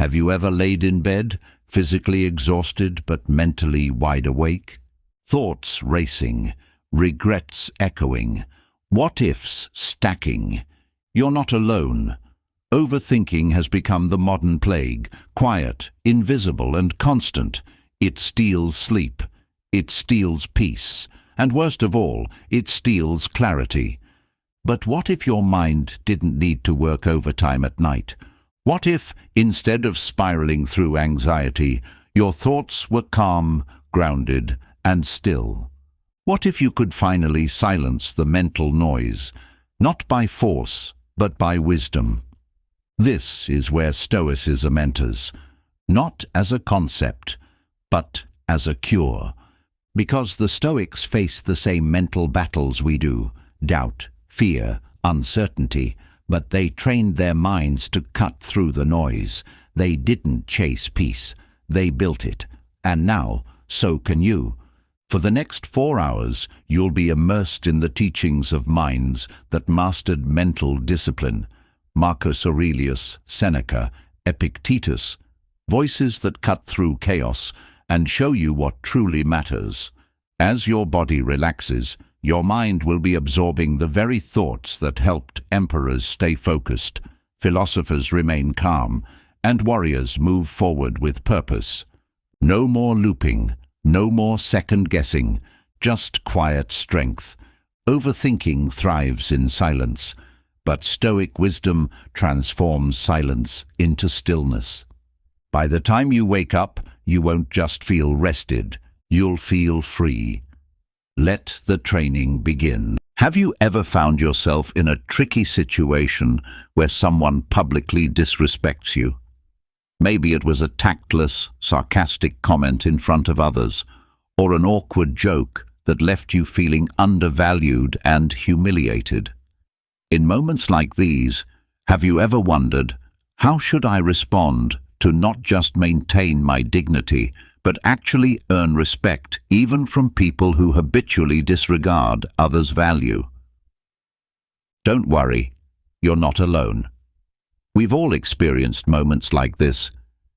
Have you ever laid in bed, physically exhausted but mentally wide awake? Thoughts racing, regrets echoing, what-ifs stacking. You're not alone. Overthinking has become the modern plague, quiet, invisible and constant. It steals sleep. It steals peace. And worst of all, it steals clarity. But what if your mind didn't need to work overtime at night? What if, instead of spiraling through anxiety, your thoughts were calm, grounded, and still? What if you could finally silence the mental noise, not by force, but by wisdom? This is where Stoicism enters, not as a concept, but as a cure. Because the Stoics faced the same mental battles we do, doubt, fear, uncertainty, but they trained their minds to cut through the noise. They didn't chase peace, they built it. And now, so can you. For the next 4 hours, you'll be immersed in the teachings of minds that mastered mental discipline. Marcus Aurelius, Seneca, Epictetus, voices that cut through chaos and show you what truly matters. As your body relaxes, your mind will be absorbing the very thoughts that helped emperors stay focused, philosophers remain calm, and warriors move forward with purpose. No more looping, no more second-guessing, just quiet strength. Overthinking thrives in silence, but Stoic wisdom transforms silence into stillness. By the time you wake up, you won't just feel rested, you'll feel free. Let the training begin. Have you ever found yourself in a tricky situation where someone publicly disrespects you? Maybe it was a tactless, sarcastic comment in front of others, or an awkward joke that left you feeling undervalued and humiliated. In moments like these, have you ever wondered, how should I respond to not just maintain my dignity, but actually earn respect even from people who habitually disregard others' value? Don't worry, you're not alone. We've all experienced moments like this,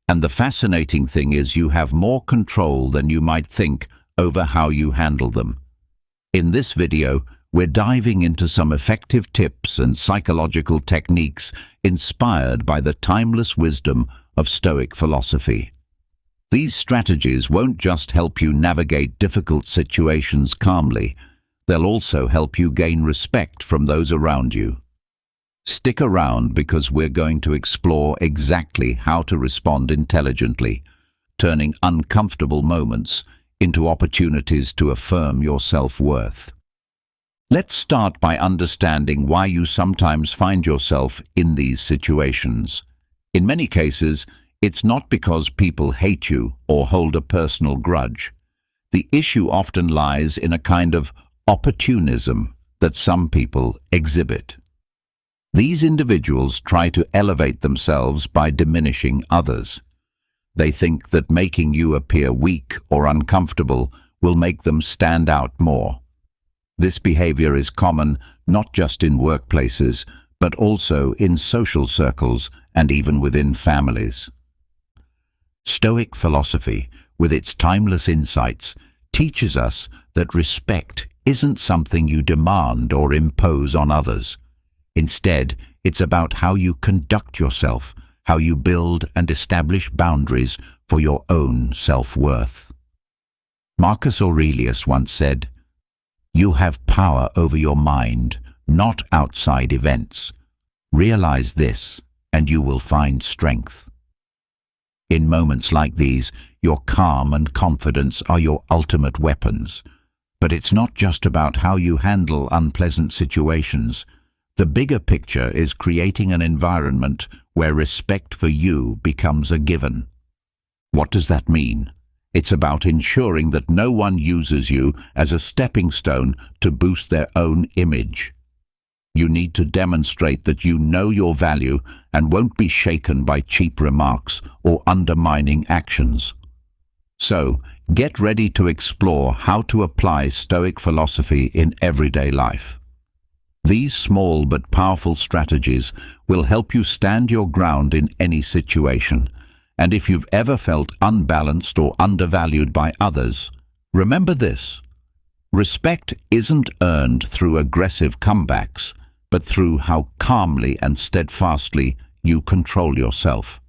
and the fascinating thing is you have more control than you might think over how you handle them. In this video, we're diving into some effective tips and psychological techniques inspired by the timeless wisdom of Stoic philosophy. These strategies won't just help you navigate difficult situations calmly, they'll also help you gain respect from those around you. Stick around because we're going to explore exactly how to respond intelligently, turning uncomfortable moments into opportunities to affirm your self-worth. Let's start by understanding why you sometimes find yourself in these situations. In many cases, it's not because people hate you or hold a personal grudge. The issue often lies in a kind of opportunism that some people exhibit. These individuals try to elevate themselves by diminishing others. They think that making you appear weak or uncomfortable will make them stand out more. This behavior is common not just in workplaces, but also in social circles and even within families. Stoic philosophy, with its timeless insights, teaches us that respect isn't something you demand or impose on others. Instead, it's about how you conduct yourself, how you build and establish boundaries for your own self-worth. Marcus Aurelius once said, "You have power over your mind, not outside events. Realize this, and you will find strength." In moments like these, your calm and confidence are your ultimate weapons. But it's not just about how you handle unpleasant situations. The bigger picture is creating an environment where respect for you becomes a given. What does that mean? It's about ensuring that no one uses you as a stepping stone to boost their own image. You need to demonstrate that you know your value and won't be shaken by cheap remarks or undermining actions. So, get ready to explore how to apply Stoic philosophy in everyday life. These small but powerful strategies will help you stand your ground in any situation, And if you've ever felt unbalanced or undervalued by others, remember this: respect isn't earned through aggressive comebacks, but through how calmly and steadfastly you control yourself.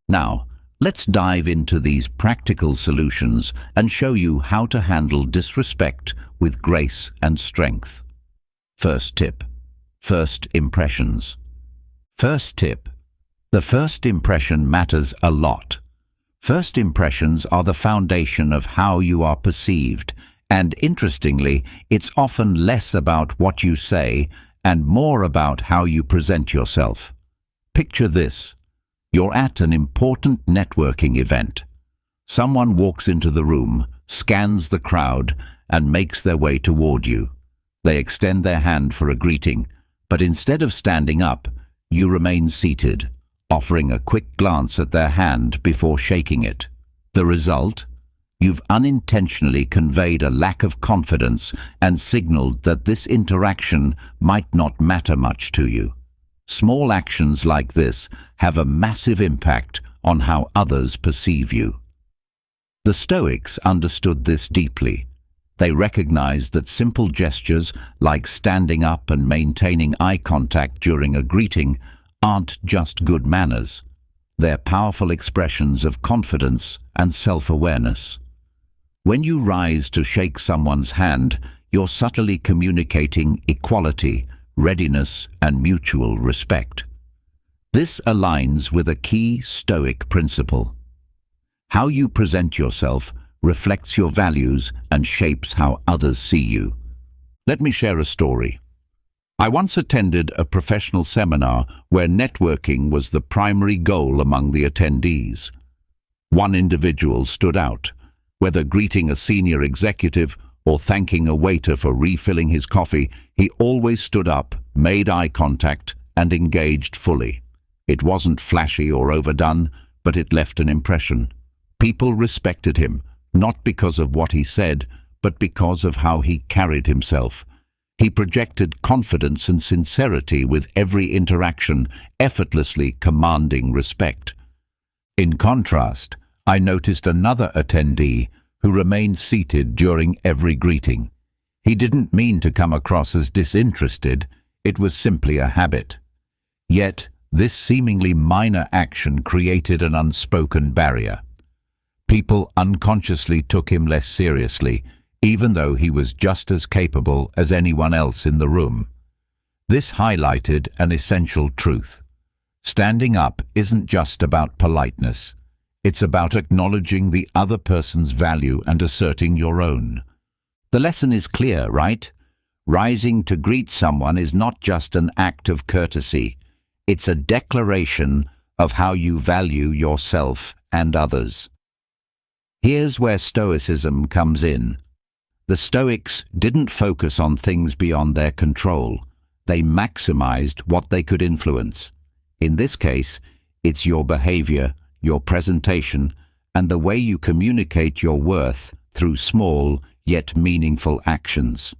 Now, let's dive into these practical solutions and show you how to handle disrespect with grace and strength. First tip: first impressions. First tip: the first impression matters a lot. First impressions are the foundation of how you are perceived, and interestingly, it's often less about what you say and more about how you present yourself. Picture this: you're at an important networking event. Someone walks into the room, scans the crowd, and makes their way toward you. They extend their hand for a greeting, but instead of standing up, you remain seated, offering a quick glance at their hand before shaking it. The result? You've unintentionally conveyed a lack of confidence and signaled that this interaction might not matter much to you. Small actions like this have a massive impact on how others perceive you. The Stoics understood this deeply. They recognized that simple gestures like standing up and maintaining eye contact during a greeting aren't just good manners. They're powerful expressions of confidence and self-awareness. When you rise to shake someone's hand, you're subtly communicating equality, readiness, and mutual respect. This aligns with a key Stoic principle. How you present yourself reflects your values and shapes how others see you. Let me share a story. I once attended a professional seminar where networking was the primary goal among the attendees. One individual stood out. Whether greeting a senior executive or thanking a waiter for refilling his coffee, he always stood up, made eye contact, and engaged fully. It wasn't flashy or overdone, but it left an impression. People respected him, not because of what he said, but because of how he carried himself. He projected confidence and sincerity with every interaction, effortlessly commanding respect. In contrast, I noticed another attendee who remained seated during every greeting. He didn't mean to come across as disinterested, it was simply a habit. Yet, this seemingly minor action created an unspoken barrier. People unconsciously took him less seriously, even though he was just as capable as anyone else in the room. This highlighted an essential truth. Standing up isn't just about politeness. It's about acknowledging the other person's value and asserting your own. The lesson is clear, right? Rising to greet someone is not just an act of courtesy. It's a declaration of how you value yourself and others. Here's where Stoicism comes in. The Stoics didn't focus on things beyond their control. They maximized what they could influence. In this case, it's your behavior, your presentation, and the way you communicate your worth through small yet meaningful actions.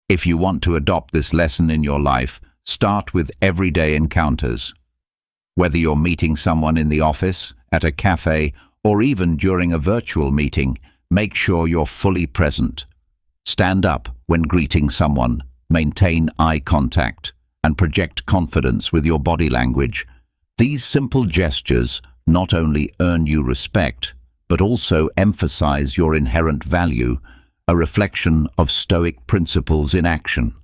If you want to adopt this lesson in your life, start with everyday encounters. Whether you're meeting someone in the office, at a cafe, or even during a virtual meeting, make sure you're fully present. Stand up when greeting someone, maintain eye contact, and project confidence with your body language. These simple gestures not only earn you respect, but also emphasize your inherent value, a reflection of Stoic principles in action.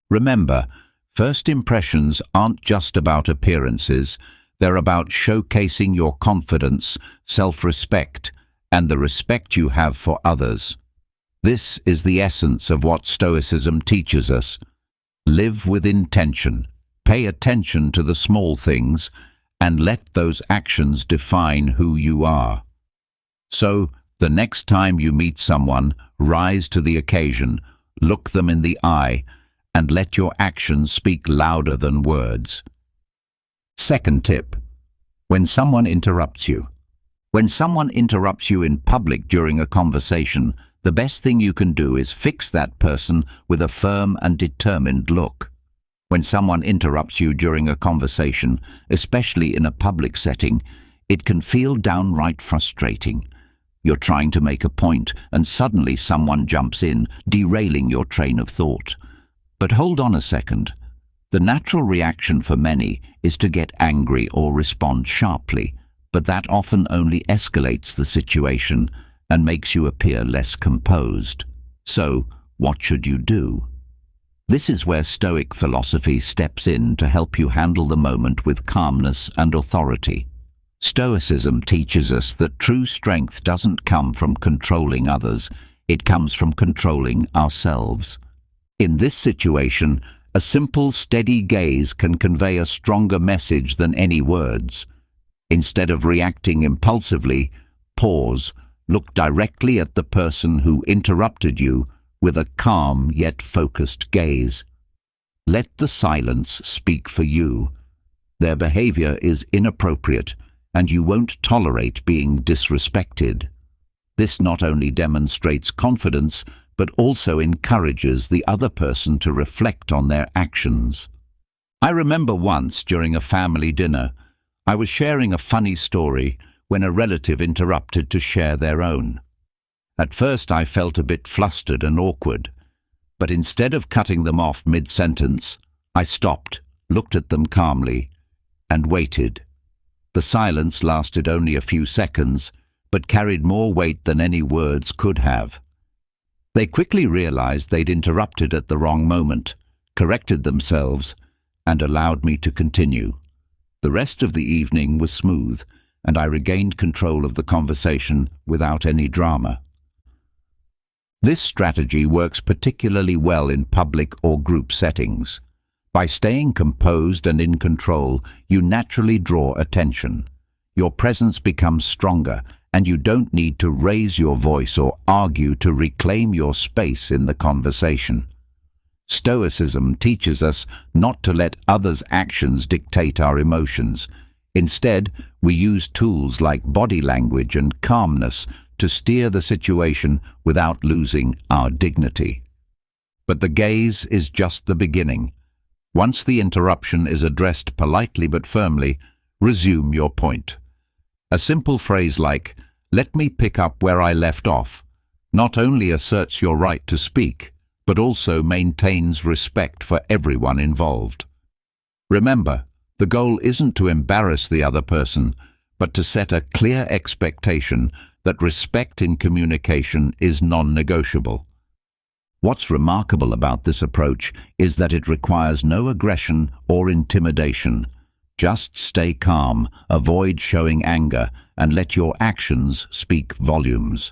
Remember, first impressions aren't just about appearances, they're about showcasing your confidence, self-respect, and the respect you have for others. This is the essence of what Stoicism teaches us. Live with intention, pay attention to the small things, and let those actions define who you are. So, the next time you meet someone, rise to the occasion, look them in the eye, and let your actions speak louder than words. Second tip: when someone interrupts you. When someone interrupts you in public during a conversation, the best thing you can do is fix that person with a firm and determined look. When someone interrupts you during a conversation, especially in a public setting, it can feel downright frustrating. You're trying to make a point, and suddenly someone jumps in, derailing your train of thought. But hold on a second. The natural reaction for many is to get angry or respond sharply, but that often only escalates the situation and makes you appear less composed. So, what should you do? This is where Stoic philosophy steps in to help you handle the moment with calmness and authority. Stoicism teaches us that true strength doesn't come from controlling others, it comes from controlling ourselves. In this situation, a simple, steady gaze can convey a stronger message than any words. Instead of reacting impulsively, pause, look directly at the person who interrupted you with a calm yet focused gaze. Let the silence speak for you. Their behavior is inappropriate, and you won't tolerate being disrespected. This not only demonstrates confidence, but also encourages the other person to reflect on their actions. I remember once during a family dinner, I was sharing a funny story when a relative interrupted to share their own. At first I felt a bit flustered and awkward, but instead of cutting them off mid-sentence, I stopped, looked at them calmly, and waited. The silence lasted only a few seconds, but carried more weight than any words could have. They quickly realized they'd interrupted at the wrong moment, corrected themselves, and allowed me to continue. The rest of the evening was smooth, and I regained control of the conversation without any drama. This strategy works particularly well in public or group settings. By staying composed and in control, you naturally draw attention. Your presence becomes stronger, and you don't need to raise your voice or argue to reclaim your space in the conversation. Stoicism teaches us not to let others' actions dictate our emotions. Instead, we use tools like body language and calmness to steer the situation without losing our dignity. But the gaze is just the beginning. Once the interruption is addressed politely but firmly, resume your point. A simple phrase like, "Let me pick up where I left off," not only asserts your right to speak, but also maintains respect for everyone involved. Remember, the goal isn't to embarrass the other person, but to set a clear expectation that respect in communication is non-negotiable. What's remarkable about this approach is that it requires no aggression or intimidation. Just stay calm, avoid showing anger, and let your actions speak volumes.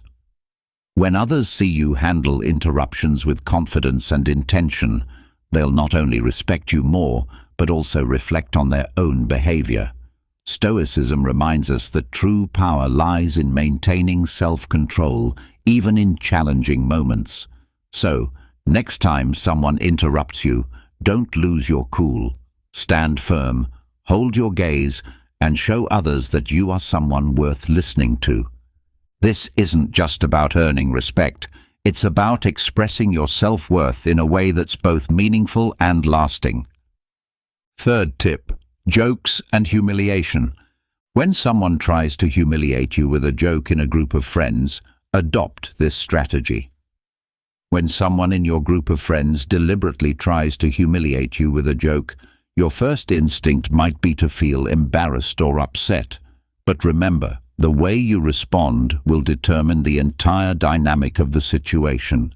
When others see you handle interruptions with confidence and intention, they'll not only respect you more, but also reflect on their own behavior. Stoicism reminds us that true power lies in maintaining self-control, even in challenging moments. So, next time someone interrupts you, don't lose your cool. Stand firm, hold your gaze, and show others that you are someone worth listening to. This isn't just about earning respect, it's about expressing your self-worth in a way that's both meaningful and lasting. Third tip: jokes and humiliation. When someone tries to humiliate you with a joke in a group of friends, adopt this strategy. When someone in your group of friends deliberately tries to humiliate you with a joke, your first instinct might be to feel embarrassed or upset. But remember, the way you respond will determine the entire dynamic of the situation.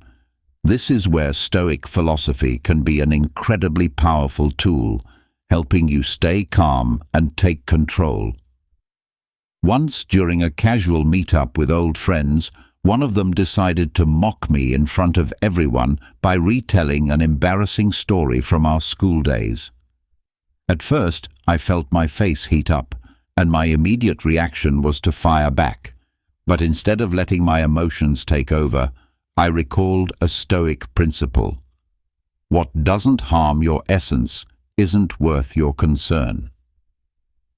This is where Stoic philosophy can be an incredibly powerful tool, helping you stay calm and take control. Once, during a casual meet-up with old friends, one of them decided to mock me in front of everyone by retelling an embarrassing story from our school days. At first, I felt my face heat up, and my immediate reaction was to fire back. But instead of letting my emotions take over, I recalled a Stoic principle. What doesn't harm your essence isn't worth your concern.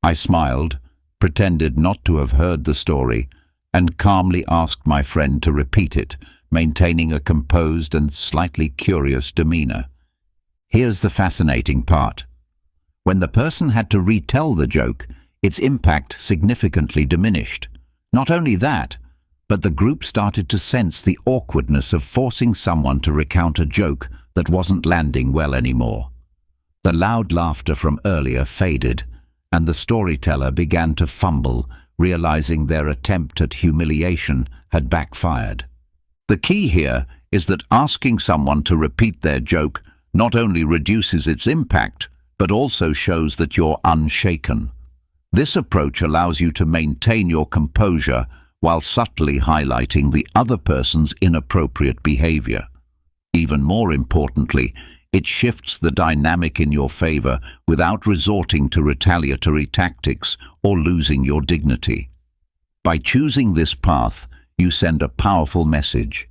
I smiled, pretended not to have heard the story, and calmly asked my friend to repeat it, maintaining a composed and slightly curious demeanor. Here's the fascinating part. When the person had to retell the joke, its impact significantly diminished. Not only that, but the group started to sense the awkwardness of forcing someone to recount a joke that wasn't landing well anymore. The loud laughter from earlier faded, and the storyteller began to fumble, realizing their attempt at humiliation had backfired. The key here is that asking someone to repeat their joke not only reduces its impact, but also shows that you're unshaken. This approach allows you to maintain your composure while subtly highlighting the other person's inappropriate behavior. Even more importantly, it shifts the dynamic in your favor without resorting to retaliatory tactics or losing your dignity. By choosing this path, you send a powerful message.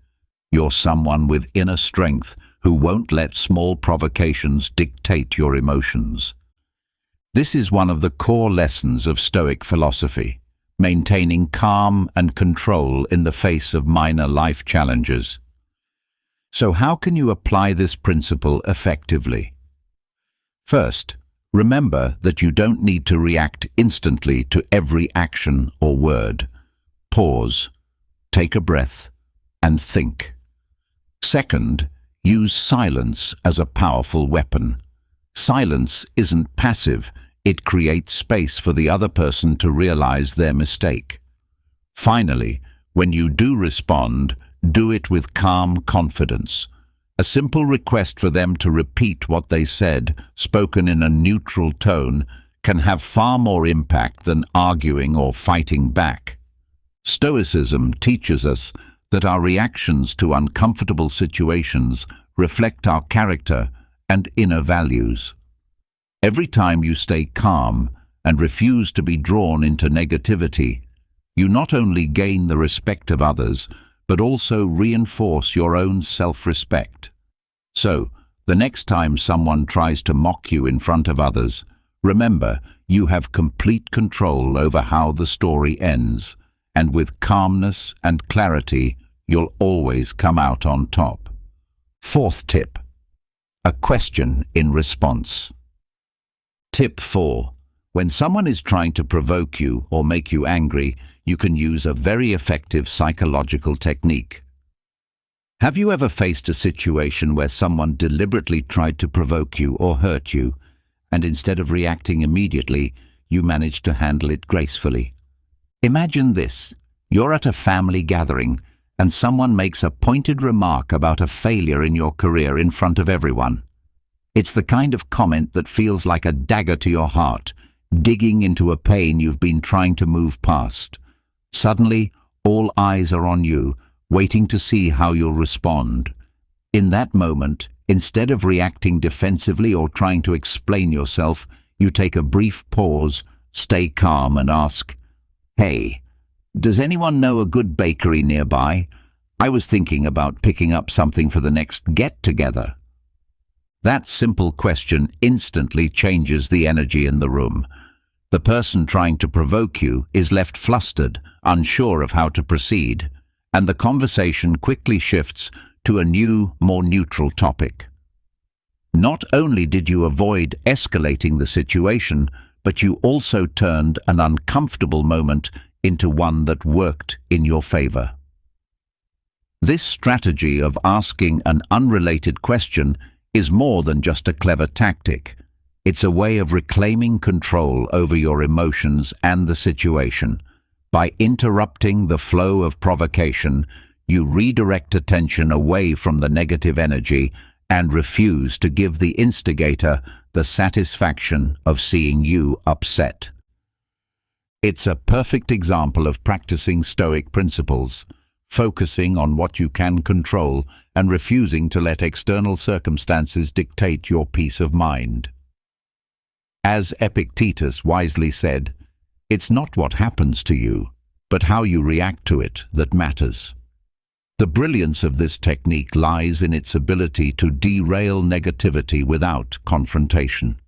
You're someone with inner strength who won't let small provocations dictate your emotions. This is one of the core lessons of Stoic philosophy, maintaining calm and control in the face of minor life challenges. So how can you apply this principle effectively? First, remember that you don't need to react instantly to every action or word. Pause, take a breath, and think. Second, use silence as a powerful weapon. Silence isn't passive. It creates space for the other person to realize their mistake. Finally, when you do respond, do it with calm confidence. A simple request for them to repeat what they said, spoken in a neutral tone, can have far more impact than arguing or fighting back. Stoicism teaches us that our reactions to uncomfortable situations reflect our character and inner values. Every time you stay calm and refuse to be drawn into negativity, you not only gain the respect of others, but also reinforce your own self-respect. So, the next time someone tries to mock you in front of others, remember you have complete control over how the story ends, and with calmness and clarity, you'll always come out on top. Fourth tip: a question in response. Tip 4. When someone is trying to provoke you or make you angry, you can use a very effective psychological technique. Have you ever faced a situation where someone deliberately tried to provoke you or hurt you, and instead of reacting immediately, you managed to handle it gracefully? Imagine this. You're at a family gathering, and someone makes a pointed remark about a failure in your career in front of everyone. It's the kind of comment that feels like a dagger to your heart, digging into a pain you've been trying to move past. Suddenly, all eyes are on you, waiting to see how you'll respond. In that moment, instead of reacting defensively or trying to explain yourself, you take a brief pause, stay calm and ask, "Hey, does anyone know a good bakery nearby? I was thinking about picking up something for the next get-together." That simple question instantly changes the energy in the room. The person trying to provoke you is left flustered, unsure of how to proceed, and the conversation quickly shifts to a new, more neutral topic. Not only did you avoid escalating the situation, but you also turned an uncomfortable moment into one that worked in your favor. This strategy of asking an unrelated question is more than just a clever tactic. It's a way of reclaiming control over your emotions and the situation. By interrupting the flow of provocation, you redirect attention away from the negative energy and refuse to give the instigator the satisfaction of seeing you upset. It's a perfect example of practicing Stoic principles, focusing on what you can control and refusing to let external circumstances dictate your peace of mind. As Epictetus wisely said, it's not what happens to you, but how you react to it that matters. The brilliance of this technique lies in its ability to derail negativity without confrontation.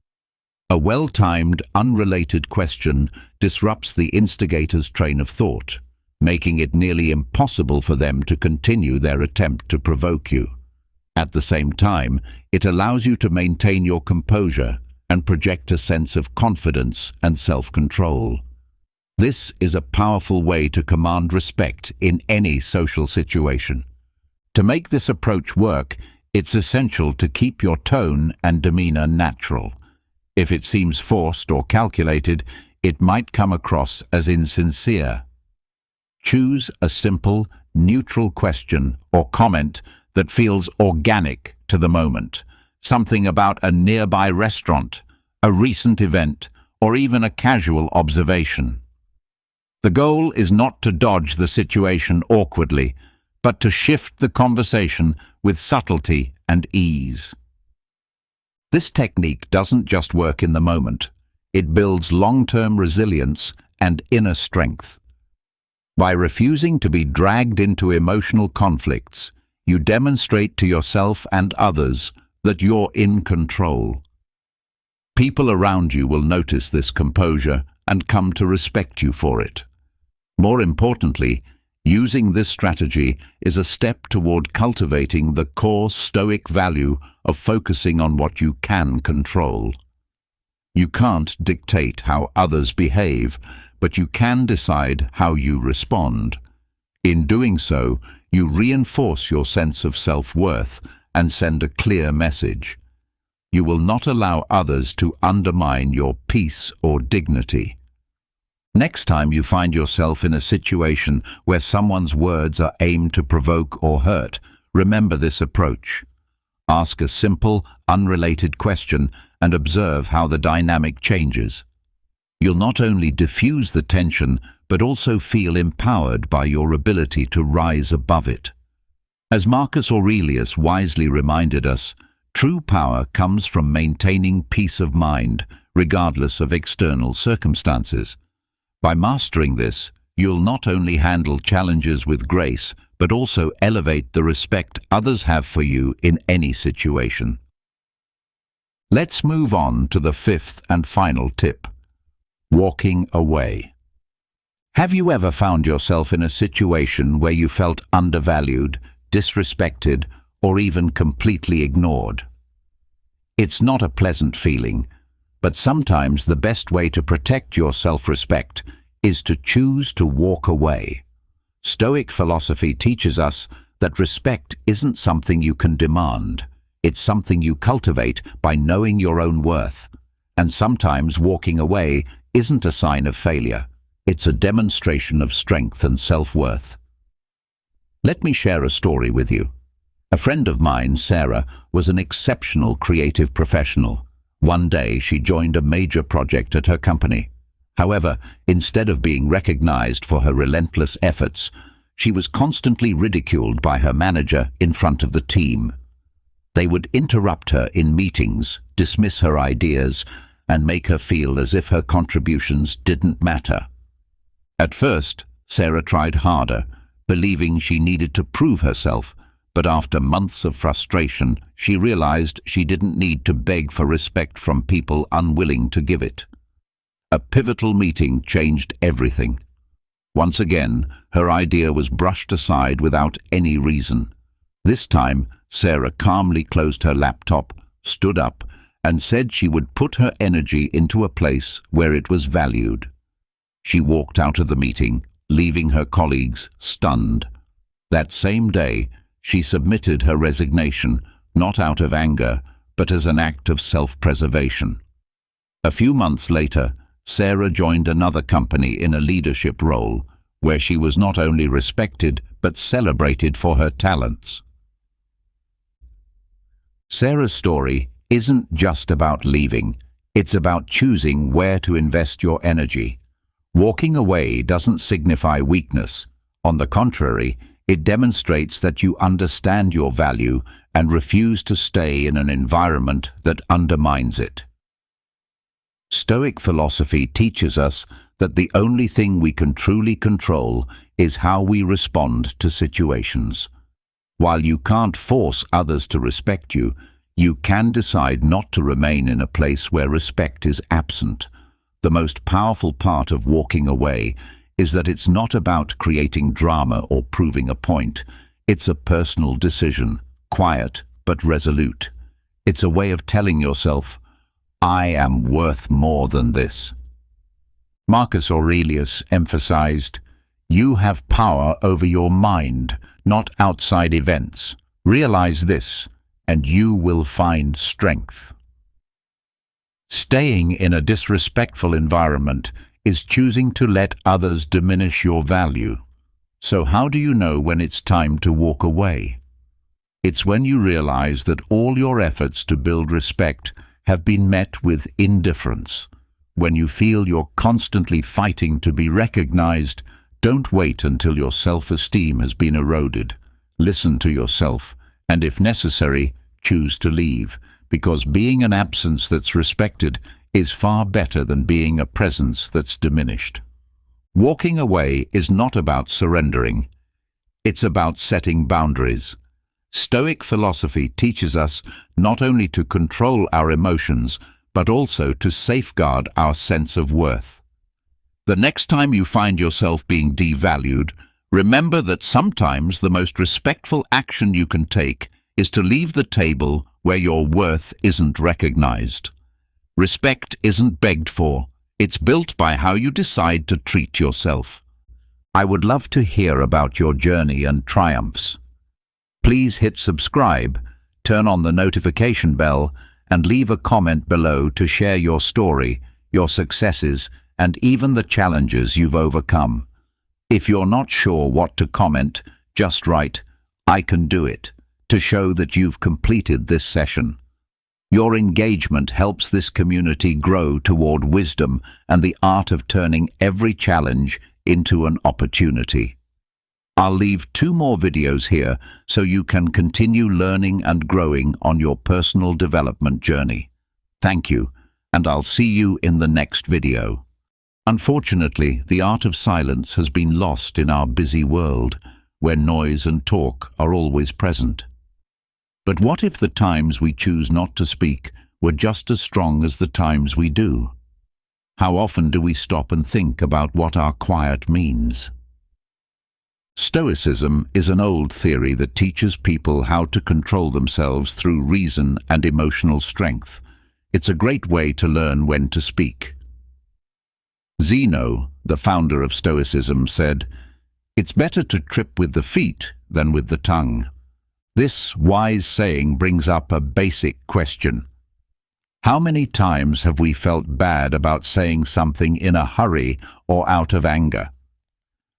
A well-timed, unrelated question disrupts the instigator's train of thought, making it nearly impossible for them to continue their attempt to provoke you. At the same time, it allows you to maintain your composure and project a sense of confidence and self-control. This is a powerful way to command respect in any social situation. To make this approach work, it's essential to keep your tone and demeanor natural. If it seems forced or calculated, it might come across as insincere. Choose a simple, neutral question or comment that feels organic to the moment. Something about a nearby restaurant, a recent event, or even a casual observation. The goal is not to dodge the situation awkwardly, but to shift the conversation with subtlety and ease. This technique doesn't just work in the moment. It builds long-term resilience and inner strength. By refusing to be dragged into emotional conflicts, you demonstrate to yourself and others that you're in control. People around you will notice this composure and come to respect you for it. More importantly, using this strategy is a step toward cultivating the core Stoic value of focusing on what you can control. You can't dictate how others behave, but you can decide how you respond. In doing so, you reinforce your sense of self-worth and send a clear message. You will not allow others to undermine your peace or dignity. Next time you find yourself in a situation where someone's words are aimed to provoke or hurt, remember this approach. Ask a simple, unrelated question and observe how the dynamic changes. You'll not only diffuse the tension, but also feel empowered by your ability to rise above it. As Marcus Aurelius wisely reminded us, true power comes from maintaining peace of mind, regardless of external circumstances. By mastering this, you'll not only handle challenges with grace, but also elevate the respect others have for you in any situation. Let's move on to the fifth and final tip: walking away. Have you ever found yourself in a situation where you felt undervalued, disrespected, or even completely ignored? It's not a pleasant feeling, but sometimes the best way to protect your self-respect is to choose to walk away. Stoic philosophy teaches us that respect isn't something you can demand. It's something you cultivate by knowing your own worth. And sometimes walking away isn't a sign of failure. It's a demonstration of strength and self-worth. Let me share a story with you. A friend of mine, Sarah, was an exceptional creative professional. One day she joined a major project at her company. However, instead of being recognized for her relentless efforts, she was constantly ridiculed by her manager in front of the team. They would interrupt her in meetings, dismiss her ideas, and make her feel as if her contributions didn't matter. At first, Sarah tried harder, believing she needed to prove herself, but after months of frustration, she realized she didn't need to beg for respect from people unwilling to give it. A pivotal meeting changed everything. Once again, her idea was brushed aside without any reason. This time, Sarah calmly closed her laptop, stood up, and said she would put her energy into a place where it was valued. She walked out of the meeting, leaving her colleagues stunned. That same day, she submitted her resignation, not out of anger, but as an act of self-preservation. A few months later, Sarah joined another company in a leadership role, where she was not only respected, but celebrated for her talents. Sarah's story isn't just about leaving, it's about choosing where to invest your energy. Walking away doesn't signify weakness. On the contrary, it demonstrates that you understand your value and refuse to stay in an environment that undermines it. Stoic philosophy teaches us that the only thing we can truly control is how we respond to situations. While you can't force others to respect you, you can decide not to remain in a place where respect is absent. The most powerful part of walking away is that it's not about creating drama or proving a point. It's a personal decision, quiet but resolute. It's a way of telling yourself, I am worth more than this. Marcus Aurelius emphasized, you have power over your mind, not outside events. Realize this, and you will find strength. Staying in a disrespectful environment is choosing to let others diminish your value. So how do you know when it's time to walk away? It's when you realize that all your efforts to build respect have been met with indifference. When you feel you're constantly fighting to be recognized, don't wait until your self-esteem has been eroded. Listen to yourself, and if necessary, choose to leave, because being an absence that's respected is far better than being a presence that's diminished. Walking away is not about surrendering. It's about setting boundaries. Stoic philosophy teaches us not only to control our emotions, but also to safeguard our sense of worth. The next time you find yourself being devalued, remember that sometimes the most respectful action you can take is to leave the table where your worth isn't recognized. Respect isn't begged for. It's built by how you decide to treat yourself. I would love to hear about your journey and triumphs. Please hit subscribe, turn on the notification bell, and leave a comment below to share your story, your successes, and even the challenges you've overcome. If you're not sure what to comment, just write, "I can do it," to show that you've completed this session. Your engagement helps this community grow toward wisdom and the art of turning every challenge into an opportunity. I'll leave 2 more videos here so you can continue learning and growing on your personal development journey. Thank you, and I'll see you in the next video. Unfortunately, the art of silence has been lost in our busy world, where noise and talk are always present. But what if the times we choose not to speak were just as strong as the times we do? How often do we stop and think about what our quiet means? Stoicism is an old theory that teaches people how to control themselves through reason and emotional strength. It's a great way to learn when to speak. Zeno, the founder of Stoicism, said, "It's better to trip with the feet than with the tongue." This wise saying brings up a basic question. How many times have we felt bad about saying something in a hurry or out of anger?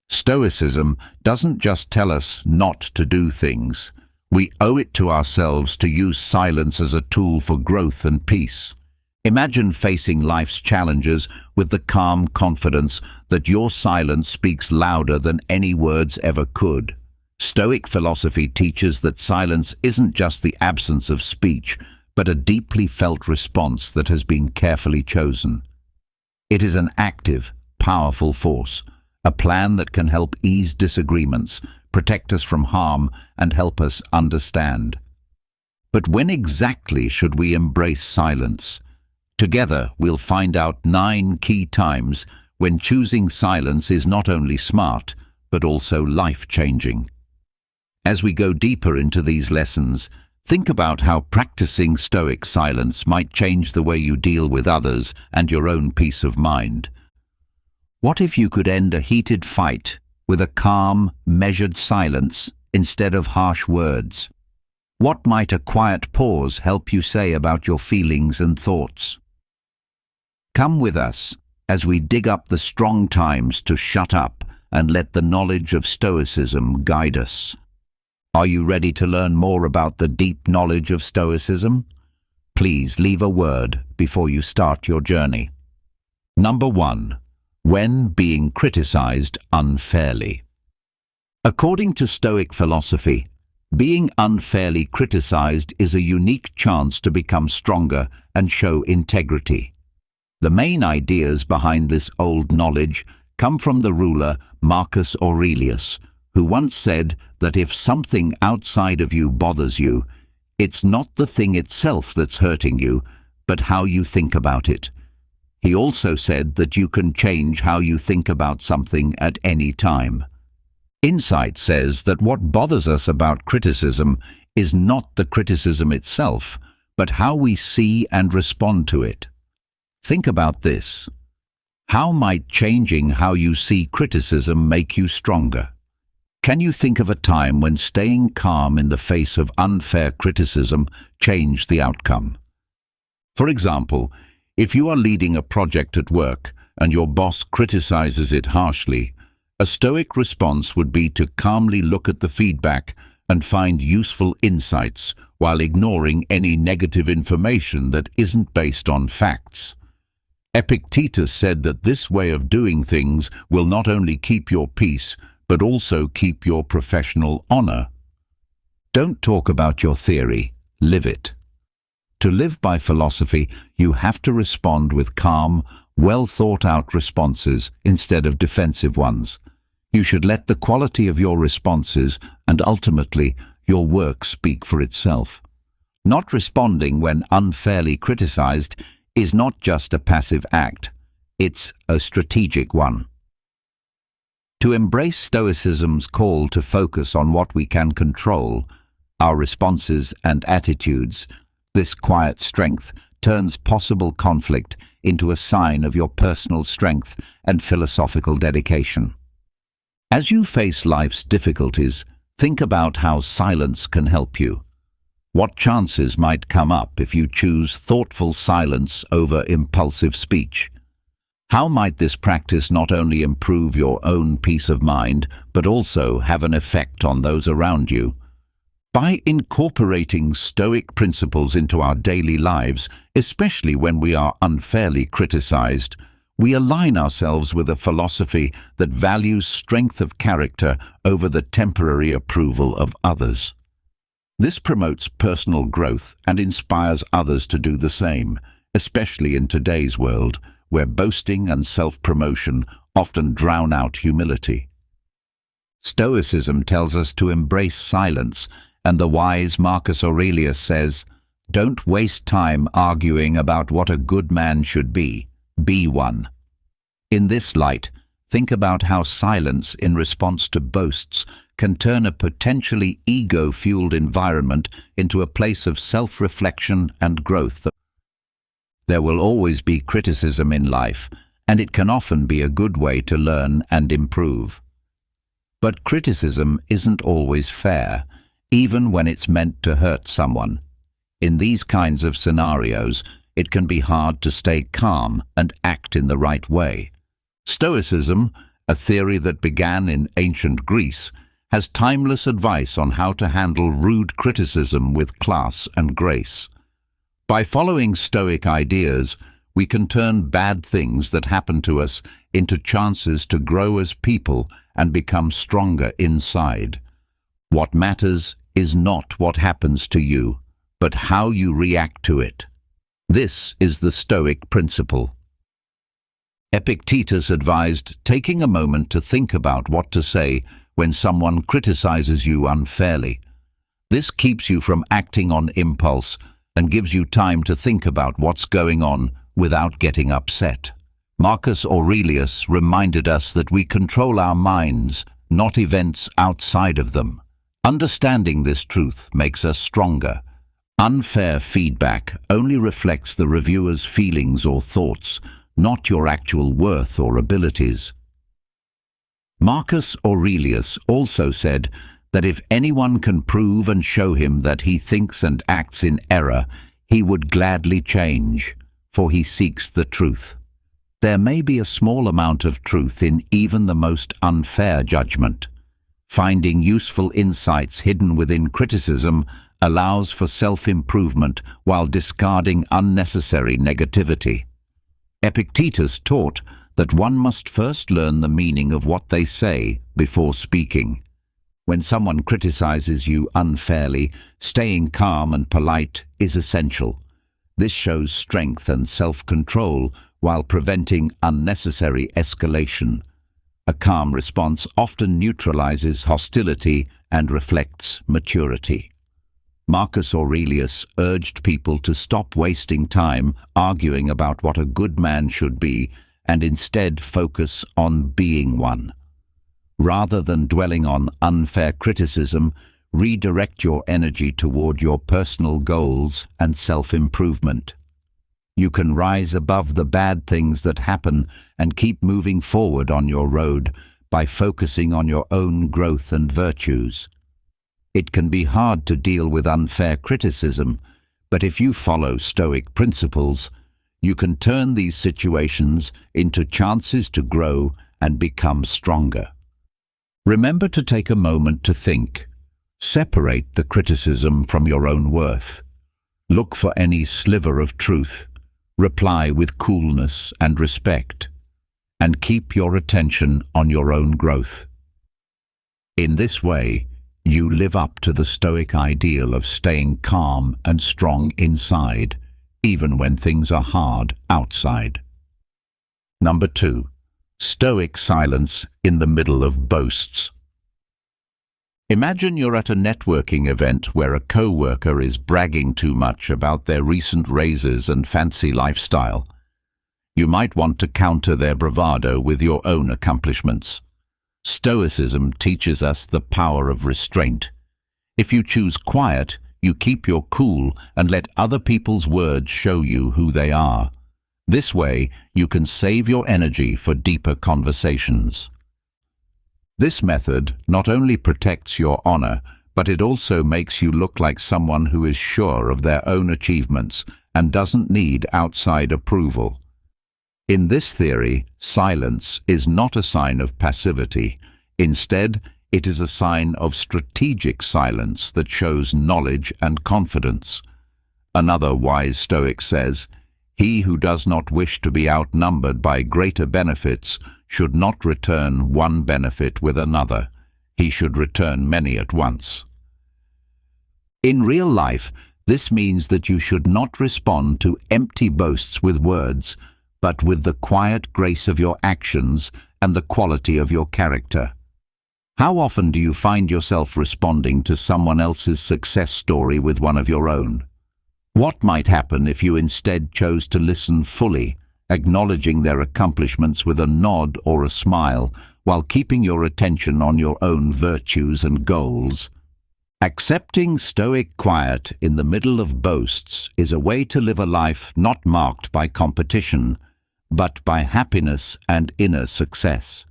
Stoicism doesn't just tell us not to do things. We owe it to ourselves to use silence as a tool for growth and peace. Imagine facing life's challenges with the calm confidence that your silence speaks louder than any words ever could. Stoic philosophy teaches that silence isn't just the absence of speech, but a deeply felt response that has been carefully chosen. It is an active, powerful force, a plan that can help ease disagreements, protect us from harm, and help us understand. But when exactly should we embrace silence? Together, we'll find out 9 key times when choosing silence is not only smart, but also life-changing. As we go deeper into these lessons, think about how practicing Stoic silence might change the way you deal with others and your own peace of mind. What if you could end a heated fight with a calm, measured silence instead of harsh words? What might a quiet pause help you say about your feelings and thoughts? Come with us as we dig up the strong times to shut up and let the knowledge of Stoicism guide us. Are you ready to learn more about the deep knowledge of Stoicism? Please leave a word before you start your journey. Number 1. When being criticized unfairly. According to Stoic philosophy, being unfairly criticized is a unique chance to become stronger and show integrity. The main ideas behind this old knowledge come from the ruler Marcus Aurelius, who once said that if something outside of you bothers you, it's not the thing itself that's hurting you, but how you think about it. He also said that you can change how you think about something at any time. Insight says that what bothers us about criticism is not the criticism itself, but how we see and respond to it. Think about this. How might changing how you see criticism make you stronger? Can you think of a time when staying calm in the face of unfair criticism changed the outcome? For example, if you are leading a project at work and your boss criticizes it harshly, a Stoic response would be to calmly look at the feedback and find useful insights while ignoring any negative information that isn't based on facts. Epictetus said that this way of doing things will not only keep your peace, but also keep your professional honor. Don't talk about your theory, live it. To live by philosophy, you have to respond with calm, well-thought-out responses instead of defensive ones. You should let the quality of your responses and ultimately your work speak for itself. Not responding when unfairly criticized is not just a passive act, it's a strategic one. To embrace Stoicism's call to focus on what we can control, our responses and attitudes, this quiet strength turns possible conflict into a sign of your personal strength and philosophical dedication. As you face life's difficulties, think about how silence can help you. What chances might come up if you choose thoughtful silence over impulsive speech? How might this practice not only improve your own peace of mind, but also have an effect on those around you? By incorporating Stoic principles into our daily lives, especially when we are unfairly criticized, we align ourselves with a philosophy that values strength of character over the temporary approval of others. This promotes personal growth and inspires others to do the same, especially in today's world, where boasting and self-promotion often drown out humility. Stoicism tells us to embrace silence, and the wise Marcus Aurelius says, "Don't waste time arguing about what a good man should be one." In this light, think about how silence in response to boasts can turn a potentially ego-fueled environment into a place of self-reflection and growth. There will always be criticism in life, and it can often be a good way to learn and improve. But criticism isn't always fair, even when it's meant to hurt someone. In these kinds of scenarios, it can be hard to stay calm and act in the right way. Stoicism, a theory that began in ancient Greece, has timeless advice on how to handle rude criticism with class and grace. By following Stoic ideas, we can turn bad things that happen to us into chances to grow as people and become stronger inside. What matters is not what happens to you, but how you react to it. This is the Stoic principle. Epictetus advised taking a moment to think about what to say when someone criticizes you unfairly. This keeps you from acting on impulse and gives you time to think about what's going on without getting upset. Marcus Aurelius reminded us that we control our minds, not events outside of them. Understanding this truth makes us stronger. Unfair feedback only reflects the reviewer's feelings or thoughts, not your actual worth or abilities. Marcus Aurelius also said that if anyone can prove and show him that he thinks and acts in error, he would gladly change, for he seeks the truth. There may be a small amount of truth in even the most unfair judgment. Finding useful insights hidden within criticism allows for self-improvement while discarding unnecessary negativity. Epictetus taught that one must first learn the meaning of what they say before speaking. When someone criticizes you unfairly, staying calm and polite is essential. This shows strength and self-control while preventing unnecessary escalation. A calm response often neutralizes hostility and reflects maturity. Marcus Aurelius urged people to stop wasting time arguing about what a good man should be and instead focus on being one. Rather than dwelling on unfair criticism, redirect your energy toward your personal goals and self-improvement. You can rise above the bad things that happen and keep moving forward on your road by focusing on your own growth and virtues. It can be hard to deal with unfair criticism, but if you follow Stoic principles, you can turn these situations into chances to grow and become stronger. Remember to take a moment to think. Separate the criticism from your own worth. Look for any sliver of truth. Reply with coolness and respect, and keep your attention on your own growth. In this way, you live up to the Stoic ideal of staying calm and strong inside, even when things are hard outside. Number 2. Stoic silence in the middle of boasts. Imagine you're at a networking event where a co-worker is bragging too much about their recent raises and fancy lifestyle. You might want to counter their bravado with your own accomplishments. Stoicism teaches us the power of restraint. If you choose quiet, you keep your cool and let other people's words show you who they are. This way, you can save your energy for deeper conversations. This method not only protects your honor, but it also makes you look like someone who is sure of their own achievements and doesn't need outside approval. In this theory, silence is not a sign of passivity. Instead, it is a sign of strategic silence that shows knowledge and confidence. Another wise Stoic says, "He who does not wish to be outnumbered by greater benefits should not return one benefit with another. He should return many at once." In real life, this means that you should not respond to empty boasts with words, but with the quiet grace of your actions and the quality of your character. How often do you find yourself responding to someone else's success story with one of your own? What might happen if you instead chose to listen fully, acknowledging their accomplishments with a nod or a smile, while keeping your attention on your own virtues and goals? Accepting Stoic quiet in the middle of boasts is a way to live a life not marked by competition, but by happiness and inner success.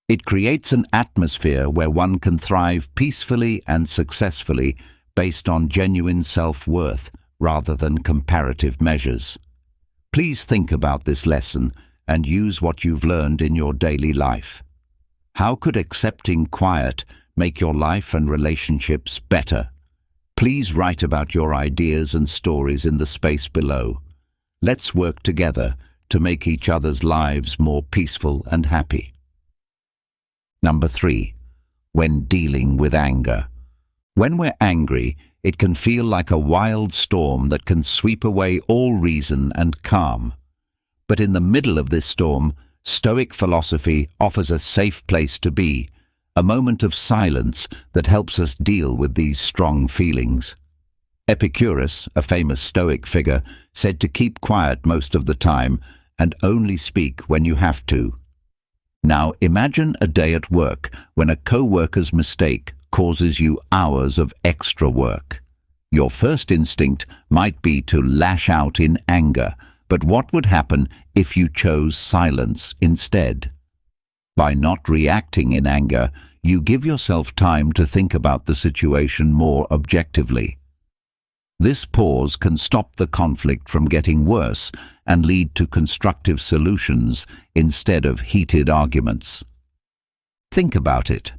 It creates an atmosphere where one can thrive peacefully and successfully based on genuine self-worth rather than comparative measures. Please think about this lesson and use what you've learned in your daily life. How could accepting quiet make your life and relationships better? Please write about your ideas and stories in the space below. Let's work together to make each other's lives more peaceful and happy. Number 3. When dealing with anger. When we're angry, it can feel like a wild storm that can sweep away all reason and calm. But in the middle of this storm, Stoic philosophy offers a safe place to be, a moment of silence that helps us deal with these strong feelings. Epicurus, a famous Stoic figure, said to keep quiet most of the time and only speak when you have to. Now imagine a day at work when a co-worker's mistake causes you hours of extra work. Your first instinct might be to lash out in anger, but what would happen if you chose silence instead? By not reacting in anger, you give yourself time to think about the situation more objectively. This pause can stop the conflict from getting worse and lead to constructive solutions instead of heated arguments. Think about it.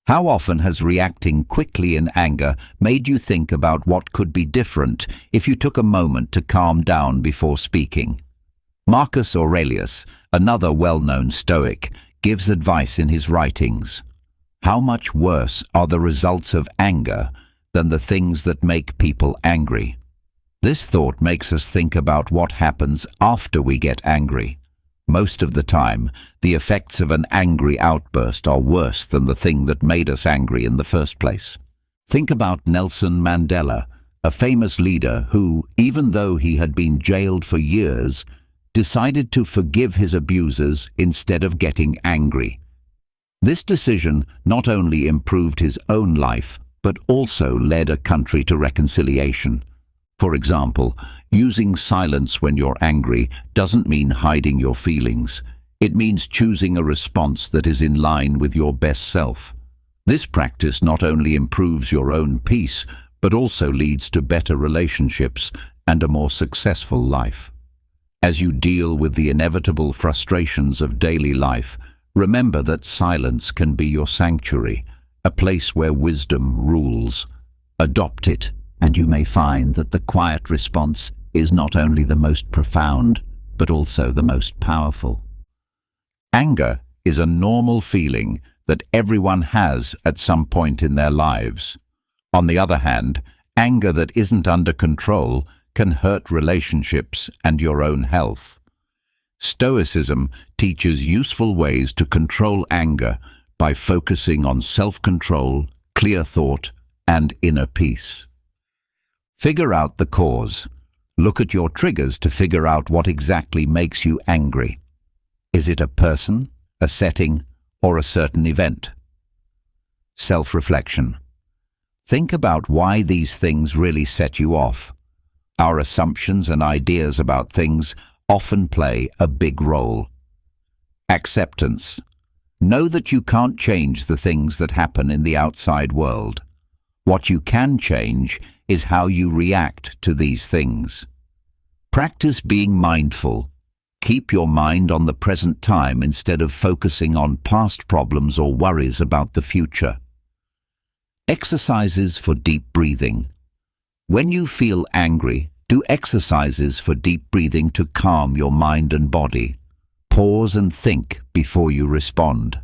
How often has reacting quickly in anger made you think about what could be different if you took a moment to calm down before speaking? Marcus Aurelius, another well-known Stoic, gives advice in his writings. How much worse are the results of anger than the things that make people angry? This thought makes us think about what happens after we get angry. Most of the time, the effects of an angry outburst are worse than the thing that made us angry in the first place. Think about Nelson Mandela, a famous leader who, even though he had been jailed for years, decided to forgive his abusers instead of getting angry. This decision not only improved his own life, but also led a country to reconciliation. For example, using silence when you're angry doesn't mean hiding your feelings. It means choosing a response that is in line with your best self. This practice not only improves your own peace, but also leads to better relationships and a more successful life. As you deal with the inevitable frustrations of daily life, remember that silence can be your sanctuary, a place where wisdom rules. Adopt it, and you may find that the quiet response is not only the most profound, but also the most powerful. Anger is a normal feeling that everyone has at some point in their lives. On the other hand, anger that isn't under control can hurt relationships and your own health. Stoicism teaches useful ways to control anger by focusing on self-control, clear thought, and inner peace. Figure out the cause. Look at your triggers to figure out what exactly makes you angry. Is it a person, a setting, or a certain event? Self-reflection. Think about why these things really set you off. Our assumptions and ideas about things often play a big role. Acceptance. Know that you can't change the things that happen in the outside world. What you can change is how you react to these things. Practice being mindful. Keep your mind on the present time instead of focusing on past problems or worries about the future. Exercises for deep breathing. When you feel angry, do exercises for deep breathing to calm your mind and body. Pause and think before you respond.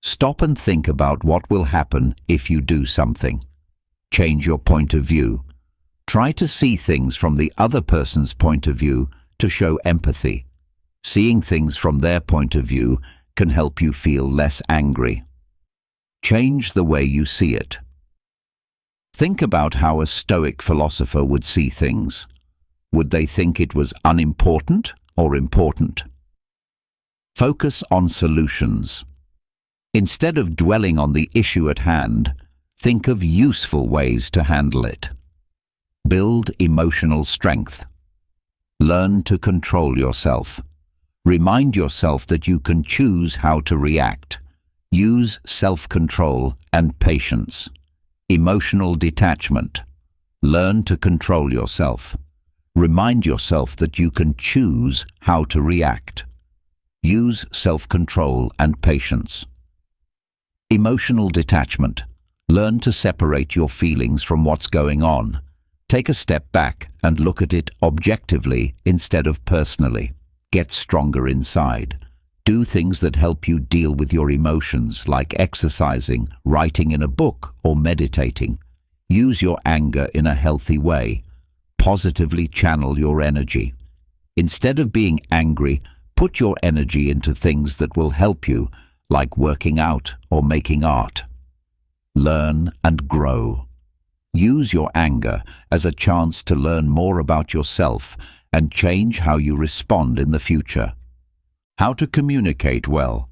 Stop and think about what will happen if you do something. Change your point of view. Try to see things from the other person's point of view to show empathy. Seeing things from their point of view can help you feel less angry. Change the way you see it. Think about how a Stoic philosopher would see things. Would they think it was unimportant or important? Focus on solutions. Instead of dwelling on the issue at hand, think of useful ways to handle it. Build emotional strength. Learn to control yourself. Remind yourself that you can choose how to react. Use self-control and patience. Emotional detachment. Learn to control yourself. Remind yourself that you can choose how to react. Use self-control and patience. Emotional detachment. Learn to separate your feelings from what's going on. Take a step back and look at it objectively instead of personally. Get stronger inside. Do things that help you deal with your emotions, like exercising, writing in a book, or meditating. Use your anger in a healthy way. Positively channel your energy. Instead of being angry, put your energy into things that will help you, like working out or making art. Learn and grow. Use your anger as a chance to learn more about yourself and change how you respond in the future. How to communicate well.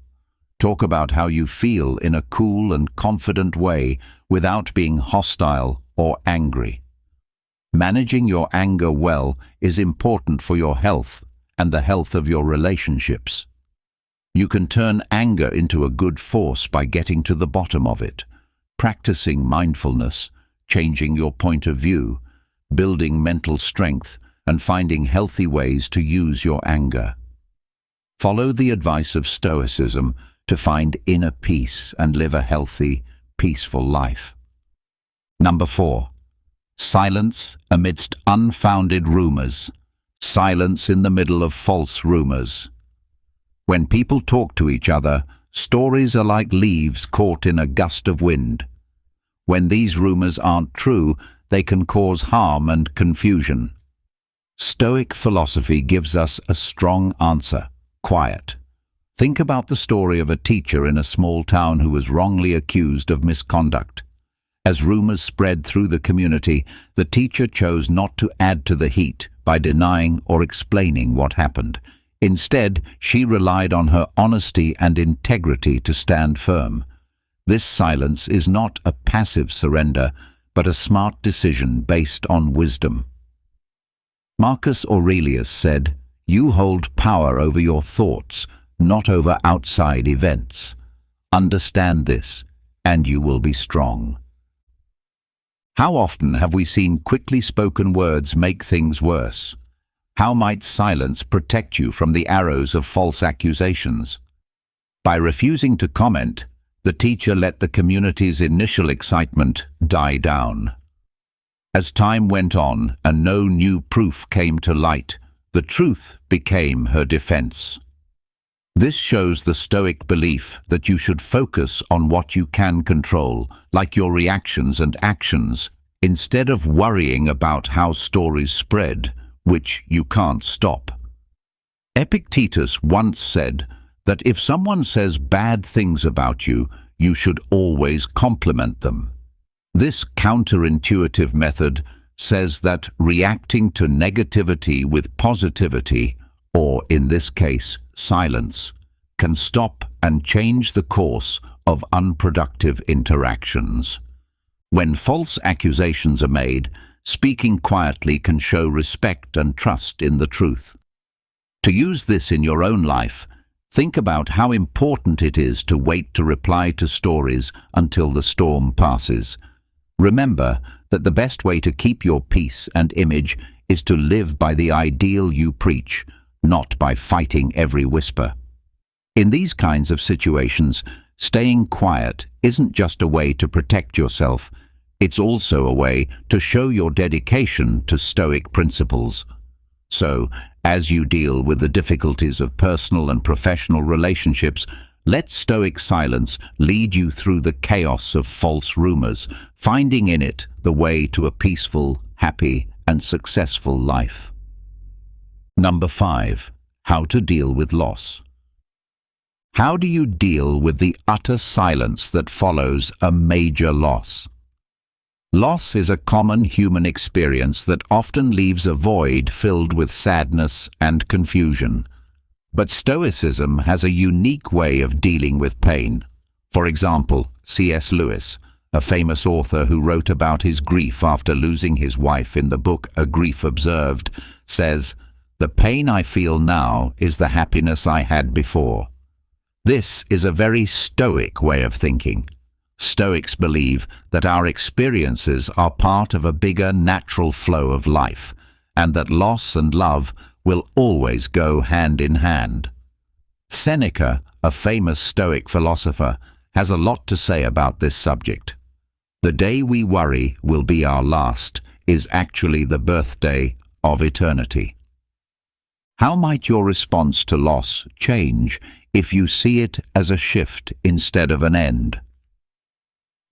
Talk about how you feel in a cool and confident way without being hostile or angry. Managing your anger well is important for your health and the health of your relationships. You can turn anger into a good force by getting to the bottom of it, practicing mindfulness, changing your point of view, building mental strength, and finding healthy ways to use your anger. Follow the advice of Stoicism to find inner peace and live a healthy, peaceful life. Number 4. Silence amidst unfounded rumors. Silence in the middle of false rumors. When people talk to each other, stories are like leaves caught in a gust of wind. When these rumors aren't true, they can cause harm and confusion. Stoic philosophy gives us a strong answer: quiet. Think about the story of a teacher in a small town who was wrongly accused of misconduct. As rumors spread through the community, the teacher chose not to add to the heat by denying or explaining what happened. Instead, she relied on her honesty and integrity to stand firm. This silence is not a passive surrender, but a smart decision based on wisdom. Marcus Aurelius said, "You hold power over your thoughts, not over outside events. Understand this, and you will be strong." How often have we seen quickly spoken words make things worse? How might silence protect you from the arrows of false accusations? By refusing to comment, the teacher let the community's initial excitement die down. As time went on and no new proof came to light, the truth became her defense. This shows the Stoic belief that you should focus on what you can control, like your reactions and actions, instead of worrying about how stories spread, which you can't stop. Epictetus once said that if someone says bad things about you, you should always compliment them. This counterintuitive method says that reacting to negativity with positivity, or in this case, silence, can stop and change the course of unproductive interactions. When false accusations are made, speaking quietly can show respect and trust in the truth. To use this in your own life, think about how important it is to wait to reply to stories until the storm passes. Remember that the best way to keep your peace and image is to live by the ideal you preach, not by fighting every whisper. In these kinds of situations, staying quiet isn't just a way to protect yourself, it's also a way to show your dedication to Stoic principles. So, as you deal with the difficulties of personal and professional relationships, let Stoic silence lead you through the chaos of false rumors, finding in it the way to a peaceful, happy, and successful life. Number 5. How to deal with loss. How do you deal with the utter silence that follows a major loss? Loss is a common human experience that often leaves a void filled with sadness and confusion. But Stoicism has a unique way of dealing with pain. For example, C.S. Lewis, a famous author who wrote about his grief after losing his wife in the book A Grief Observed, says, "The pain I feel now is the happiness I had before." This is a very Stoic way of thinking. Stoics believe that our experiences are part of a bigger natural flow of life, and that loss and love will always go hand in hand. Seneca, a famous Stoic philosopher, has a lot to say about this subject. "The day we worry will be our last is actually the birthday of eternity." How might your response to loss change if you see it as a shift instead of an end?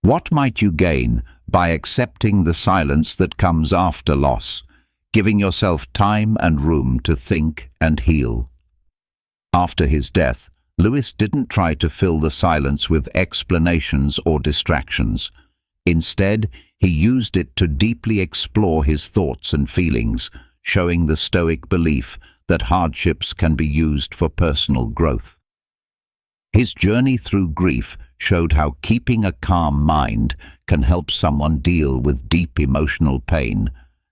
What might you gain by accepting the silence that comes after loss, giving yourself time and room to think and heal? After his death, Lewis didn't try to fill the silence with explanations or distractions. Instead, he used it to deeply explore his thoughts and feelings, showing the Stoic belief that hardships can be used for personal growth. His journey through grief showed how keeping a calm mind can help someone deal with deep emotional pain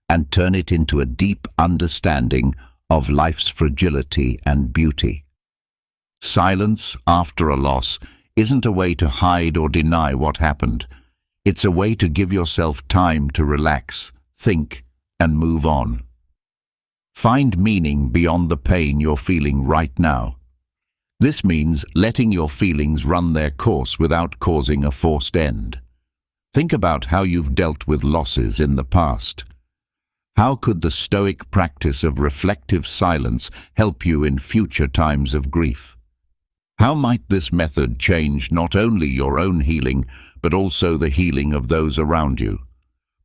and turn it into a deep understanding of life's fragility and beauty. Silence after a loss isn't a way to hide or deny what happened. It's a way to give yourself time to relax, think, and move on. Find meaning beyond the pain you're feeling right now. This means letting your feelings run their course without causing a forced end. Think about how you've dealt with losses in the past. How could the Stoic practice of reflective silence help you in future times of grief? How might this method change not only your own healing, but also the healing of those around you?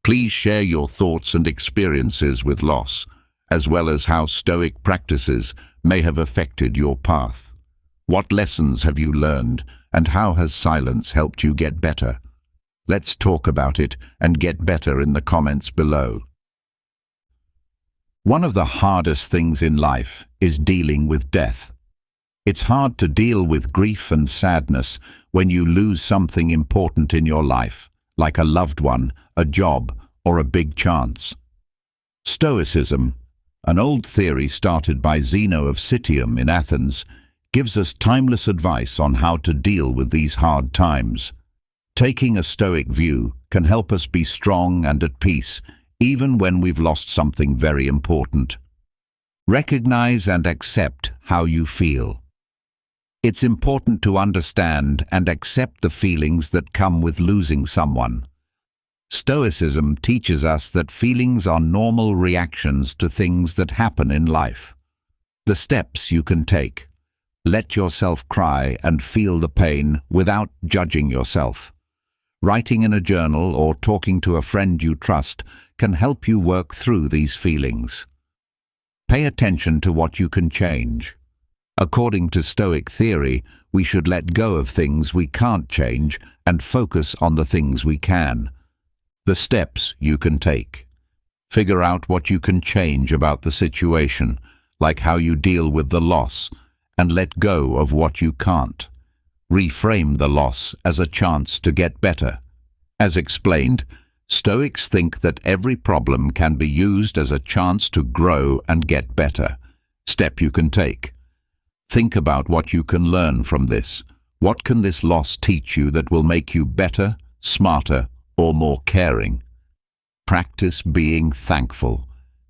Please share your thoughts and experiences with loss, as well as how Stoic practices may have affected your path. What lessons have you learned, and how has silence helped you get better? Let's talk about it and get better in the comments below. One of the hardest things in life is dealing with death. It's hard to deal with grief and sadness when you lose something important in your life, like a loved one, a job, or a big chance. Stoicism, an old theory started by Zeno of Citium in Athens, gives us timeless advice on how to deal with these hard times. Taking a Stoic view can help us be strong and at peace, even when we've lost something very important. Recognize and accept how you feel. It's important to understand and accept the feelings that come with losing someone. Stoicism teaches us that feelings are normal reactions to things that happen in life. The steps you can take. Let yourself cry and feel the pain without judging yourself. Writing in a journal or talking to a friend you trust can help you work through these feelings. Pay attention to what you can change. According to Stoic theory, we should let go of things we can't change and focus on the things we can. The steps you can take. Figure out what you can change about the situation, like how you deal with the loss, and let go of what you can't. Reframe the loss as a chance to get better. As explained, Stoics think that every problem can be used as a chance to grow and get better. Step you can take. Think about what you can learn from this. What can this loss teach you that will make you better, smarter, or more caring? Practice being thankful.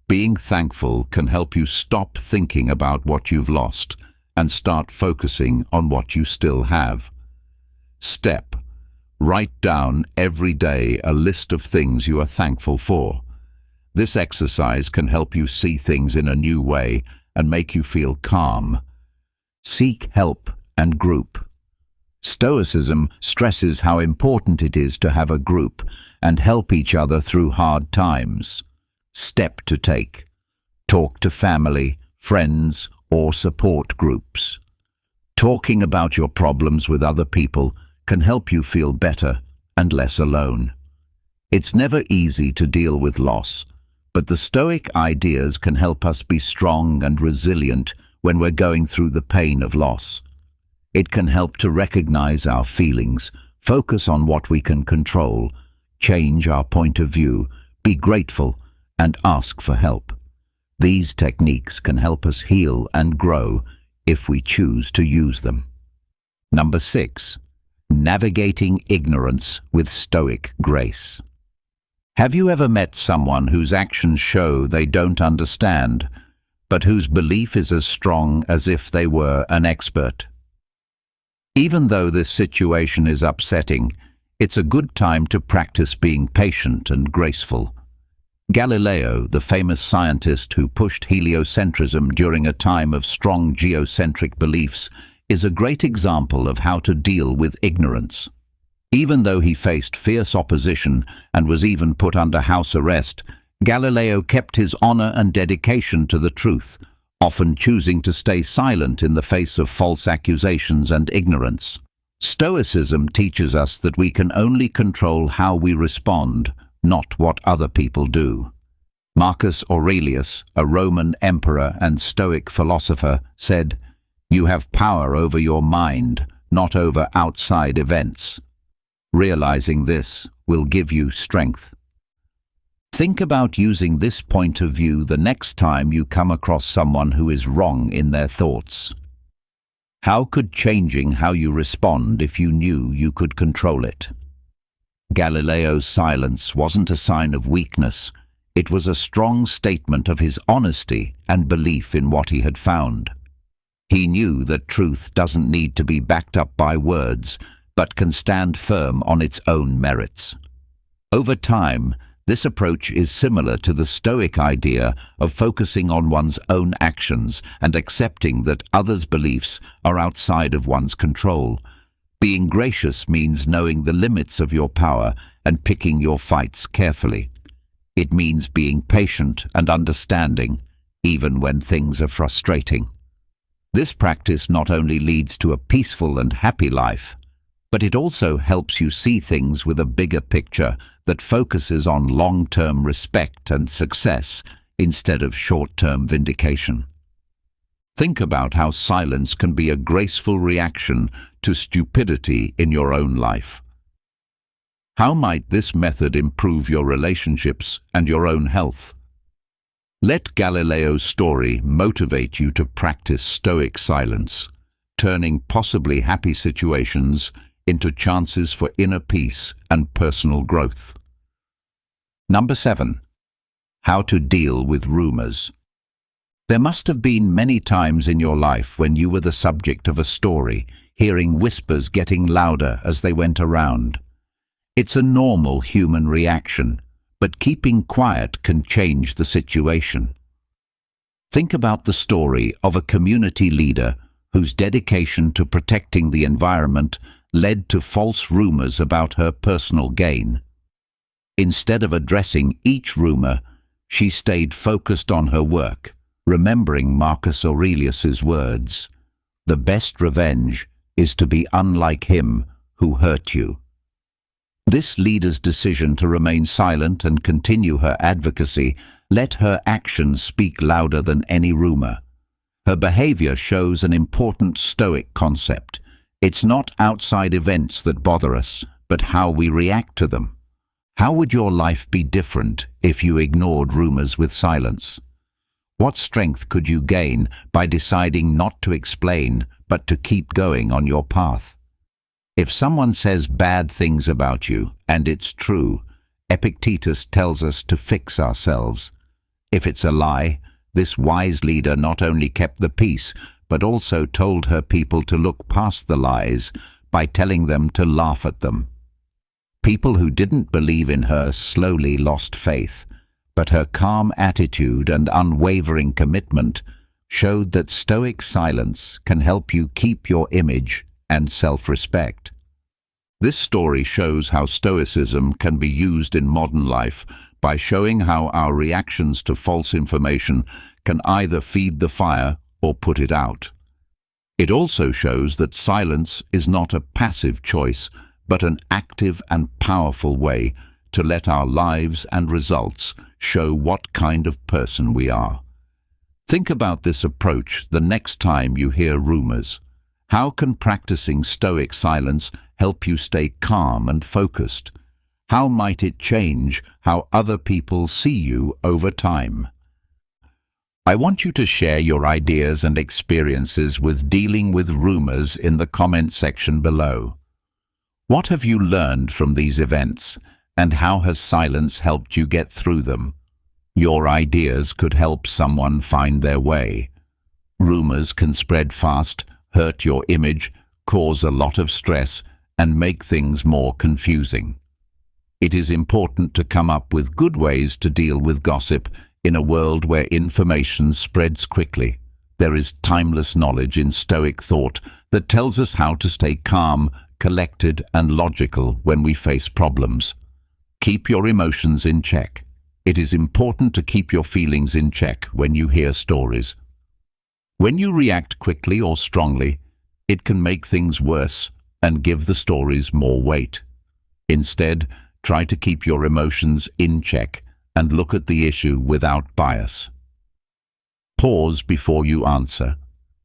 Being thankful can help you stop thinking about what you've lost and start focusing on what you still have. Step. Write down every day a list of things you are thankful for. This exercise can help you see things in a new way and make you feel calm. Seek help and group. Stoicism stresses how important it is to have a group and help each other through hard times. Step to take. Talk to family, friends, or support groups. Talking about your problems with other people can help you feel better and less alone. It's never easy to deal with loss, but the Stoic ideas can help us be strong and resilient when we're going through the pain of loss. It can help to recognize our feelings, focus on what we can control, change our point of view, be grateful, and ask for help. These techniques can help us heal and grow if we choose to use them. Number 6. Navigating ignorance with Stoic grace. Have you ever met someone whose actions show they don't understand, but whose belief is as strong as if they were an expert? Even though this situation is upsetting, it's a good time to practice being patient and graceful. Galileo, the famous scientist who pushed heliocentrism during a time of strong geocentric beliefs, is a great example of how to deal with ignorance. Even though he faced fierce opposition and was even put under house arrest, Galileo kept his honor and dedication to the truth, often choosing to stay silent in the face of false accusations and ignorance. Stoicism teaches us that we can only control how we respond, not what other people do. Marcus Aurelius, a Roman emperor and Stoic philosopher, said, "You have power over your mind, not over outside events." Realizing this will give you strength. Think about using this point of view the next time you come across someone who is wrong in their thoughts. How could changing how you respond if you knew you could control it? Galileo's silence wasn't a sign of weakness. It was a strong statement of his honesty and belief in what he had found. He knew that truth doesn't need to be backed up by words, but can stand firm on its own merits. Over time, this approach is similar to the Stoic idea of focusing on one's own actions and accepting that others' beliefs are outside of one's control. Being gracious means knowing the limits of your power and picking your fights carefully. It means being patient and understanding, even when things are frustrating. This practice not only leads to a peaceful and happy life, but it also helps you see things with a bigger picture that focuses on long-term respect and success instead of short-term vindication. Think about how silence can be a graceful reaction to stupidity in your own life. How might this method improve your relationships and your own health? Let Galileo's story motivate you to practice Stoic silence, turning possibly happy situations into chances for inner peace and personal growth. Number 7. How to deal with rumors. There must have been many times in your life when you were the subject of a story, hearing whispers getting louder as they went around. It's a normal human reaction, but keeping quiet can change the situation. Think about the story of a community leader whose dedication to protecting the environment led to false rumors about her personal gain. Instead of addressing each rumor, she stayed focused on her work, remembering Marcus Aurelius's words, "The best revenge is to be unlike him who hurt you." This leader's decision to remain silent and continue her advocacy let her actions speak louder than any rumor. Her behavior shows an important Stoic concept. It's not outside events that bother us, but how we react to them. How would your life be different if you ignored rumors with silence? What strength could you gain by deciding not to explain, but to keep going on your path? If someone says bad things about you, and it's true, Epictetus tells us to fix ourselves. If it's a lie, this wise leader not only kept the peace, but also told her people to look past the lies by telling them to laugh at them. People who didn't believe in her slowly lost faith, but her calm attitude and unwavering commitment showed that Stoic silence can help you keep your image and self-respect. This story shows how Stoicism can be used in modern life by showing how our reactions to false information can either feed the fire or put it out. It also shows that silence is not a passive choice, but an active and powerful way to let our lives and results show what kind of person we are. Think about this approach the next time you hear rumors. How can practicing Stoic silence help you stay calm and focused? How might it change how other people see you over time? I want you to share your ideas and experiences with dealing with rumors in the comment section below. What have you learned from these events, and how has silence helped you get through them? Your ideas could help someone find their way. Rumors can spread fast, hurt your image, cause a lot of stress, and make things more confusing. It is important to come up with good ways to deal with gossip in a world where information spreads quickly. There is timeless knowledge in Stoic thought that tells us how to stay calm, collected, and logical when we face problems. Keep your emotions in check. It is important to keep your feelings in check when you hear stories. When you react quickly or strongly, it can make things worse and give the stories more weight. Instead, try to keep your emotions in check and look at the issue without bias. Pause before you answer.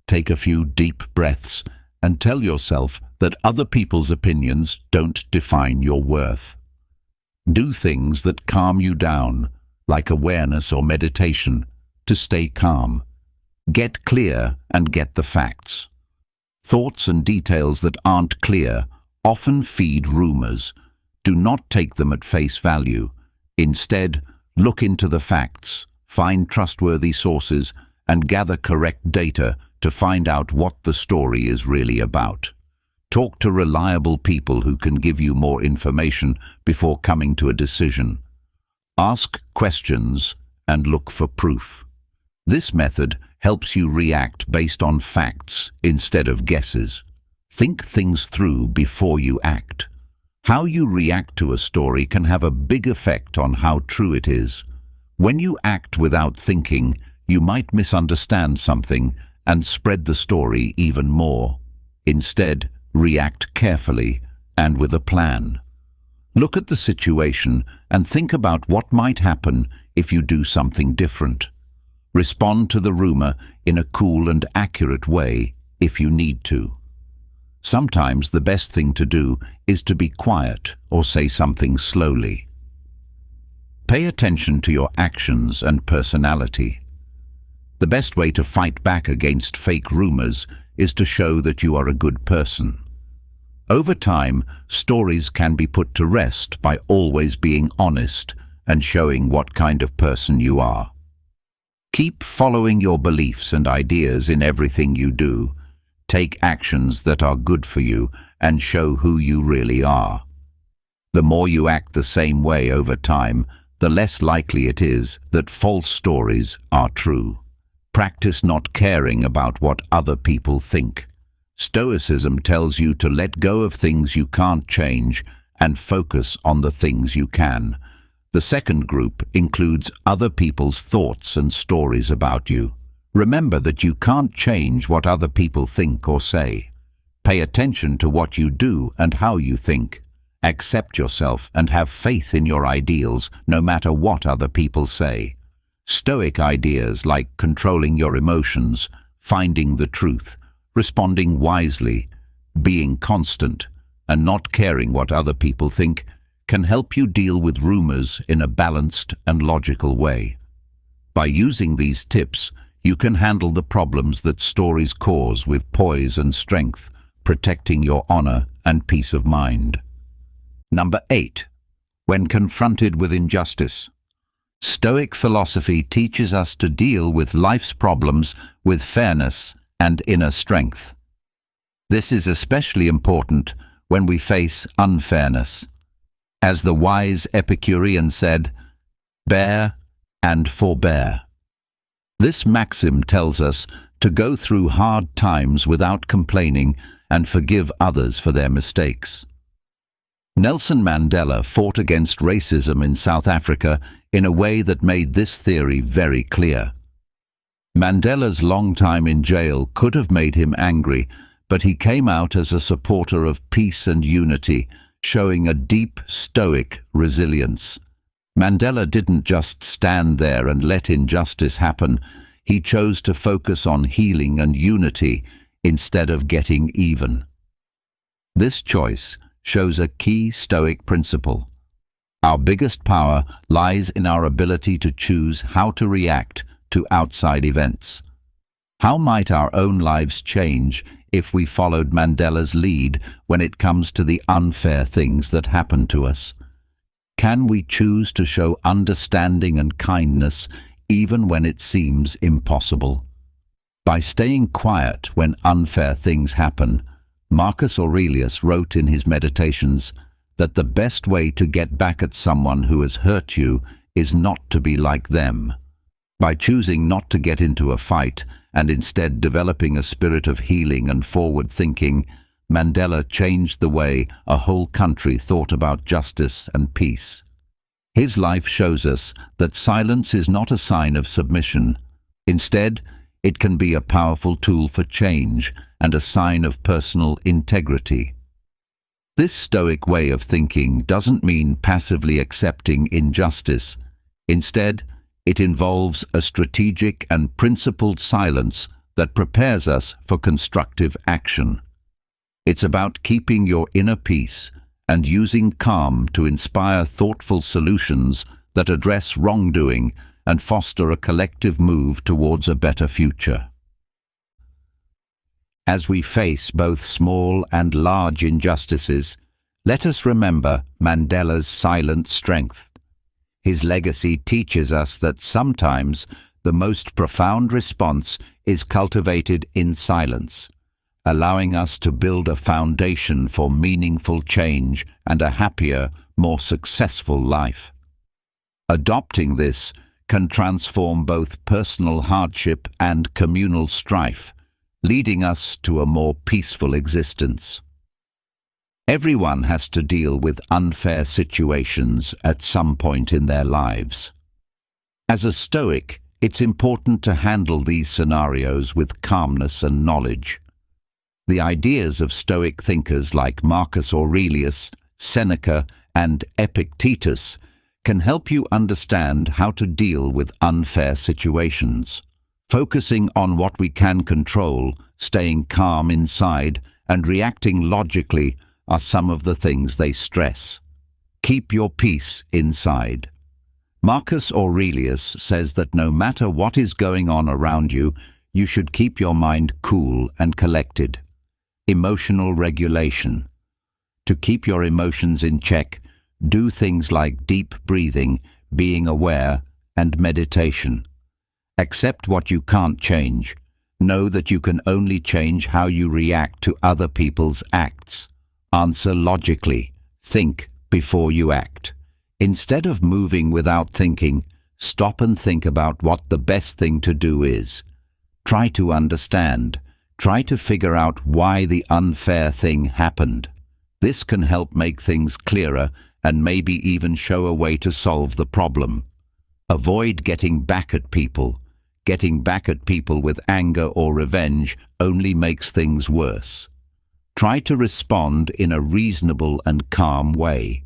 Take a few deep breaths and tell yourself that other people's opinions don't define your worth. Do things that calm you down, like awareness or meditation, to stay calm. Get clear and get the facts. Thoughts and details that aren't clear often feed rumors. Do not take them at face value. Instead, look into the facts, find trustworthy sources, and gather correct data to find out what the story is really about. Talk to reliable people who can give you more information before coming to a decision. Ask questions and look for proof. This method helps you react based on facts instead of guesses. Think things through before you act. How you react to a story can have a big effect on how true it is. When you act without thinking, you might misunderstand something and spread the story even more. Instead, react carefully and with a plan. Look at the situation and think about what might happen if you do something different. Respond to the rumor in a cool and accurate way if you need to. Sometimes the best thing to do is to be quiet or say something slowly. Pay attention to your actions and personality. The best way to fight back against fake rumors is to show that you are a good person. Over time, stories can be put to rest by always being honest and showing what kind of person you are. Keep following your beliefs and ideas in everything you do. Take actions that are good for you and show who you really are. The more you act the same way over time, the less likely it is that false stories are true. Practice not caring about what other people think. Stoicism tells you to let go of things you can't change and focus on the things you can. The second group includes other people's thoughts and stories about you. Remember that you can't change what other people think or say. Pay attention to what you do and how you think. Accept yourself and have faith in your ideals, no matter what other people say. Stoic ideas like controlling your emotions, finding the truth, responding wisely, being constant, and not caring what other people think can help you deal with rumors in a balanced and logical way. By using these tips, you can handle the problems that stories cause with poise and strength, protecting your honor and peace of mind. Number 8. When confronted with injustice. Stoic philosophy teaches us to deal with life's problems with fairness and inner strength. This is especially important when we face unfairness. As the wise Epicurean said, "Bear and forbear." This maxim tells us to go through hard times without complaining and forgive others for their mistakes. Nelson Mandela fought against racism in South Africa in a way that made this theory very clear. Mandela's long time in jail could have made him angry, but he came out as a supporter of peace and unity, showing a deep Stoic resilience. Mandela didn't just stand there and let injustice happen. He chose to focus on healing and unity instead of getting even. This choice shows a key Stoic principle. Our biggest power lies in our ability to choose how to react to outside events. How might our own lives change if we followed Mandela's lead when it comes to the unfair things that happen to us? Can we choose to show understanding and kindness even when it seems impossible? By staying quiet when unfair things happen, Marcus Aurelius wrote in his Meditations that the best way to get back at someone who has hurt you is not to be like them. By choosing not to get into a fight and instead developing a spirit of healing and forward thinking, Mandela changed the way a whole country thought about justice and peace. His life shows us that silence is not a sign of submission. Instead, it can be a powerful tool for change and a sign of personal integrity. This Stoic way of thinking doesn't mean passively accepting injustice. Instead, it involves a strategic and principled silence that prepares us for constructive action. It's about keeping your inner peace and using calm to inspire thoughtful solutions that address wrongdoing and foster a collective move towards a better future. As we face both small and large injustices, let us remember Mandela's silent strength. His legacy teaches us that sometimes the most profound response is cultivated in silence, allowing us to build a foundation for meaningful change and a happier, more successful life. Adopting this can transform both personal hardship and communal strife, leading us to a more peaceful existence. Everyone has to deal with unfair situations at some point in their lives. As a Stoic, it's important to handle these scenarios with calmness and knowledge. The ideas of Stoic thinkers like Marcus Aurelius, Seneca, and Epictetus can help you understand how to deal with unfair situations. Focusing on what we can control, staying calm inside, and reacting logically are some of the things they stress. Keep your peace inside. Marcus Aurelius says that no matter what is going on around you, you should keep your mind cool and collected. Emotional regulation. To keep your emotions in check, do things like deep breathing, being aware, and meditation. Accept what you can't change. Know that you can only change how you react to other people's acts. Answer logically. Think before you act. Instead of moving without thinking, stop and think about what the best thing to do is. Try to understand. Try to figure out why the unfair thing happened. This can help make things clearer and maybe even show a way to solve the problem. Avoid getting back at people. Getting back at people with anger or revenge only makes things worse. Try to respond in a reasonable and calm way.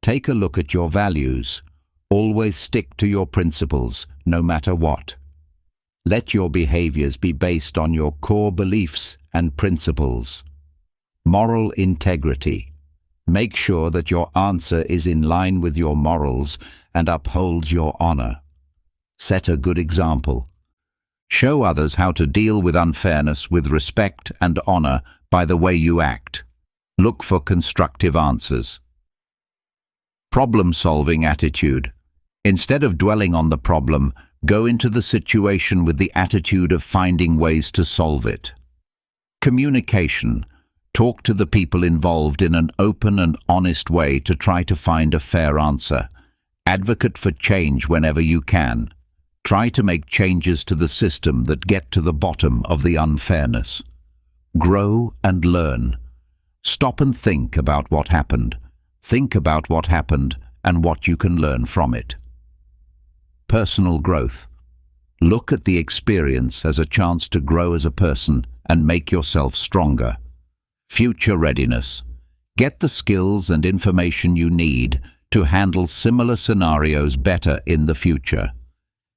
Take a look at your values. Always stick to your principles, no matter what. Let your behaviors be based on your core beliefs and principles. Moral integrity. Make sure that your answer is in line with your morals and upholds your honor. Set a good example. Show others how to deal with unfairness with respect and honor by the way you act. Look for constructive answers. Problem-solving attitude. Instead of dwelling on the problem, go into the situation with the attitude of finding ways to solve it. Communication. Talk to the people involved in an open and honest way to try to find a fair answer. Advocate for change whenever you can. Try to make changes to the system that get to the bottom of the unfairness. Grow and learn. Stop and think about what happened. Think about what happened and what you can learn from it. Personal growth. Look at the experience as a chance to grow as a person and make yourself stronger. Future readiness. Get the skills and information you need to handle similar scenarios better in the future.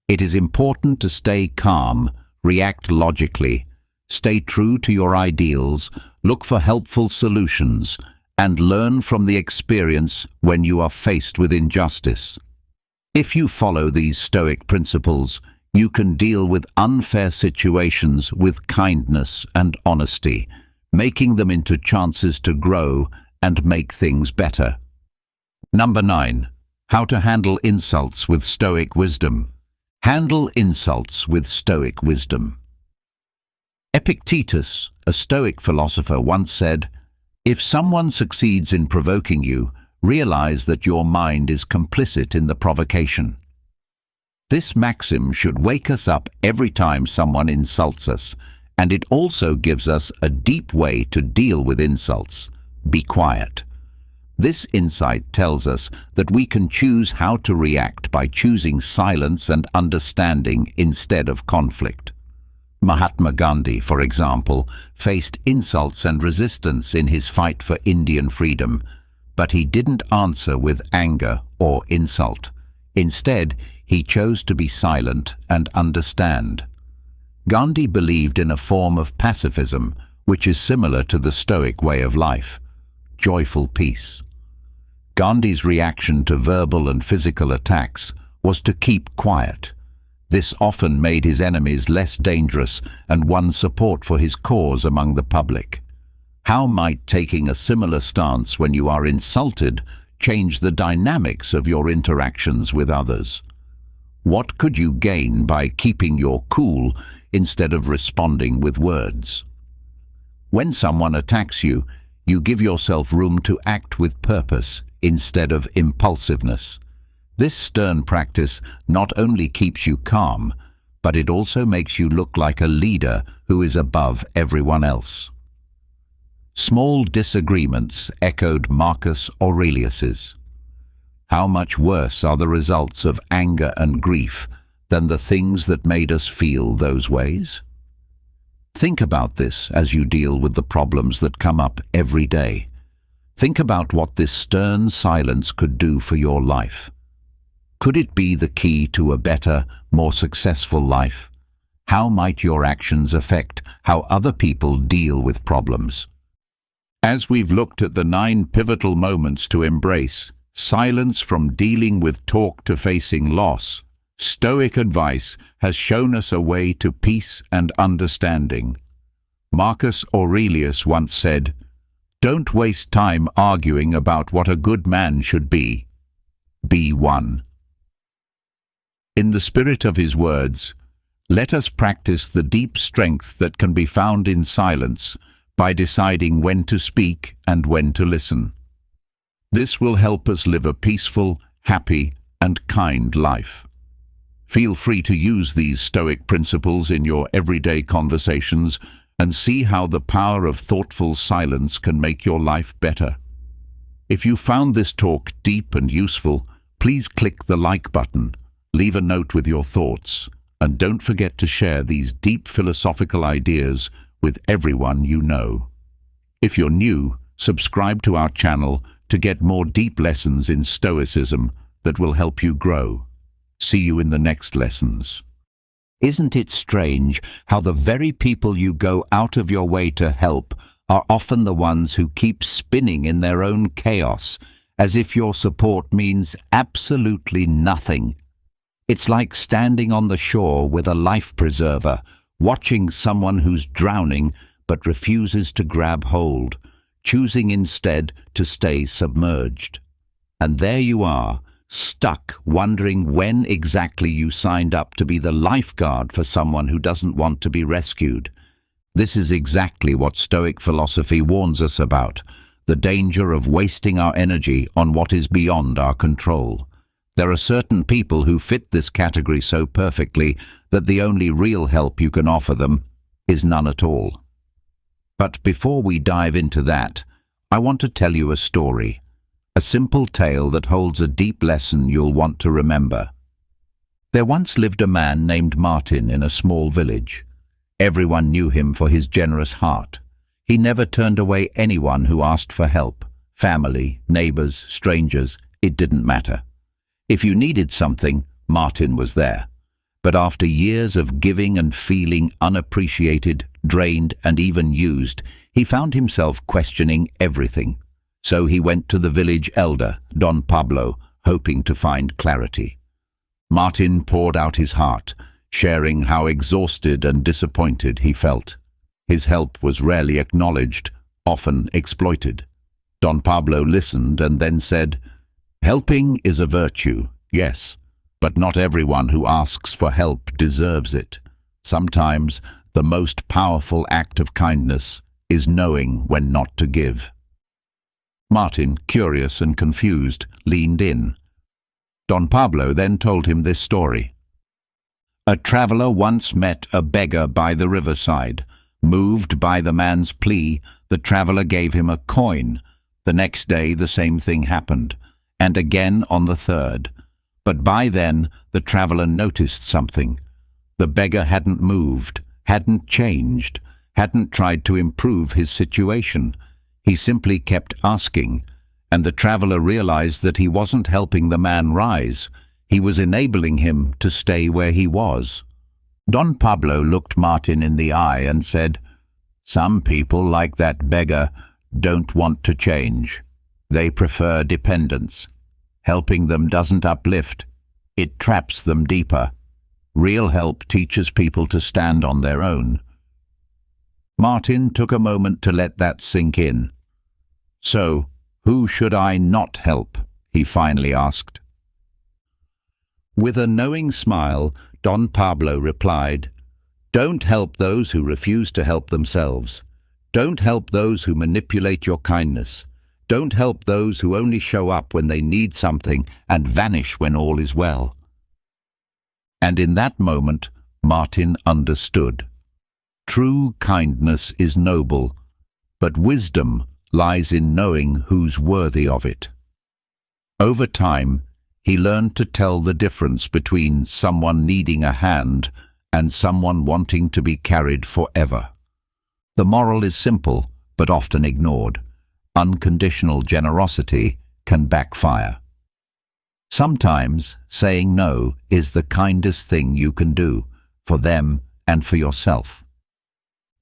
It is important to stay calm, react logically, stay true to your ideals, look for helpful solutions, and learn from the experience when you are faced with injustice. If you follow these Stoic principles, you can deal with unfair situations with kindness and honesty, making them into chances to grow and make things better. Number 9. How to handle insults with Stoic wisdom. Handle insults with Stoic wisdom. Epictetus, a Stoic philosopher, once said, "If someone succeeds in provoking you, realize that your mind is complicit in the provocation." This maxim should wake us up every time someone insults us, and it also gives us a deep way to deal with insults. Be quiet. This insight tells us that we can choose how to react by choosing silence and understanding instead of conflict. Mahatma Gandhi, for example, faced insults and resistance in his fight for Indian freedom, but he didn't answer with anger or insult. Instead, he chose to be silent and understand. Gandhi believed in a form of pacifism, which is similar to the Stoic way of life, joyful peace. Gandhi's reaction to verbal and physical attacks was to keep quiet. This often made his enemies less dangerous and won support for his cause among the public. How might taking a similar stance when you are insulted change the dynamics of your interactions with others? What could you gain by keeping your cool instead of responding with words? When someone attacks you, you give yourself room to act with purpose instead of impulsiveness. This stern practice not only keeps you calm, but it also makes you look like a leader who is above everyone else. Small disagreements echoed Marcus Aurelius's. How much worse are the results of anger and grief than the things that made us feel those ways? Think about this as you deal with the problems that come up every day. Think about what this stern silence could do for your life. Could it be the key to a better, more successful life? How might your actions affect how other people deal with problems? As we've looked at the 9 pivotal moments to embrace, silence from dealing with talk to facing loss, Stoic advice has shown us a way to peace and understanding. Marcus Aurelius once said, "Don't waste time arguing about what a good man should be. Be one." In the spirit of his words, let us practice the deep strength that can be found in silence by deciding when to speak and when to listen. This will help us live a peaceful, happy, and kind life. Feel free to use these Stoic principles in your everyday conversations and see how the power of thoughtful silence can make your life better. If you found this talk deep and useful, please click the like button, leave a note with your thoughts, and don't forget to share these deep philosophical ideas with everyone you know. If you're new, subscribe to our channel to get more deep lessons in Stoicism that will help you grow. See you in the next lessons. Isn't it strange how the very people you go out of your way to help are often the ones who keep spinning in their own chaos, as if your support means absolutely nothing? It's like standing on the shore with a life preserver, watching someone who's drowning but refuses to grab hold, choosing instead to stay submerged. And there you are, stuck wondering when exactly you signed up to be the lifeguard for someone who doesn't want to be rescued. This is exactly what Stoic philosophy warns us about, the danger of wasting our energy on what is beyond our control. There are certain people who fit this category so perfectly that the only real help you can offer them is none at all. But before we dive into that, I want to tell you a story. A simple tale that holds a deep lesson you'll want to remember. There once lived a man named Martin in a small village. Everyone knew him for his generous heart. He never turned away anyone who asked for help. Family, neighbors, strangers, it didn't matter. If you needed something, Martin was there. But after years of giving and feeling unappreciated, drained, and even used, he found himself questioning everything. So he went to the village elder, Don Pablo, hoping to find clarity. Martin poured out his heart, sharing how exhausted and disappointed he felt. His help was rarely acknowledged, often exploited. Don Pablo listened and then said, "Helping is a virtue, yes, but not everyone who asks for help deserves it. Sometimes the most powerful act of kindness is knowing when not to give." Martin, curious and confused, leaned in. Don Pablo then told him this story. A traveler once met a beggar by the riverside. Moved by the man's plea, the traveler gave him a coin. The next day the same thing happened, and again on the third. But by then the traveler noticed something. The beggar hadn't moved, hadn't changed, hadn't tried to improve his situation. He simply kept asking, and the traveler realized that he wasn't helping the man rise. He was enabling him to stay where he was. Don Pablo looked Martin in the eye and said, "Some people, like that beggar, don't want to change. They prefer dependence. Helping them doesn't uplift. It traps them deeper. Real help teaches people to stand on their own." Martin took a moment to let that sink in. "So, who should I not help?" he finally asked. With a knowing smile, Don Pablo replied, "Don't help those who refuse to help themselves. Don't help those who manipulate your kindness. Don't help those who only show up when they need something and vanish when all is well." And in that moment, Martin understood. True kindness is noble, but wisdom lies in knowing who's worthy of it. Over time, he learned to tell the difference between someone needing a hand and someone wanting to be carried forever. The moral is simple, but often ignored. Unconditional generosity can backfire. Sometimes saying no is the kindest thing you can do for them and for yourself.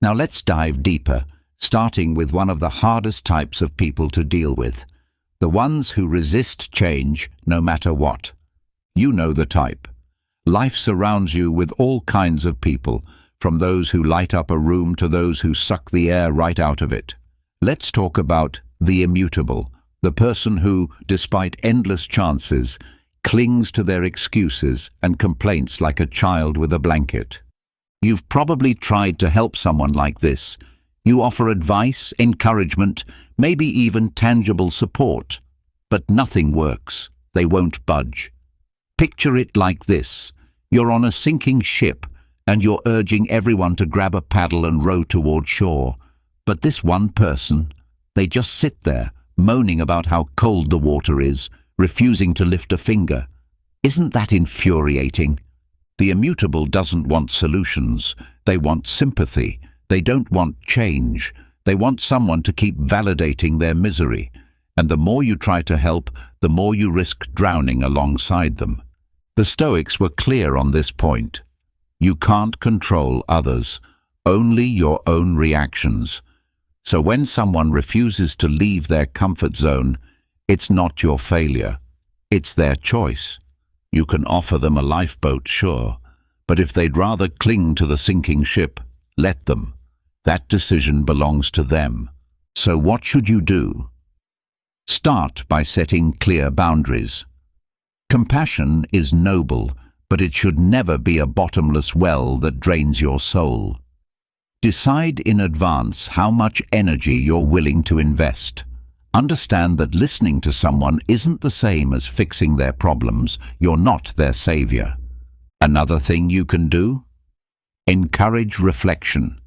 Now let's dive deeper, starting with one of the hardest types of people to deal with, the ones who resist change no matter what. You know the type. Life surrounds you with all kinds of people, from those who light up a room to those who suck the air right out of it. Let's talk about the immutable, the person who, despite endless chances, clings to their excuses and complaints like a child with a blanket. You've probably tried to help someone like this. You offer advice, encouragement, maybe even tangible support, but nothing works. They won't budge. Picture it like this. You're on a sinking ship, and you're urging everyone to grab a paddle and row toward shore. But this one person, they just sit there, moaning about how cold the water is, refusing to lift a finger. Isn't that infuriating? The immutable doesn't want solutions. They want sympathy. They don't want change. They want someone to keep validating their misery. And the more you try to help, the more you risk drowning alongside them. The Stoics were clear on this point. You can't control others, only your own reactions. So when someone refuses to leave their comfort zone, it's not your failure. It's their choice. You can offer them a lifeboat, sure, but if they'd rather cling to the sinking ship, let them. That decision belongs to them. So what should you do? Start by setting clear boundaries. Compassion is noble, but it should never be a bottomless well that drains your soul. Decide in advance how much energy you're willing to invest. Understand that listening to someone isn't the same as fixing their problems. You're not their savior. Another thing you can do? Encourage reflection.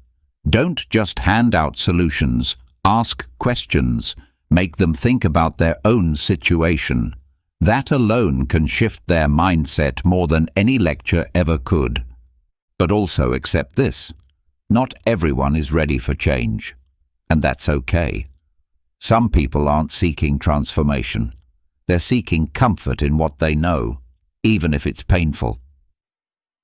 Don't just hand out solutions. Ask questions. Make them think about their own situation. That alone can shift their mindset more than any lecture ever could. But also accept this. Not everyone is ready for change. And that's okay. Some people aren't seeking transformation. They're seeking comfort in what they know, even if it's painful.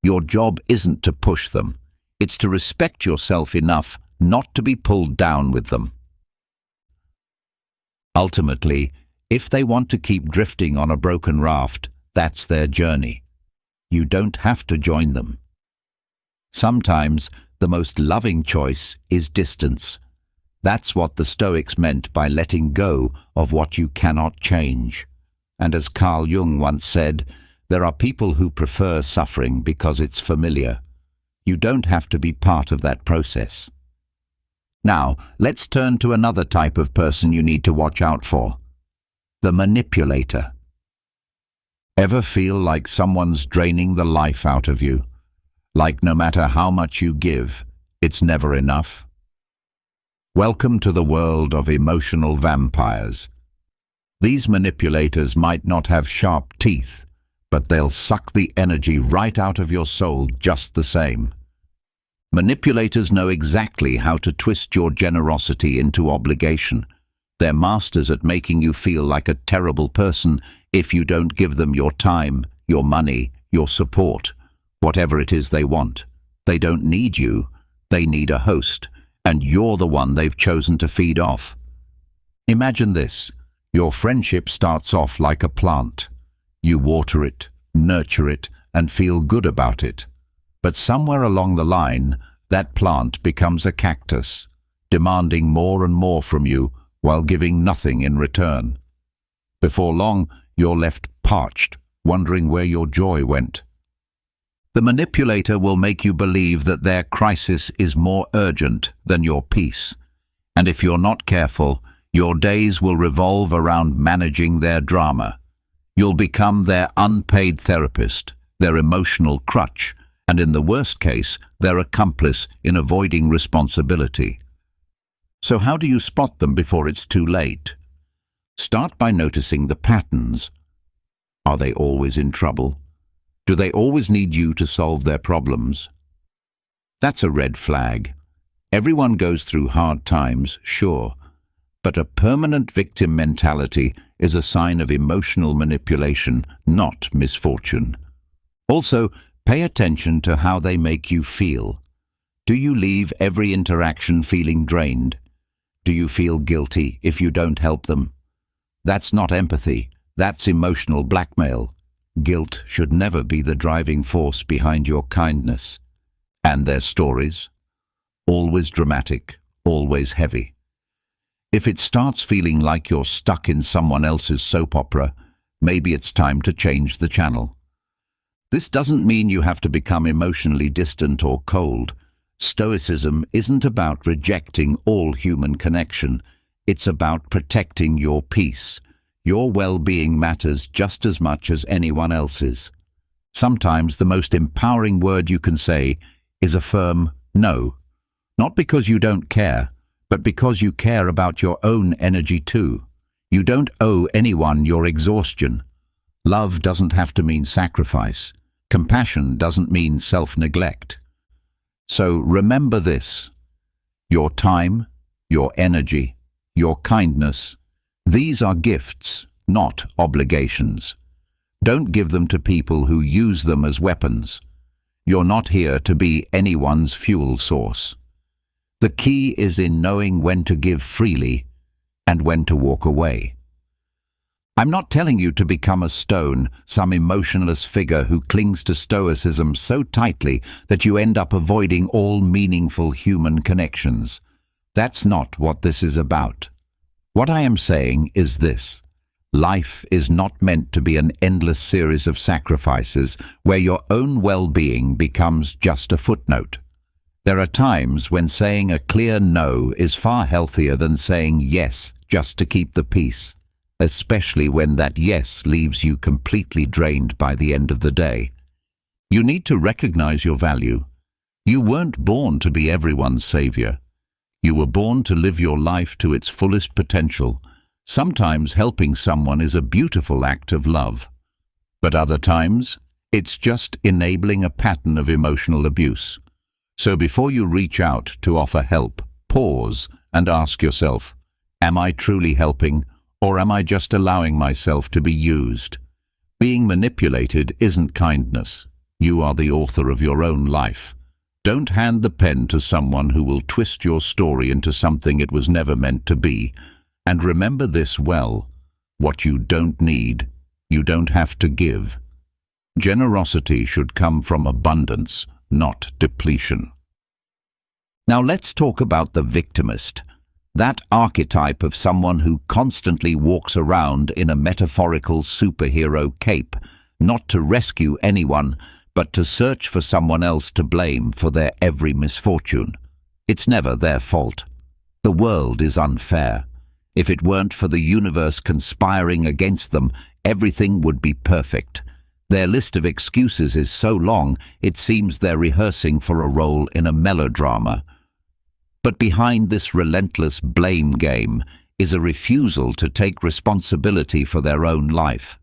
Your job isn't to push them. It's to respect yourself enough not to be pulled down with them. Ultimately, if they want to keep drifting on a broken raft, that's their journey. You don't have to join them. Sometimes the most loving choice is distance. That's what the Stoics meant by letting go of what you cannot change. And as Carl Jung once said, there are people who prefer suffering because it's familiar. You don't have to be part of that process. Now, let's turn to another type of person you need to watch out for. The manipulator. Ever feel like someone's draining the life out of you? Like no matter how much you give, it's never enough? Welcome to the world of emotional vampires. These manipulators might not have sharp teeth, but they'll suck the energy right out of your soul just the same. Manipulators know exactly how to twist your generosity into obligation. They're masters at making you feel like a terrible person if you don't give them your time, your money, your support, whatever it is they want. They don't need you, they need a host, and you're the one they've chosen to feed off. Imagine this. Your friendship starts off like a plant. You water it, nurture it, and feel good about it. But somewhere along the line, that plant becomes a cactus, demanding more and more from you while giving nothing in return. Before long, you're left parched, wondering where your joy went. The manipulator will make you believe that their crisis is more urgent than your peace. And if you're not careful, your days will revolve around managing their drama. You'll become their unpaid therapist, their emotional crutch, and in the worst case, their accomplice in avoiding responsibility. So how do you spot them before it's too late? Start by noticing the patterns. Are they always in trouble? Do they always need you to solve their problems? That's a red flag. Everyone goes through hard times, sure, But a permanent victim mentality is a sign of emotional manipulation, not misfortune. Also, pay attention to how they make you feel. Do you leave every interaction feeling drained? Do you feel guilty if you don't help them? That's not empathy, that's emotional blackmail. Guilt should never be the driving force behind your kindness. And their stories? Always dramatic, always heavy. If it starts feeling like you're stuck in someone else's soap opera, maybe it's time to change the channel. This doesn't mean you have to become emotionally distant or cold. Stoicism isn't about rejecting all human connection. It's about protecting your peace. Your well-being matters just as much as anyone else's. Sometimes the most empowering word you can say is a firm no. Not because you don't care, but because you care about your own energy too. You don't owe anyone your exhaustion. Love doesn't have to mean sacrifice. Compassion doesn't mean self-neglect. So remember this: your time, your energy, your kindness, these are gifts, not obligations. Don't give them to people who use them as weapons. You're not here to be anyone's fuel source. The key is in knowing when to give freely and when to walk away. I'm not telling you to become a stone, some emotionless figure who clings to Stoicism so tightly that you end up avoiding all meaningful human connections. That's not what this is about. What I am saying is this: life is not meant to be an endless series of sacrifices where your own well-being becomes just a footnote. There are times when saying a clear no is far healthier than saying yes just to keep the peace, especially when that yes leaves you completely drained by the end of the day. You need to recognize your value. You weren't born to be everyone's savior. You were born to live your life to its fullest potential. Sometimes helping someone is a beautiful act of love, but other times it's just enabling a pattern of emotional abuse. So before you reach out to offer help, pause and ask yourself, am I truly helping, or am I just allowing myself to be used? Being manipulated isn't kindness. You are the author of your own life. Don't hand the pen to someone who will twist your story into something it was never meant to be. And remember this well: what you don't need, you don't have to give. Generosity should come from abundance, not depletion. Now let's talk about the victimist, that archetype of someone who constantly walks around in a metaphorical superhero cape, not to rescue anyone, but to search for someone else to blame for their every misfortune. It's never their fault. The world is unfair. If it weren't for the universe conspiring against them, everything would be perfect. Their list of excuses is so long, it seems they're rehearsing for a role in a melodrama. But behind this relentless blame game is a refusal to take responsibility for their own life.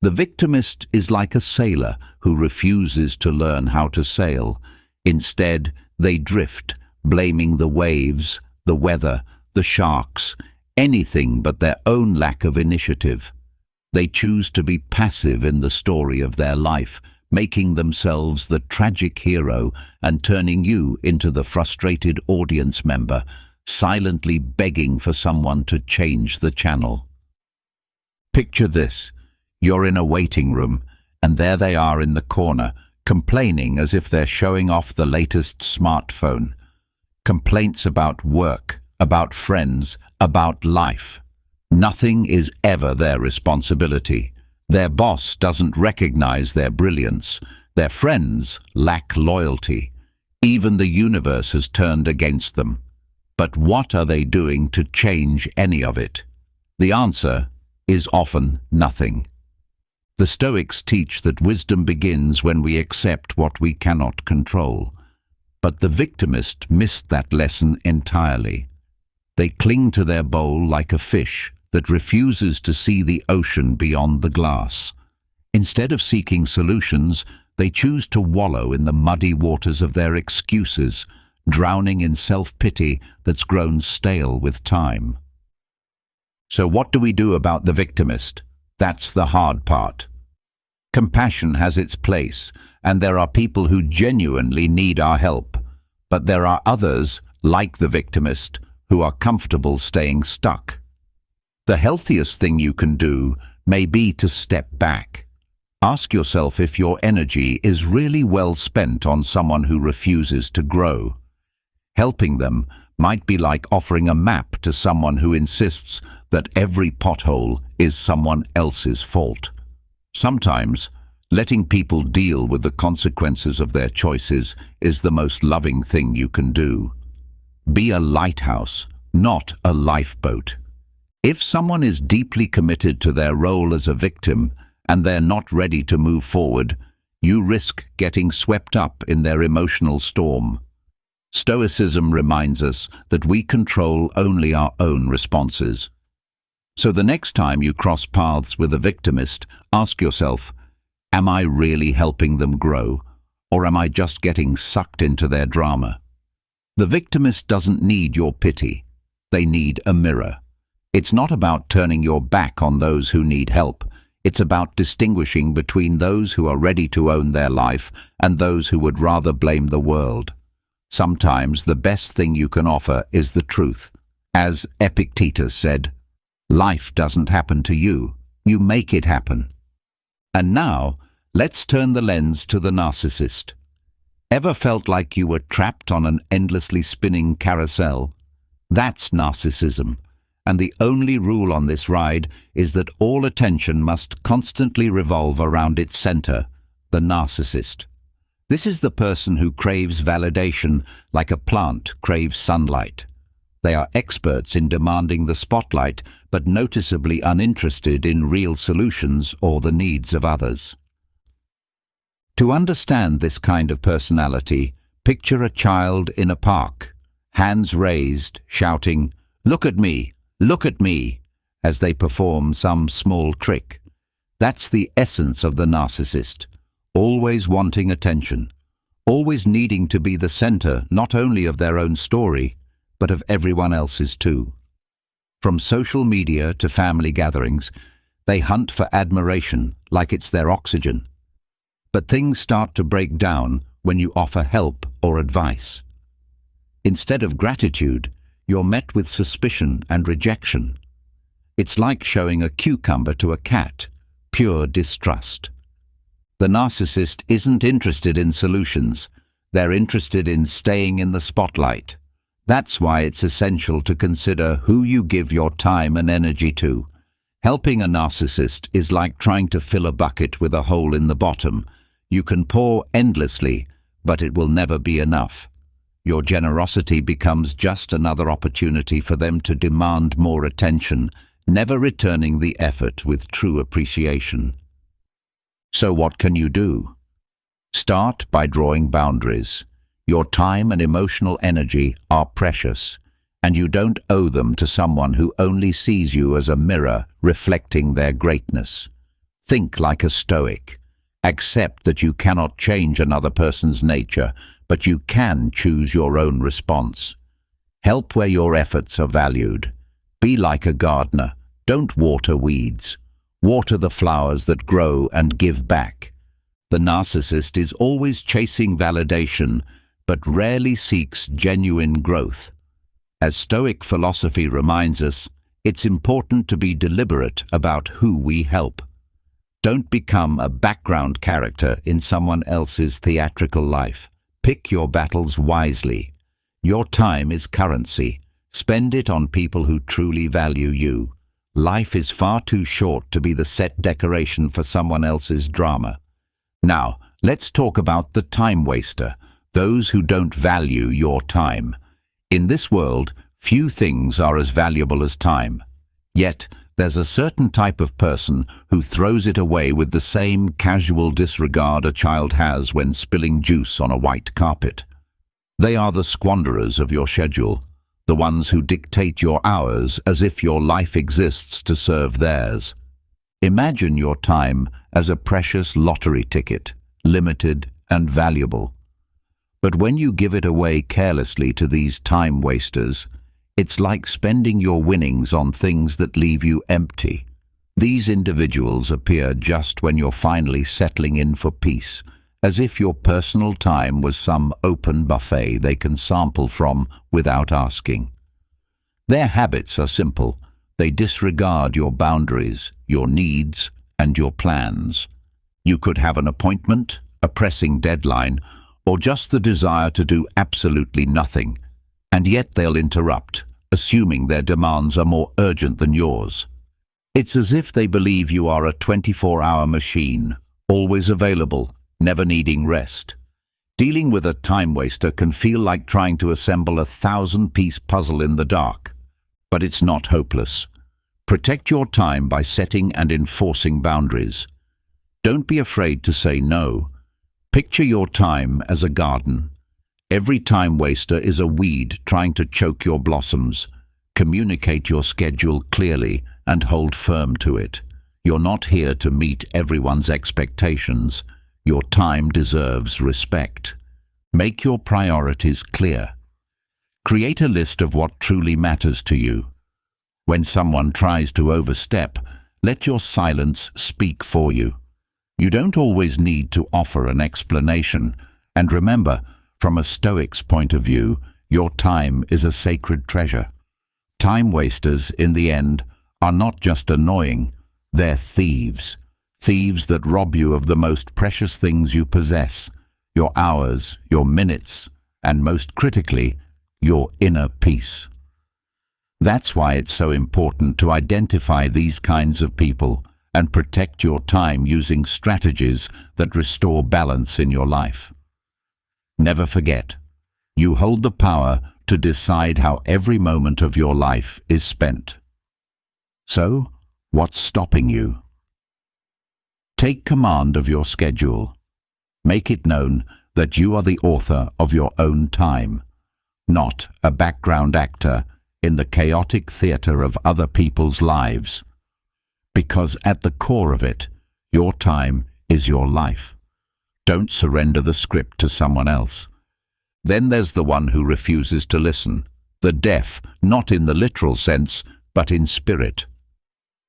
The victimist is like a sailor who refuses to learn how to sail. Instead, they drift, blaming the waves, the weather, the sharks, anything but their own lack of initiative. They choose to be passive in the story of their life, making themselves the tragic hero and turning you into the frustrated audience member, silently begging for someone to change the channel. Picture this: you're in a waiting room, and there they are in the corner, complaining as if they're showing off the latest smartphone. Complaints about work, about friends, about life. Nothing is ever their responsibility. Their boss doesn't recognize their brilliance. Their friends lack loyalty. Even the universe has turned against them. But what are they doing to change any of it? The answer is often nothing. The Stoics teach that wisdom begins when we accept what we cannot control. But the victimist missed that lesson entirely. They cling to their bowl like a fish that refuses to see the ocean beyond the glass. Instead of seeking solutions, they choose to wallow in the muddy waters of their excuses, drowning in self-pity that's grown stale with time. So what do we do about the victimist? That's the hard part. Compassion has its place, and there are people who genuinely need our help. But there are others, like the victimist, who are comfortable staying stuck. The healthiest thing you can do may be to step back. Ask yourself if your energy is really well spent on someone who refuses to grow. Helping them might be like offering a map to someone who insists that every pothole is someone else's fault. Sometimes, letting people deal with the consequences of their choices is the most loving thing you can do. Be a lighthouse, not a lifeboat. If someone is deeply committed to their role as a victim and they're not ready to move forward, you risk getting swept up in their emotional storm. Stoicism reminds us that we control only our own responses. So the next time you cross paths with a victimist, ask yourself, am I really helping them grow, or am I just getting sucked into their drama? The victimist doesn't need your pity. They need a mirror. It's not about turning your back on those who need help. It's about distinguishing between those who are ready to own their life and those who would rather blame the world. Sometimes the best thing you can offer is the truth. As Epictetus said, life doesn't happen to you, you make it happen. And now, let's turn the lens to the narcissist. Ever felt like you were trapped on an endlessly spinning carousel? That's narcissism, and the only rule on this ride is that all attention must constantly revolve around its center, the narcissist. This is the person who craves validation like a plant craves sunlight. They are experts in demanding the spotlight, but noticeably uninterested in real solutions or the needs of others. To understand this kind of personality, picture a child in a park, hands raised, shouting, "Look at me! Look at me!" as they perform some small trick. That's the essence of the narcissist. Always wanting attention, always needing to be the center not only of their own story, but of everyone else's too. From social media to family gatherings, they hunt for admiration like it's their oxygen. But things start to break down when you offer help or advice. Instead of gratitude, you're met with suspicion and rejection. It's like showing a cucumber to a cat, pure distrust. The narcissist isn't interested in solutions. They're interested in staying in the spotlight. That's why it's essential to consider who you give your time and energy to. Helping a narcissist is like trying to fill a bucket with a hole in the bottom. You can pour endlessly, but it will never be enough. Your generosity becomes just another opportunity for them to demand more attention, never returning the effort with true appreciation. So what can you do? Start by drawing boundaries. Your time and emotional energy are precious, and you don't owe them to someone who only sees you as a mirror reflecting their greatness. Think like a Stoic. Accept that you cannot change another person's nature, but you can choose your own response. Help where your efforts are valued. Be like a gardener. Don't water weeds. Water the flowers that grow and give back. The narcissist is always chasing validation, but rarely seeks genuine growth. As Stoic philosophy reminds us, it's important to be deliberate about who we help. Don't become a background character in someone else's theatrical life. Pick your battles wisely. Your time is currency. Spend it on people who truly value you. Life is far too short to be the set decoration for someone else's drama. Now, let's talk about the time waster, those who don't value your time. In this world, few things are as valuable as time. Yet, there's a certain type of person who throws it away with the same casual disregard a child has when spilling juice on a white carpet. They are the squanderers of your schedule, the ones who dictate your hours as if your life exists to serve theirs. Imagine your time as a precious lottery ticket, limited and valuable. But when you give it away carelessly to these time wasters, It's like spending your winnings on things that leave you empty. These individuals appear just when you're finally settling in for peace, as if your personal time was some open buffet they can sample from without asking. Their habits are simple. They disregard your boundaries, your needs, and your plans. You could have an appointment, a pressing deadline, or just the desire to do absolutely nothing, and yet they'll interrupt, assuming their demands are more urgent than yours. It's as if they believe you are a 24-hour machine, always available, never needing rest. Dealing with a time waster can feel like trying to assemble a 1,000-piece puzzle in the dark. But it's not hopeless. Protect your time by setting and enforcing boundaries. Don't be afraid to say no. Picture your time as a garden. Every time waster is a weed trying to choke your blossoms. Communicate your schedule clearly and hold firm to it. You're not here to meet everyone's expectations. Your time deserves respect. Make your priorities clear. Create a list of what truly matters to you. When someone tries to overstep, let your silence speak for you. You don't always need to offer an explanation. And remember, from a Stoic's point of view, your time is a sacred treasure. Time wasters, in the end, are not just annoying, they're thieves. Thieves that rob you of the most precious things you possess, your hours, your minutes, and most critically, your inner peace. That's why it's so important to identify these kinds of people and protect your time using strategies that restore balance in your life. Never forget, you hold the power to decide how every moment of your life is spent. So, what's stopping you? Take command of your schedule. Make it known that you are the author of your own time, not a background actor in the chaotic theater of other people's lives. Because at the core of it, your time is your life. Don't surrender the script to someone else. Then there's the one who refuses to listen, the deaf, not in the literal sense, but in spirit.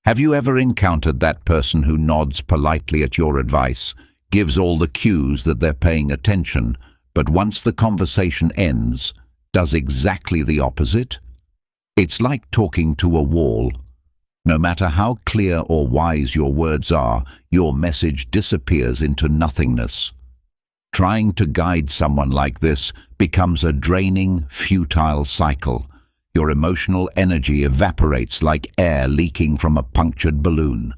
Have you ever encountered that person who nods politely at your advice, gives all the cues that they're paying attention, but once the conversation ends, does exactly the opposite? It's like talking to a wall. No matter how clear or wise your words are, your message disappears into nothingness. Trying to guide someone like this becomes a draining, futile cycle. Your emotional energy evaporates like air leaking from a punctured balloon.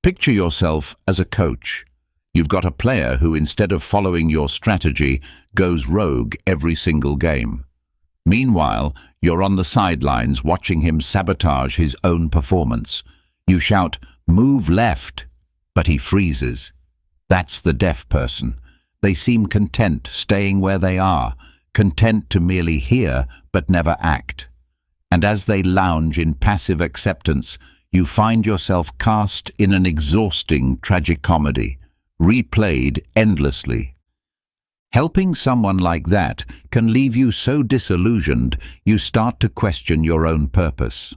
Picture yourself as a coach. You've got a player who, instead of following your strategy, goes rogue every single game. Meanwhile, you're on the sidelines watching him sabotage his own performance. You shout, "Move left," but he freezes. That's the deaf person. They seem content staying where they are, content to merely hear but never act. And as they lounge in passive acceptance, you find yourself cast in an exhausting tragicomedy, replayed endlessly. Helping someone like that can leave you so disillusioned you start to question your own purpose.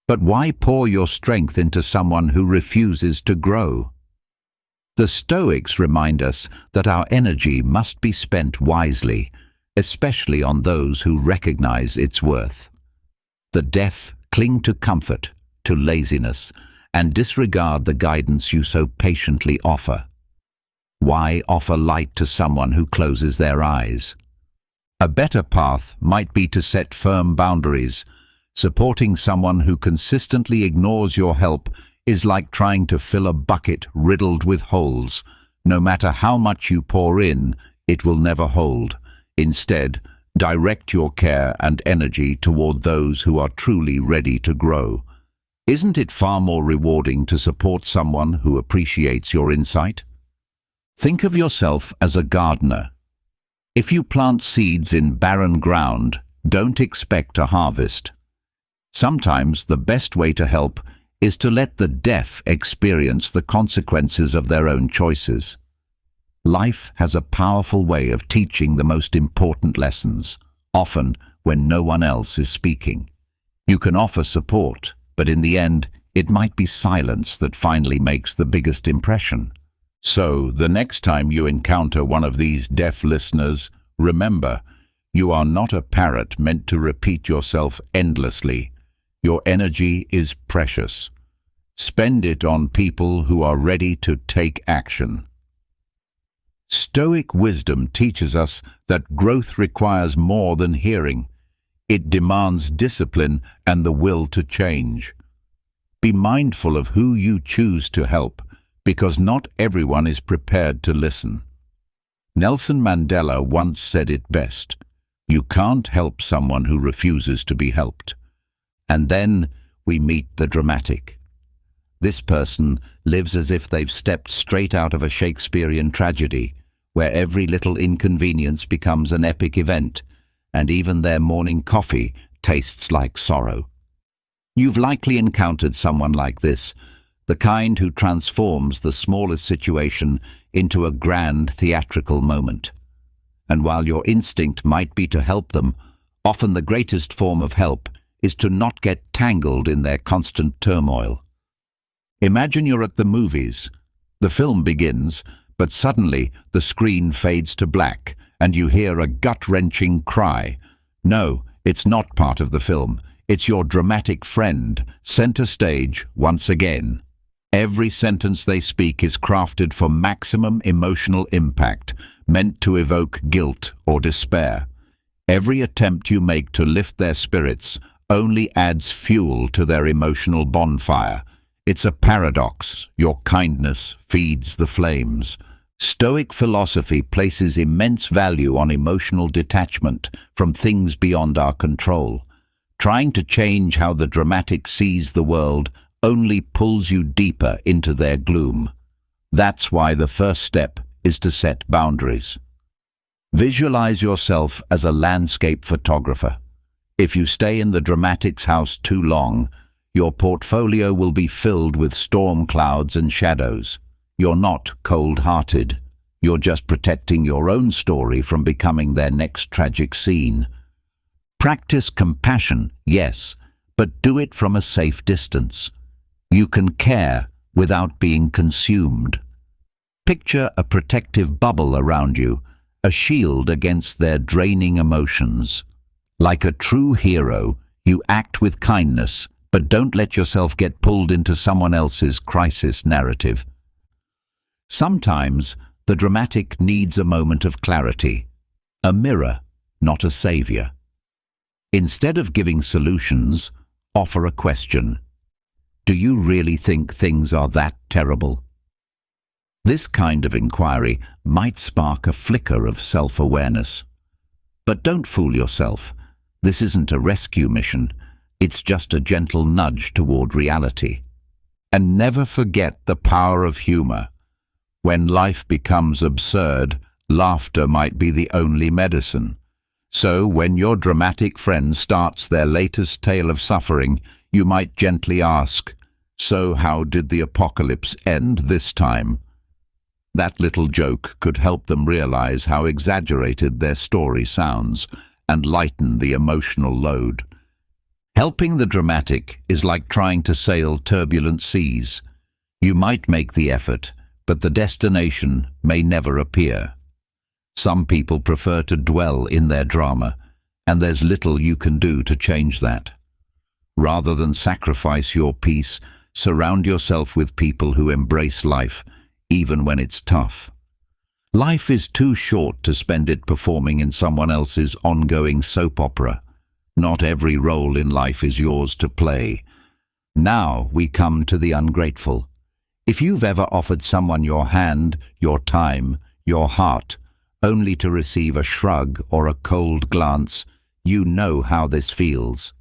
But why pour your strength into someone who refuses to grow? The Stoics remind us that our energy must be spent wisely, especially on those who recognize its worth. The deaf cling to comfort, to laziness, and disregard the guidance you so patiently offer. Why offer light to someone who closes their eyes? A better path might be to set firm boundaries. Supporting someone who consistently ignores your help is like trying to fill a bucket riddled with holes. No matter how much you pour in, it will never hold. Instead, direct your care and energy toward those who are truly ready to grow. Isn't it far more rewarding to support someone who appreciates your insight? Think of yourself as a gardener. If you plant seeds in barren ground, don't expect a harvest. Sometimes the best way to help is to let the deaf experience the consequences of their own choices. Life has a powerful way of teaching the most important lessons, often when no one else is speaking. You can offer support, but in the end, it might be silence that finally makes the biggest impression. So, the next time you encounter one of these deaf listeners, remember, you are not a parrot meant to repeat yourself endlessly. Your energy is precious. Spend it on people who are ready to take action. Stoic wisdom teaches us that growth requires more than hearing. It demands discipline and the will to change. Be mindful of who you choose to help, because not everyone is prepared to listen. Nelson Mandela once said it best, "You can't help someone who refuses to be helped." And then we meet the dramatic. This person lives as if they've stepped straight out of a Shakespearean tragedy, where every little inconvenience becomes an epic event, and even their morning coffee tastes like sorrow. You've likely encountered someone like this, the kind who transforms the smallest situation into a grand theatrical moment. And while your instinct might be to help them, often the greatest form of help is to not get tangled in their constant turmoil. Imagine you're at the movies. The film begins, but suddenly the screen fades to black and you hear a gut-wrenching cry. No, it's not part of the film. It's your dramatic friend, center stage once again. Every sentence they speak is crafted for maximum emotional impact, meant to evoke guilt or despair. Every attempt you make to lift their spirits only adds fuel to their emotional bonfire. It's a paradox. Your kindness feeds the flames. Stoic philosophy places immense value on emotional detachment from things beyond our control. Trying to change how the dramatic sees the world only pulls you deeper into their gloom. That's why the first step is to set boundaries. Visualize yourself as a landscape photographer. If you stay in the dramatic's house too long, your portfolio will be filled with storm clouds and shadows. You're not cold-hearted. You're just protecting your own story from becoming their next tragic scene. Practice compassion, yes, but do it from a safe distance. You can care without being consumed. Picture a protective bubble around you, a shield against their draining emotions. Like a true hero, you act with kindness, but don't let yourself get pulled into someone else's crisis narrative. Sometimes, the dramatic needs a moment of clarity, a mirror, not a savior. Instead of giving solutions, offer a question. Do you really think things are that terrible? This kind of inquiry might spark a flicker of self-awareness. But don't fool yourself. This isn't a rescue mission. It's just a gentle nudge toward reality. And never forget the power of humor. When life becomes absurd, laughter might be the only medicine. So when your dramatic friend starts their latest tale of suffering, you might gently ask, "So how did the apocalypse end this time?" That little joke could help them realize how exaggerated their story sounds and lighten the emotional load. Helping the dramatic is like trying to sail turbulent seas. You might make the effort, but the destination may never appear. Some people prefer to dwell in their drama, and there's little you can do to change that. Rather than sacrifice your peace, surround yourself with people who embrace life, even when it's tough. Life is too short to spend it performing in someone else's ongoing soap opera. Not every role in life is yours to play. Now we come to the ungrateful. If you've ever offered someone your hand, your time, your heart, only to receive a shrug or a cold glance, you know how this feels.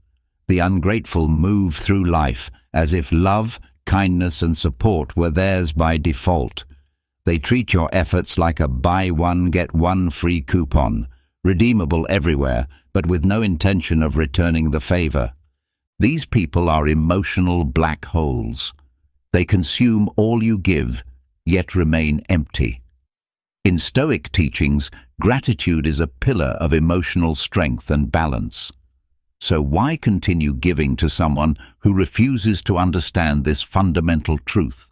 The ungrateful move through life as if love, kindness and support were theirs by default. They treat your efforts like a buy one get one free coupon, redeemable everywhere, but with no intention of returning the favor. These people are emotional black holes. They consume all you give, yet remain empty. In Stoic teachings, gratitude is a pillar of emotional strength and balance. So why continue giving to someone who refuses to understand this fundamental truth?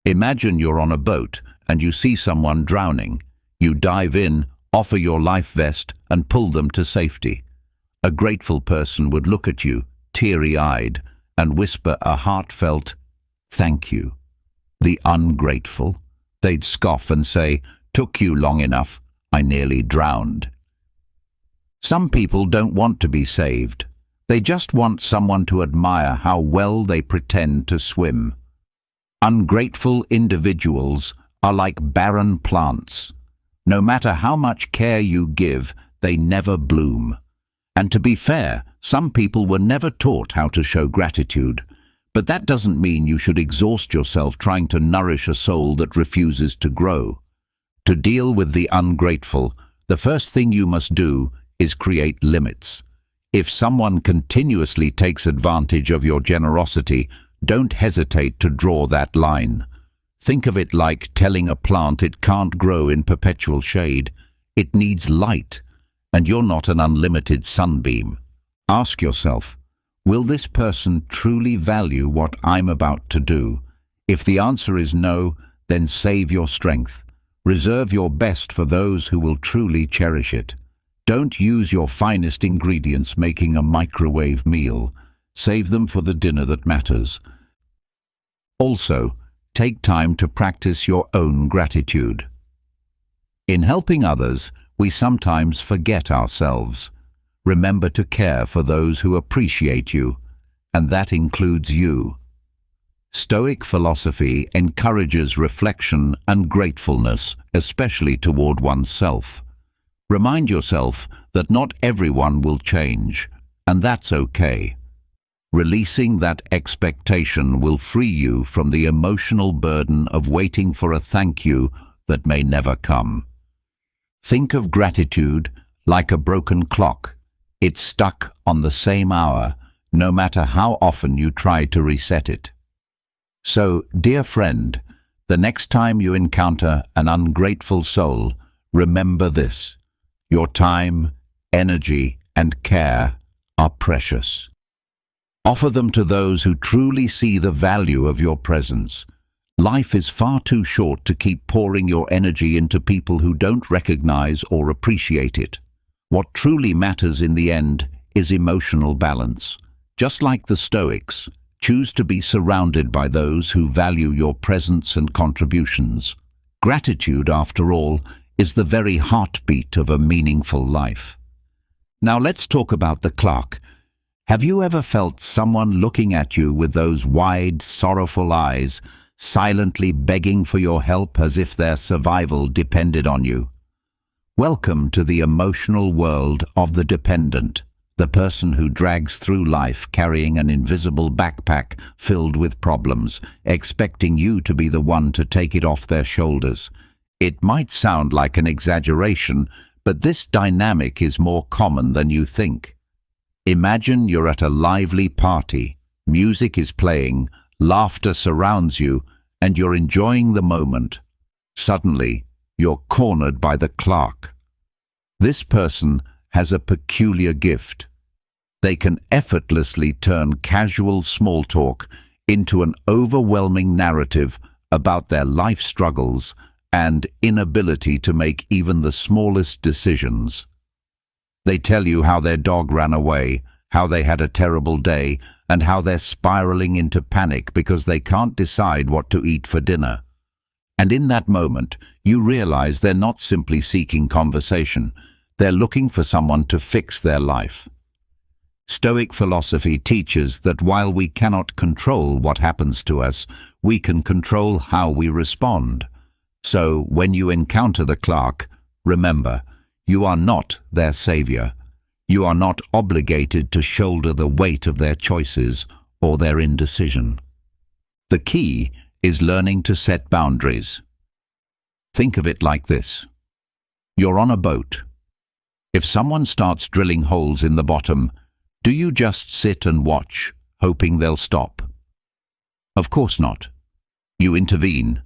Imagine you're on a boat and you see someone drowning. You dive in, offer your life vest, and pull them to safety. A grateful person would look at you, teary-eyed, and whisper a heartfelt, "Thank you." The ungrateful, they'd scoff and say, "Took you long enough, I nearly drowned." Some people don't want to be saved. They just want someone to admire how well they pretend to swim. Ungrateful individuals are like barren plants. No matter how much care you give, they never bloom. And to be fair, some people were never taught how to show gratitude. But that doesn't mean you should exhaust yourself trying to nourish a soul that refuses to grow. To deal with the ungrateful, the first thing you must do is create limits. If someone continuously takes advantage of your generosity, don't hesitate to draw that line. Think of it like telling a plant it can't grow in perpetual shade. It needs light, and you're not an unlimited sunbeam. Ask yourself, will this person truly value what I'm about to do? If the answer is no, then save your strength. Reserve your best for those who will truly cherish it. Don't use your finest ingredients making a microwave meal. Save them for the dinner that matters. Also, take time to practice your own gratitude. In helping others, we sometimes forget ourselves. Remember to care for those who appreciate you, and that includes you. Stoic philosophy encourages reflection and gratefulness, especially toward oneself. Remind yourself that not everyone will change, and that's okay. Releasing that expectation will free you from the emotional burden of waiting for a thank you that may never come. Think of gratitude like a broken clock. It's stuck on the same hour, no matter how often you try to reset it. So, dear friend, the next time you encounter an ungrateful soul, remember this: your time, energy, and care are precious. Offer them to those who truly see the value of your presence. Life is far too short to keep pouring your energy into people who don't recognize or appreciate it. What truly matters in the end is emotional balance. Just like the Stoics, choose to be surrounded by those who value your presence and contributions. Gratitude, after all, is the very heartbeat of a meaningful life. Now let's talk about the clock. Have you ever felt someone looking at you with those wide, sorrowful eyes, silently begging for your help as if their survival depended on you? Welcome to the emotional world of the dependent, the person who drags through life carrying an invisible backpack filled with problems, expecting you to be the one to take it off their shoulders. It might sound like an exaggeration, but this dynamic is more common than you think. Imagine you're at a lively party, music is playing, laughter surrounds you, and you're enjoying the moment. Suddenly, you're cornered by the clerk. This person has a peculiar gift. They can effortlessly turn casual small talk into an overwhelming narrative about their life struggles and inability to make even the smallest decisions. They tell you how their dog ran away, how they had a terrible day, and how they're spiraling into panic because they can't decide what to eat for dinner. And in that moment, you realize they're not simply seeking conversation. They're looking for someone to fix their life. Stoic philosophy teaches that while we cannot control what happens to us, we can control how we respond. So, when you encounter the clerk, remember, you are not their savior. You are not obligated to shoulder the weight of their choices or their indecision. The key is learning to set boundaries. Think of it like this. You're on a boat. If someone starts drilling holes in the bottom, do you just sit and watch, hoping they'll stop? Of course not. You intervene.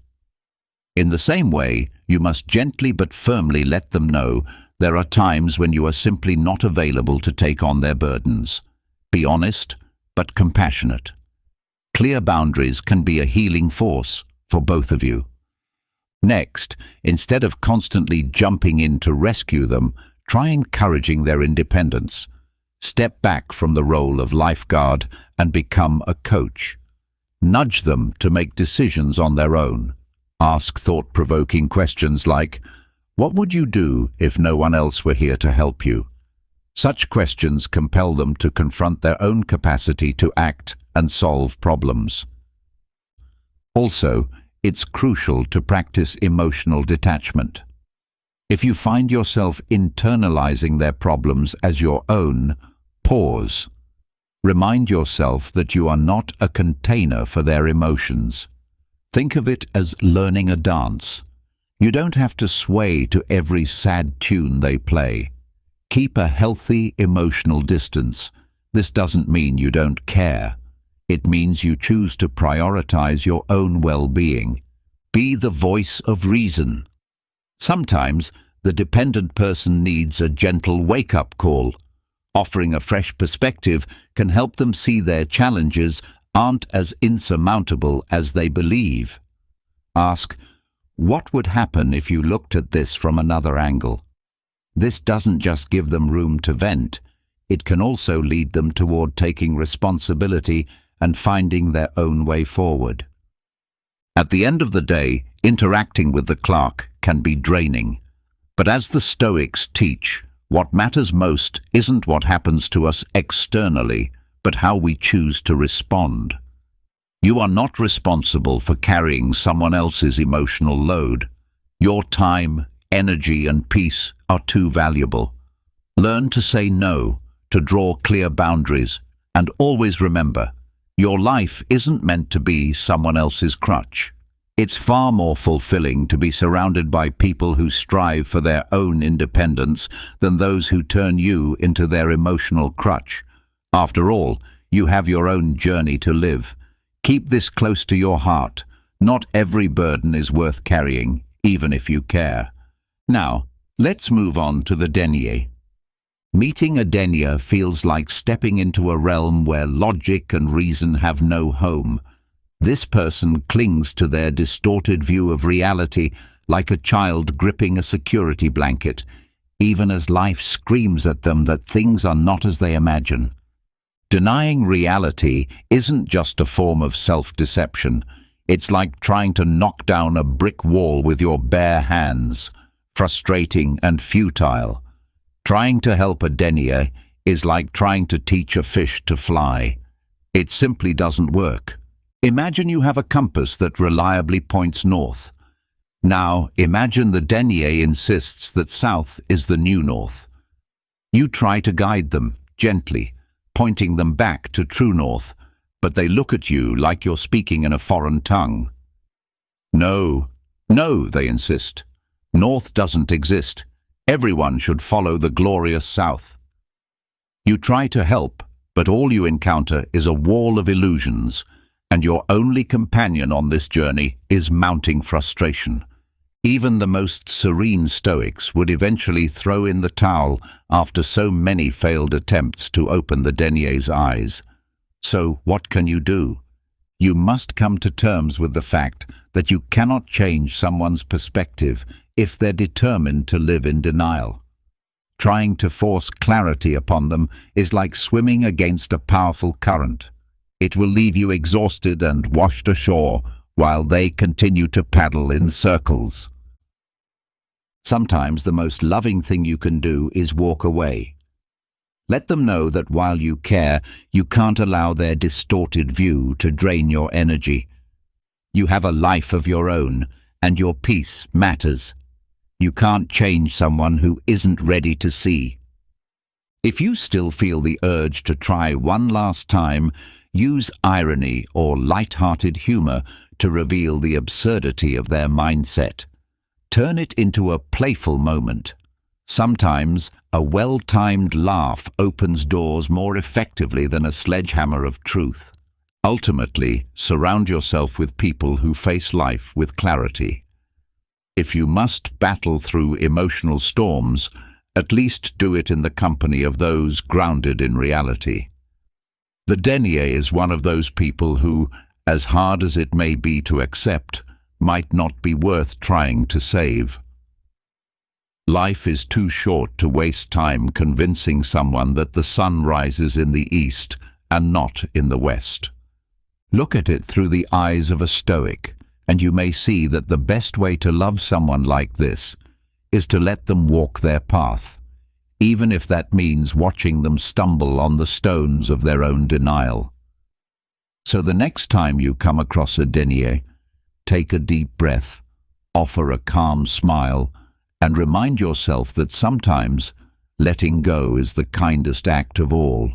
In the same way, you must gently but firmly let them know there are times when you are simply not available to take on their burdens. Be honest, but compassionate. Clear boundaries can be a healing force for both of you. Next, instead of constantly jumping in to rescue them, try encouraging their independence. Step back from the role of lifeguard and become a coach. Nudge them to make decisions on their own. Ask thought-provoking questions like, "What would you do if no one else were here to help you?" Such questions compel them to confront their own capacity to act and solve problems. Also, it's crucial to practice emotional detachment. If you find yourself internalizing their problems as your own, pause. Remind yourself that you are not a container for their emotions. Think of it as learning a dance. You don't have to sway to every sad tune they play. Keep a healthy emotional distance. This doesn't mean you don't care. It means you choose to prioritize your own well-being. Be the voice of reason. Sometimes, the dependent person needs a gentle wake-up call. Offering a fresh perspective can help them see their challenges aren't as insurmountable as they believe. Ask, what would happen if you looked at this from another angle? This doesn't just give them room to vent, it can also lead them toward taking responsibility and finding their own way forward. At the end of the day, interacting with the clerk can be draining. But as the Stoics teach, what matters most isn't what happens to us externally, but how we choose to respond. You are not responsible for carrying someone else's emotional load. Your time, energy, and peace are too valuable. Learn to say no, to draw clear boundaries, and always remember, your life isn't meant to be someone else's crutch. It's far more fulfilling to be surrounded by people who strive for their own independence than those who turn you into their emotional crutch. After all, you have your own journey to live. Keep this close to your heart. Not every burden is worth carrying, even if you care. Now, let's move on to the denier. Meeting a denier feels like stepping into a realm where logic and reason have no home. This person clings to their distorted view of reality like a child gripping a security blanket, even as life screams at them that things are not as they imagine. Denying reality isn't just a form of self-deception. It's like trying to knock down a brick wall with your bare hands, frustrating and futile. Trying to help a denier is like trying to teach a fish to fly. It simply doesn't work. Imagine you have a compass that reliably points north. Now, imagine the denier insists that south is the new north. You try to guide them, gently, pointing them back to true north, but they look at you like you're speaking in a foreign tongue. No, no, they insist. North doesn't exist. Everyone should follow the glorious south. You try to help, but all you encounter is a wall of illusions, and your only companion on this journey is mounting frustration. Even the most serene Stoics would eventually throw in the towel after so many failed attempts to open the denier's eyes. So what can you do? You must come to terms with the fact that you cannot change someone's perspective if they're determined to live in denial. Trying to force clarity upon them is like swimming against a powerful current. It will leave you exhausted and washed ashore while they continue to paddle in circles. Sometimes the most loving thing you can do is walk away. Let them know that while you care, you can't allow their distorted view to drain your energy. You have a life of your own, and your peace matters. You can't change someone who isn't ready to see. If you still feel the urge to try one last time, use irony or light-hearted humor to reveal the absurdity of their mindset. Turn it into a playful moment. Sometimes a well-timed laugh opens doors more effectively than a sledgehammer of truth. Ultimately, surround yourself with people who face life with clarity. If you must battle through emotional storms, at least do it in the company of those grounded in reality. The denier is one of those people who, as hard as it may be to accept, might not be worth trying to save. Life is too short to waste time convincing someone that the sun rises in the east and not in the west. Look at it through the eyes of a Stoic, and you may see that the best way to love someone like this is to let them walk their path, even if that means watching them stumble on the stones of their own denial. So the next time you come across a denier, take a deep breath, offer a calm smile, and remind yourself that sometimes letting go is the kindest act of all.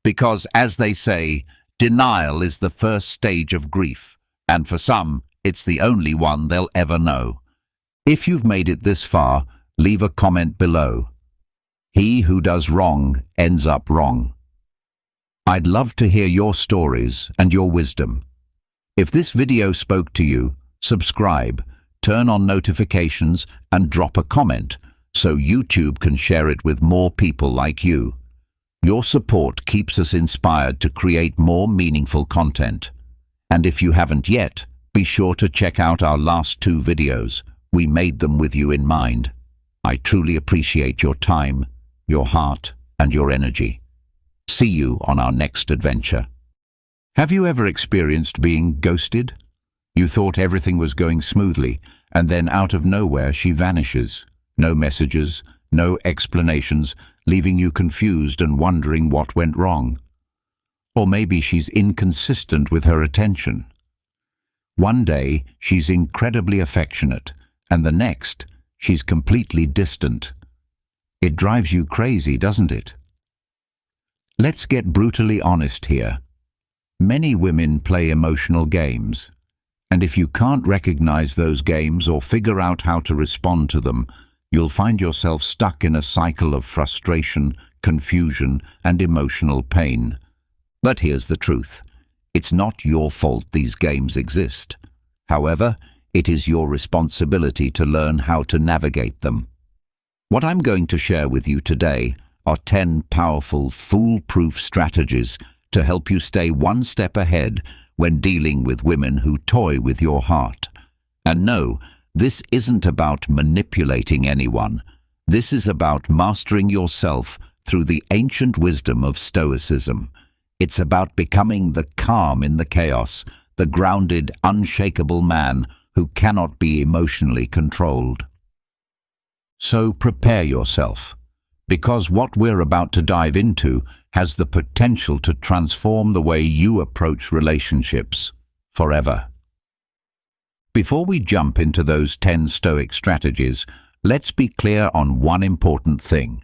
Because, as they say, denial is the first stage of grief, and for some, it's the only one they'll ever know. If you've made it this far, leave a comment below. He who does wrong ends up wrong. I'd love to hear your stories and your wisdom. If this video spoke to you, subscribe, turn on notifications, and drop a comment so YouTube can share it with more people like you. Your support keeps us inspired to create more meaningful content. And if you haven't yet, be sure to check out our last 2 videos. We made them with you in mind. I truly appreciate your time, your heart, and your energy. See you on our next adventure. Have you ever experienced being ghosted? You thought everything was going smoothly, and then out of nowhere she vanishes. No messages, no explanations, leaving you confused and wondering what went wrong. Or maybe she's inconsistent with her attention. One day she's incredibly affectionate, and the next she's completely distant. It drives you crazy, doesn't it? Let's get brutally honest here. Many women play emotional games, and if you can't recognize those games or figure out how to respond to them, you'll find yourself stuck in a cycle of frustration, confusion, and emotional pain. But here's the truth. It's not your fault these games exist. However, it is your responsibility to learn how to navigate them. What I'm going to share with you today are 10 powerful, foolproof strategies to help you stay one step ahead when dealing with women who toy with your heart. And no, this isn't about manipulating anyone. This is about mastering yourself through the ancient wisdom of Stoicism. It's about becoming the calm in the chaos, the grounded, unshakable man who cannot be emotionally controlled. So prepare yourself, because what we're about to dive into has the potential to transform the way you approach relationships forever. Before we jump into those 10 Stoic strategies, let's be clear on one important thing.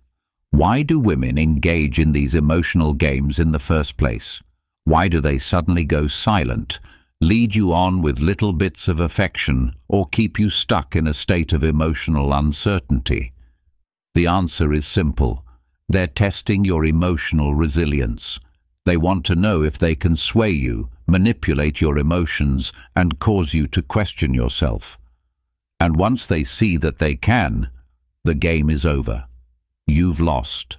Why do women engage in these emotional games in the first place? Why do they suddenly go silent, lead you on with little bits of affection, or keep you stuck in a state of emotional uncertainty? The answer is simple. They're testing your emotional resilience. They want to know if they can sway you, manipulate your emotions, and cause you to question yourself. And once they see that they can, the game is over. You've lost.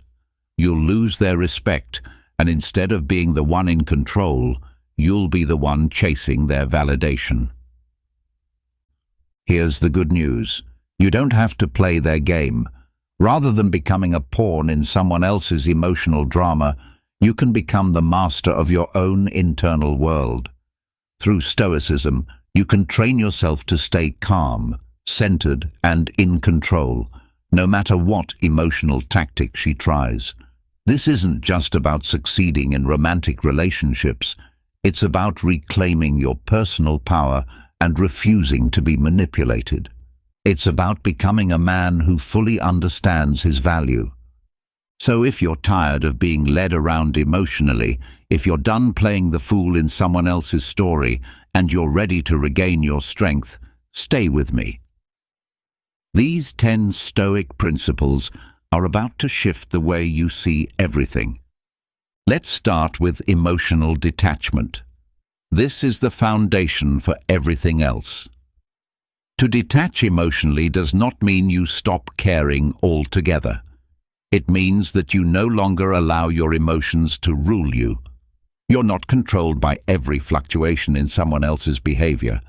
You'll lose their respect, and instead of being the one in control, you'll be the one chasing their validation. Here's the good news. You don't have to play their game. Rather than becoming a pawn in someone else's emotional drama, you can become the master of your own internal world. Through Stoicism, you can train yourself to stay calm, centered, and in control, no matter what emotional tactic she tries. This isn't just about succeeding in romantic relationships. It's about reclaiming your personal power and refusing to be manipulated. It's about becoming a man who fully understands his value. So if you're tired of being led around emotionally, if you're done playing the fool in someone else's story, and you're ready to regain your strength, stay with me. These 10 Stoic principles are about to shift the way you see everything. Let's start with emotional detachment. This is the foundation for everything else. To detach emotionally does not mean you stop caring altogether. It means that you no longer allow your emotions to rule you. You're not controlled by every fluctuation in someone else's behavior.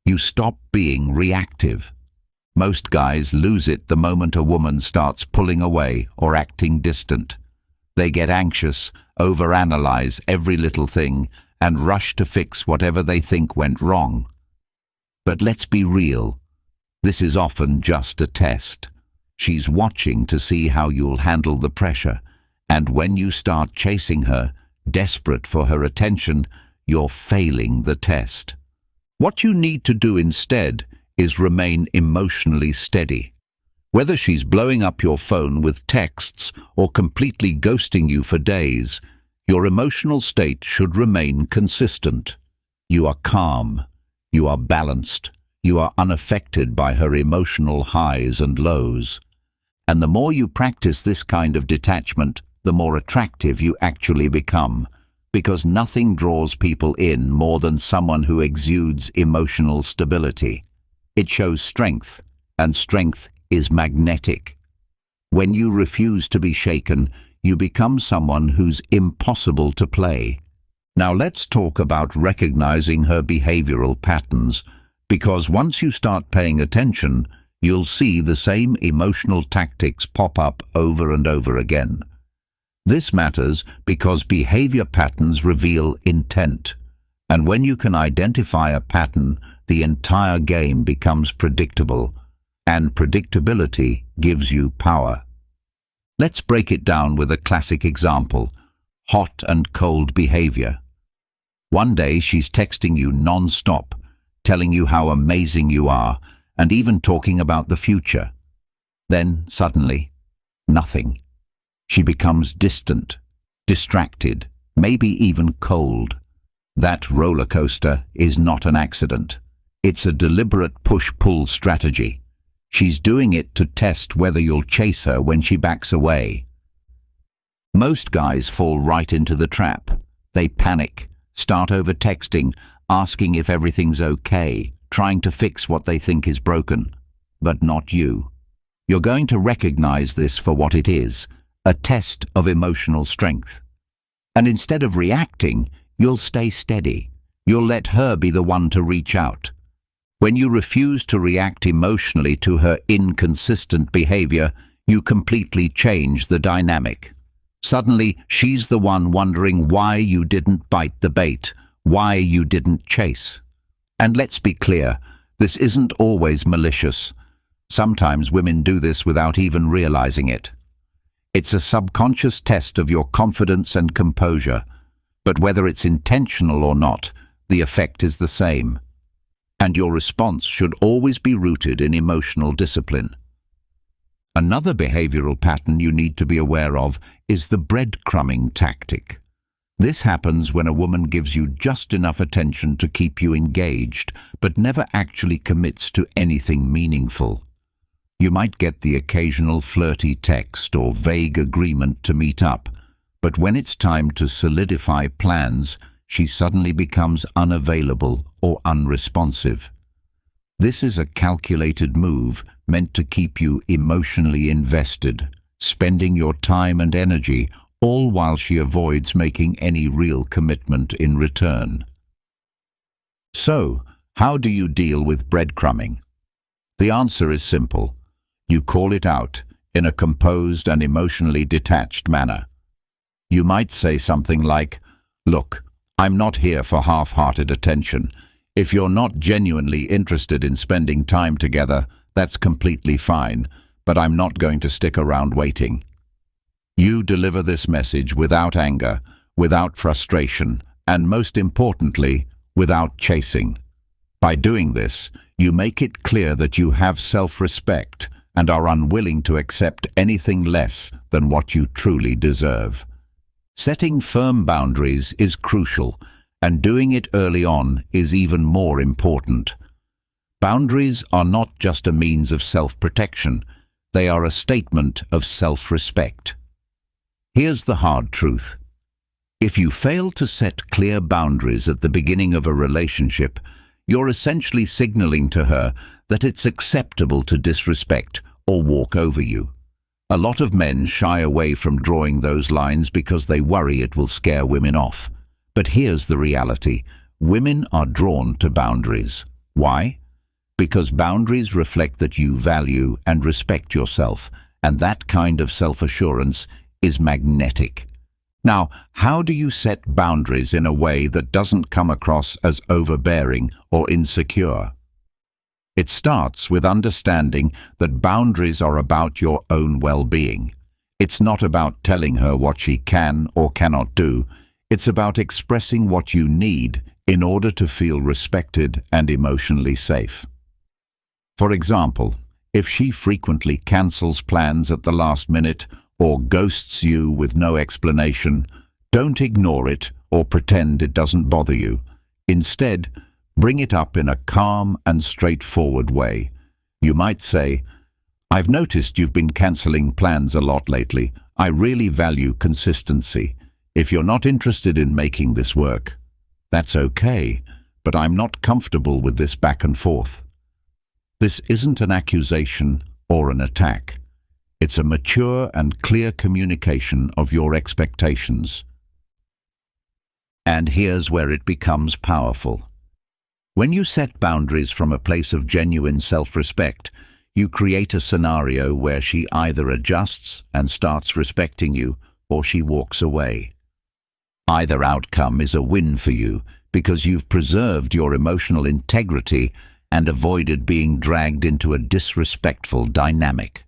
You stop being reactive. Most guys lose it the moment a woman starts pulling away or acting distant. They get anxious, overanalyze every little thing, and rush to fix whatever they think went wrong. But let's be real. This is often just a test. She's watching to see how you'll handle the pressure, and when you start chasing her, desperate for her attention, you're failing the test. What you need to do instead is remain emotionally steady. Whether she's blowing up your phone with texts or completely ghosting you for days, your emotional state should remain consistent. You are calm. You are balanced. You are unaffected by her emotional highs and lows. And the more you practice this kind of detachment, the more attractive you actually become, because nothing draws people in more than someone who exudes emotional stability. It shows strength, and strength is magnetic. When you refuse to be shaken, you become someone who's impossible to play. Now let's talk about recognizing her behavioral patterns, because once you start paying attention, you'll see the same emotional tactics pop up over and over again. This matters because behavior patterns reveal intent, and when you can identify a pattern, the entire game becomes predictable, and predictability gives you power. Let's break it down with a classic example: hot and cold behavior. One day she's texting you non-stop, telling you how amazing you are, and even talking about the future. Then, suddenly, nothing. She becomes distant, distracted, maybe even cold. That roller coaster is not an accident. It's a deliberate push-pull strategy. She's doing it to test whether you'll chase her when she backs away. Most guys fall right into the trap. They panic, start over-texting, asking if everything's okay, trying to fix what they think is broken. But not you. You're going to recognize this for what it is, a test of emotional strength. And instead of reacting, you'll stay steady. You'll let her be the one to reach out. When you refuse to react emotionally to her inconsistent behavior, you completely change the dynamic. Suddenly, she's the one wondering why you didn't bite the bait, why you didn't chase. And let's be clear, this isn't always malicious. Sometimes women do this without even realizing it. It's a subconscious test of your confidence and composure, but whether it's intentional or not, the effect is the same. And your response should always be rooted in emotional discipline. Another behavioral pattern you need to be aware of is the breadcrumbing tactic. This happens when a woman gives you just enough attention to keep you engaged, but never actually commits to anything meaningful. You might get the occasional flirty text or vague agreement to meet up, but when it's time to solidify plans, she suddenly becomes unavailable or unresponsive. This is a calculated move meant to keep you emotionally invested, spending your time and energy, all while she avoids making any real commitment in return. So, how do you deal with breadcrumbing? The answer is simple. You call it out in a composed and emotionally detached manner. You might say something like, "Look, I'm not here for half-hearted attention. If you're not genuinely interested in spending time together, that's completely fine, but I'm not going to stick around waiting." You deliver this message without anger, without frustration, and most importantly, without chasing. By doing this, you make it clear that you have self-respect and are unwilling to accept anything less than what you truly deserve. Setting firm boundaries is crucial, and doing it early on is even more important. Boundaries are not just a means of self-protection, they are a statement of self-respect. Here's the hard truth. If you fail to set clear boundaries at the beginning of a relationship, You're essentially signaling to her that it's acceptable to disrespect or walk over you. A lot of men shy away from drawing those lines because they worry it will scare women off. But here's the reality. Women are drawn to boundaries. Why? Because boundaries reflect that you value and respect yourself, and that kind of self-assurance is magnetic. Now, how do you set boundaries in a way that doesn't come across as overbearing or insecure? It starts with understanding that boundaries are about your own well-being. It's not about telling her what she can or cannot do. It's about expressing what you need in order to feel respected and emotionally safe. For example, if she frequently cancels plans at the last minute or ghosts you with no explanation, don't ignore it or pretend it doesn't bother you. Instead, bring it up in a calm and straightforward way. You might say, "I've noticed you've been cancelling plans a lot lately. I really value consistency. If you're not interested in making this work, that's okay, but I'm not comfortable with this back and forth." This isn't an accusation or an attack. It's a mature and clear communication of your expectations. And here's where it becomes powerful. When you set boundaries from a place of genuine self-respect, you create a scenario where she either adjusts and starts respecting you, or she walks away. Either outcome is a win for you because you've preserved your emotional integrity and avoided being dragged into a disrespectful dynamic.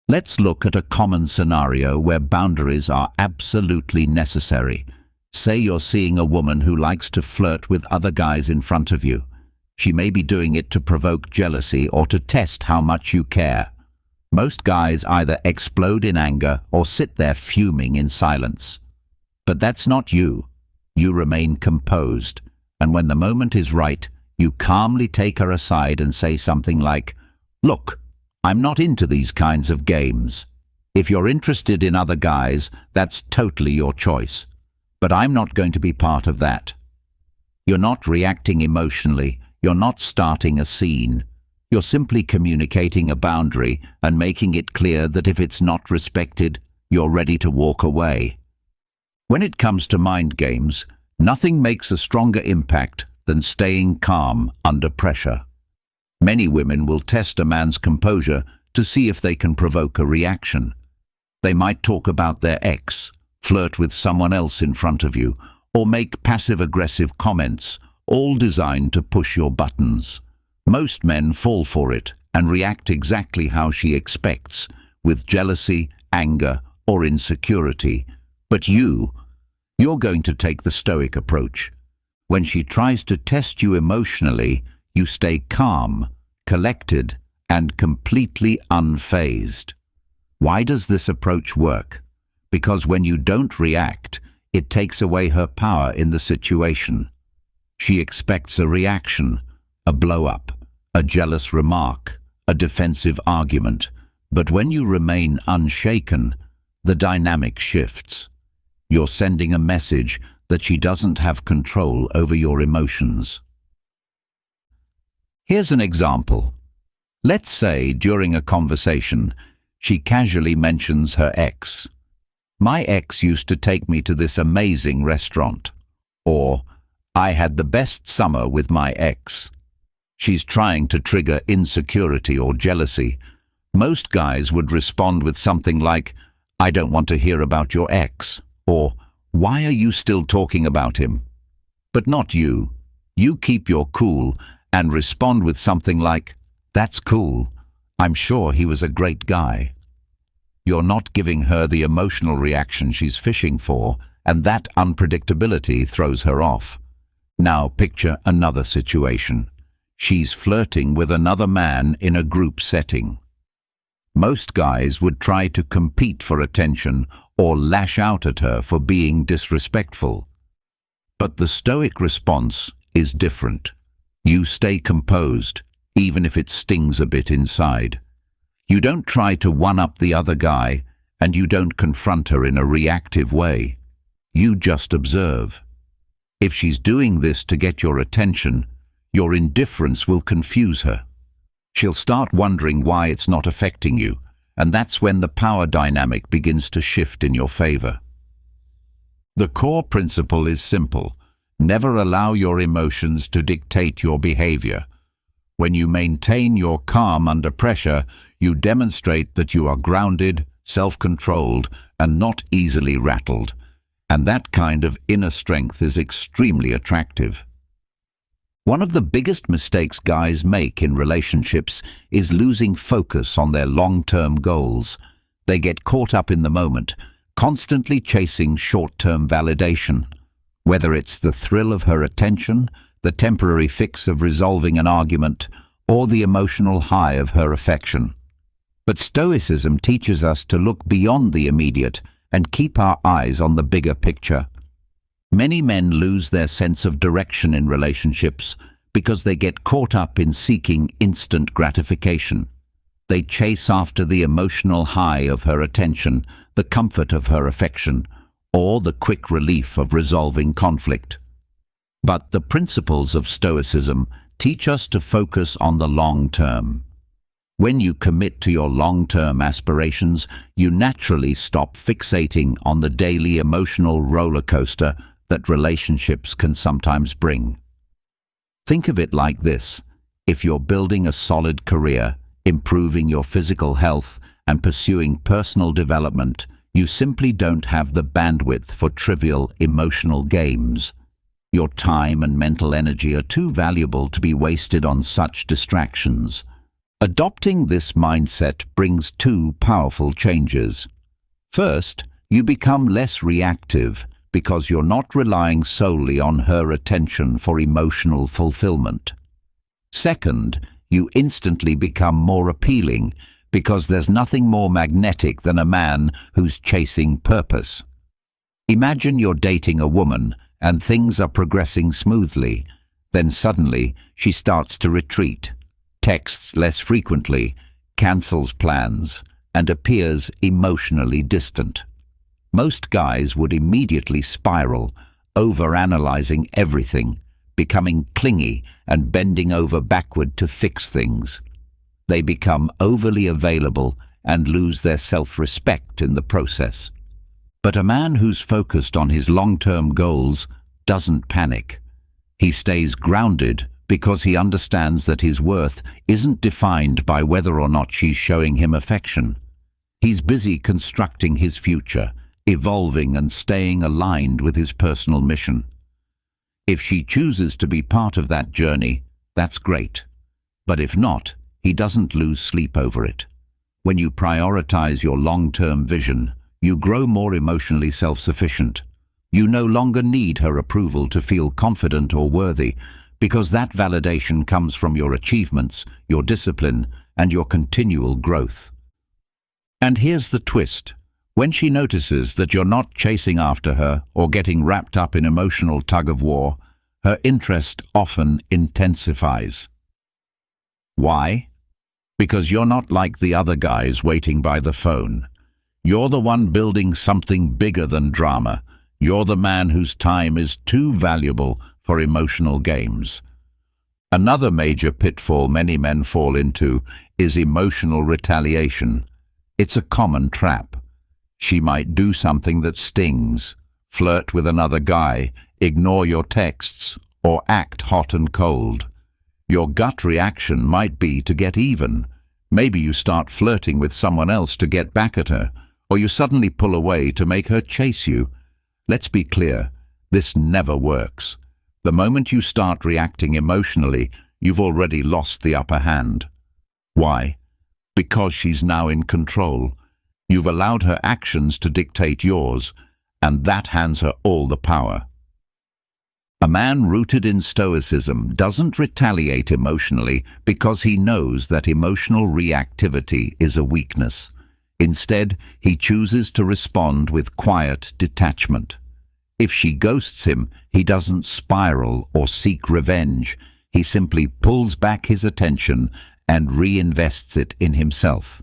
Let's look at a common scenario where boundaries are absolutely necessary. Say you're seeing a woman who likes to flirt with other guys in front of you. She may be doing it to provoke jealousy or to test how much you care. Most guys either explode in anger or sit there fuming in silence. But that's not you. You remain composed, and when the moment is right, you calmly take her aside and say something like, "Look, I'm not into these kinds of games. If you're interested in other guys, that's totally your choice. But I'm not going to be part of that." You're not reacting emotionally. You're not starting a scene. You're simply communicating a boundary and making it clear that if it's not respected, you're ready to walk away. When it comes to mind games, nothing makes a stronger impact than staying calm under pressure. Many women will test a man's composure to see if they can provoke a reaction. They might talk about their ex, flirt with someone else in front of you, or make passive-aggressive comments, all designed to push your buttons. Most men fall for it and react exactly how she expects, with jealousy, anger, or insecurity. But you're going to take the Stoic approach. When she tries to test you emotionally, you stay calm, collected, and completely unfazed. Why does this approach work? Because when you don't react, it takes away her power in the situation. She expects a reaction, a blow-up, a jealous remark, a defensive argument. But when you remain unshaken, the dynamic shifts. You're sending a message that she doesn't have control over your emotions. Here's an example. Let's say during a conversation, she casually mentions her ex. "My ex used to take me to this amazing restaurant." Or, "I had the best summer with my ex." She's trying to trigger insecurity or jealousy. Most guys would respond with something like, "I don't want to hear about your ex," or, "Why are you still talking about him?" But not you. You keep your cool and respond with something like, "That's cool. I'm sure he was a great guy." You're not giving her the emotional reaction she's fishing for, and that unpredictability throws her off. Now picture another situation. She's flirting with another man in a group setting. Most guys would try to compete for attention or lash out at her for being disrespectful. But the Stoic response is different. You stay composed, even if it stings a bit inside. You don't try to one-up the other guy, and you don't confront her in a reactive way. You just observe. If she's doing this to get your attention, Your indifference will confuse her. She'll start wondering why it's not affecting you, and that's when the power dynamic begins to shift in your favor. The core principle is simple. Never allow your emotions to dictate your behavior. When you maintain your calm under pressure, you demonstrate that you are grounded, self-controlled, and not easily rattled. And that kind of inner strength is extremely attractive. One of the biggest mistakes guys make in relationships is losing focus on their long-term goals. They get caught up in the moment, constantly chasing short-term validation. Whether it's the thrill of her attention, the temporary fix of resolving an argument, or the emotional high of her affection. But Stoicism teaches us to look beyond the immediate and keep our eyes on the bigger picture. Many men lose their sense of direction in relationships because they get caught up in seeking instant gratification. They chase after the emotional high of her attention, the comfort of her affection, or the quick relief of resolving conflict. But the principles of Stoicism teach us to focus on the long term. When you commit to your long-term aspirations, you naturally stop fixating on the daily emotional roller coaster that relationships can sometimes bring. Think of it like this. If you're building a solid career, improving your physical health, and pursuing personal development, you simply don't have the bandwidth for trivial emotional games. Your time and mental energy are too valuable to be wasted on such distractions. Adopting this mindset brings two powerful changes. First, you become less reactive because you're not relying solely on her attention for emotional fulfillment. Second, you instantly become more appealing because there's nothing more magnetic than a man who's chasing purpose. Imagine you're dating a woman and things are progressing smoothly. Then suddenly she starts to retreat, texts less frequently, cancels plans, and appears emotionally distant. Most guys would immediately spiral, overanalyzing everything, becoming clingy and bending over backward to fix things. They become overly available and lose their self-respect in the process. But a man who's focused on his long-term goals doesn't panic. He stays grounded because he understands that his worth isn't defined by whether or not she's showing him affection. He's busy constructing his future, evolving and staying aligned with his personal mission. If she chooses to be part of that journey, that's great. But if not, he doesn't lose sleep over it. When you prioritize your long-term vision, you grow more emotionally self-sufficient. You no longer need her approval to feel confident or worthy, because that validation comes from your achievements, your discipline, and your continual growth. And here's the twist. When she notices that you're not chasing after her or getting wrapped up in emotional tug-of-war, her interest often intensifies. Why? Because you're not like the other guys waiting by the phone. You're the one building something bigger than drama. You're the man whose time is too valuable for emotional games. Another major pitfall many men fall into is emotional retaliation. It's a common trap. She might do something that stings, flirt with another guy, ignore your texts, or act hot and cold. Your gut reaction might be to get even. Maybe you start flirting with someone else to get back at her, or you suddenly pull away to make her chase you. Let's be clear, this never works. The moment you start reacting emotionally, you've already lost the upper hand. Why? Because she's now in control. You've allowed her actions to dictate yours, and that hands her all the power. A man rooted in Stoicism doesn't retaliate emotionally because he knows that emotional reactivity is a weakness. Instead, he chooses to respond with quiet detachment. If she ghosts him, he doesn't spiral or seek revenge. He simply pulls back his attention and reinvests it in himself.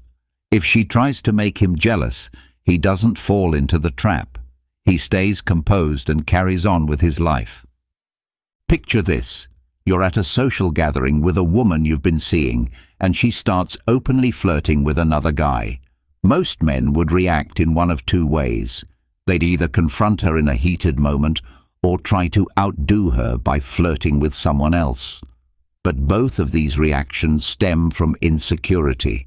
If she tries to make him jealous, he doesn't fall into the trap. He stays composed and carries on with his life. Picture this. You're at a social gathering with a woman you've been seeing, and she starts openly flirting with another guy. Most men would react in one of two ways. They'd either confront her in a heated moment or try to outdo her by flirting with someone else. But both of these reactions stem from insecurity.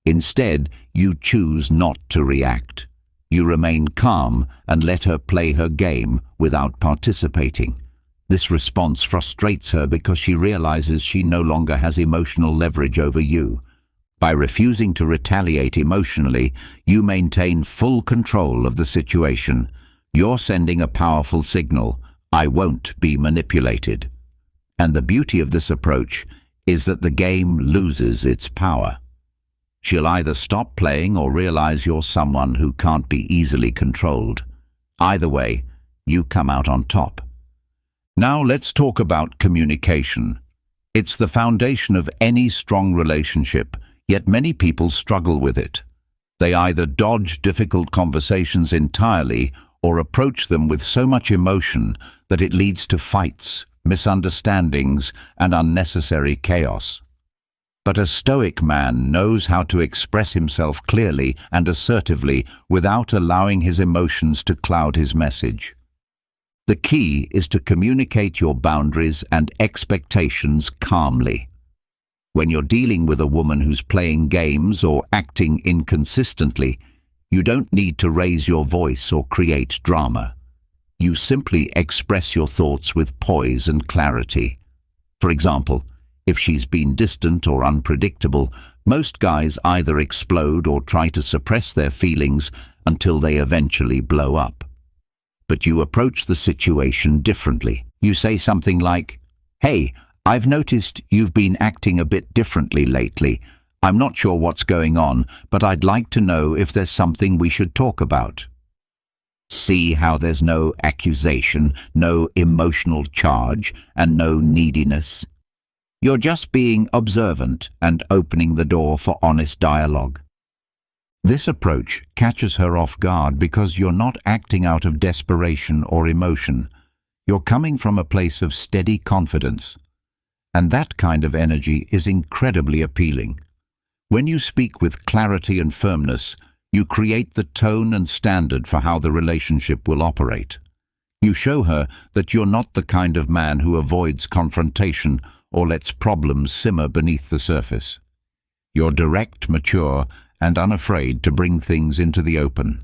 Instead, you choose not to react. You remain calm and let her play her game without participating. This response frustrates her because she realizes she no longer has emotional leverage over you. By refusing to retaliate emotionally, you maintain full control of the situation. You're sending a powerful signal: I won't be manipulated. And the beauty of this approach is that the game loses its power. She'll either stop playing or realize you're someone who can't be easily controlled. Either way, you come out on top. Now let's talk about communication. It's the foundation of any strong relationship, yet many people struggle with it. They either dodge difficult conversations entirely or approach them with so much emotion that it leads to fights, misunderstandings, and unnecessary chaos. But a Stoic man knows how to express himself clearly and assertively without allowing his emotions to cloud his message. The key is to communicate your boundaries and expectations calmly. When you're dealing with a woman who's playing games or acting inconsistently, you don't need to raise your voice or create drama. You simply express your thoughts with poise and clarity. For example, if she's been distant or unpredictable, most guys either explode or try to suppress their feelings until they eventually blow up. But you approach the situation differently. You say something like, "Hey, I've noticed you've been acting a bit differently lately. I'm not sure what's going on, but I'd like to know if there's something we should talk about." See how there's no accusation, no emotional charge, and no neediness? You're just being observant and opening the door for honest dialogue. This approach catches her off guard because you're not acting out of desperation or emotion. You're coming from a place of steady confidence. And that kind of energy is incredibly appealing. When you speak with clarity and firmness, you create the tone and standard for how the relationship will operate. You show her that you're not the kind of man who avoids confrontation or lets problems simmer beneath the surface. You're direct, mature, and unafraid to bring things into the open.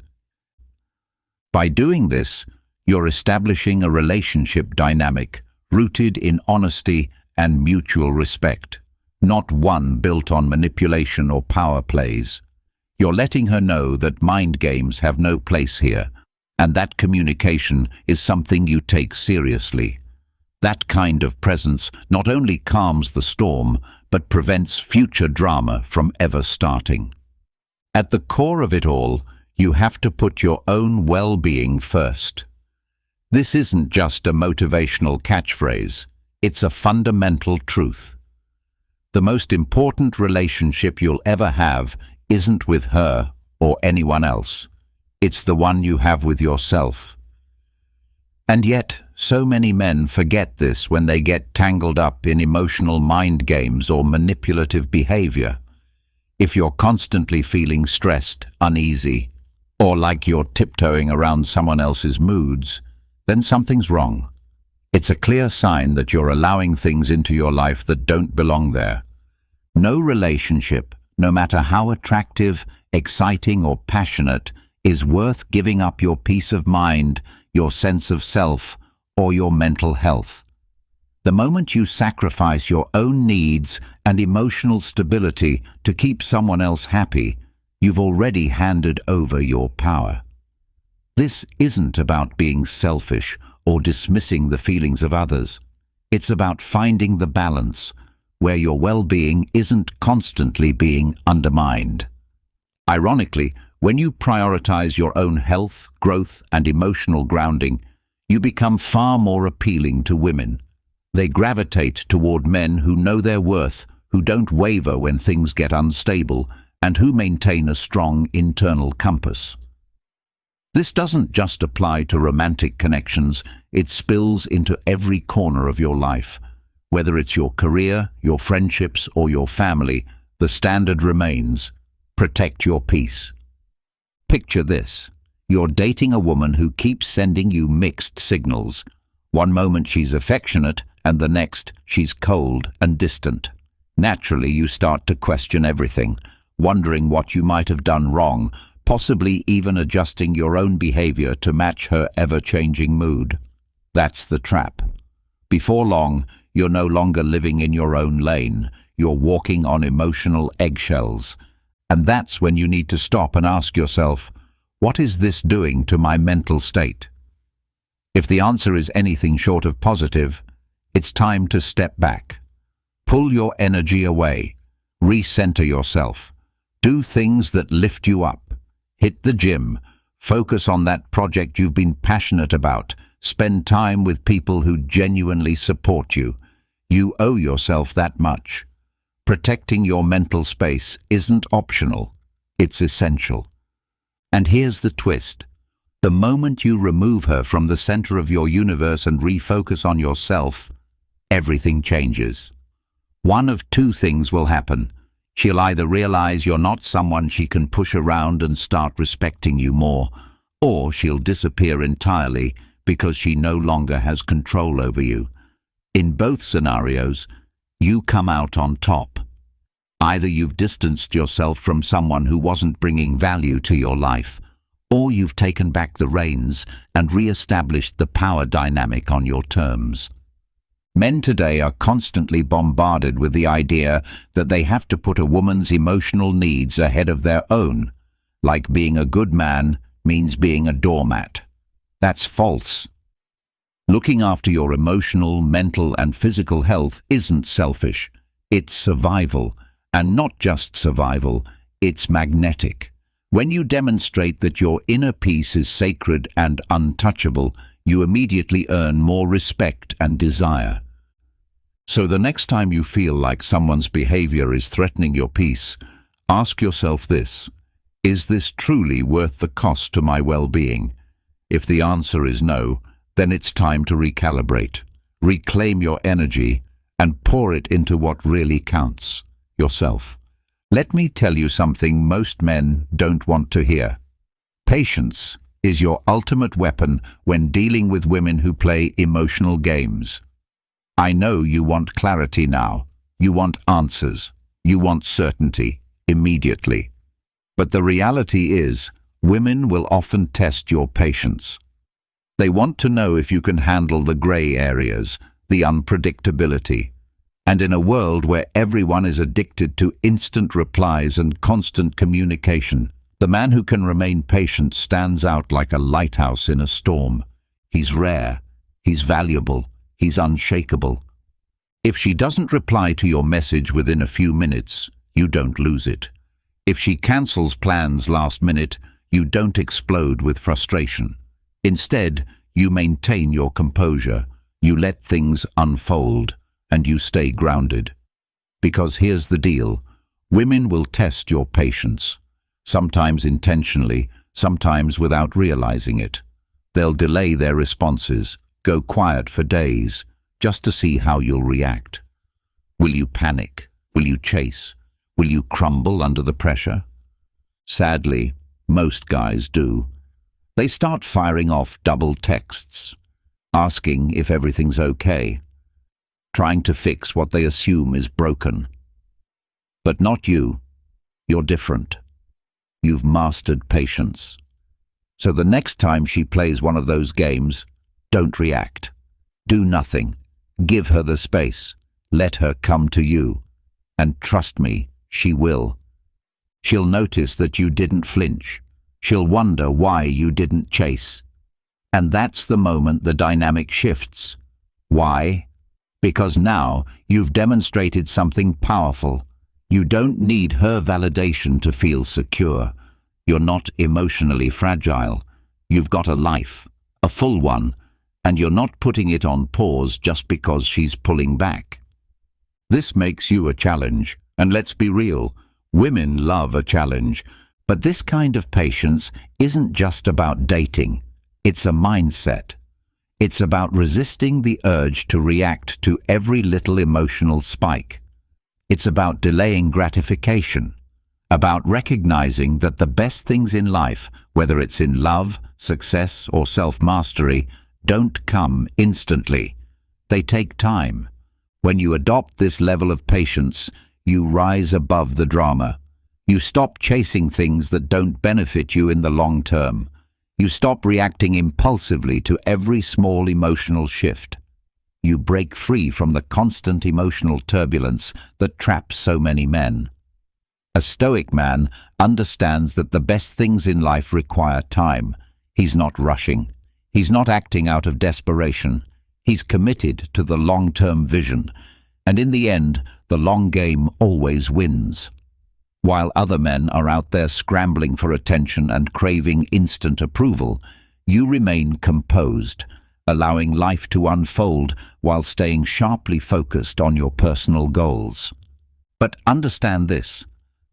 By doing this, you're establishing a relationship dynamic rooted in honesty and mutual respect, not one built on manipulation or power plays. You're letting her know that mind games have no place here, and that communication is something you take seriously. That kind of presence not only calms the storm, but prevents future drama from ever starting. At the core of it all, you have to put your own well-being first. This isn't just a motivational catchphrase, it's a fundamental truth. The most important relationship you'll ever have isn't with her or anyone else. It's the one you have with yourself. And yet, so many men forget this when they get tangled up in emotional mind games or manipulative behavior. If you're constantly feeling stressed, uneasy, or like you're tiptoeing around someone else's moods, then something's wrong. It's a clear sign that you're allowing things into your life that don't belong there. No relationship, no matter how attractive, exciting, or passionate, is worth giving up your peace of mind, your sense of self, or your mental health. The moment you sacrifice your own needs and emotional stability to keep someone else happy, you've already handed over your power. This isn't about being selfish or dismissing the feelings of others. It's about finding the balance where your well-being isn't constantly being undermined. Ironically, when you prioritize your own health, growth, and emotional grounding, you become far more appealing to women. They gravitate toward men who know their worth, who don't waver when things get unstable, and who maintain a strong internal compass. This doesn't just apply to romantic connections, it spills into every corner of your life. Whether it's your career, your friendships, or your family, the standard remains: protect your peace. Picture this. You're dating a woman who keeps sending you mixed signals. One moment she's affectionate, and the next she's cold and distant. Naturally, you start to question everything, wondering what you might have done wrong, possibly even adjusting your own behavior to match her ever-changing mood. That's the trap. Before long, you're no longer living in your own lane. You're walking on emotional eggshells. And that's when you need to stop and ask yourself, what is this doing to my mental state? If the answer is anything short of positive, it's time to step back. Pull your energy away. Recenter yourself. Do things that lift you up. Hit the gym. Focus on that project you've been passionate about. Spend time with people who genuinely support you. You owe yourself that much. Protecting your mental space isn't optional. It's essential. And here's the twist. The moment you remove her from the center of your universe and refocus on yourself, everything changes. One of two things will happen. She'll either realize you're not someone she can push around and start respecting you more, or she'll disappear entirely because she no longer has control over you. In both scenarios, you come out on top. Either you've distanced yourself from someone who wasn't bringing value to your life, or you've taken back the reins and re-established the power dynamic on your terms. Men today are constantly bombarded with the idea that they have to put a woman's emotional needs ahead of their own, like being a good man means being a doormat. That's false. Looking after your emotional, mental, and physical health isn't selfish. It's survival. And not just survival, it's magnetic. When you demonstrate that your inner peace is sacred and untouchable, you immediately earn more respect and desire. So the next time you feel like someone's behavior is threatening your peace, ask yourself this: is this truly worth the cost to my well-being? If the answer is no, then it's time to recalibrate, reclaim your energy, and pour it into what really counts: yourself. Let me tell you something most men don't want to hear. Patience is your ultimate weapon when dealing with women who play emotional games. I know you want clarity now. You want answers. You want certainty immediately. But the reality is, women will often test your patience. They want to know if you can handle the gray areas, the unpredictability. And in a world where everyone is addicted to instant replies and constant communication, the man who can remain patient stands out like a lighthouse in a storm. He's rare, he's valuable, he's unshakable. If she doesn't reply to your message within a few minutes, you don't lose it. If she cancels plans last minute, you don't explode with frustration. Instead, you maintain your composure, you let things unfold, and you stay grounded. Because here's the deal: women will test your patience, sometimes intentionally, sometimes without realizing it. They'll delay their responses, go quiet for days, just to see how you'll react. Will you panic? Will you chase? Will you crumble under the pressure? Sadly, most guys do. They start firing off double texts, asking if everything's okay, trying to fix what they assume is broken. But not you. You're different. You've mastered patience. So the next time she plays one of those games, don't react. Do nothing. Give her the space. Let her come to you. And trust me, she will. She'll notice that you didn't flinch. She'll wonder why you didn't chase. And that's the moment the dynamic shifts. Why? Because now you've demonstrated something powerful. You don't need her validation to feel secure. You're not emotionally fragile. You've got a life, a full one, and you're not putting it on pause just because she's pulling back. This makes you a challenge, and let's be real, women love a challenge. But this kind of patience isn't just about dating. It's a mindset. It's about resisting the urge to react to every little emotional spike. It's about delaying gratification, about recognizing that the best things in life, whether it's in love, success, or self-mastery, don't come instantly. They take time. When you adopt this level of patience, you rise above the drama. You stop chasing things that don't benefit you in the long term. You stop reacting impulsively to every small emotional shift. You break free from the constant emotional turbulence that traps so many men. A Stoic man understands that the best things in life require time. He's not rushing. He's not acting out of desperation. He's committed to the long-term vision, and in the end, the long game always wins. While other men are out there scrambling for attention and craving instant approval, you remain composed, allowing life to unfold while staying sharply focused on your personal goals. But understand this: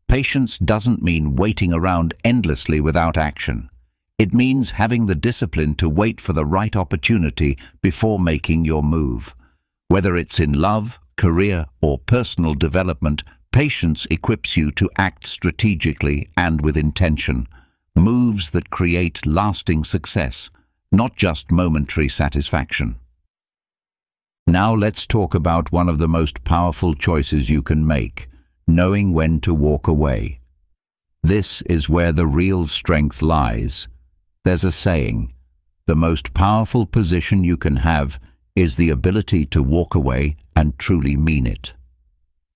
patience doesn't mean waiting around endlessly without action. It means having the discipline to wait for the right opportunity before making your move. Whether it's in love, career, or personal development, patience equips you to act strategically and with intention, moves that create lasting success, not just momentary satisfaction. Now let's talk about one of the most powerful choices you can make: knowing when to walk away. This is where the real strength lies. There's a saying, the most powerful position you can have is the ability to walk away and truly mean it.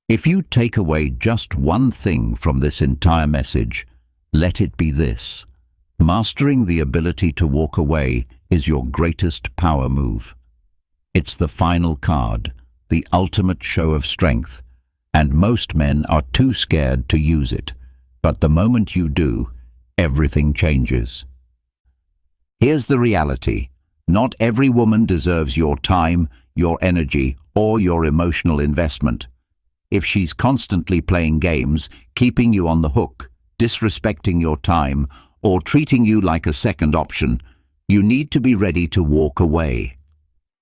If you take away just one thing from this entire message, let it be this: mastering the ability to walk away is your greatest power move. It's the final card, the ultimate show of strength, and most men are too scared to use it. But the moment you do, everything changes. Here's the reality: not every woman deserves your time, your energy, or your emotional investment. If she's constantly playing games, keeping you on the hook, disrespecting your time, or treating you like a second option, you need to be ready to walk away.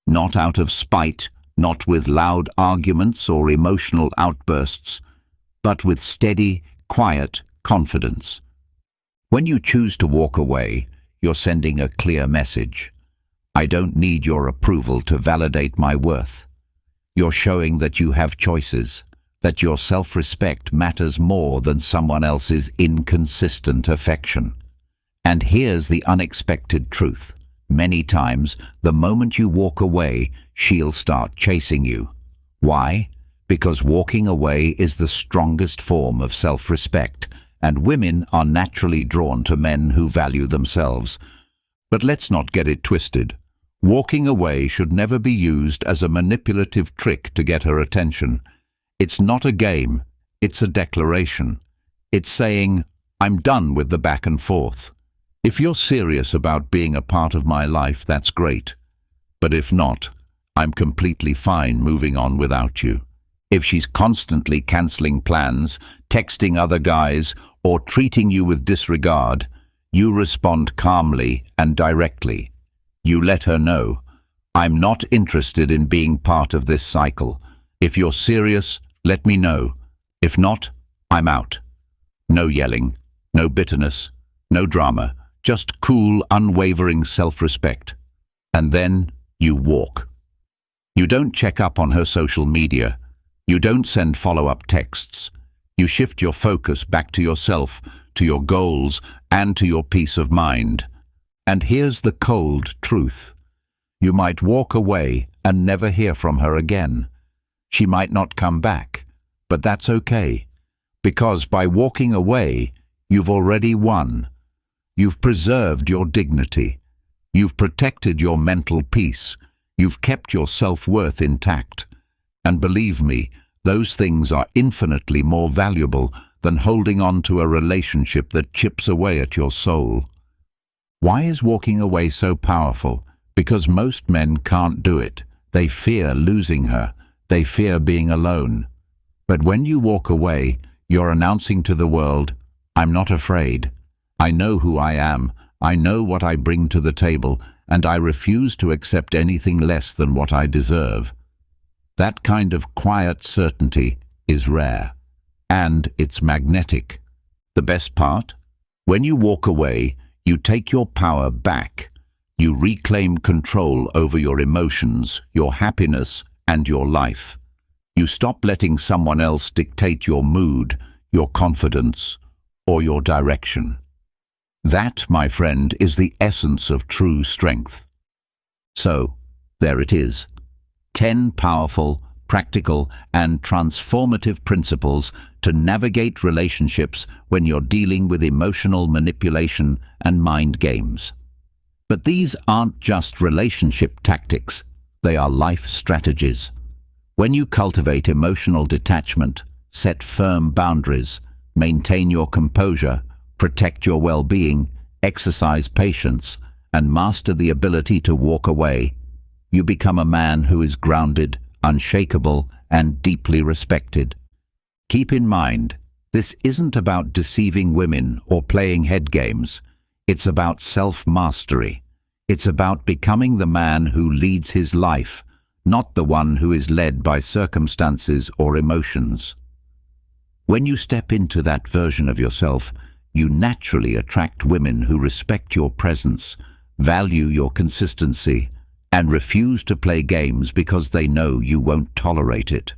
Not out of spite, not with loud arguments or emotional outbursts, but with steady, quiet confidence. When you choose to walk away, you're sending a clear message. I don't need your approval to validate my worth. You're showing that you have choices, that your self-respect matters more than someone else's inconsistent affection. And here's the unexpected truth: many times, the moment you walk away, she'll start chasing you. Why? Because walking away is the strongest form of self-respect, and women are naturally drawn to men who value themselves. But let's not get it twisted. Walking away should never be used as a manipulative trick to get her attention. It's not a game, it's a declaration. It's saying, I'm done with the back and forth. If you're serious about being a part of my life, that's great. But if not, I'm completely fine moving on without you. If she's constantly cancelling plans, texting other guys, or treating you with disregard, you respond calmly and directly. You let her know, I'm not interested in being part of this cycle. If you're serious, let me know. If not, I'm out. No yelling, no bitterness, no drama, just cool, unwavering self-respect. And then you walk. You don't check up on her social media. You don't send follow-up texts. You shift your focus back to yourself, to your goals, and to your peace of mind. And here's the cold truth. You might walk away and never hear from her again. She might not come back, but that's okay, because by walking away, you've already won. You've preserved your dignity. You've protected your mental peace. You've kept your self-worth intact. And believe me, those things are infinitely more valuable than holding on to a relationship that chips away at your soul. Why is walking away so powerful? Because most men can't do it. They fear losing her. They fear being alone. But when you walk away, you're announcing to the world, I'm not afraid. I know who I am. I know what I bring to the table, and I refuse to accept anything less than what I deserve. That kind of quiet certainty is rare, and it's magnetic. The best part? When you walk away, you take your power back. You reclaim control over your emotions, your happiness, and your life. You stop letting someone else dictate your mood, your confidence, or your direction. That, my friend, is the essence of true strength. So, there it is. 10 powerful, practical, and transformative principles to navigate relationships when you're dealing with emotional manipulation and mind games. But these aren't just relationship tactics, they are life strategies. When you cultivate emotional detachment, set firm boundaries, maintain your composure, protect your well-being, exercise patience, and master the ability to walk away, you become a man who is grounded, unshakable, and deeply respected. Keep in mind, this isn't about deceiving women or playing head games. It's about self-mastery. It's about becoming the man who leads his life, not the one who is led by circumstances or emotions. When you step into that version of yourself, you naturally attract women who respect your presence, value your consistency, and refuse to play games because they know you won't tolerate it.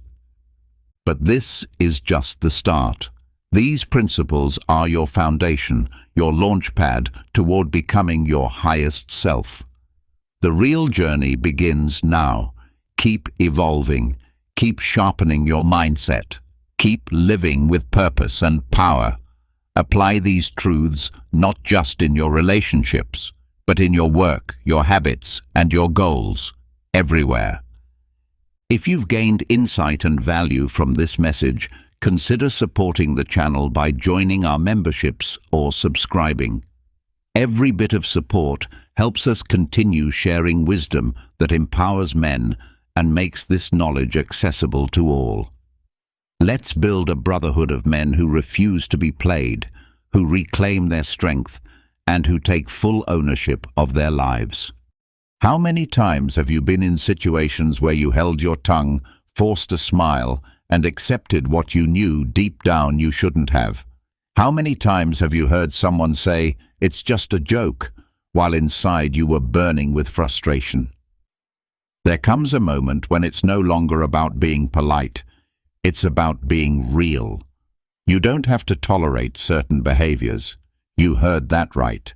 But this is just the start. These principles are your foundation, your launchpad toward becoming your highest self. The real journey begins now. Keep evolving. Keep sharpening your mindset. Keep living with purpose and power. Apply these truths not just in your relationships, but in your work, your habits, and your goals, everywhere. If you've gained insight and value from this message, consider supporting the channel by joining our memberships or subscribing. Every bit of support helps us continue sharing wisdom that empowers men and makes this knowledge accessible to all. Let's build a brotherhood of men who refuse to be played, who reclaim their strength, and who take full ownership of their lives. How many times have you been in situations where you held your tongue, forced a smile, and accepted what you knew deep down you shouldn't have? How many times have you heard someone say, "It's just a joke," while inside you were burning with frustration? There comes a moment when it's no longer about being polite. It's about being real. You don't have to tolerate certain behaviors. You heard that right.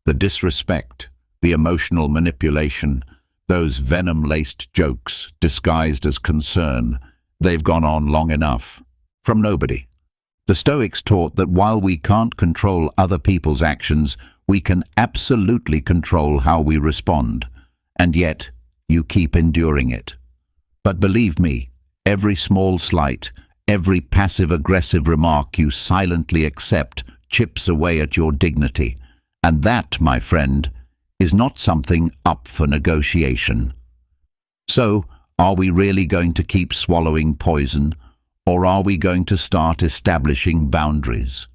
The disrespect, the emotional manipulation, those venom-laced jokes disguised as concern, they've gone on long enough. From nobody. The Stoics taught that while we can't control other people's actions, we can absolutely control how we respond. And yet, you keep enduring it. But believe me, every small slight, every passive-aggressive remark you silently accept chips away at your dignity. And that, my friend, is not something up for negotiation. So, are we really going to keep swallowing poison, or are we going to start establishing boundaries?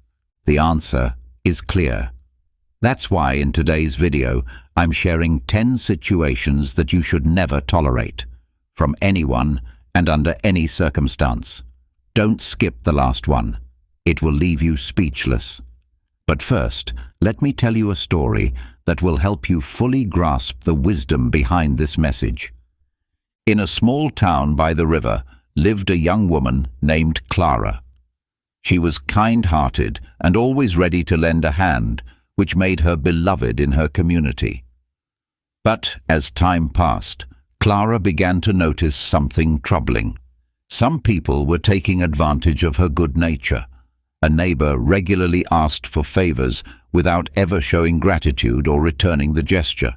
The answer is clear. That's why in today's video, I'm sharing 10 situations that you should never tolerate, from anyone and under any circumstance. Don't skip the last one. It will leave you speechless. But first, let me tell you a story that will help you fully grasp the wisdom behind this message. In a small town by the river lived a young woman named Clara. She was kind-hearted and always ready to lend a hand, which made her beloved in her community. But as time passed, Clara began to notice something troubling. Some people were taking advantage of her good nature. A neighbor regularly asked for favors without ever showing gratitude or returning the gesture.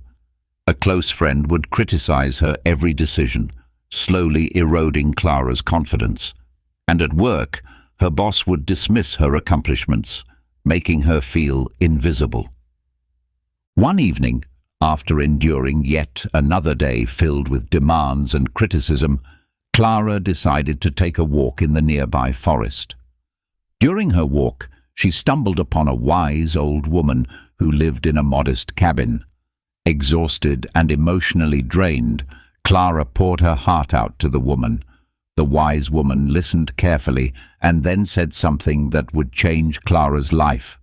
A close friend would criticize her every decision, slowly eroding Clara's confidence. And at work, her boss would dismiss her accomplishments, making her feel invisible. One evening, after enduring yet another day filled with demands and criticism, Clara decided to take a walk in the nearby forest. During her walk, she stumbled upon a wise old woman who lived in a modest cabin. Exhausted and emotionally drained, Clara poured her heart out to the woman. The wise woman listened carefully and then said something that would change Clara's life.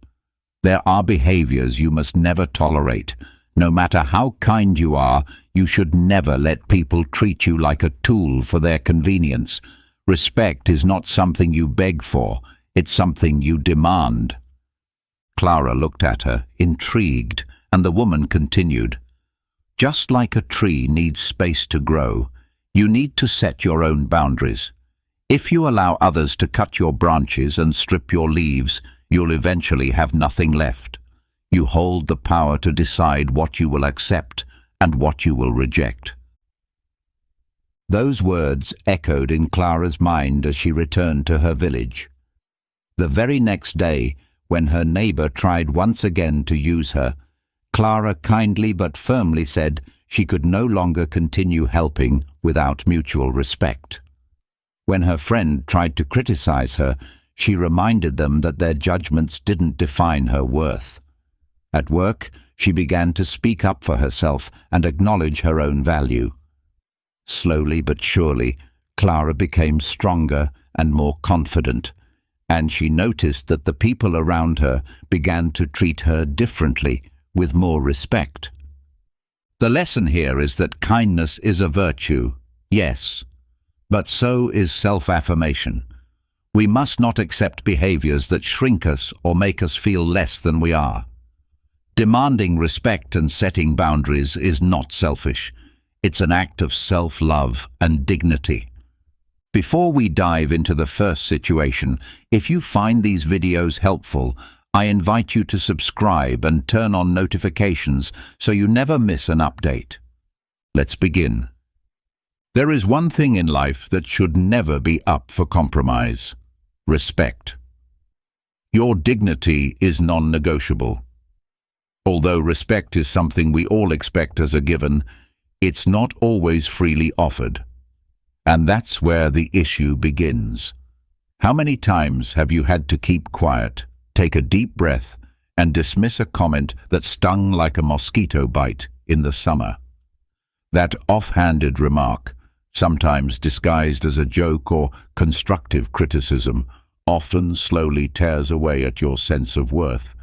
There are behaviors you must never tolerate. No matter how kind you are, you should never let people treat you like a tool for their convenience. Respect is not something you beg for, it's something you demand. Clara looked at her, intrigued, and the woman continued. Just like a tree needs space to grow, you need to set your own boundaries. If you allow others to cut your branches and strip your leaves, you'll eventually have nothing left. You hold the power to decide what you will accept and what you will reject. Those words echoed in Clara's mind as she returned to her village. The very next day, when her neighbor tried once again to use her, Clara kindly but firmly said she could no longer continue helping without mutual respect. When her friend tried to criticize her, she reminded them that their judgments didn't define her worth. At work, she began to speak up for herself and acknowledge her own value. Slowly but surely, Clara became stronger and more confident, and she noticed that the people around her began to treat her differently, with more respect. The lesson here is that kindness is a virtue, yes, but so is self-affirmation. We must not accept behaviors that shrink us or make us feel less than we are. Demanding respect and setting boundaries is not selfish. It's an act of self-love and dignity. Before we dive into the first situation, if you find these videos helpful, I invite you to subscribe and turn on notifications so you never miss an update. Let's begin. There is one thing in life that should never be up for compromise: respect. Your dignity is non-negotiable. Although respect is something we all expect as a given, it's not always freely offered. And that's where the issue begins. How many times have you had to keep quiet, take a deep breath, and dismiss a comment that stung like a mosquito bite in the summer? That offhanded remark, sometimes disguised as a joke or constructive criticism, often slowly tears away at your sense of worth.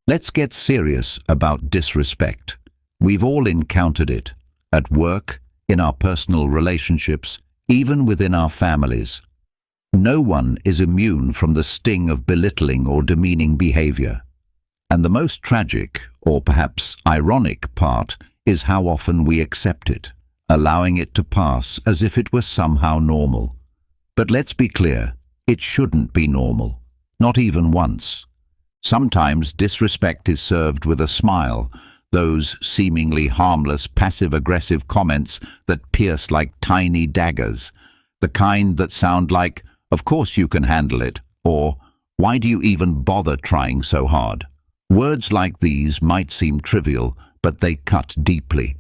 Let's get serious about disrespect. We've all encountered it, at work, in our personal relationships, even within our families. No one is immune from the sting of belittling or demeaning behavior. And the most tragic, or perhaps ironic part, is how often we accept it, allowing it to pass as if it were somehow normal. But let's be clear, it shouldn't be normal, not even once. Sometimes disrespect is served with a smile, those seemingly harmless passive-aggressive comments that pierce like tiny daggers, the kind that sound like, "Of course you can handle it," or "Why do you even bother trying so hard?" Words like these might seem trivial, but they cut deeply.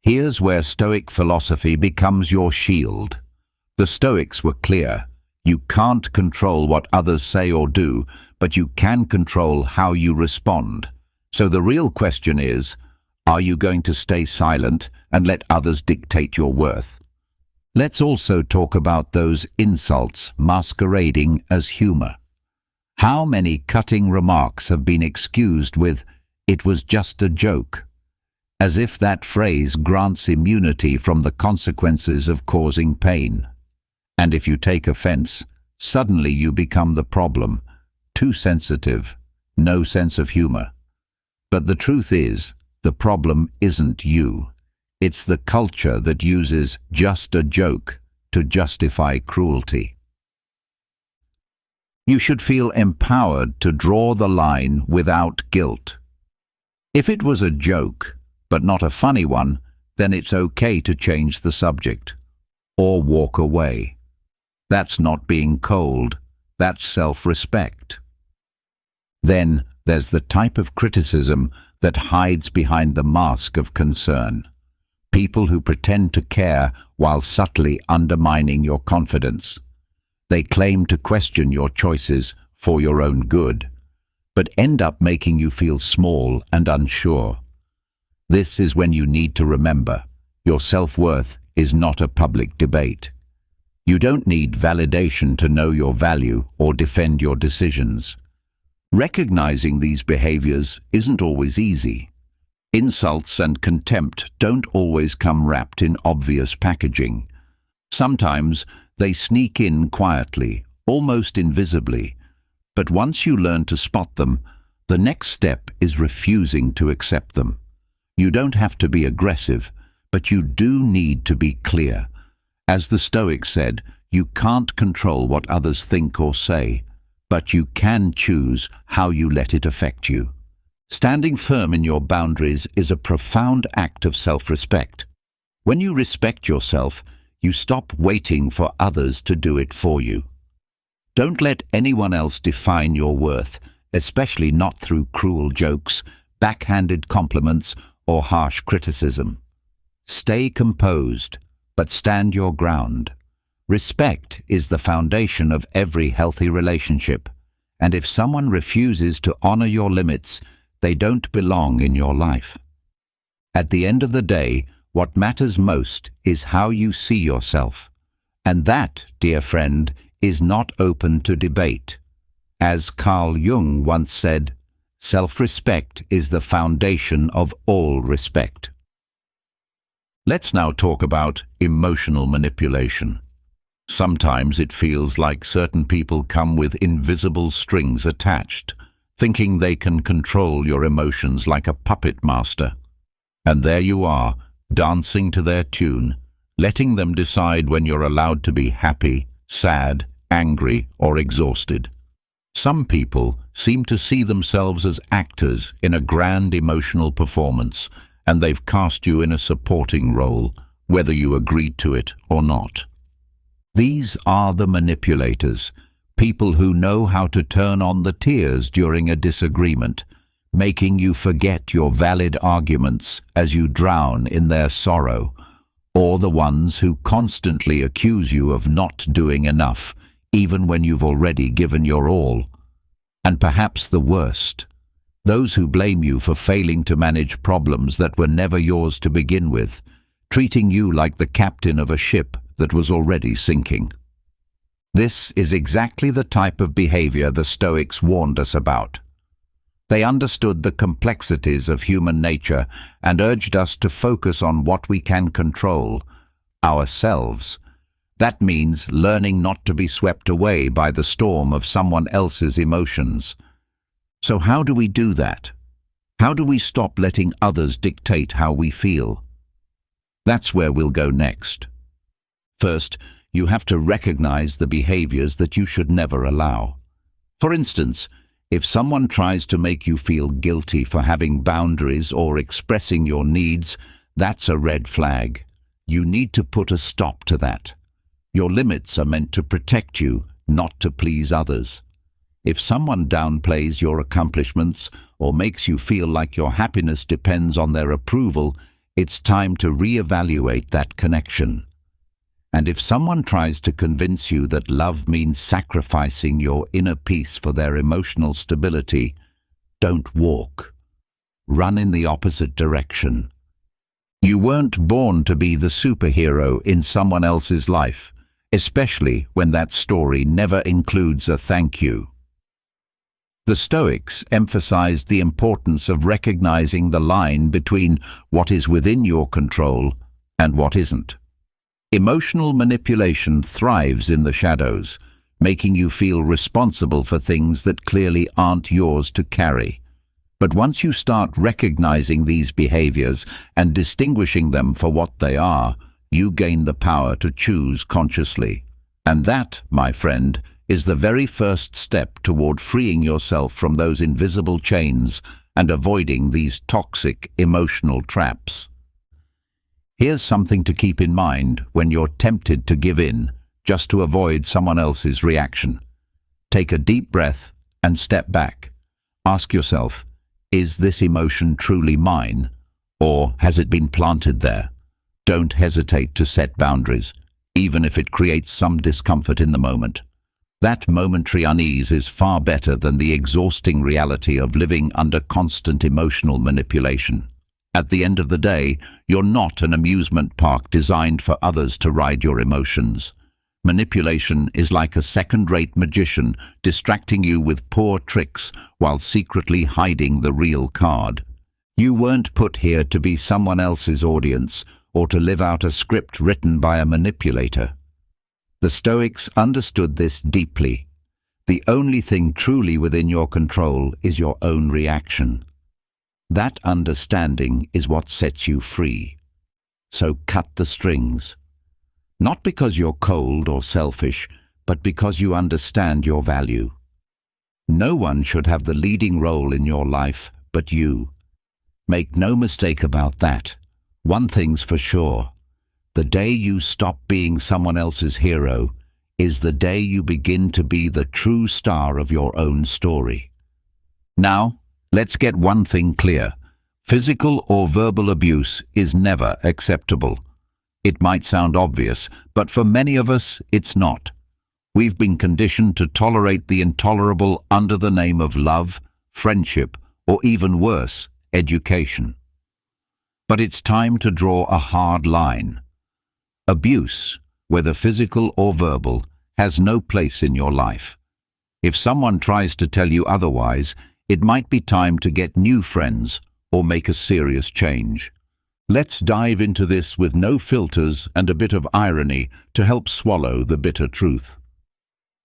Here's where Stoic philosophy becomes your shield. The Stoics were clear. You can't control what others say or do, but you can control how you respond. So the real question is, are you going to stay silent and let others dictate your worth? Let's also talk about those insults masquerading as humor. How many cutting remarks have been excused with, "It was just a joke," as if that phrase grants immunity from the consequences of causing pain. And if you take offense, suddenly you become the problem. Too sensitive, no sense of humor. But the truth is, the problem isn't you. It's the culture that uses "just a joke" to justify cruelty. You should feel empowered to draw the line without guilt. If it was a joke, but not a funny one, then it's okay to change the subject or walk away. That's not being cold, that's self-respect. Then there's the type of criticism that hides behind the mask of concern. People who pretend to care while subtly undermining your confidence. They claim to question your choices for your own good, but end up making you feel small and unsure. This is when you need to remember your self-worth is not a public debate. You don't need validation to know your value or defend your decisions. Recognizing these behaviors isn't always easy. Insults and contempt don't always come wrapped in obvious packaging. Sometimes they sneak in quietly, almost invisibly. But once you learn to spot them, the next step is refusing to accept them. You don't have to be aggressive, but you do need to be clear. As the Stoics said, you can't control what others think or say, but you can choose how you let it affect you. Standing firm in your boundaries is a profound act of self-respect. When you respect yourself, you stop waiting for others to do it for you. Don't let anyone else define your worth, especially not through cruel jokes, backhanded compliments, or harsh criticism. Stay composed, but stand your ground. Respect is the foundation of every healthy relationship, and if someone refuses to honor your limits, they don't belong in your life. At the end of the day, what matters most is how you see yourself. And that, dear friend, is not open to debate. As Carl Jung once said, self-respect is the foundation of all respect. Let's now talk about emotional manipulation. Sometimes it feels like certain people come with invisible strings attached, thinking they can control your emotions like a puppet master. And there you are, dancing to their tune, letting them decide when you're allowed to be happy, sad, angry, or exhausted. Some people seem to see themselves as actors in a grand emotional performance, and they've cast you in a supporting role, whether you agreed to it or not. These are the manipulators, people who know how to turn on the tears during a disagreement, making you forget your valid arguments as you drown in their sorrow, or the ones who constantly accuse you of not doing enough, even when you've already given your all. And perhaps the worst, those who blame you for failing to manage problems that were never yours to begin with, treating you like the captain of a ship that was already sinking. This is exactly the type of behavior the Stoics warned us about. They understood the complexities of human nature and urged us to focus on what we can control, ourselves. That means learning not to be swept away by the storm of someone else's emotions. So how do we do that? How do we stop letting others dictate how we feel? That's where we'll go next. First, you have to recognize the behaviors that you should never allow. For instance, if someone tries to make you feel guilty for having boundaries or expressing your needs, that's a red flag. You need to put a stop to that. Your limits are meant to protect you, not to please others. If someone downplays your accomplishments or makes you feel like your happiness depends on their approval, it's time to reevaluate that connection. And if someone tries to convince you that love means sacrificing your inner peace for their emotional stability, don't walk. Run in the opposite direction. You weren't born to be the superhero in someone else's life, especially when that story never includes a thank you. The Stoics emphasized the importance of recognizing the line between what is within your control and what isn't. Emotional manipulation thrives in the shadows, making you feel responsible for things that clearly aren't yours to carry. But once you start recognizing these behaviors and distinguishing them for what they are, you gain the power to choose consciously. And that, my friend, is the very first step toward freeing yourself from those invisible chains and avoiding these toxic emotional traps. Here's something to keep in mind when you're tempted to give in, just to avoid someone else's reaction. Take a deep breath and step back. Ask yourself, is this emotion truly mine, or has it been planted there? Don't hesitate to set boundaries, even if it creates some discomfort in the moment. That momentary unease is far better than the exhausting reality of living under constant emotional manipulation. At the end of the day, you're not an amusement park designed for others to ride your emotions. Manipulation is like a second-rate magician distracting you with poor tricks while secretly hiding the real card. You weren't put here to be someone else's audience or to live out a script written by a manipulator. The Stoics understood this deeply. The only thing truly within your control is your own reaction. That understanding is what sets you free. So cut the strings. Not because you're cold or selfish, but because you understand your value. No one should have the leading role in your life but you. Make no mistake about that. One thing's for sure. The day you stop being someone else's hero is the day you begin to be the true star of your own story. Now, let's get one thing clear. Physical or verbal abuse is never acceptable. It might sound obvious, but for many of us, it's not. We've been conditioned to tolerate the intolerable under the name of love, friendship, or even worse, education. But it's time to draw a hard line. Abuse, whether physical or verbal, has no place in your life. If someone tries to tell you otherwise, it might be time to get new friends or make a serious change. Let's dive into this with no filters and a bit of irony to help swallow the bitter truth.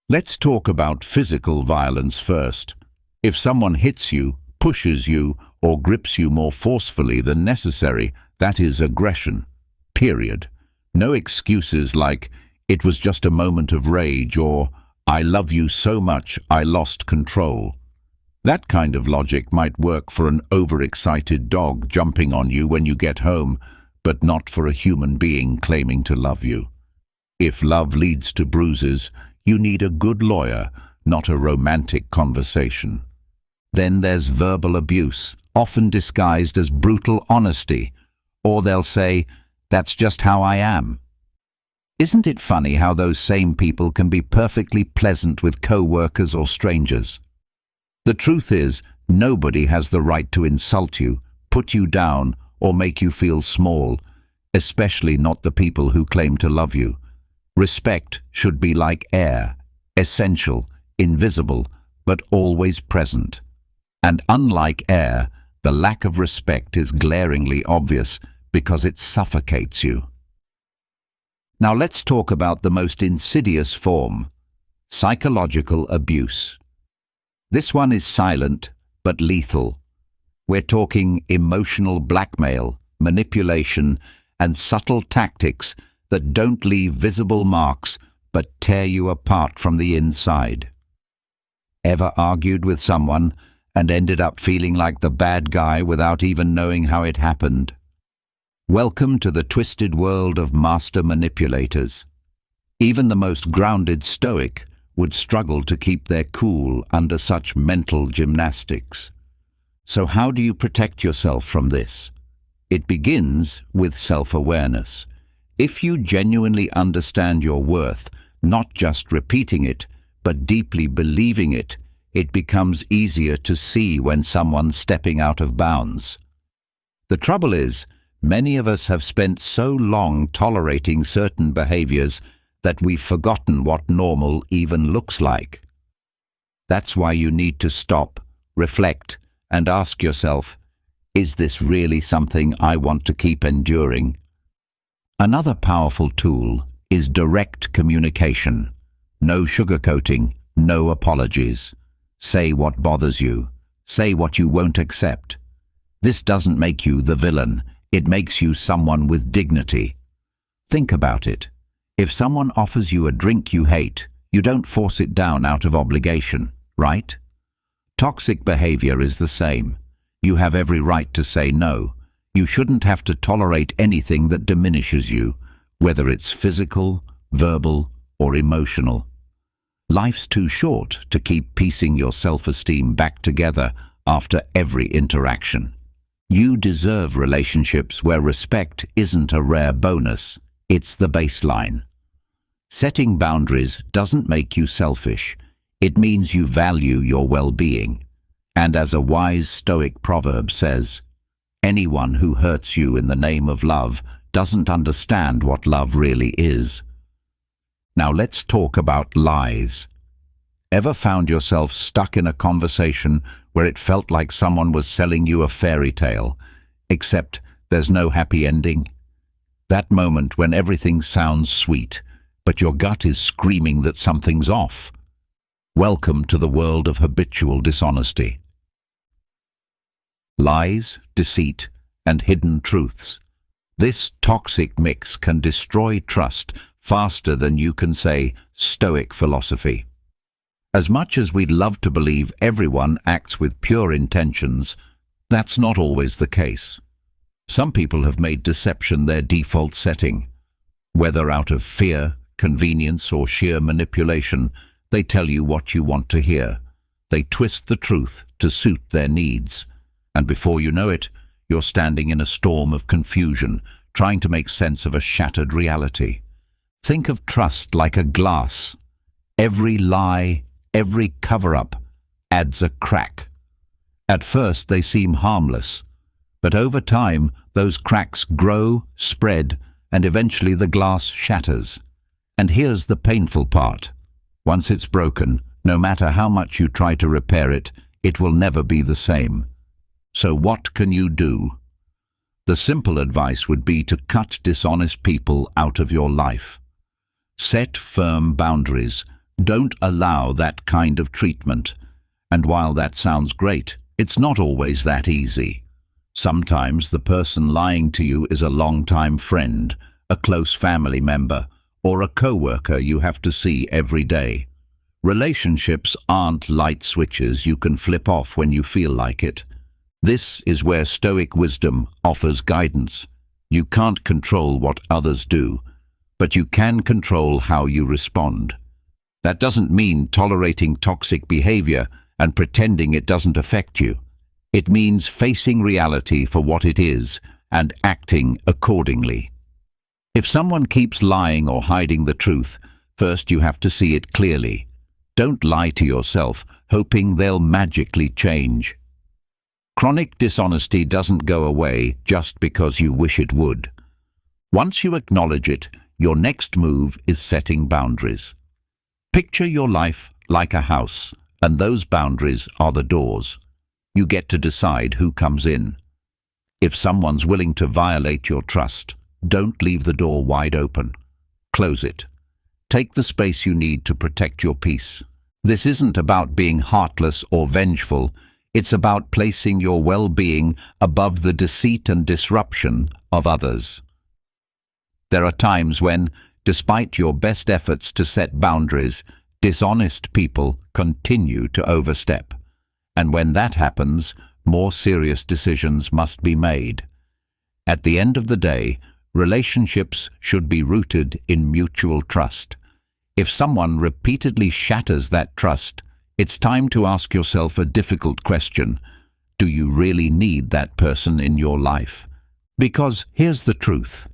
Let's talk about physical violence first. If someone hits you, pushes you, or grips you more forcefully than necessary, that is aggression. Period. No excuses like, "It was just a moment of rage," or "I love you so much I lost control." That kind of logic might work for an overexcited dog jumping on you when you get home, but not for a human being claiming to love you. If love leads to bruises, you need a good lawyer, not a romantic conversation. Then there's verbal abuse, often disguised as brutal honesty, or they'll say, "That's just how I am." Isn't it funny how those same people can be perfectly pleasant with co-workers or strangers? The truth is, nobody has the right to insult you, put you down, or make you feel small, especially not the people who claim to love you. Respect should be like air, essential, invisible, but always present. And unlike air, the lack of respect is glaringly obvious because it suffocates you. Now let's talk about the most insidious form, psychological abuse. This one is silent but lethal. We're talking emotional blackmail, manipulation, and subtle tactics that don't leave visible marks but tear you apart from the inside. Ever argued with someone and ended up feeling like the bad guy without even knowing how it happened? Welcome to the twisted world of master manipulators. Even the most grounded Stoic would struggle to keep their cool under such mental gymnastics. So how do you protect yourself from this? It begins with self-awareness. If you genuinely understand your worth, not just repeating it, but deeply believing it, it becomes easier to see when someone's stepping out of bounds. The trouble is, many of us have spent so long tolerating certain behaviors that we've forgotten what normal even looks like. That's why you need to stop, reflect, and ask yourself, is this really something I want to keep enduring? Another powerful tool is direct communication. No sugarcoating, no apologies. Say what bothers you. Say what you won't accept. This doesn't make you the villain. It makes you someone with dignity. Think about it. If someone offers you a drink you hate, you don't force it down out of obligation, right? Toxic behavior is the same. You have every right to say no. You shouldn't have to tolerate anything that diminishes you, whether it's physical, verbal, or emotional. Life's too short to keep piecing your self-esteem back together after every interaction. You deserve relationships where respect isn't a rare bonus, it's the baseline. Setting boundaries doesn't make you selfish. It means you value your well-being. And as a wise Stoic proverb says, Anyone who hurts you in the name of love doesn't understand what love really is. Now let's talk about lies. Ever found yourself stuck in a conversation where it felt like someone was selling you a fairy tale, except there's no happy ending? That moment when everything sounds sweet, but your gut is screaming that something's off. Welcome to the world of habitual dishonesty. Lies, deceit, and hidden truths. This toxic mix can destroy trust faster than you can say Stoic philosophy. As much as we'd love to believe everyone acts with pure intentions, that's not always the case. Some people have made deception their default setting. Whether out of fear, convenience, or sheer manipulation, they tell you what you want to hear. They twist the truth to suit their needs. And before you know it, you're standing in a storm of confusion, trying to make sense of a shattered reality. Think of trust like a glass. Every lie, every cover-up adds a crack. At first they seem harmless, but over time those cracks grow, spread, and eventually the glass shatters. And here's the painful part. Once it's broken, no matter how much you try to repair it, it will never be the same. So what can you do? The simple advice would be to cut dishonest people out of your life. Set firm boundaries. Don't allow that kind of treatment. And while that sounds great, it's not always that easy. Sometimes the person lying to you is a longtime friend, a close family member, or a coworker you have to see every day. Relationships aren't light switches you can flip off when you feel like it. This is where Stoic wisdom offers guidance. You can't control what others do, but you can control how you respond. That doesn't mean tolerating toxic behavior and pretending it doesn't affect you. It means facing reality for what it is and acting accordingly. If someone keeps lying or hiding the truth, first you have to see it clearly. Don't lie to yourself, hoping they'll magically change. Chronic dishonesty doesn't go away just because you wish it would. Once you acknowledge it, your next move is setting boundaries. Picture your life like a house, and those boundaries are the doors. You get to decide who comes in. If someone's willing to violate your trust, don't leave the door wide open. Close it. Take the space you need to protect your peace. This isn't about being heartless or vengeful. It's about placing your well-being above the deceit and disruption of others. There are times when, despite your best efforts to set boundaries, dishonest people continue to overstep. And when that happens, more serious decisions must be made. At the end of the day, relationships should be rooted in mutual trust. If someone repeatedly shatters that trust, it's time to ask yourself a difficult question. Do you really need that person in your life? Because here's the truth.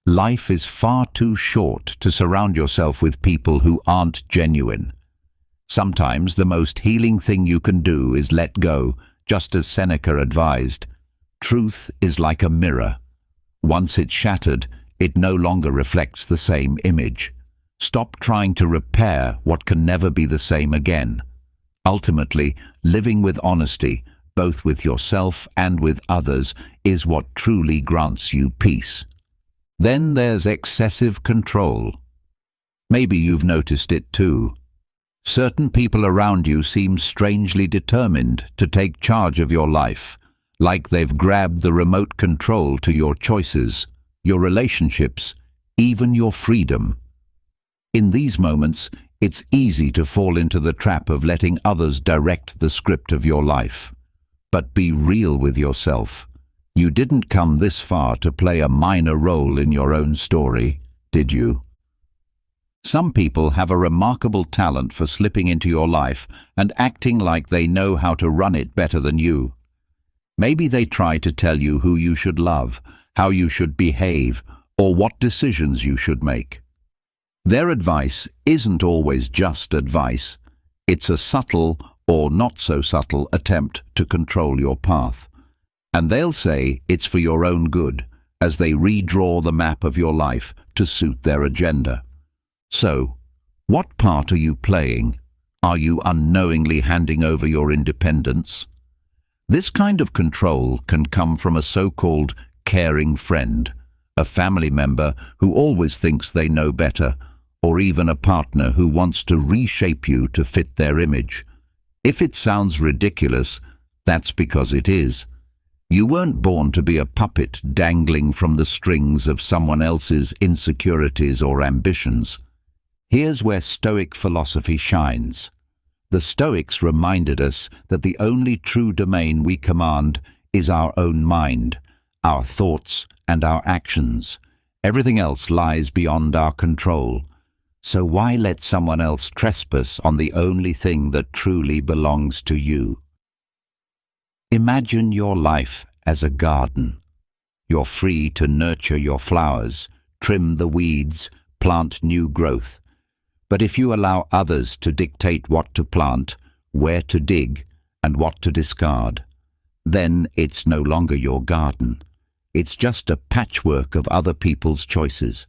Life is far too short to surround yourself with people who aren't genuine. Sometimes the most healing thing you can do is let go, just as Seneca advised. Truth is like a mirror. Once it's shattered, it no longer reflects the same image. Stop trying to repair what can never be the same again. Ultimately, living with honesty, both with yourself and with others, is what truly grants you peace. Then there's excessive control. Maybe you've noticed it too. Certain people around you seem strangely determined to take charge of your life, like they've grabbed the remote control to your choices, your relationships, even your freedom. In these moments, it's easy to fall into the trap of letting others direct the script of your life. But be real with yourself. You didn't come this far to play a minor role in your own story, did you? Some people have a remarkable talent for slipping into your life and acting like they know how to run it better than you. Maybe they try to tell you who you should love, how you should behave, or what decisions you should make. Their advice isn't always just advice. It's a subtle or not so subtle attempt to control your path. And they'll say it's for your own good, as they redraw the map of your life to suit their agenda. So, what part are you playing? Are you unknowingly handing over your independence? This kind of control can come from a so-called caring friend, a family member who always thinks they know better, or even a partner who wants to reshape you to fit their image. If it sounds ridiculous, that's because it is. You weren't born to be a puppet dangling from the strings of someone else's insecurities or ambitions. Here's where Stoic philosophy shines. The Stoics reminded us that the only true domain we command is our own mind, our thoughts and our actions. Everything else lies beyond our control. So why let someone else trespass on the only thing that truly belongs to you? Imagine your life as a garden. You're free to nurture your flowers, trim the weeds, plant new growth. But if you allow others to dictate what to plant, where to dig, and what to discard, then it's no longer your garden. It's just a patchwork of other people's choices.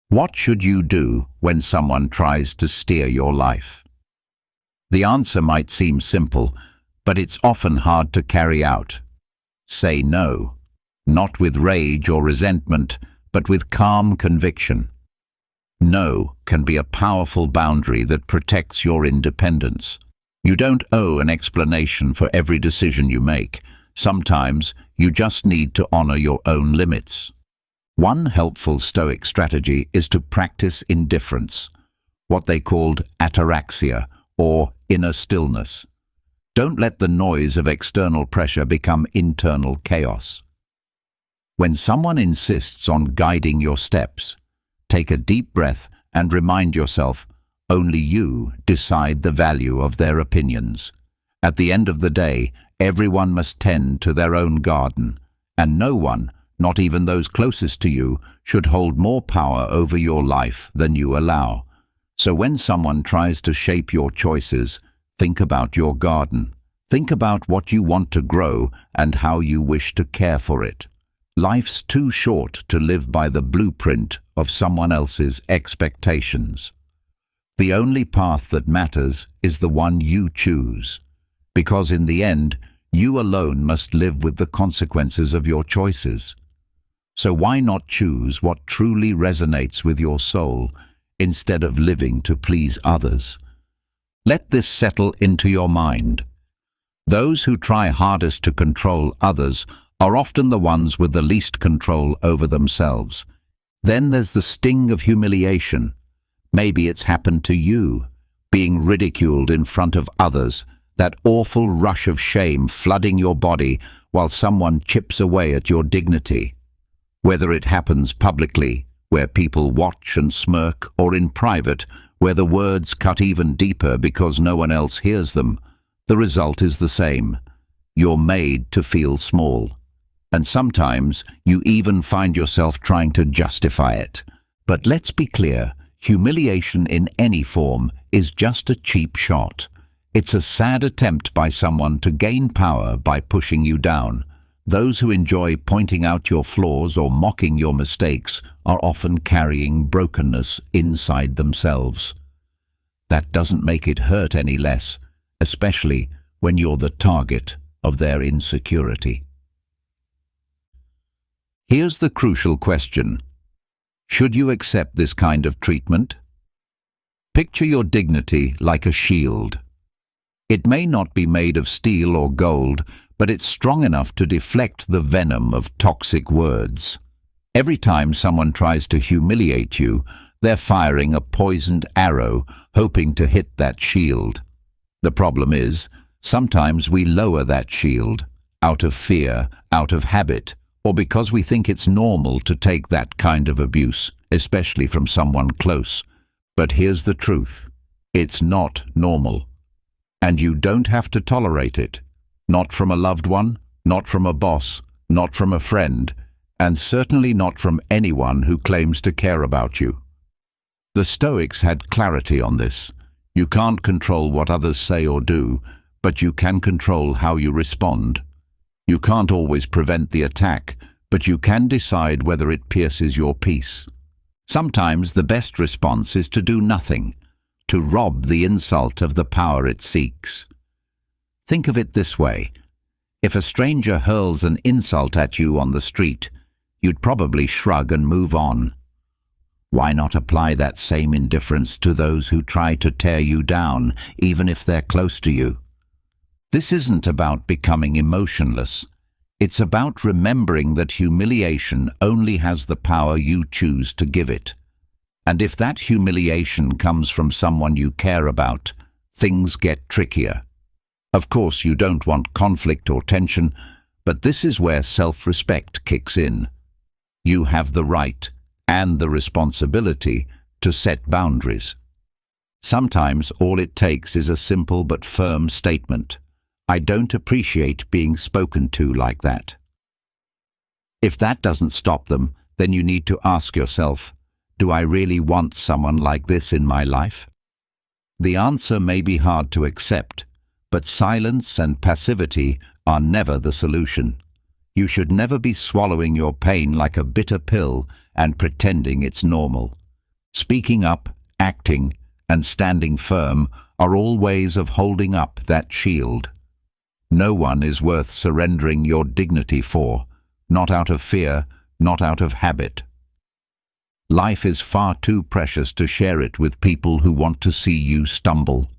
What should you do when someone tries to steer your life? The answer might seem simple, but it's often hard to carry out. Say no, not with rage or resentment, but with calm conviction. No can be a powerful boundary that protects your independence. You don't owe an explanation for every decision you make. Sometimes you just need to honor your own limits. One helpful Stoic strategy is to practice indifference, what they called ataraxia, or inner stillness. Don't let the noise of external pressure become internal chaos. When someone insists on guiding your steps, take a deep breath and remind yourself, only you decide the value of their opinions. At the end of the day, everyone must tend to their own garden, and no one, not even those closest to you, should hold more power over your life than you allow. So when someone tries to shape your choices, think about your garden. Think about what you want to grow and how you wish to care for it. Life's too short to live by the blueprint of someone else's expectations. The only path that matters is the one you choose, because in the end, you alone must live with the consequences of your choices. So why not choose what truly resonates with your soul instead of living to please others? Let this settle into your mind. Those who try hardest to control others are often the ones with the least control over themselves. Then there's the sting of humiliation. Maybe it's happened to you, being ridiculed in front of others, that awful rush of shame flooding your body while someone chips away at your dignity. Whether it happens publicly, where people watch and smirk, or in private, where the words cut even deeper because no one else hears them, the result is the same. You're made to feel small. And sometimes you even find yourself trying to justify it. But let's be clear, humiliation in any form is just a cheap shot. It's a sad attempt by someone to gain power by pushing you down. Those who enjoy pointing out your flaws or mocking your mistakes are often carrying brokenness inside themselves. That doesn't make it hurt any less, especially when you're the target of their insecurity. Here's the crucial question. Should you accept this kind of treatment? Picture your dignity like a shield. It may not be made of steel or gold, but it's strong enough to deflect the venom of toxic words. Every time someone tries to humiliate you, they're firing a poisoned arrow, hoping to hit that shield. The problem is, sometimes we lower that shield, out of fear, out of habit, or because we think it's normal to take that kind of abuse, especially from someone close. But here's the truth. It's not normal. And you don't have to tolerate it. Not from a loved one, not from a boss, not from a friend, and certainly not from anyone who claims to care about you. The Stoics had clarity on this. You can't control what others say or do, but you can control how you respond. You can't always prevent the attack, but you can decide whether it pierces your peace. Sometimes the best response is to do nothing, to rob the insult of the power it seeks. Think of it this way. If a stranger hurls an insult at you on the street, you'd probably shrug and move on. Why not apply that same indifference to those who try to tear you down, even if they're close to you? This isn't about becoming emotionless. It's about remembering that humiliation only has the power you choose to give it. And if that humiliation comes from someone you care about, things get trickier. Of course, you don't want conflict or tension, but this is where self-respect kicks in. You have the right and the responsibility to set boundaries. Sometimes all it takes is a simple but firm statement. I don't appreciate being spoken to like that. If that doesn't stop them, then you need to ask yourself, do I really want someone like this in my life? The answer may be hard to accept, but silence and passivity are never the solution. You should never be swallowing your pain like a bitter pill and pretending it's normal. Speaking up, acting, and standing firm are all ways of holding up that shield. No one is worth surrendering your dignity for, not out of fear, not out of habit. Life is far too precious to share it with people who want to see you stumble.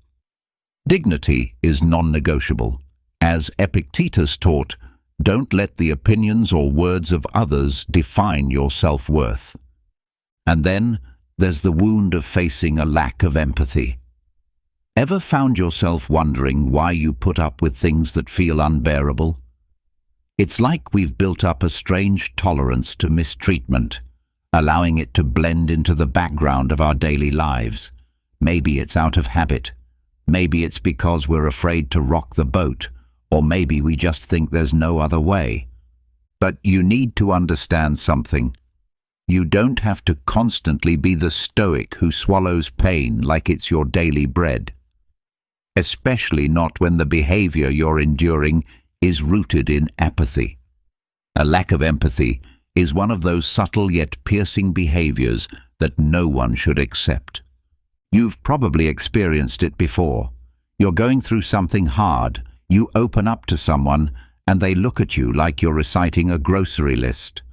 Dignity is non-negotiable. As Epictetus taught, don't let the opinions or words of others define your self-worth. And then there's the wound of facing a lack of empathy. Ever found yourself wondering why you put up with things that feel unbearable? It's like we've built up a strange tolerance to mistreatment, allowing it to blend into the background of our daily lives. Maybe it's out of habit. Maybe it's because we're afraid to rock the boat, or maybe we just think there's no other way. But you need to understand something. You don't have to constantly be the Stoic who swallows pain like it's your daily bread. Especially not when the behavior you're enduring is rooted in apathy. A lack of empathy is one of those subtle yet piercing behaviors that no one should accept. You've probably experienced it before. You're going through something hard, you open up to someone, and they look at you like you're reciting a grocery list.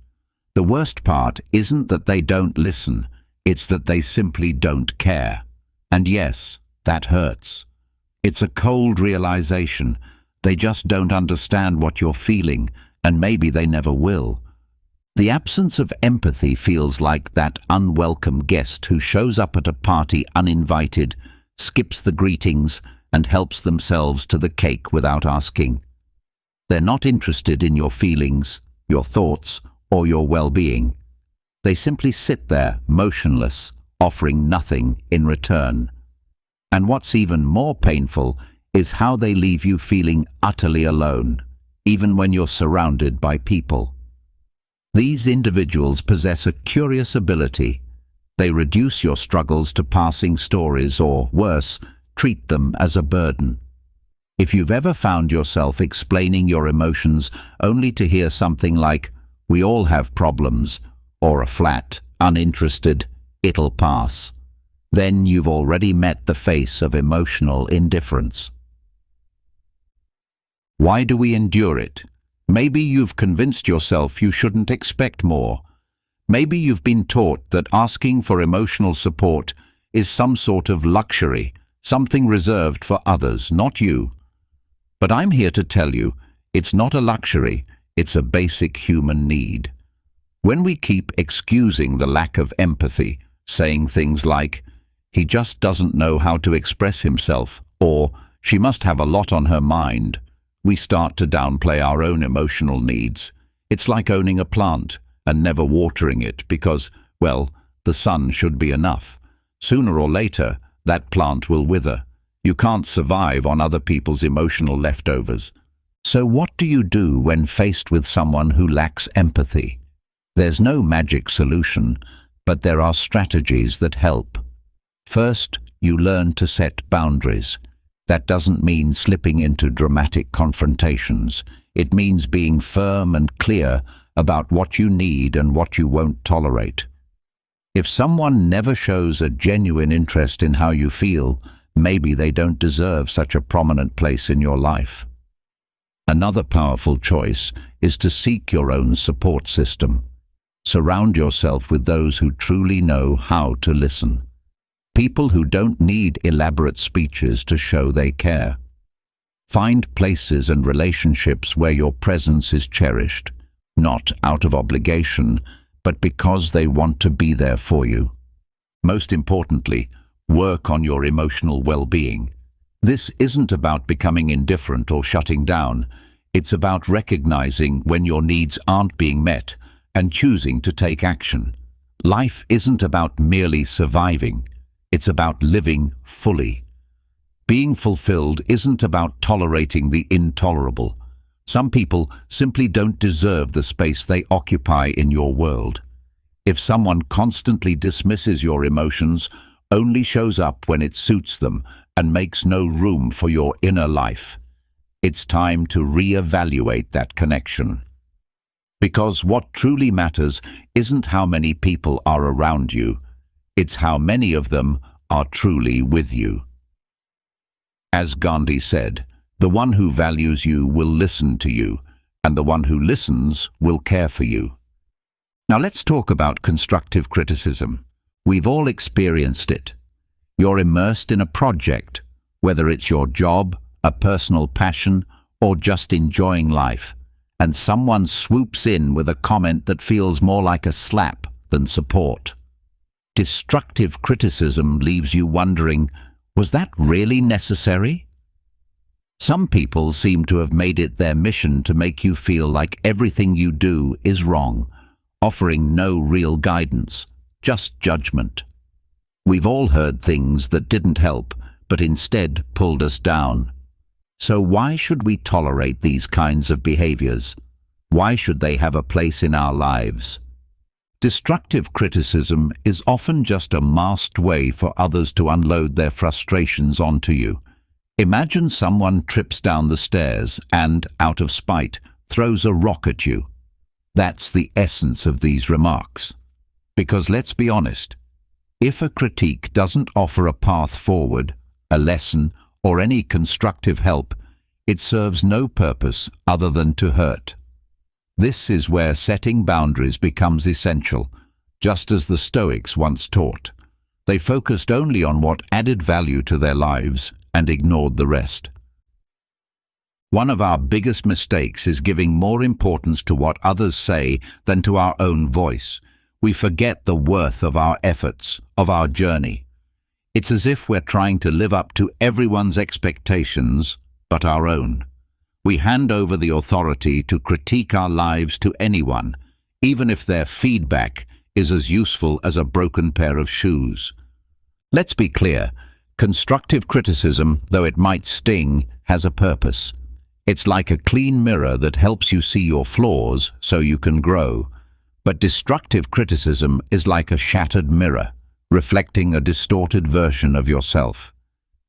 The worst part isn't that they don't listen, it's that they simply don't care. And yes, that hurts. It's a cold realization. They just don't understand what you're feeling, and maybe they never will. The absence of empathy feels like that unwelcome guest who shows up at a party uninvited, skips the greetings, and helps themselves to the cake without asking. They're not interested in your feelings, your thoughts, or your well-being. They simply sit there, motionless, offering nothing in return. And what's even more painful is how they leave you feeling utterly alone, even when you're surrounded by people. These individuals possess a curious ability. They reduce your struggles to passing stories or, worse, treat them as a burden. If you've ever found yourself explaining your emotions only to hear something like, "We all have problems," or a flat, uninterested, "It'll pass," then you've already met the face of emotional indifference. Why do we endure it? Maybe you've convinced yourself you shouldn't expect more. Maybe you've been taught that asking for emotional support is some sort of luxury, something reserved for others, not you. But I'm here to tell you, it's not a luxury, it's a basic human need. When we keep excusing the lack of empathy, saying things like, "He just doesn't know how to express himself," or "She must have a lot on her mind," we start to downplay our own emotional needs. It's like owning a plant and never watering it because, well, the sun should be enough. Sooner or later, that plant will wither. You can't survive on other people's emotional leftovers. So what do you do when faced with someone who lacks empathy? There's no magic solution, but there are strategies that help. First, you learn to set boundaries. That doesn't mean slipping into dramatic confrontations. It means being firm and clear about what you need and what you won't tolerate. If someone never shows a genuine interest in how you feel, maybe they don't deserve such a prominent place in your life. Another powerful choice is to seek your own support system. Surround yourself with those who truly know how to listen. People who don't need elaborate speeches to show they care. Find places and relationships where your presence is cherished, not out of obligation, but because they want to be there for you. Most importantly, work on your emotional well-being. This isn't about becoming indifferent or shutting down. It's about recognizing when your needs aren't being met and choosing to take action. Life isn't about merely surviving. It's about living fully. Being fulfilled isn't about tolerating the intolerable. Some people simply don't deserve the space they occupy in your world. If someone constantly dismisses your emotions, only shows up when it suits them, and makes no room for your inner life, it's time to reevaluate that connection. Because what truly matters isn't how many people are around you, it's how many of them are truly with you. As Gandhi said, the one who values you will listen to you, and the one who listens will care for you. Now let's talk about constructive criticism. We've all experienced it. You're immersed in a project, whether it's your job, a personal passion, or just enjoying life, and someone swoops in with a comment that feels more like a slap than support. Destructive criticism leaves you wondering, was that really necessary? Some people seem to have made it their mission to make you feel like everything you do is wrong, offering no real guidance, just judgment. We've all heard things that didn't help, but instead pulled us down. So why should we tolerate these kinds of behaviors? Why should they have a place in our lives? Destructive criticism is often just a masked way for others to unload their frustrations onto you. Imagine someone trips down the stairs and, out of spite, throws a rock at you. That's the essence of these remarks. Because let's be honest, if a critique doesn't offer a path forward, a lesson, or any constructive help, it serves no purpose other than to hurt. This is where setting boundaries becomes essential, just as the Stoics once taught. They focused only on what added value to their lives and ignored the rest. One of our biggest mistakes is giving more importance to what others say than to our own voice. We forget the worth of our efforts, of our journey. It's as if we're trying to live up to everyone's expectations but our own. We hand over the authority to critique our lives to anyone, even if their feedback is as useful as a broken pair of shoes. Let's be clear, constructive criticism, though it might sting, has a purpose. It's like a clean mirror that helps you see your flaws so you can grow. But destructive criticism is like a shattered mirror, reflecting a distorted version of yourself.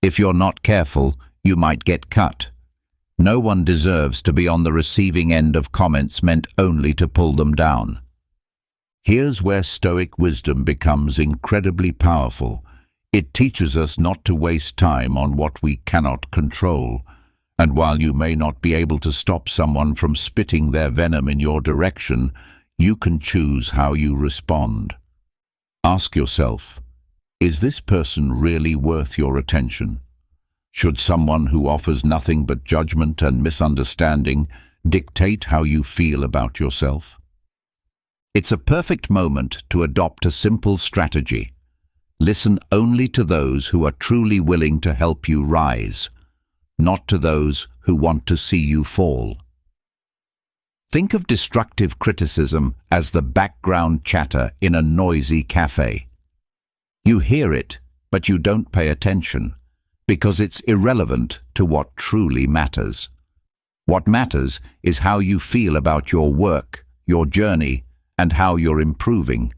If you're not careful, you might get cut. No one deserves to be on the receiving end of comments meant only to pull them down. Here's where Stoic wisdom becomes incredibly powerful. It teaches us not to waste time on what we cannot control. And while you may not be able to stop someone from spitting their venom in your direction, you can choose how you respond. Ask yourself, is this person really worth your attention? Should someone who offers nothing but judgment and misunderstanding dictate how you feel about yourself? It's a perfect moment to adopt a simple strategy. Listen only to those who are truly willing to help you rise, not to those who want to see you fall. Think of destructive criticism as the background chatter in a noisy cafe. You hear it, but you don't pay attention, because it's irrelevant to what truly matters. What matters is how you feel about your work, your journey, and how you're improving,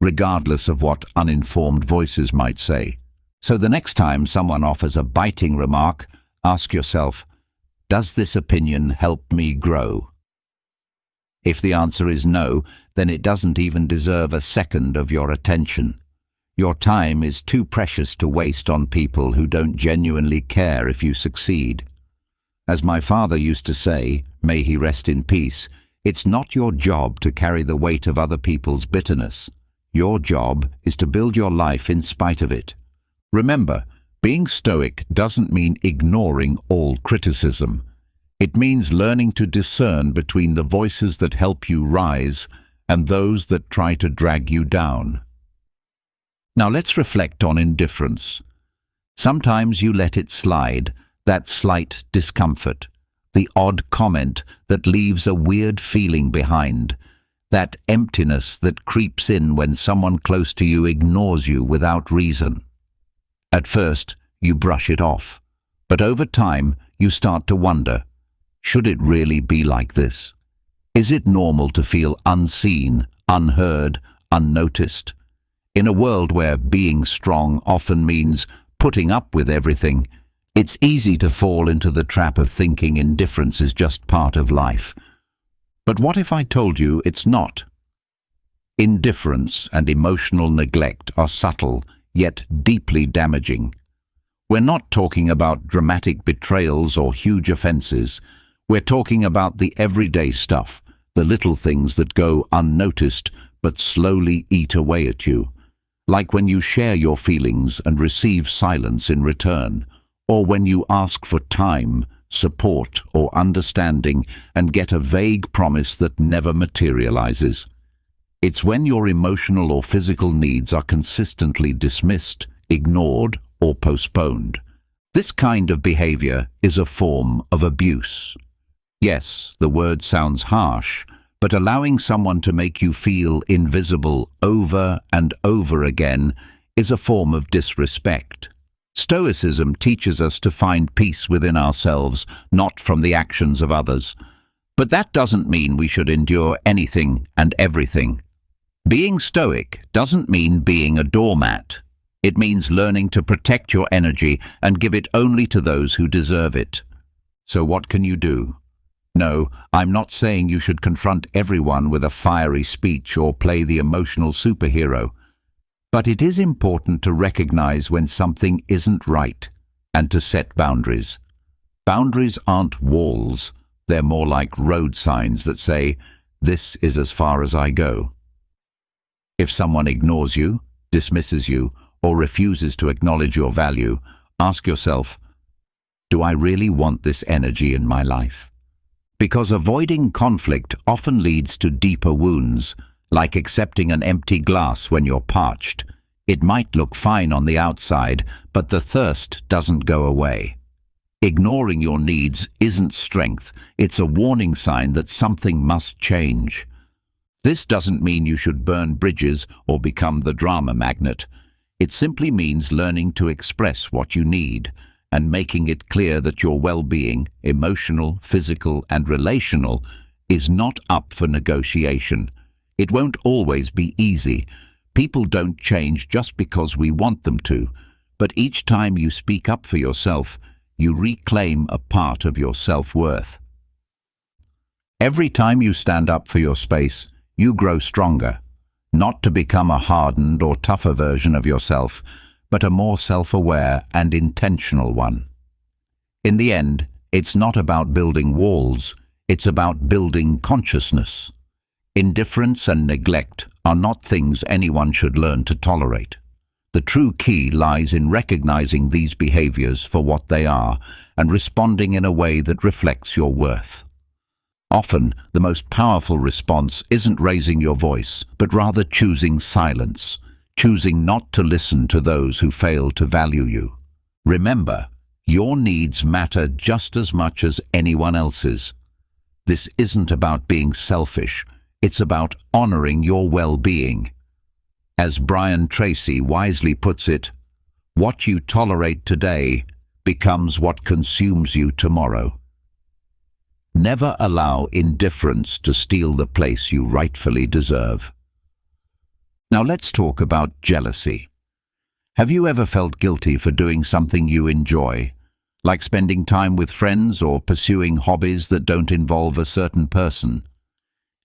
regardless of what uninformed voices might say. So the next time someone offers a biting remark, Ask yourself, does this opinion help me grow? If the answer is no, then it doesn't even deserve a second of your attention. Your time is too precious to waste on people who don't genuinely care if you succeed. As my father used to say, may he rest in peace, it's not your job to carry the weight of other people's bitterness. Your job is to build your life in spite of it. Remember, being stoic doesn't mean ignoring all criticism. It means learning to discern between the voices that help you rise and those that try to drag you down. Now let's reflect on indifference. Sometimes you let it slide, that slight discomfort, the odd comment that leaves a weird feeling behind, that emptiness that creeps in when someone close to you ignores you without reason. At first, you brush it off, but over time, you start to wonder, should it really be like this? Is it normal to feel unseen, unheard, unnoticed? In a world where being strong often means putting up with everything, it's easy to fall into the trap of thinking indifference is just part of life. But what if I told you it's not? Indifference and emotional neglect are subtle, yet deeply damaging. We're not talking about dramatic betrayals or huge offenses. We're talking about the everyday stuff, the little things that go unnoticed but slowly eat away at you. Like when you share your feelings and receive silence in return, or when you ask for time, support, or understanding and get a vague promise that never materializes. It's when your emotional or physical needs are consistently dismissed, ignored, or postponed. This kind of behavior is a form of abuse. Yes, the word sounds harsh, but allowing someone to make you feel invisible over and over again is a form of disrespect. Stoicism teaches us to find peace within ourselves, not from the actions of others. But that doesn't mean we should endure anything and everything. Being stoic doesn't mean being a doormat. It means learning to protect your energy and give it only to those who deserve it. So what can you do? No, I'm not saying you should confront everyone with a fiery speech or play the emotional superhero. But it is important to recognize when something isn't right and to set boundaries. Boundaries aren't walls. They're more like road signs that say, this is as far as I go. If someone ignores you, dismisses you, or refuses to acknowledge your value, ask yourself, do I really want this energy in my life? Because avoiding conflict often leads to deeper wounds, like accepting an empty glass when you're parched. It might look fine on the outside, but the thirst doesn't go away. Ignoring your needs isn't strength, it's a warning sign that something must change. This doesn't mean you should burn bridges or become the drama magnet. It simply means learning to express what you need and making it clear that your well-being, emotional, physical, and relational, is not up for negotiation. It won't always be easy. People don't change just because we want them to, but each time you speak up for yourself, you reclaim a part of your self-worth. Every time you stand up for your space, you grow stronger, not to become a hardened or tougher version of yourself, but a more self-aware and intentional one. In the end, it's not about building walls, it's about building consciousness. Indifference and neglect are not things anyone should learn to tolerate. The true key lies in recognizing these behaviors for what they are and responding in a way that reflects your worth. Often, the most powerful response isn't raising your voice, but rather choosing silence, choosing not to listen to those who fail to value you. Remember, your needs matter just as much as anyone else's. This isn't about being selfish, it's about honoring your well-being. As Brian Tracy wisely puts it, what you tolerate today becomes what consumes you tomorrow. Never allow indifference to steal the place you rightfully deserve. Now let's talk about jealousy. Have you ever felt guilty for doing something you enjoy? like spending time with friends or pursuing hobbies that don't involve a certain person.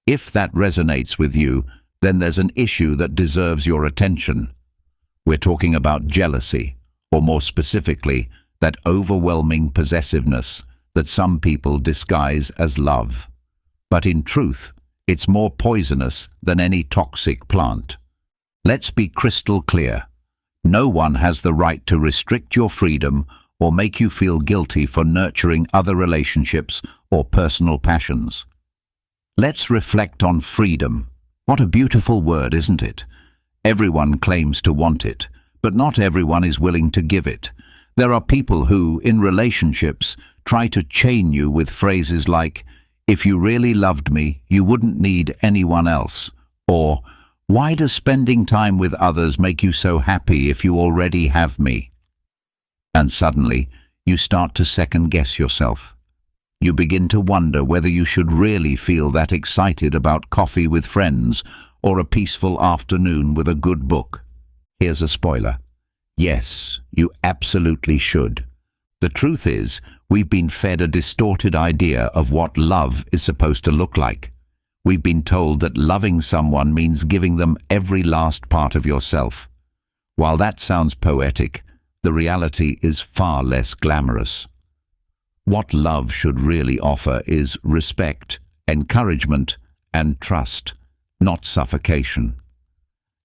If that resonates with you, then there's an issue that deserves your attention. We're talking about jealousy, or more specifically, that overwhelming possessiveness that some people disguise as love. But in truth, it's more poisonous than any toxic plant. Let's be crystal clear. No one has the right to restrict your freedom or make you feel guilty for nurturing other relationships or personal passions. Let's reflect on freedom. What a beautiful word, isn't it? Everyone claims to want it, but not everyone is willing to give it. There are people who, in relationships, try to chain you with phrases like, "If you really loved me, you wouldn't need anyone else," or "Why does spending time with others make you so happy if you already have me?" And suddenly, you start to second-guess yourself. You begin to wonder whether you should really feel that excited about coffee with friends or a peaceful afternoon with a good book. Here's a spoiler. Yes, you absolutely should. The truth is, we've been fed a distorted idea of what love is supposed to look like. We've been told that loving someone means giving them every last part of yourself. While that sounds poetic, the reality is far less glamorous. What love should really offer is respect, encouragement, and trust, not suffocation.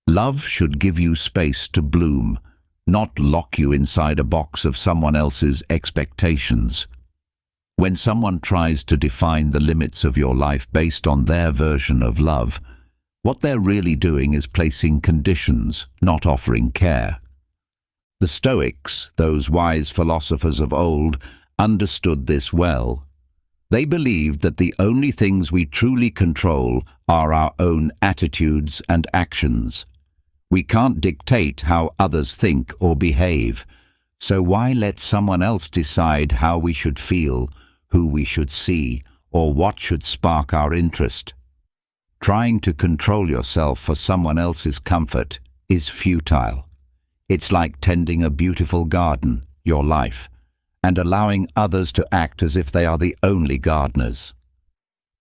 Love should give you space to bloom, not lock you inside a box of someone else's expectations. When someone tries to define the limits of your life based on their version of love, what they're really doing is placing conditions, not offering care. The Stoics, those wise philosophers of old, understood this well. They believed that the only things we truly control are our own attitudes and actions. We can't dictate how others think or behave, so why let someone else decide how we should feel, who we should see, or what should spark our interest? Trying to control yourself for someone else's comfort is futile. It's like tending a beautiful garden, your life, and allowing others to act as if they are the only gardeners.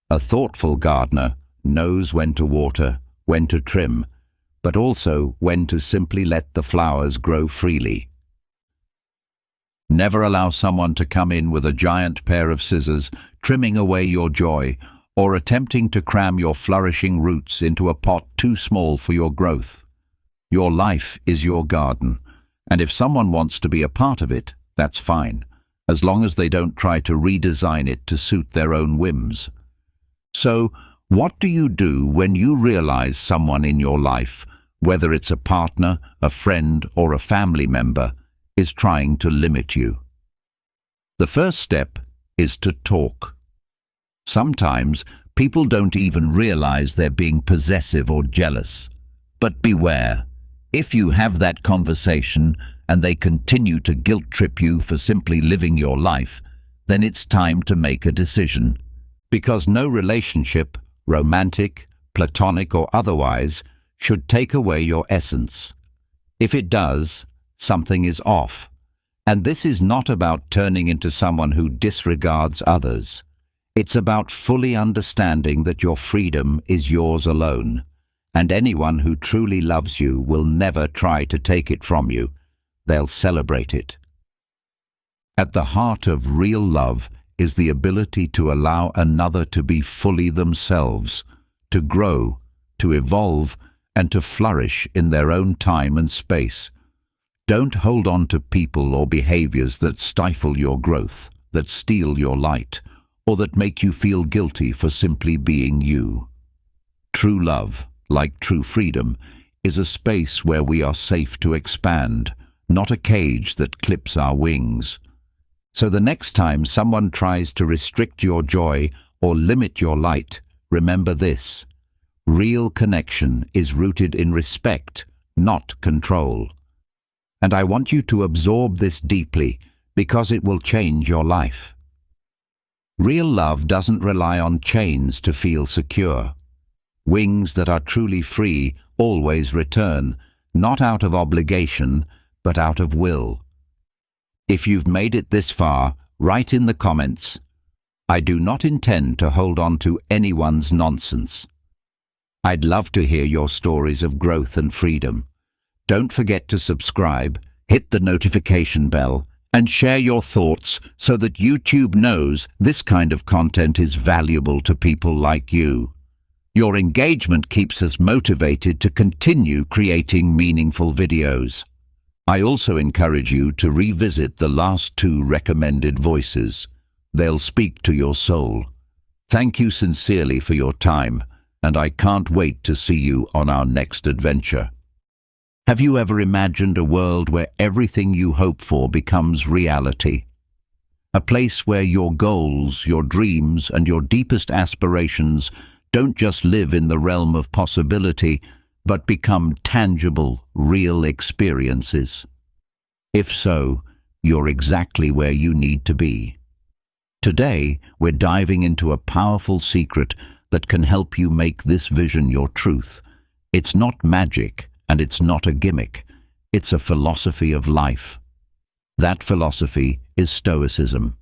A thoughtful gardener knows when to water, when to trim, but also when to simply let the flowers grow freely. Never allow someone to come in with a giant pair of scissors, trimming away your joy, or attempting to cram your flourishing roots into a pot too small for your growth. Your life is your garden, and if someone wants to be a part of it, that's fine, as long as they don't try to redesign it to suit their own whims. So, what do you do when you realize someone in your life, whether it's a partner, a friend, or a family member, is trying to limit you? The first step is to talk. Sometimes people don't even realize they're being possessive or jealous. But beware, if you have that conversation and they continue to guilt-trip you for simply living your life, then it's time to make a decision. Because no relationship, romantic, platonic or otherwise, should take away your essence. If it does, something is off. And this is not about turning into someone who disregards others. It's about fully understanding that your freedom is yours alone, and anyone who truly loves you will never try to take it from you. They'll celebrate it. At the heart of real love is the ability to allow another to be fully themselves, to grow, to evolve, and to flourish in their own time and space. Don't hold on to people or behaviors that stifle your growth, that steal your light, or that make you feel guilty for simply being you. True love, like true freedom, is a space where we are safe to expand, not a cage that clips our wings. So the next time someone tries to restrict your joy or limit your light, remember this: real connection is rooted in respect, not control. And I want you to absorb this deeply, because it will change your life. Real love doesn't rely on chains to feel secure. Wings that are truly free always return, not out of obligation, but out of will. If you've made it this far, write in the comments, "I do not intend to hold on to anyone's nonsense." I'd love to hear your stories of growth and freedom. Don't forget to subscribe, hit the notification bell, and share your thoughts so that YouTube knows this kind of content is valuable to people like you. Your engagement keeps us motivated to continue creating meaningful videos. I also encourage you to revisit the last 2 recommended voices. They'll speak to your soul. Thank you sincerely for your time, and I can't wait to see you on our next adventure. Have you ever imagined a world where everything you hope for becomes reality? A place where your goals, your dreams, and your deepest aspirations don't just live in the realm of possibility, but become tangible, real experiences? If so, you're exactly where you need to be. Today, we're diving into a powerful secret that can help you make this vision your truth. It's not magic, and it's not a gimmick. It's a philosophy of life. That philosophy is Stoicism.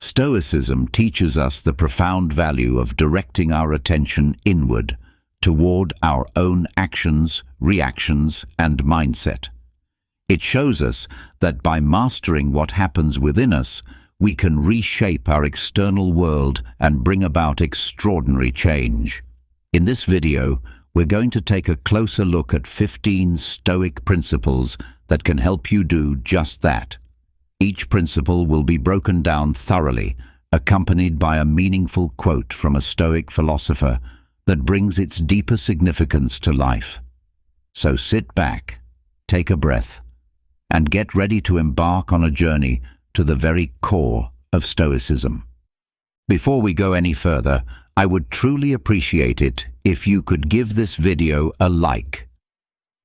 Stoicism teaches us the profound value of directing our attention inward, toward our own actions, reactions, and mindset. It shows us that by mastering what happens within us, we can reshape our external world and bring about extraordinary change. In this video, we're going to take a closer look at 15 Stoic principles that can help you do just that. Each principle will be broken down thoroughly, accompanied by a meaningful quote from a Stoic philosopher that brings its deeper significance to life. So sit back, take a breath, and get ready to embark on a journey to the very core of Stoicism. Before we go any further, I would truly appreciate it if you could give this video a like.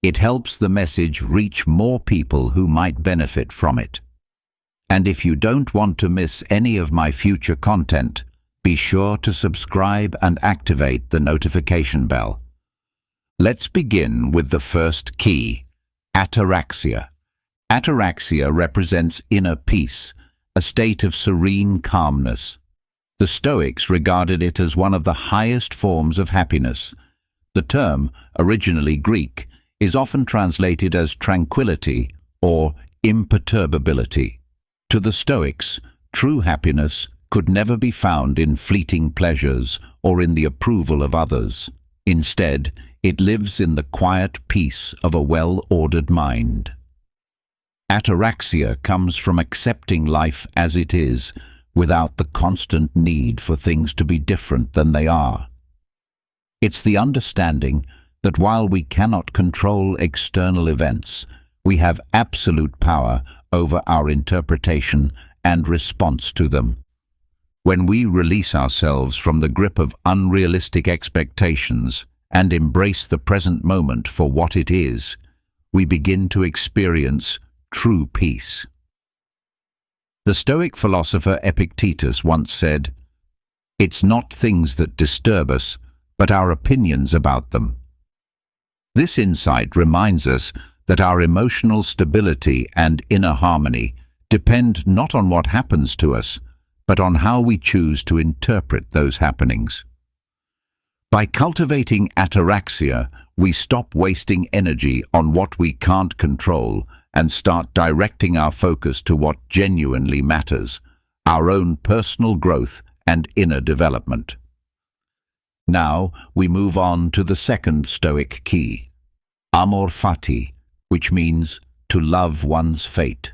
It helps the message reach more people who might benefit from it. And if you don't want to miss any of my future content, be sure to subscribe and activate the notification bell. Let's begin with the first key, ataraxia. Ataraxia represents inner peace, a state of serene calmness. The Stoics regarded it as one of the highest forms of happiness. The term, originally Greek, is often translated as tranquility or imperturbability. To the Stoics, true happiness could never be found in fleeting pleasures or in the approval of others. Instead, it lives in the quiet peace of a well-ordered mind. Ataraxia comes from accepting life as it is, without the constant need for things to be different than they are. It's the understanding that while we cannot control external events, we have absolute power over our interpretation and response to them. When we release ourselves from the grip of unrealistic expectations and embrace the present moment for what it is, we begin to experience true peace. The Stoic philosopher Epictetus once said, "It's not things that disturb us, but our opinions about them." This insight reminds us that our emotional stability and inner harmony depend not on what happens to us, but on how we choose to interpret those happenings. By cultivating ataraxia, we stop wasting energy on what we can't control and start directing our focus to what genuinely matters, our own personal growth and inner development. Now we move on to the second Stoic key, amor fati, which means to love one's fate.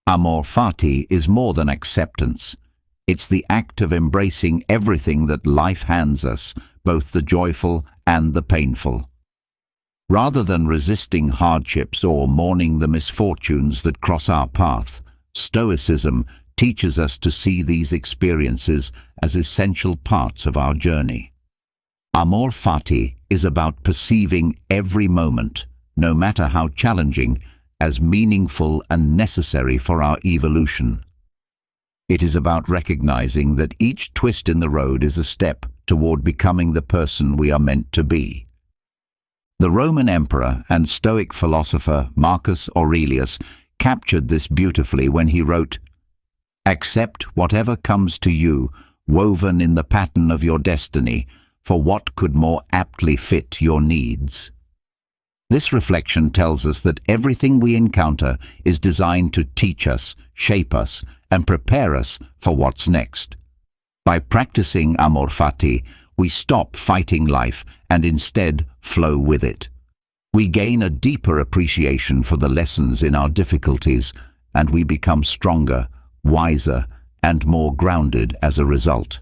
Amor fati is more than acceptance. It's the act of embracing everything that life hands us, both the joyful and the painful. Rather than resisting hardships or mourning the misfortunes that cross our path, Stoicism teaches us to see these experiences as essential parts of our journey. Amor fati is about perceiving every moment, no matter how challenging, as meaningful and necessary for our evolution. It is about recognizing that each twist in the road is a step toward becoming the person we are meant to be. The Roman emperor and Stoic philosopher Marcus Aurelius captured this beautifully when he wrote, "Accept whatever comes to you, woven in the pattern of your destiny, for what could more aptly fit your needs?" This reflection tells us that everything we encounter is designed to teach us, shape us, and prepare us for what's next. By practicing amor fati, we stop fighting life and instead flow with it. We gain a deeper appreciation for the lessons in our difficulties, and we become stronger, wiser, and more grounded as a result.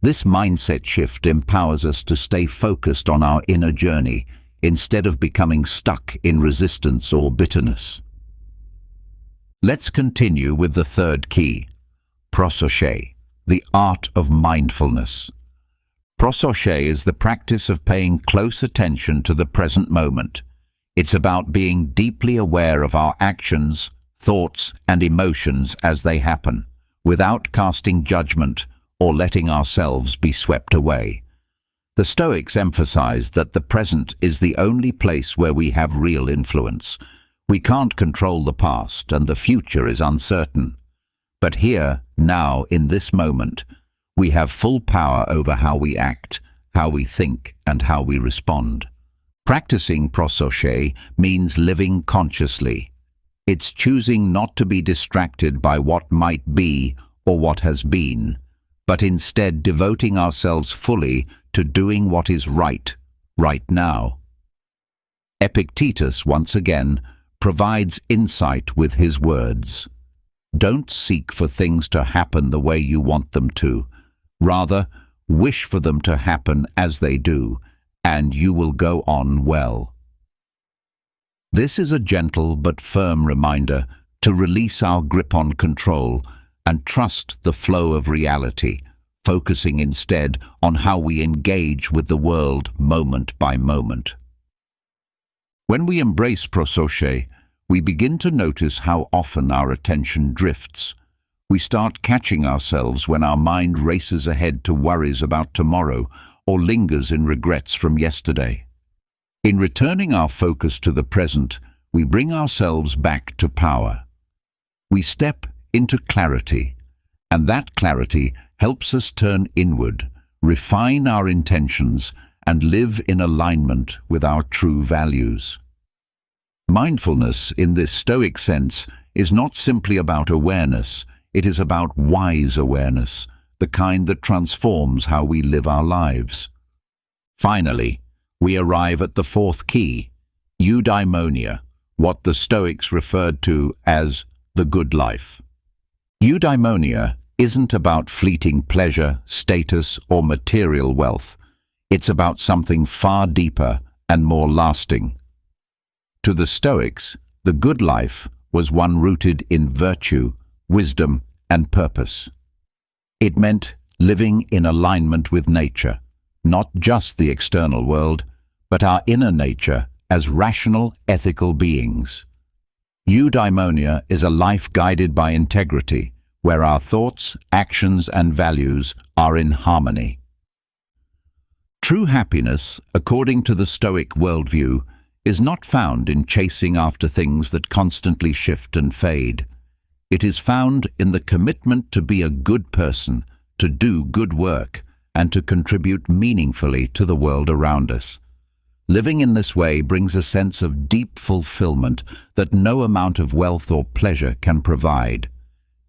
This mindset shift empowers us to stay focused on our inner journey instead of becoming stuck in resistance or bitterness. Let's continue with the third key, prososhe, the art of mindfulness. Prososhe is the practice of paying close attention to the present moment. It's about being deeply aware of our actions, thoughts, and emotions as they happen, without casting judgment or letting ourselves be swept away. The Stoics emphasized that the present is the only place where we have real influence. We can't control the past, and the future is uncertain. But here, now, in this moment, we have full power over how we act, how we think, and how we respond. Practicing prososhe means living consciously. It's choosing not to be distracted by what might be or what has been, but instead devoting ourselves fully to doing what is right now. Epictetus, once again, provides insight with his words. Don't seek for things to happen the way you want them to. Rather, wish for them to happen as they do, and you will go on well. This is a gentle but firm reminder to release our grip on control and trust the flow of reality, focusing instead on how we engage with the world moment by moment. When we embrace prososhe, we begin to notice how often our attention drifts. We start catching ourselves when our mind races ahead to worries about tomorrow or lingers in regrets from yesterday. In returning our focus to the present, we bring ourselves back to power. We step into clarity, and that clarity helps us turn inward, refine our intentions, and live in alignment with our true values. Mindfulness, in this Stoic sense, is not simply about awareness. It is about wise awareness, the kind that transforms how we live our lives. Finally, we arrive at the fourth key, eudaimonia, what the Stoics referred to as the good life. Eudaimonia isn't about fleeting pleasure, status, or material wealth. It's about something far deeper and more lasting. To the Stoics, the good life was one rooted in virtue, wisdom, and purpose. It meant living in alignment with nature, not just the external world, but our inner nature as rational, ethical beings. Eudaimonia is a life guided by integrity, where our thoughts, actions, and values are in harmony. True happiness, according to the Stoic worldview, is not found in chasing after things that constantly shift and fade. It is found in the commitment to be a good person, to do good work, and to contribute meaningfully to the world around us. Living in this way brings a sense of deep fulfillment that no amount of wealth or pleasure can provide.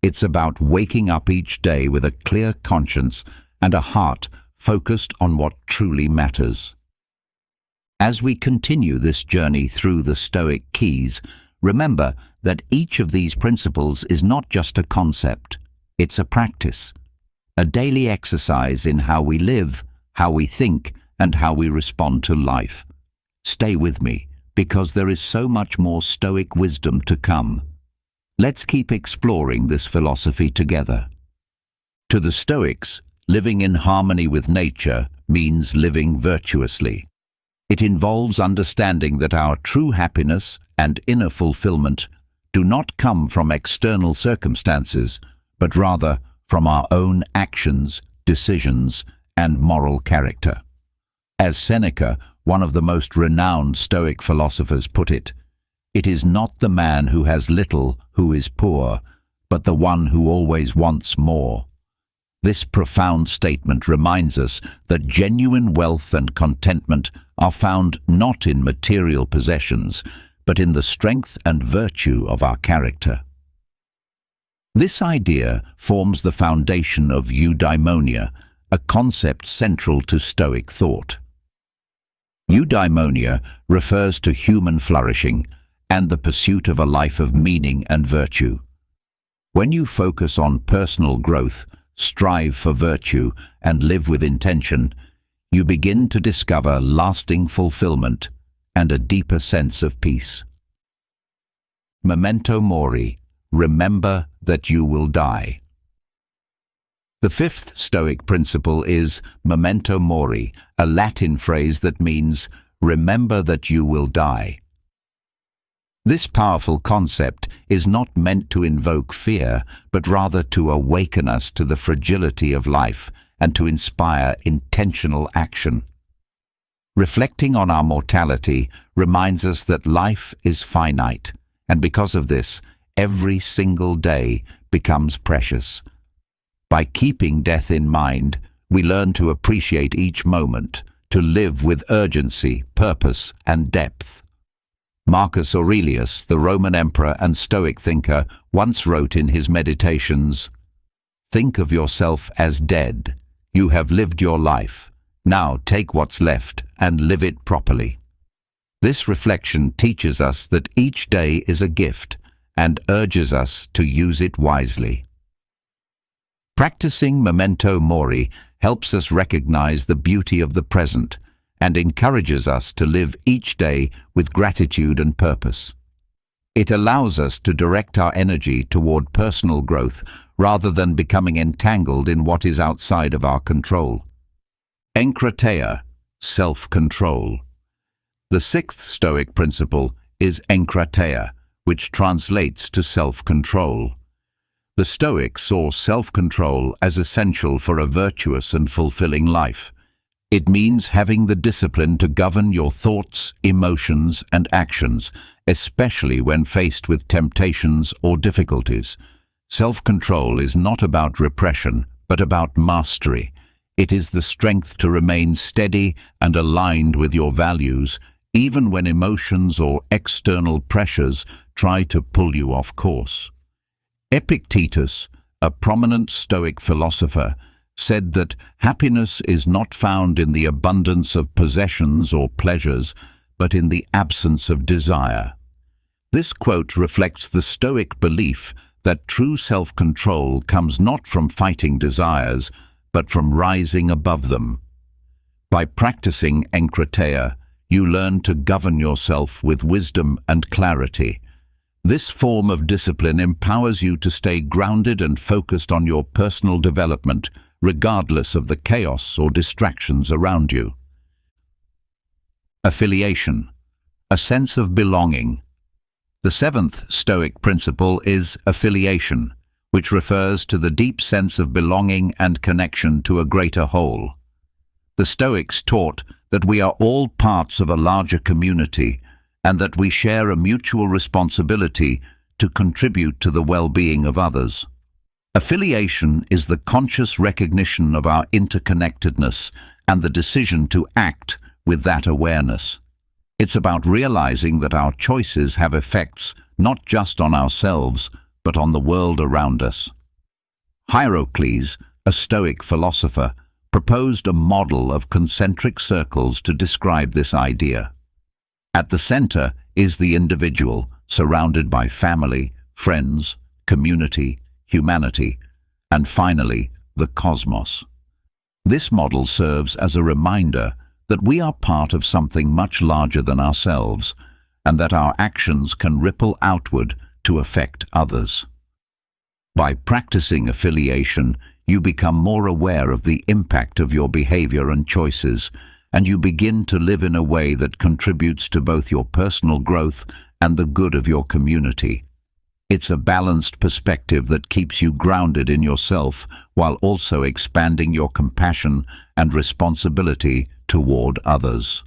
It's about waking up each day with a clear conscience and a heart focused on what truly matters. As we continue this journey through the Stoic keys, remember that each of these principles is not just a concept, it's a practice, a daily exercise in how we live, how we think, and how we respond to life. Stay with me, because there is so much more Stoic wisdom to come. Let's keep exploring this philosophy together. To the Stoics, living in harmony with nature means living virtuously. It involves understanding that our true happiness and inner fulfillment do not come from external circumstances, but rather from our own actions, decisions, and moral character. As Seneca, one of the most renowned Stoic philosophers, put it, It is not the man who has little who is poor, but the one who always wants more. This profound statement reminds us that genuine wealth and contentment are found not in material possessions, but in the strength and virtue of our character. This idea forms the foundation of eudaimonia, a concept central to Stoic thought. Eudaimonia refers to human flourishing and the pursuit of a life of meaning and virtue. When you focus on personal growth, strive for virtue, and live with intention, you begin to discover lasting fulfillment and a deeper sense of peace. Memento mori, remember that you will die. The fifth Stoic principle is memento mori, a Latin phrase that means remember that you will die. This powerful concept is not meant to invoke fear, but rather to awaken us to the fragility of life and to inspire intentional action. Reflecting on our mortality reminds us that life is finite, and because of this, every single day becomes precious. By keeping death in mind, we learn to appreciate each moment, to live with urgency, purpose, and depth. Marcus Aurelius, the Roman emperor and Stoic thinker, once wrote in his Meditations, "Think of yourself as dead. You have lived your life. Now take what's left and live it properly." This reflection teaches us that each day is a gift and urges us to use it wisely. Practicing memento mori helps us recognize the beauty of the present and encourages us to live each day with gratitude and purpose. It allows us to direct our energy toward personal growth rather than becoming entangled in what is outside of our control. Enkrateia, self-control. The sixth Stoic principle is enkrateia, which translates to self-control. The Stoics saw self-control as essential for a virtuous and fulfilling life. It means having the discipline to govern your thoughts, emotions, and actions, especially when faced with temptations or difficulties. Self-control is not about repression, but about mastery. It is the strength to remain steady and aligned with your values, even when emotions or external pressures try to pull you off course. Epictetus, a prominent Stoic philosopher, said that happiness is not found in the abundance of possessions or pleasures, but in the absence of desire. This quote reflects the Stoic belief that true self-control comes not from fighting desires, but from rising above them. By practicing enkrateia, you learn to govern yourself with wisdom and clarity. This form of discipline empowers you to stay grounded and focused on your personal development, regardless of the chaos or distractions around you. Affiliation, a sense of belonging. The seventh Stoic principle is affiliation, which refers to the deep sense of belonging and connection to a greater whole. The Stoics taught that we are all parts of a larger community and that we share a mutual responsibility to contribute to the well-being of others. Affiliation is the conscious recognition of our interconnectedness and the decision to act with that awareness. It's about realizing that our choices have effects not just on ourselves, but on the world around us. Hierocles, a Stoic philosopher, proposed a model of concentric circles to describe this idea. At the center is the individual, surrounded by family, friends, community, humanity, and finally, the cosmos. This model serves as a reminder that we are part of something much larger than ourselves, and that our actions can ripple outward to affect others. By practicing affiliation, you become more aware of the impact of your behavior and choices, and you begin to live in a way that contributes to both your personal growth and the good of your community. It's a balanced perspective that keeps you grounded in yourself while also expanding your compassion and responsibility toward others.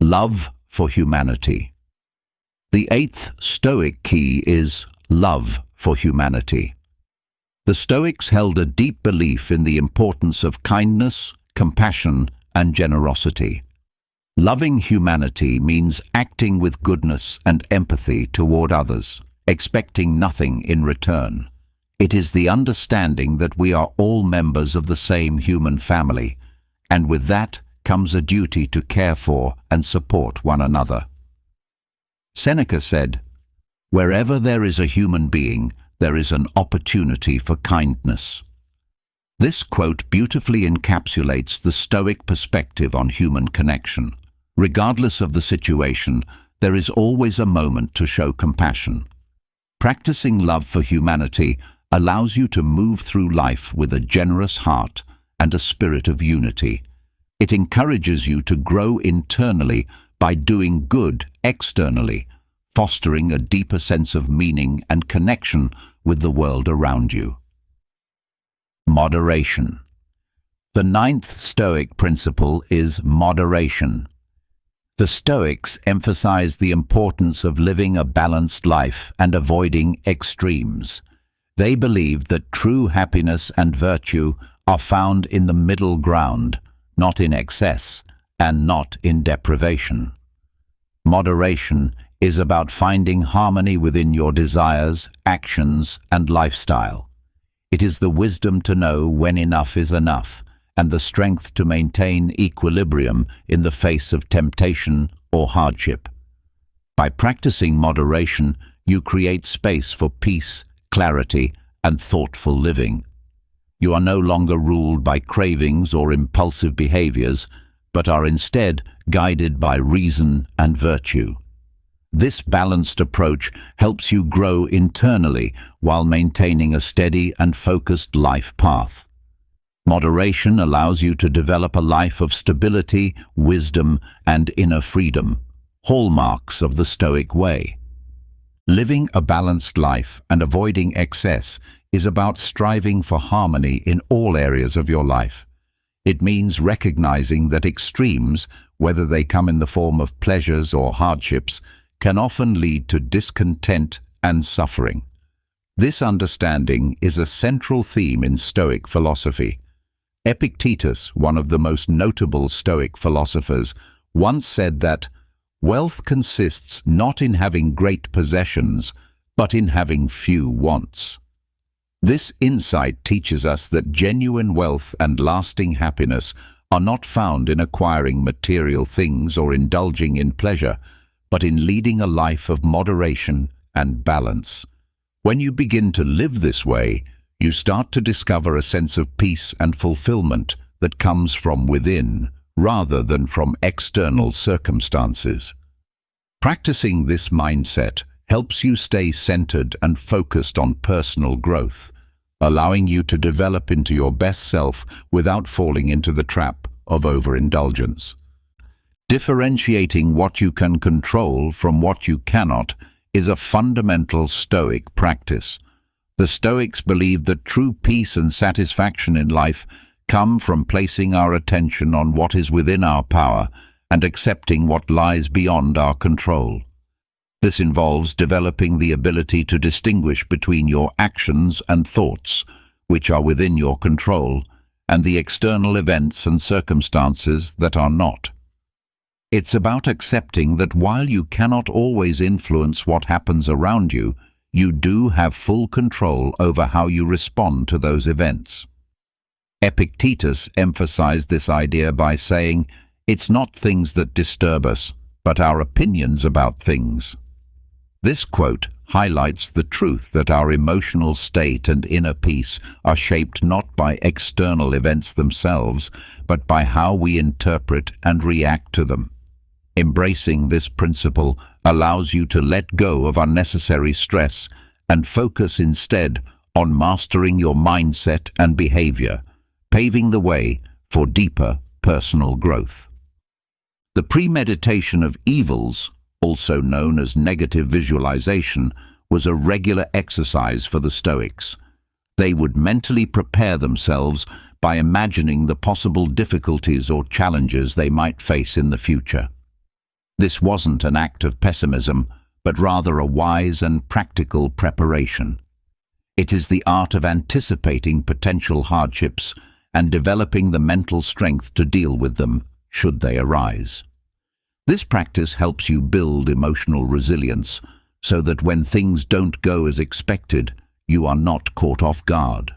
Love for humanity. The eighth Stoic key is love for humanity. The Stoics held a deep belief in the importance of kindness, compassion, and generosity. Loving humanity means acting with goodness and empathy toward others, expecting nothing in return. It is the understanding that we are all members of the same human family, and with that comes a duty to care for and support one another. Seneca said, "Wherever there is a human being, there is an opportunity for kindness." This quote beautifully encapsulates the Stoic perspective on human connection. Regardless of the situation, there is always a moment to show compassion. Practicing love for humanity allows you to move through life with a generous heart and a spirit of unity. It encourages you to grow internally by doing good externally, fostering a deeper sense of meaning and connection with the world around you. Moderation. The ninth Stoic principle is moderation. The Stoics emphasize the importance of living a balanced life and avoiding extremes. They believed that true happiness and virtue are found in the middle ground, not in excess and not in deprivation. Moderation is about finding harmony within your desires, actions, and lifestyle. It is the wisdom to know when enough is enough, and the strength to maintain equilibrium in the face of temptation or hardship. By practicing moderation, you create space for peace, clarity, and thoughtful living. You are no longer ruled by cravings or impulsive behaviors, but are instead guided by reason and virtue. This balanced approach helps you grow internally while maintaining a steady and focused life path. Moderation allows you to develop a life of stability, wisdom, and inner freedom, hallmarks of the Stoic way. Living a balanced life and avoiding excess is about striving for harmony in all areas of your life. It means recognizing that extremes, whether they come in the form of pleasures or hardships, can often lead to discontent and suffering. This understanding is a central theme in Stoic philosophy. Epictetus, one of the most notable Stoic philosophers, once said that wealth consists not in having great possessions, but in having few wants. This insight teaches us that genuine wealth and lasting happiness are not found in acquiring material things or indulging in pleasure, but in leading a life of moderation and balance. When you begin to live this way, you start to discover a sense of peace and fulfillment that comes from within, rather than from external circumstances. Practicing this mindset helps you stay centered and focused on personal growth, allowing you to develop into your best self without falling into the trap of overindulgence. Differentiating what you can control from what you cannot is a fundamental Stoic practice. The Stoics believed that true peace and satisfaction in life come from placing our attention on what is within our power and accepting what lies beyond our control. This involves developing the ability to distinguish between your actions and thoughts, which are within your control, and the external events and circumstances that are not. It's about accepting that while you cannot always influence what happens around you, you do have full control over how you respond to those events. Epictetus emphasized this idea by saying, "It's not things that disturb us, but our opinions about things." This quote highlights the truth that our emotional state and inner peace are shaped not by external events themselves, but by how we interpret and react to them. Embracing this principle allows you to let go of unnecessary stress and focus instead on mastering your mindset and behavior, paving the way for deeper personal growth. The premeditation of evils, also known as negative visualization, was a regular exercise for the Stoics. They would mentally prepare themselves by imagining the possible difficulties or challenges they might face in the future. This wasn't an act of pessimism, but rather a wise and practical preparation. It is the art of anticipating potential hardships and developing the mental strength to deal with them, should they arise. This practice helps you build emotional resilience so that when things don't go as expected, you are not caught off guard.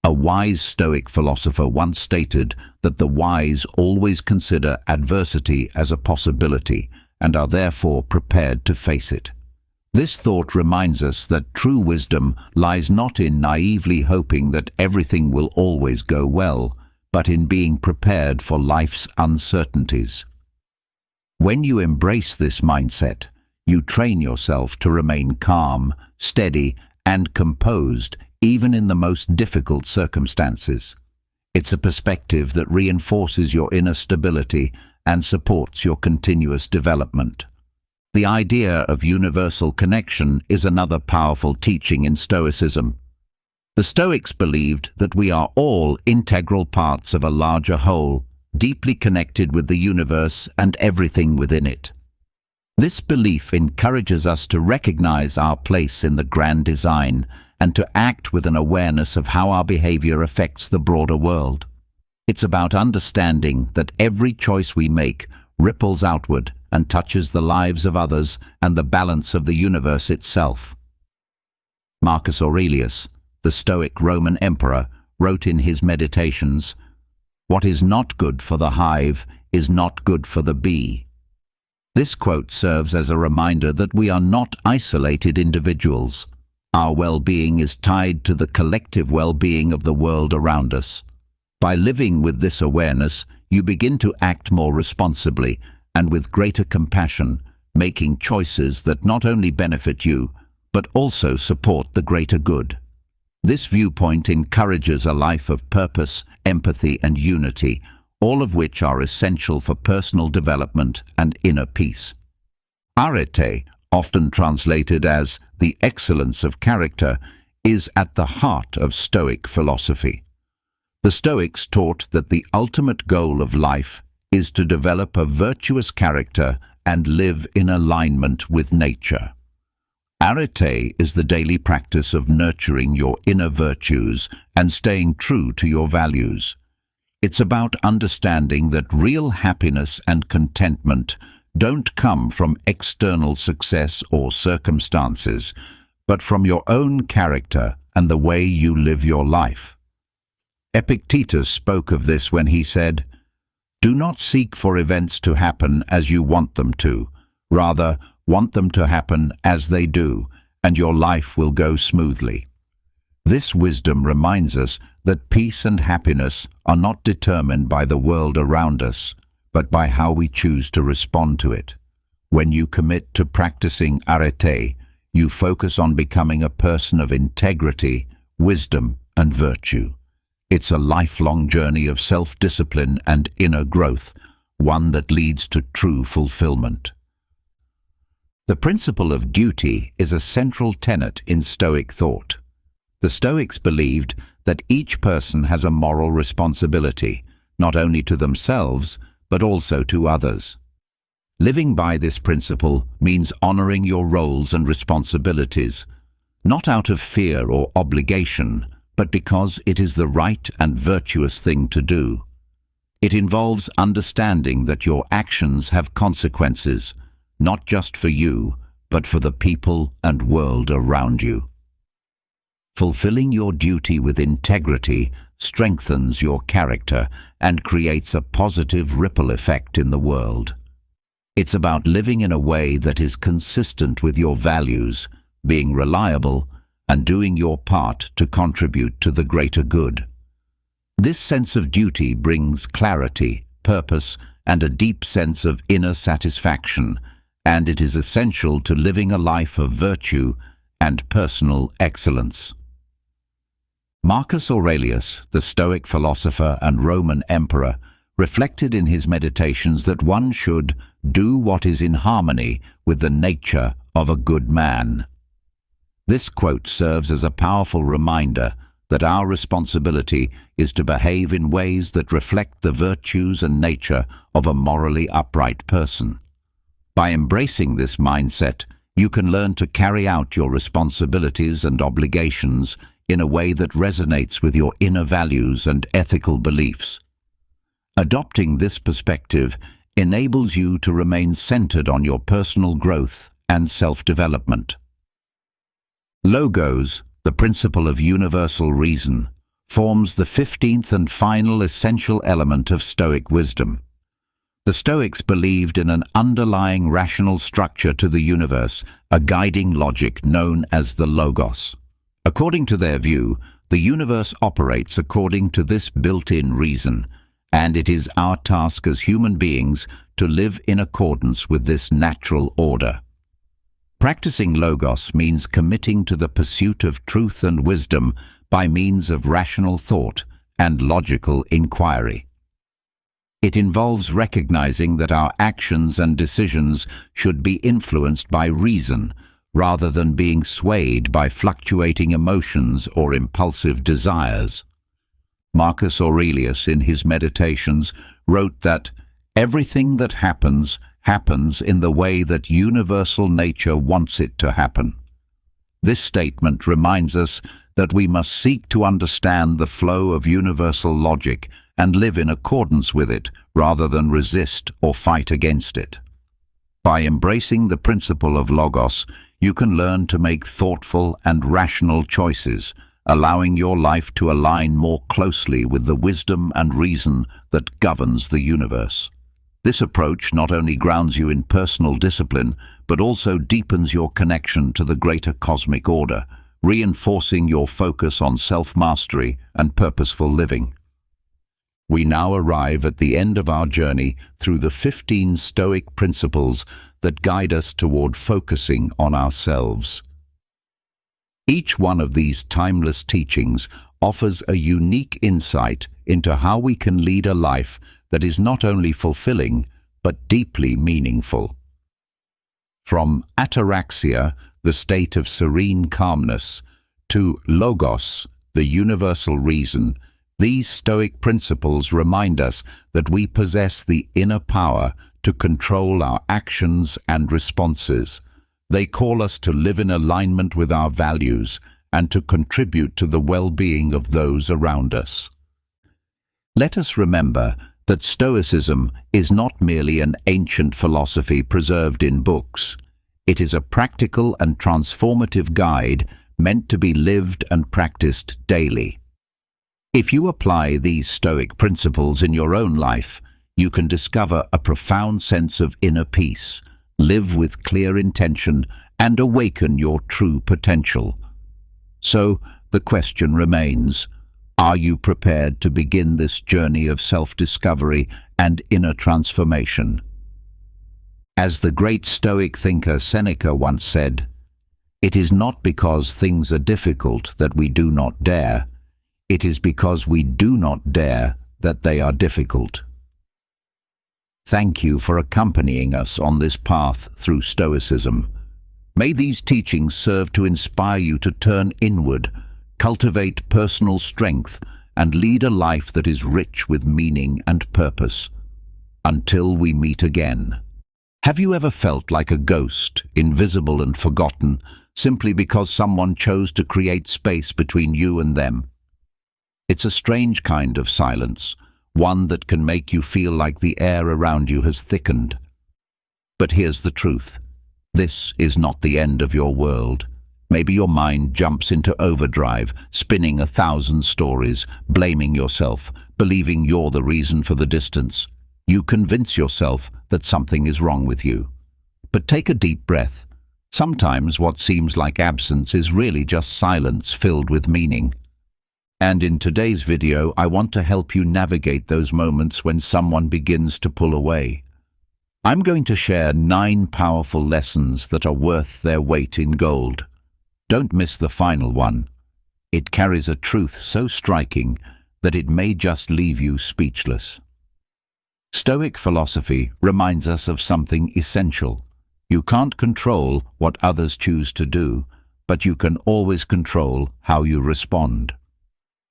A wise Stoic philosopher once stated that the wise always consider adversity as a possibility and are therefore prepared to face it. This thought reminds us that true wisdom lies not in naively hoping that everything will always go well, but in being prepared for life's uncertainties. When you embrace this mindset, you train yourself to remain calm, steady, and composed even in the most difficult circumstances. It's a perspective that reinforces your inner stability and supports your continuous development. The idea of universal connection is another powerful teaching in Stoicism. The Stoics believed that we are all integral parts of a larger whole, deeply connected with the universe and everything within it. This belief encourages us to recognize our place in the grand design and to act with an awareness of how our behavior affects the broader world. It's about understanding that every choice we make ripples outward and touches the lives of others and the balance of the universe itself. Marcus Aurelius, the Stoic Roman emperor, wrote in his Meditations, "What is not good for the hive is not good for the bee." This quote serves as a reminder that we are not isolated individuals. Our well-being is tied to the collective well-being of the world around us. By living with this awareness, you begin to act more responsibly and with greater compassion, making choices that not only benefit you, but also support the greater good. This viewpoint encourages a life of purpose, empathy, and unity, all of which are essential for personal development and inner peace. Arete, often translated as the excellence of character, is at the heart of Stoic philosophy. The Stoics taught that the ultimate goal of life is to develop a virtuous character and live in alignment with nature. Arete is the daily practice of nurturing your inner virtues and staying true to your values. It's about understanding that real happiness and contentment don't come from external success or circumstances, but from your own character and the way you live your life. Epictetus spoke of this when he said, "Do not seek for events to happen as you want them to. Rather, want them to happen as they do, and your life will go smoothly." This wisdom reminds us that peace and happiness are not determined by the world around us, but by how we choose to respond to it. When you commit to practicing arete, you focus on becoming a person of integrity, wisdom, and virtue. It's a lifelong journey of self-discipline and inner growth, one that leads to true fulfillment. The principle of duty is a central tenet in Stoic thought. The Stoics believed that each person has a moral responsibility, not only to themselves, but also to others. Living by this principle means honoring your roles and responsibilities, not out of fear or obligation, but because it is the right and virtuous thing to do. It involves understanding that your actions have consequences, not just for you, but for the people and world around you. Fulfilling your duty with integrity strengthens your character and creates a positive ripple effect in the world. It's about living in a way that is consistent with your values, being reliable, and doing your part to contribute to the greater good. This sense of duty brings clarity, purpose, and a deep sense of inner satisfaction, and it is essential to living a life of virtue and personal excellence. Marcus Aurelius, the Stoic philosopher and Roman emperor, reflected in his Meditations that one should do what is in harmony with the nature of a good man. This quote serves as a powerful reminder that our responsibility is to behave in ways that reflect the virtues and nature of a morally upright person. By embracing this mindset, you can learn to carry out your responsibilities and obligations in a way that resonates with your inner values and ethical beliefs. Adopting this perspective enables you to remain centered on your personal growth and self-development. Logos, the principle of universal reason, forms the 15th and final essential element of Stoic wisdom. The Stoics believed in an underlying rational structure to the universe, a guiding logic known as the Logos. According to their view, the universe operates according to this built-in reason, and it is our task as human beings to live in accordance with this natural order. Practicing Logos means committing to the pursuit of truth and wisdom by means of rational thought and logical inquiry. It involves recognizing that our actions and decisions should be influenced by reason, rather than being swayed by fluctuating emotions or impulsive desires. Marcus Aurelius, in his Meditations, wrote that everything that happens in the way that universal nature wants it to happen. This statement reminds us that we must seek to understand the flow of universal logic and live in accordance with it, rather than resist or fight against it. By embracing the principle of Logos, you can learn to make thoughtful and rational choices, allowing your life to align more closely with the wisdom and reason that governs the universe. This approach not only grounds you in personal discipline, but also deepens your connection to the greater cosmic order, reinforcing your focus on self-mastery and purposeful living. We now arrive at the end of our journey through the 15 Stoic principles that guide us toward focusing on ourselves. Each one of these timeless teachings offers a unique insight into how we can lead a life that is not only fulfilling, but deeply meaningful. From ataraxia, the state of serene calmness, to Logos, the universal reason, these Stoic principles remind us that we possess the inner power to control our actions and responses. They call us to live in alignment with our values and to contribute to the well-being of those around us. Let us remember that Stoicism is not merely an ancient philosophy preserved in books. It is a practical and transformative guide meant to be lived and practiced daily. If you apply these Stoic principles in your own life, you can discover a profound sense of inner peace, live with clear intention, and awaken your true potential. So, the question remains, are you prepared to begin this journey of self-discovery and inner transformation? As the great Stoic thinker Seneca once said, "It is not because things are difficult that we do not dare. It is because we do not dare that they are difficult." Thank you for accompanying us on this path through Stoicism. May these teachings serve to inspire you to turn inward, cultivate personal strength, and lead a life that is rich with meaning and purpose. Until we meet again. Have you ever felt like a ghost, invisible and forgotten, simply because someone chose to create space between you and them? It's a strange kind of silence, one that can make you feel like the air around you has thickened. But here's the truth. This is not the end of your world. Maybe your mind jumps into overdrive, spinning 1,000 stories, blaming yourself, believing you're the reason for the distance. You convince yourself that something is wrong with you. But take a deep breath. Sometimes what seems like absence is really just silence filled with meaning. And in today's video, I want to help you navigate those moments when someone begins to pull away. I'm going to share 9 powerful lessons that are worth their weight in gold. Don't miss the final one. It carries a truth so striking that it may just leave you speechless. Stoic philosophy reminds us of something essential. You can't control what others choose to do, but you can always control how you respond.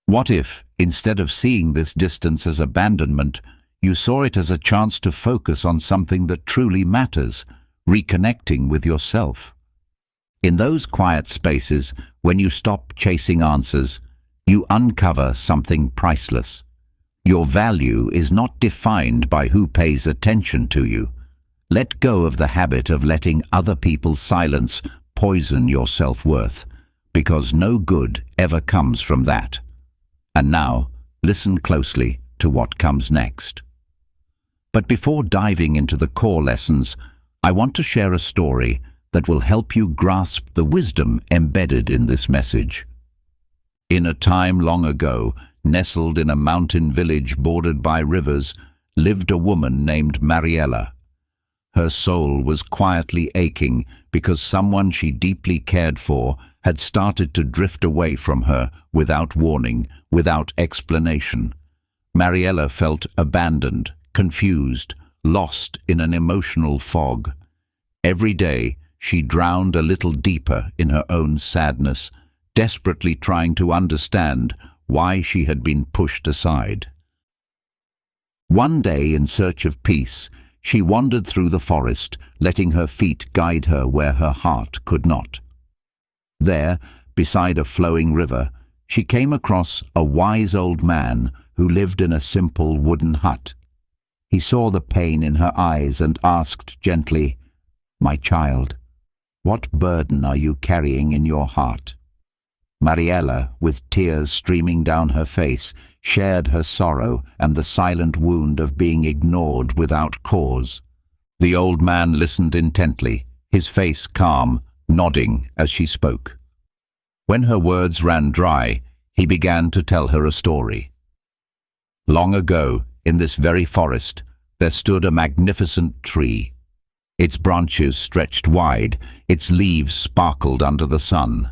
What if, instead of seeing this distance as abandonment, you saw it as a chance to focus on something that truly matters, reconnecting with yourself? In those quiet spaces, when you stop chasing answers, you uncover something priceless. Your value is not defined by who pays attention to you. Let go of the habit of letting other people's silence poison your self-worth, because no good ever comes from that. And now, listen closely to what comes next. But before diving into the core lessons, I want to share a story that will help you grasp the wisdom embedded in this message. In a time long ago, nestled in a mountain village bordered by rivers, lived a woman named Mariella. Her soul was quietly aching because someone she deeply cared for had started to drift away from her without warning, without explanation. Mariella felt abandoned, confused, lost in an emotional fog. Every day, she drowned a little deeper in her own sadness, desperately trying to understand why she had been pushed aside. One day, in search of peace, she wandered through the forest, letting her feet guide her where her heart could not. There, beside a flowing river, she came across a wise old man who lived in a simple wooden hut. He saw the pain in her eyes and asked gently, "My child, what burden are you carrying in your heart?" Mariella, with tears streaming down her face, shared her sorrow and the silent wound of being ignored without cause. The old man listened intently, his face calm, nodding as she spoke. When her words ran dry, he began to tell her a story. Long ago, in this very forest, there stood a magnificent tree. Its branches stretched wide, its leaves sparkled under the sun.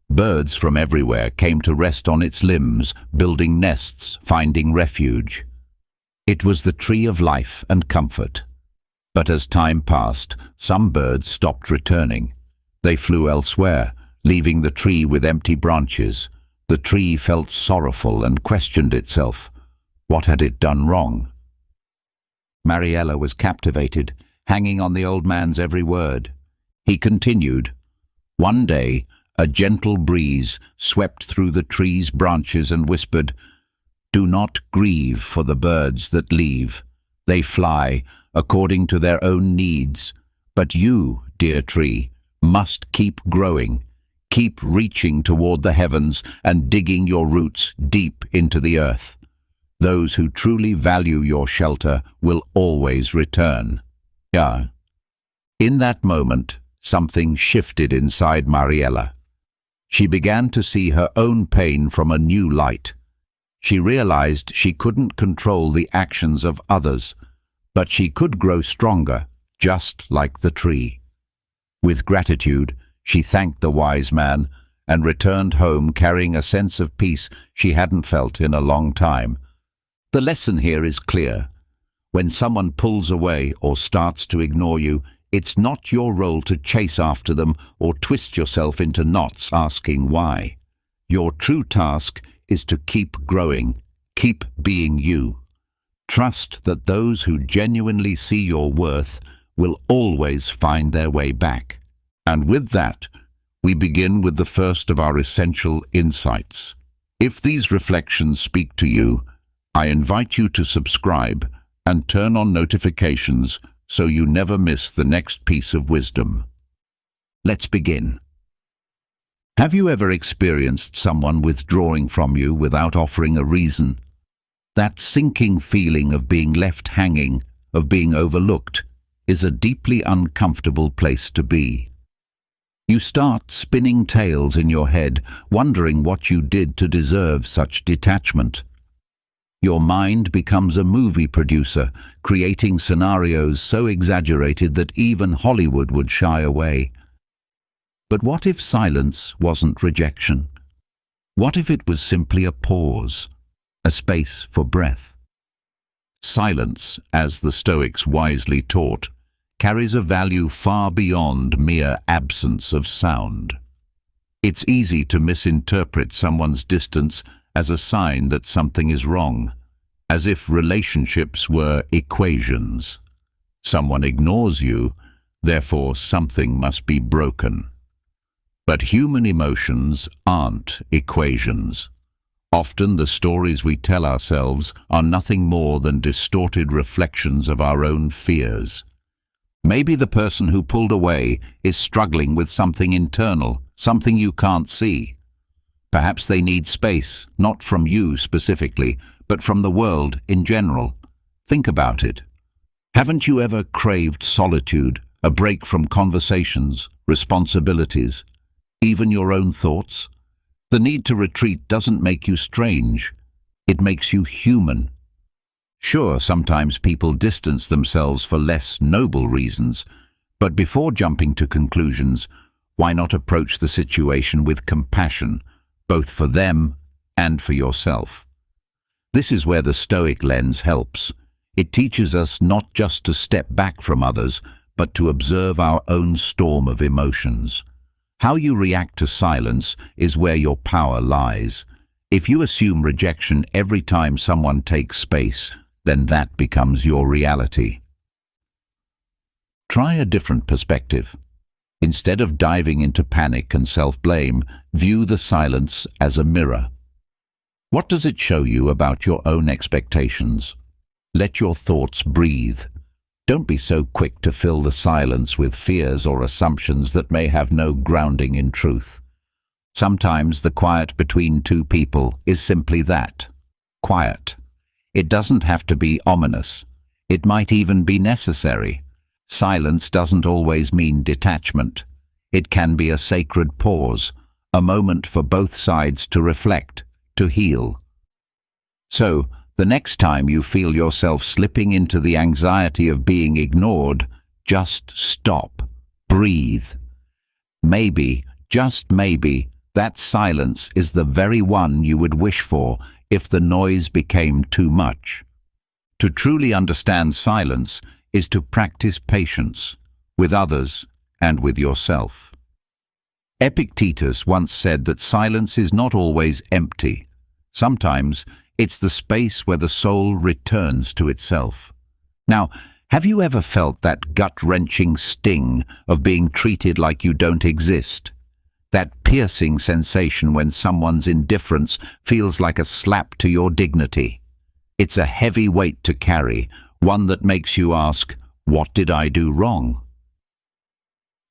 Birds from everywhere came to rest on its limbs, building nests, finding refuge. It was the tree of life and comfort. But as time passed, some birds stopped returning. They flew elsewhere, leaving the tree with empty branches. The tree felt sorrowful and questioned itself. What had it done wrong? Mariella was captivated, hanging on the old man's every word. He continued, "One day, a gentle breeze swept through the tree's branches and whispered, 'Do not grieve for the birds that leave. They fly according to their own needs. But you, dear tree, must keep growing. Keep reaching toward the heavens and digging your roots deep into the earth. Those who truly value your shelter will always return.'" Yeah. In that moment, something shifted inside Mariella. She began to see her own pain from a new light. She realized she couldn't control the actions of others, but she could grow stronger, just like the tree. With gratitude, she thanked the wise man and returned home carrying a sense of peace she hadn't felt in a long time. The lesson here is clear. When someone pulls away or starts to ignore you, it's not your role to chase after them or twist yourself into knots asking why. Your true task is to keep growing, keep being you. Trust that those who genuinely see your worth will always find their way back. And with that, we begin with the first of our essential insights. If these reflections speak to you, I invite you to subscribe and turn on notifications so you never miss the next piece of wisdom. Let's begin. Have you ever experienced someone withdrawing from you without offering a reason? That sinking feeling of being left hanging, of being overlooked, is a deeply uncomfortable place to be. You start spinning tales in your head, wondering what you did to deserve such detachment. Your mind becomes a movie producer, creating scenarios so exaggerated that even Hollywood would shy away. But what if silence wasn't rejection? What if it was simply a pause, a space for breath? Silence, as the Stoics wisely taught, carries a value far beyond mere absence of sound. It's easy to misinterpret someone's distance as a sign that something is wrong, as if relationships were equations. Someone ignores you, therefore something must be broken. But human emotions aren't equations. Often the stories we tell ourselves are nothing more than distorted reflections of our own fears. Maybe the person who pulled away is struggling with something internal, something you can't see. Perhaps they need space, not from you specifically, but from the world in general. Think about it. Haven't you ever craved solitude, a break from conversations, responsibilities, even your own thoughts? The need to retreat doesn't make you strange. It makes you human. Sure, sometimes people distance themselves for less noble reasons, but before jumping to conclusions, why not approach the situation with compassion, both for them and for yourself? This is where the Stoic lens helps. It teaches us not just to step back from others, but to observe our own storm of emotions. How you react to silence is where your power lies. If you assume rejection every time someone takes space, then that becomes your reality. Try a different perspective. Instead of diving into panic and self-blame, view the silence as a mirror. What does it show you about your own expectations? Let your thoughts breathe. Don't be so quick to fill the silence with fears or assumptions that may have no grounding in truth. Sometimes the quiet between two people is simply that, quiet. It doesn't have to be ominous. It might even be necessary. Silence doesn't always mean detachment. It can be a sacred pause, a moment for both sides to reflect, to heal. So, the next time you feel yourself slipping into the anxiety of being ignored, just stop, breathe. Maybe, just maybe, that silence is the very one you would wish for if the noise became too much. To truly understand silence is to practice patience with others and with yourself. Epictetus once said that silence is not always empty. Sometimes it's the space where the soul returns to itself. Now, have you ever felt that gut-wrenching sting of being treated like you don't exist? That piercing sensation when someone's indifference feels like a slap to your dignity. It's a heavy weight to carry, one that makes you ask, what did I do wrong?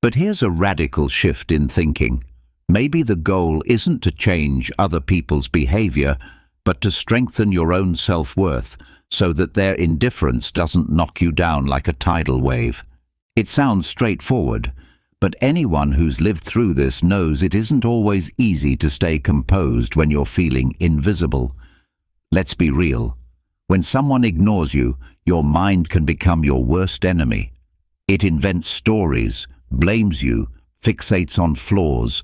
But here's a radical shift in thinking. Maybe the goal isn't to change other people's behavior, but to strengthen your own self-worth so that their indifference doesn't knock you down like a tidal wave. It sounds straightforward, but anyone who's lived through this knows it isn't always easy to stay composed when you're feeling invisible. Let's be real. When someone ignores you, your mind can become your worst enemy. It invents stories, blames you, fixates on flaws.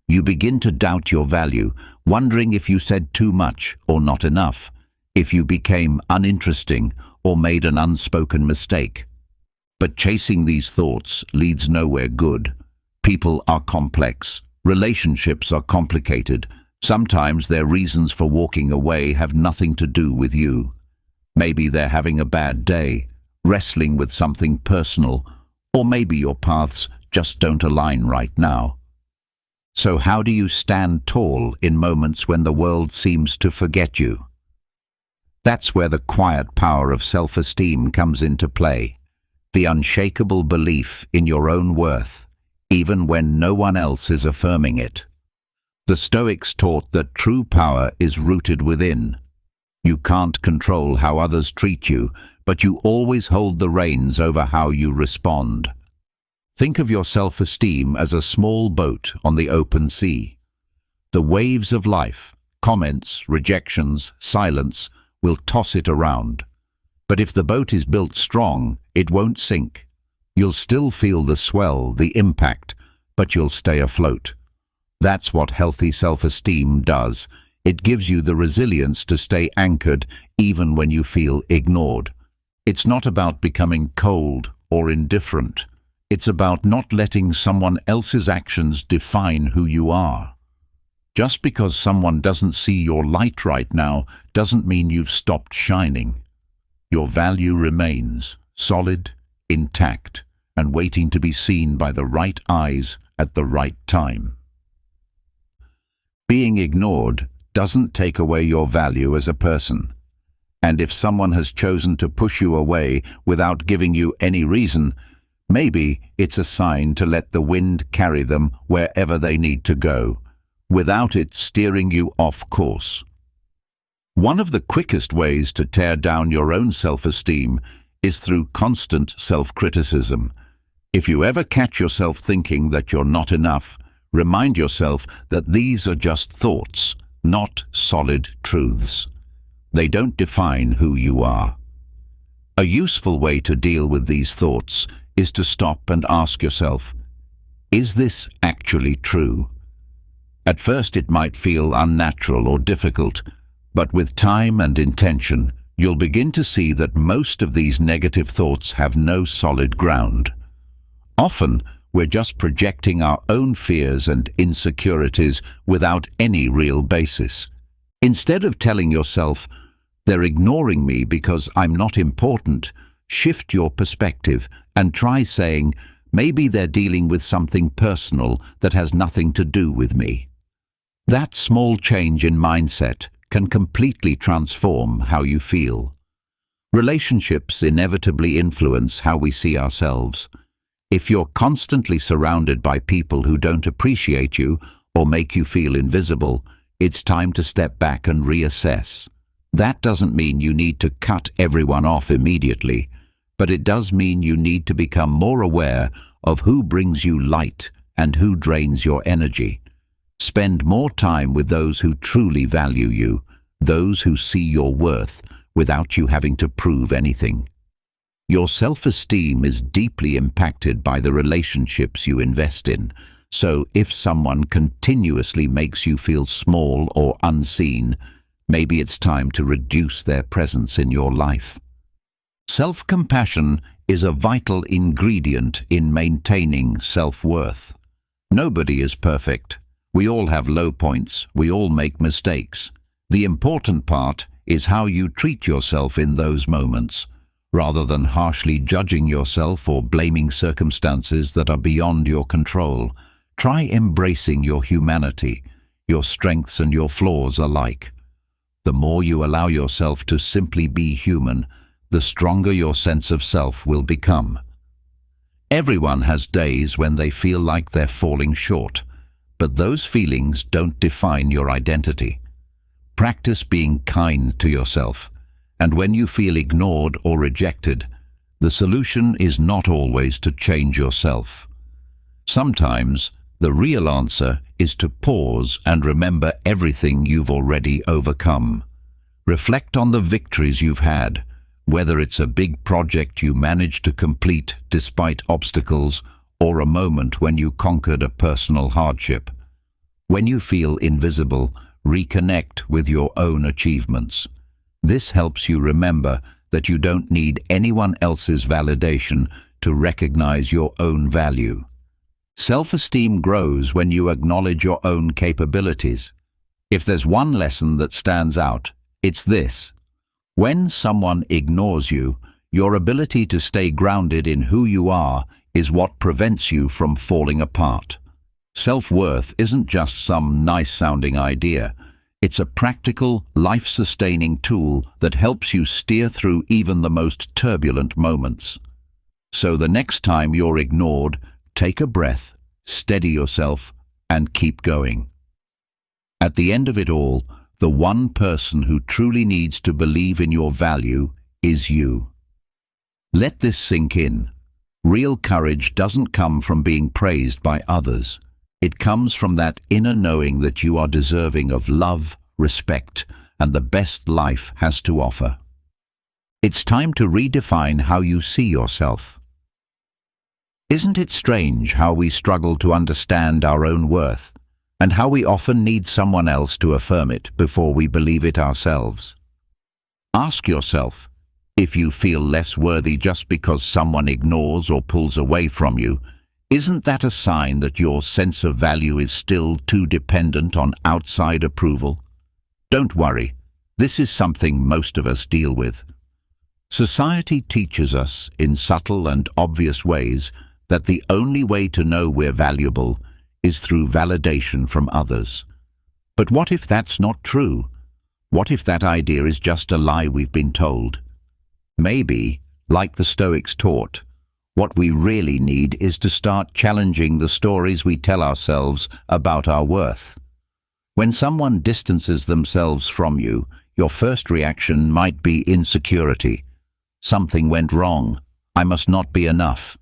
You begin to doubt your value, wondering if you said too much or not enough, if you became uninteresting or made an unspoken mistake. But chasing these thoughts leads nowhere good. People are complex. Relationships are complicated. Sometimes their reasons for walking away have nothing to do with you. Maybe they're having a bad day, wrestling with something personal, or maybe your paths just don't align right now. So how do you stand tall in moments when the world seems to forget you? That's where the quiet power of self-esteem comes into play. The unshakable belief in your own worth, even when no one else is affirming it. The Stoics taught that true power is rooted within. You can't control how others treat you, but you always hold the reins over how you respond. Think of your self-esteem as a small boat on the open sea. The waves of life, comments, rejections, silence, will toss it around. But if the boat is built strong, it won't sink. You'll still feel the swell, the impact, but you'll stay afloat. That's what healthy self-esteem does. It gives you the resilience to stay anchored even when you feel ignored. It's not about becoming cold or indifferent. It's about not letting someone else's actions define who you are. Just because someone doesn't see your light right now doesn't mean you've stopped shining. Your value remains solid, intact, and waiting to be seen by the right eyes at the right time. Being ignored doesn't take away your value as a person. And if someone has chosen to push you away without giving you any reason, maybe it's a sign to let the wind carry them wherever they need to go, without it steering you off course. One of the quickest ways to tear down your own self-esteem is through constant self-criticism. If you ever catch yourself thinking that you're not enough, remind yourself that these are just thoughts, not solid truths. They don't define who you are. A useful way to deal with these thoughts is to stop and ask yourself, is this actually true? At first it might feel unnatural or difficult, but with time and intention, you'll begin to see that most of these negative thoughts have no solid ground. Often, we're just projecting our own fears and insecurities without any real basis. Instead of telling yourself, they're ignoring me because I'm not important, shift your perspective and try saying, maybe they're dealing with something personal that has nothing to do with me. That small change in mindset can completely transform how you feel. Relationships inevitably influence how we see ourselves. If you're constantly surrounded by people who don't appreciate you or make you feel invisible, it's time to step back and reassess. That doesn't mean you need to cut everyone off immediately, but it does mean you need to become more aware of who brings you light and who drains your energy. Spend more time with those who truly value you, those who see your worth without you having to prove anything. Your self-esteem is deeply impacted by the relationships you invest in, so if someone continuously makes you feel small or unseen, maybe it's time to reduce their presence in your life. Self-compassion is a vital ingredient in maintaining self-worth. Nobody is perfect. We all have low points. We all make mistakes. The important part is how you treat yourself in those moments. Rather than harshly judging yourself or blaming circumstances that are beyond your control, try embracing your humanity, your strengths and your flaws alike. The more you allow yourself to simply be human, the stronger your sense of self will become. Everyone has days when they feel like they're falling short, but those feelings don't define your identity. Practice being kind to yourself, and when you feel ignored or rejected, the solution is not always to change yourself. Sometimes, the real answer is to pause and remember everything you've already overcome. Reflect on the victories you've had, whether it's a big project you managed to complete despite obstacles or a moment when you conquered a personal hardship. When you feel invisible, reconnect with your own achievements. This helps you remember that you don't need anyone else's validation to recognize your own value. Self-esteem grows when you acknowledge your own capabilities. If there's one lesson that stands out, it's this. When someone ignores you, your ability to stay grounded in who you are is what prevents you from falling apart. Self-worth isn't just some nice-sounding idea. It's a practical, life-sustaining tool that helps you steer through even the most turbulent moments. So the next time you're ignored, take a breath, steady yourself, and keep going. At the end of it all, the one person who truly needs to believe in your value is you. Let this sink in. Real courage doesn't come from being praised by others. It comes from that inner knowing that you are deserving of love, respect, and the best life has to offer. It's time to redefine how you see yourself. Isn't it strange how we struggle to understand our own worth, and how we often need someone else to affirm it before we believe it ourselves? Ask yourself, if you feel less worthy just because someone ignores or pulls away from you, isn't that a sign that your sense of value is still too dependent on outside approval? Don't worry, this is something most of us deal with. Society teaches us, in subtle and obvious ways, that the only way to know we're valuable is through validation from others. But what if that's not true? What if that idea is just a lie we've been told? Maybe, like the Stoics taught, what we really need is to start challenging the stories we tell ourselves about our worth. When someone distances themselves from you, your first reaction might be insecurity. Something went wrong. I must not be enough.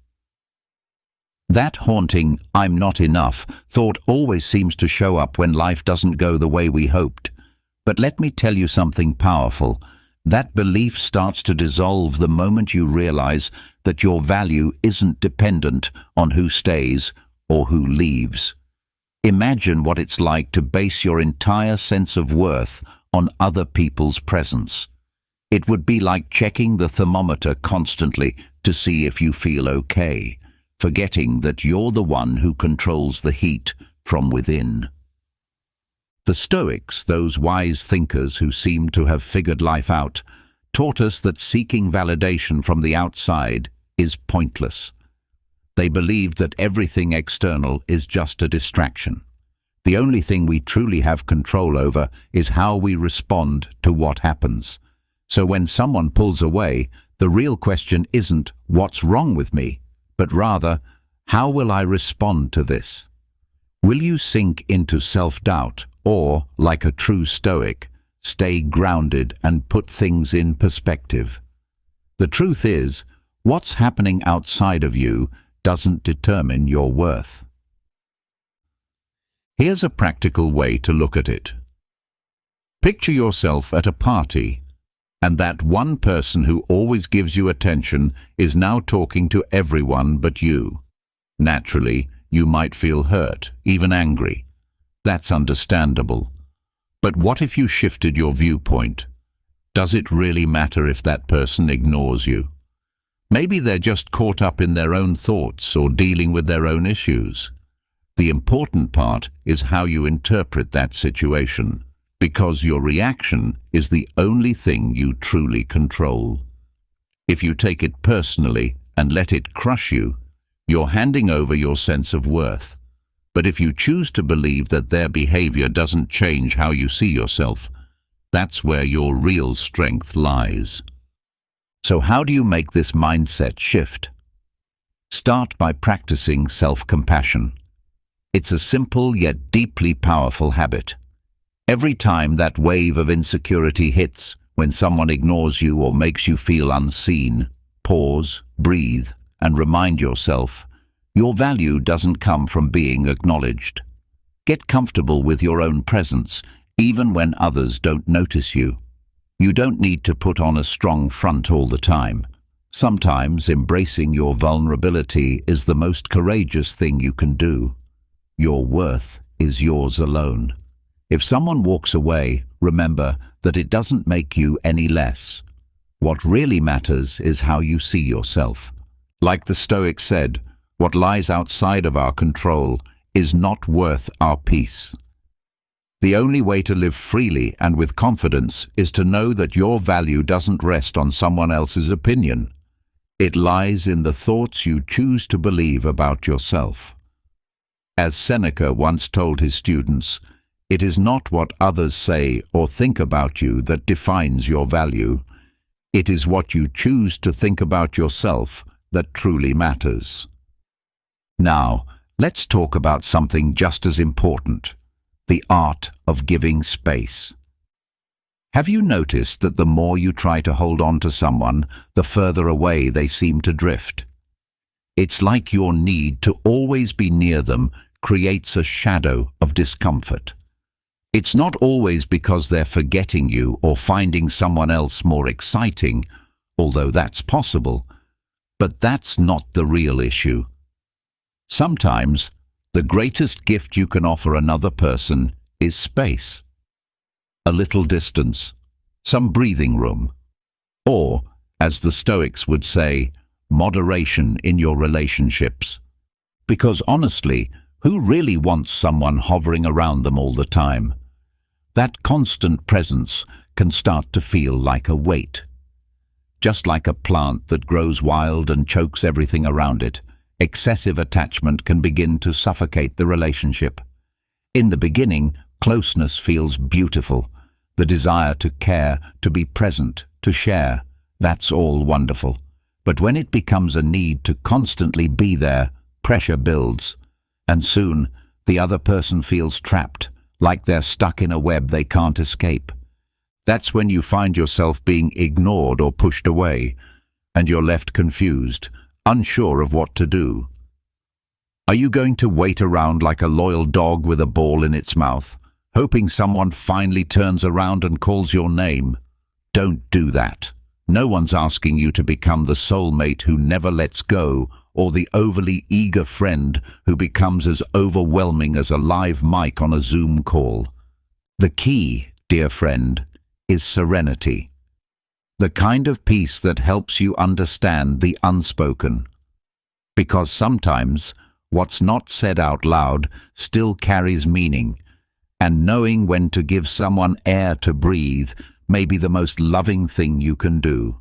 That haunting "I'm not enough" thought always seems to show up when life doesn't go the way we hoped. But let me tell you something powerful. That belief starts to dissolve the moment you realize that your value isn't dependent on who stays or who leaves. Imagine what it's like to base your entire sense of worth on other people's presence. It would be like checking the thermometer constantly to see if you feel okay, forgetting that you're the one who controls the heat from within. The Stoics, those wise thinkers who seem to have figured life out, taught us that seeking validation from the outside is pointless. They believed that everything external is just a distraction. The only thing we truly have control over is how we respond to what happens. So when someone pulls away, the real question isn't "what's wrong with me?" but rather, how will I respond to this? Will you sink into self-doubt or, like a true Stoic, stay grounded and put things in perspective? The truth is, what's happening outside of you doesn't determine your worth. Here's a practical way to look at it. Picture yourself at a party, and that one person who always gives you attention is now talking to everyone but you. Naturally, you might feel hurt, even angry. That's understandable. But what if you shifted your viewpoint? Does it really matter if that person ignores you? Maybe they're just caught up in their own thoughts or dealing with their own issues. The important part is how you interpret that situation, because your reaction is the only thing you truly control. If you take it personally and let it crush you, you're handing over your sense of worth. But if you choose to believe that their behavior doesn't change how you see yourself, that's where your real strength lies. So how do you make this mindset shift? Start by practicing self-compassion. It's a simple yet deeply powerful habit. Every time that wave of insecurity hits, when someone ignores you or makes you feel unseen, pause, breathe, and remind yourself, your value doesn't come from being acknowledged. Get comfortable with your own presence, even when others don't notice you. You don't need to put on a strong front all the time. Sometimes embracing your vulnerability is the most courageous thing you can do. Your worth is yours alone. If someone walks away, remember that it doesn't make you any less. What really matters is how you see yourself. Like the Stoics said, what lies outside of our control is not worth our peace. The only way to live freely and with confidence is to know that your value doesn't rest on someone else's opinion. It lies in the thoughts you choose to believe about yourself. As Seneca once told his students, it is not what others say or think about you that defines your value. It is what you choose to think about yourself that truly matters. Now, let's talk about something just as important, the art of giving space. Have you noticed that the more you try to hold on to someone, the further away they seem to drift? It's like your need to always be near them creates a shadow of discomfort. It's not always because they're forgetting you or finding someone else more exciting, although that's possible, but that's not the real issue. Sometimes, the greatest gift you can offer another person is space. A little distance, some breathing room, or, as the Stoics would say, moderation in your relationships. Because honestly, who really wants someone hovering around them all the time? That constant presence can start to feel like a weight. Just like a plant that grows wild and chokes everything around it, excessive attachment can begin to suffocate the relationship. In the beginning, Closeness feels beautiful. The desire to care, to be present, to share, that's all wonderful. But when it becomes a need to constantly be there, pressure builds. And soon, the other person feels trapped, like they're stuck in a web they can't escape. That's when you find yourself being ignored or pushed away, and you're left confused, unsure of what to do. Are you going to wait around like a loyal dog with a ball in its mouth, hoping someone finally turns around and calls your name? Don't do that. No one's asking you to become the soulmate who never lets go, or the overly eager friend who becomes as overwhelming as a live mic on a Zoom call. The key, dear friend, is serenity. The kind of peace that helps you understand the unspoken. Because sometimes what's not said out loud still carries meaning, and knowing when to give someone air to breathe may be the most loving thing you can do.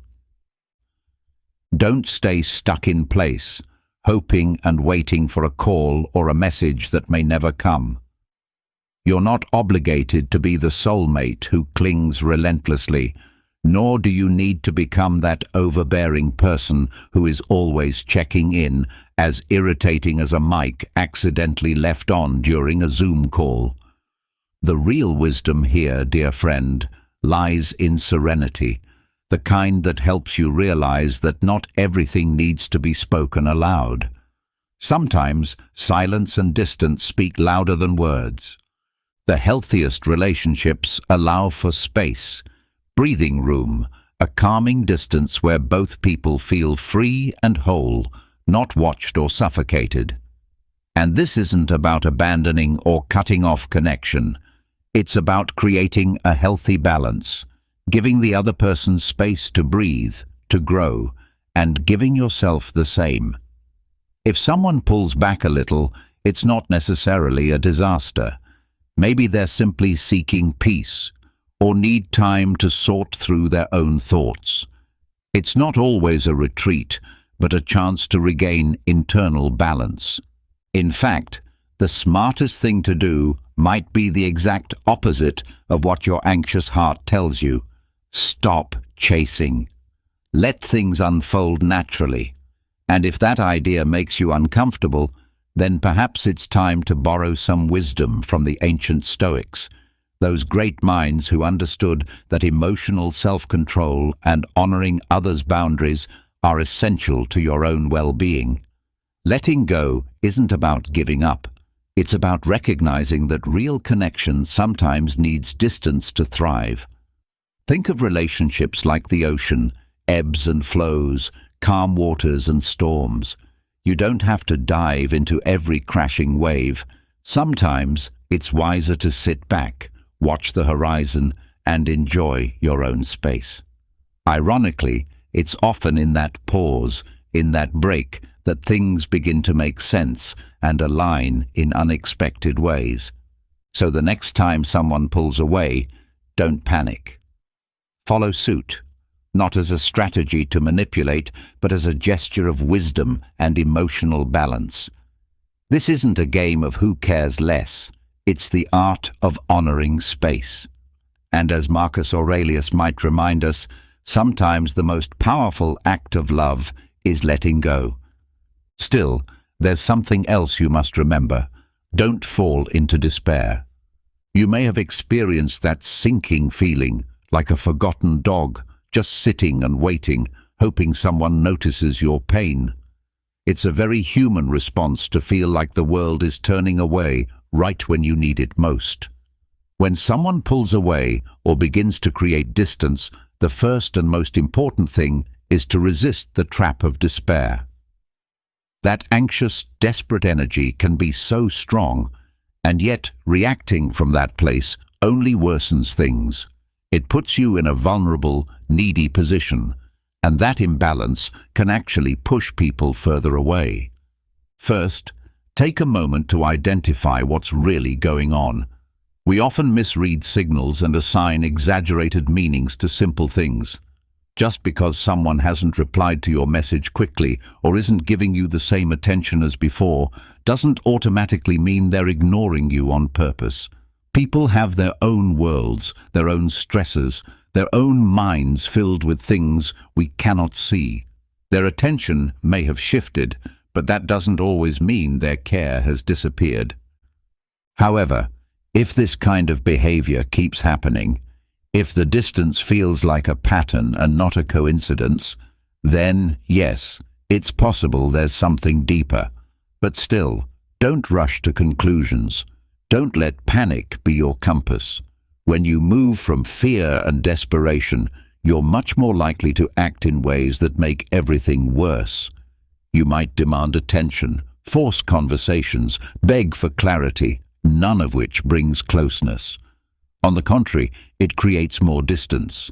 Don't stay stuck in place, hoping and waiting for a call or a message that may never come. You're not obligated to be the soulmate who clings relentlessly, nor do you need to become that overbearing person who is always checking in, as irritating as a mic accidentally left on during a Zoom call. The real wisdom here, dear friend, lies in serenity, the kind that helps you realize that not everything needs to be spoken aloud. Sometimes silence and distance speak louder than words. The healthiest relationships allow for space, breathing room, a calming distance where both people feel free and whole, not watched or suffocated. And this isn't about abandoning or cutting off connection. It's about creating a healthy balance, giving the other person space to breathe, to grow, and giving yourself the same. If someone pulls back a little, it's not necessarily a disaster. Maybe they're simply seeking peace, or need time to sort through their own thoughts. It's not always a retreat, but a chance to regain internal balance. In fact, the smartest thing to do might be the exact opposite of what your anxious heart tells you. Stop chasing. Let things unfold naturally. And if that idea makes you uncomfortable, then perhaps it's time to borrow some wisdom from the ancient Stoics, those great minds who understood that emotional self-control and honoring others' boundaries are essential to your own well-being. Letting go isn't about giving up. It's about recognizing that real connection sometimes needs distance to thrive. Think of relationships like the ocean, ebbs and flows, calm waters and storms. You don't have to dive into every crashing wave. Sometimes it's wiser to sit back, watch the horizon, and enjoy your own space. Ironically, it's often in that pause, in that break, that things begin to make sense and align in unexpected ways. So the next time someone pulls away, don't panic. Follow suit, not as a strategy to manipulate, but as a gesture of wisdom and emotional balance. This isn't a game of who cares less. It's the art of honoring space. And as Marcus Aurelius might remind us, sometimes the most powerful act of love is letting go. Still, there's something else you must remember. Don't fall into despair. You may have experienced that sinking feeling, like a forgotten dog, just sitting and waiting, hoping someone notices your pain. It's a very human response to feel like the world is turning away right when you need it most. When someone pulls away or begins to create distance, the first and most important thing is to resist the trap of despair. That anxious, desperate energy can be so strong, and yet reacting from that place only worsens things. It puts you in a vulnerable, needy position, and that imbalance can actually push people further away. First, take a moment to identify what's really going on. We often misread signals and assign exaggerated meanings to simple things. Just because someone hasn't replied to your message quickly or isn't giving you the same attention as before doesn't automatically mean they're ignoring you on purpose. People have their own worlds, their own stresses, their own minds filled with things we cannot see. Their attention may have shifted, but that doesn't always mean their care has disappeared. However, if this kind of behavior keeps happening, if the distance feels like a pattern and not a coincidence, then, yes, it's possible there's something deeper. But still, don't rush to conclusions. Don't let panic be your compass. When you move from fear and desperation, you're much more likely to act in ways that make everything worse. You might demand attention, force conversations, beg for clarity, none of which brings closeness. On the contrary, it creates more distance.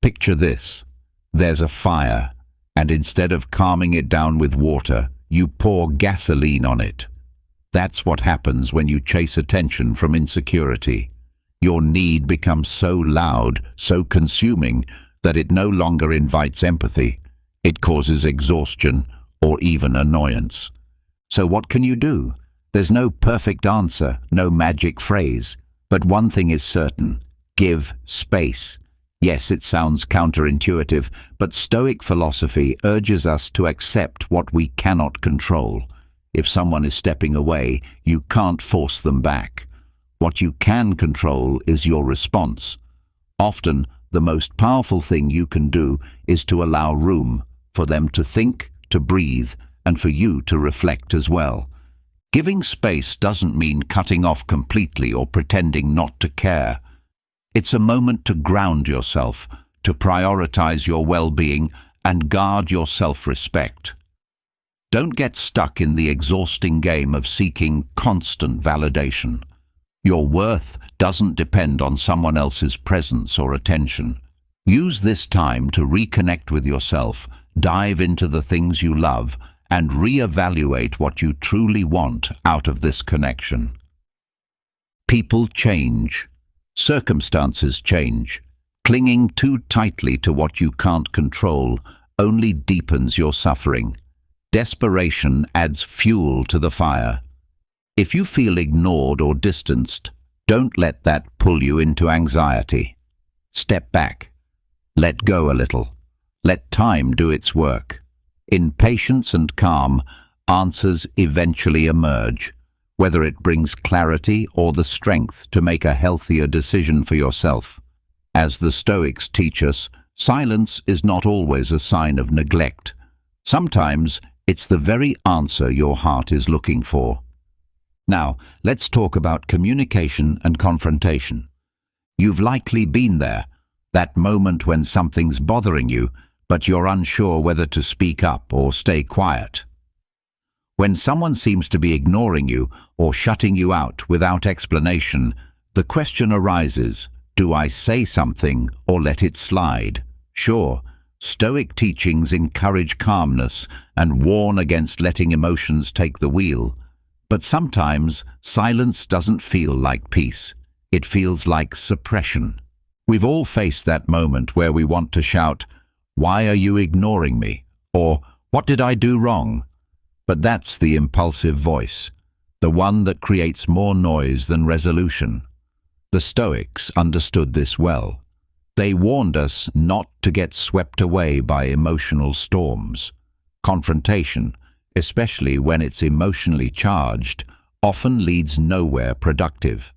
Picture this. There's a fire, and instead of calming it down with water, you pour gasoline on it. That's what happens when you chase attention from insecurity. Your need becomes so loud, so consuming, that it no longer invites empathy. It causes exhaustion or even annoyance. So what can you do? There's no perfect answer, no magic phrase. But one thing is certain: give space. Yes, it sounds counterintuitive, but Stoic philosophy urges us to accept what we cannot control. If someone is stepping away, you can't force them back. What you can control is your response. Often, the most powerful thing you can do is to allow room for them to think, to breathe, and for you to reflect as well. Giving space doesn't mean cutting off completely or pretending not to care. It's a moment to ground yourself, to prioritize your well-being and guard your self-respect. Don't get stuck in the exhausting game of seeking constant validation. Your worth doesn't depend on someone else's presence or attention. Use this time to reconnect with yourself, dive into the things you love, and re-evaluate what you truly want out of this connection. People change. Circumstances change. Clinging too tightly to what you can't control only deepens your suffering. Desperation adds fuel to the fire. If you feel ignored or distanced, don't let that pull you into anxiety. Step back. Let go a little. Let time do its work. In patience and calm, answers eventually emerge, whether it brings clarity or the strength to make a healthier decision for yourself. As the Stoics teach us, silence is not always a sign of neglect. Sometimes it's the very answer your heart is looking for. Now, let's talk about communication and confrontation. You've likely been there, that moment when something's bothering you, but you're unsure whether to speak up or stay quiet. When someone seems to be ignoring you or shutting you out without explanation, the question arises, do I say something or let it slide? Sure, Stoic teachings encourage calmness and warn against letting emotions take the wheel. But sometimes silence doesn't feel like peace. It feels like suppression. We've all faced that moment where we want to shout, "Why are you ignoring me?" or "What did I do wrong?" But that's the impulsive voice, the one that creates more noise than resolution. The Stoics understood this well. They warned us not to get swept away by emotional storms. Confrontation, especially when it's emotionally charged, often leads nowhere productive.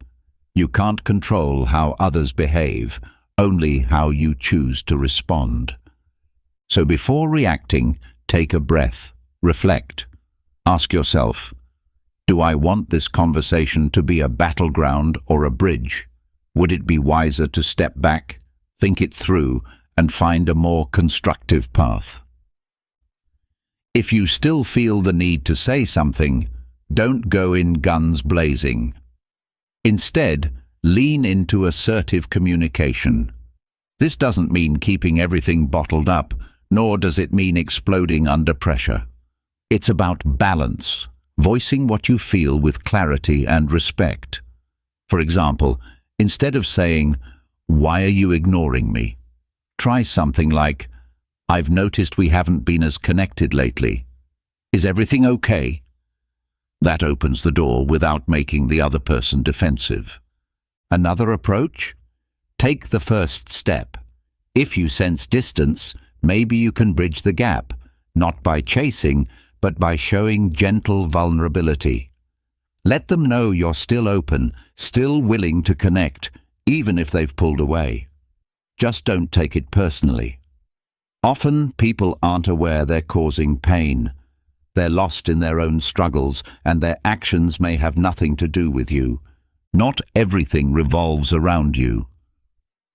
You can't control how others behave, only how you choose to respond. So before reacting, take a breath, reflect. Ask yourself, do I want this conversation to be a battleground or a bridge? Would it be wiser to step back, think it through, and find a more constructive path? If you still feel the need to say something, don't go in guns blazing. Instead, lean into assertive communication. This doesn't mean keeping everything bottled up, nor does it mean exploding under pressure. It's about balance, voicing what you feel with clarity and respect. For example, instead of saying, "Why are you ignoring me?" try something like, "I've noticed we haven't been as connected lately. Is everything okay?" That opens the door without making the other person defensive. Another approach? Take the first step. If you sense distance, maybe you can bridge the gap, not by chasing, but by showing gentle vulnerability. Let them know you're still open, still willing to connect, even if they've pulled away. Just don't take it personally. Often, people aren't aware they're causing pain. They're lost in their own struggles, and their actions may have nothing to do with you. Not everything revolves around you.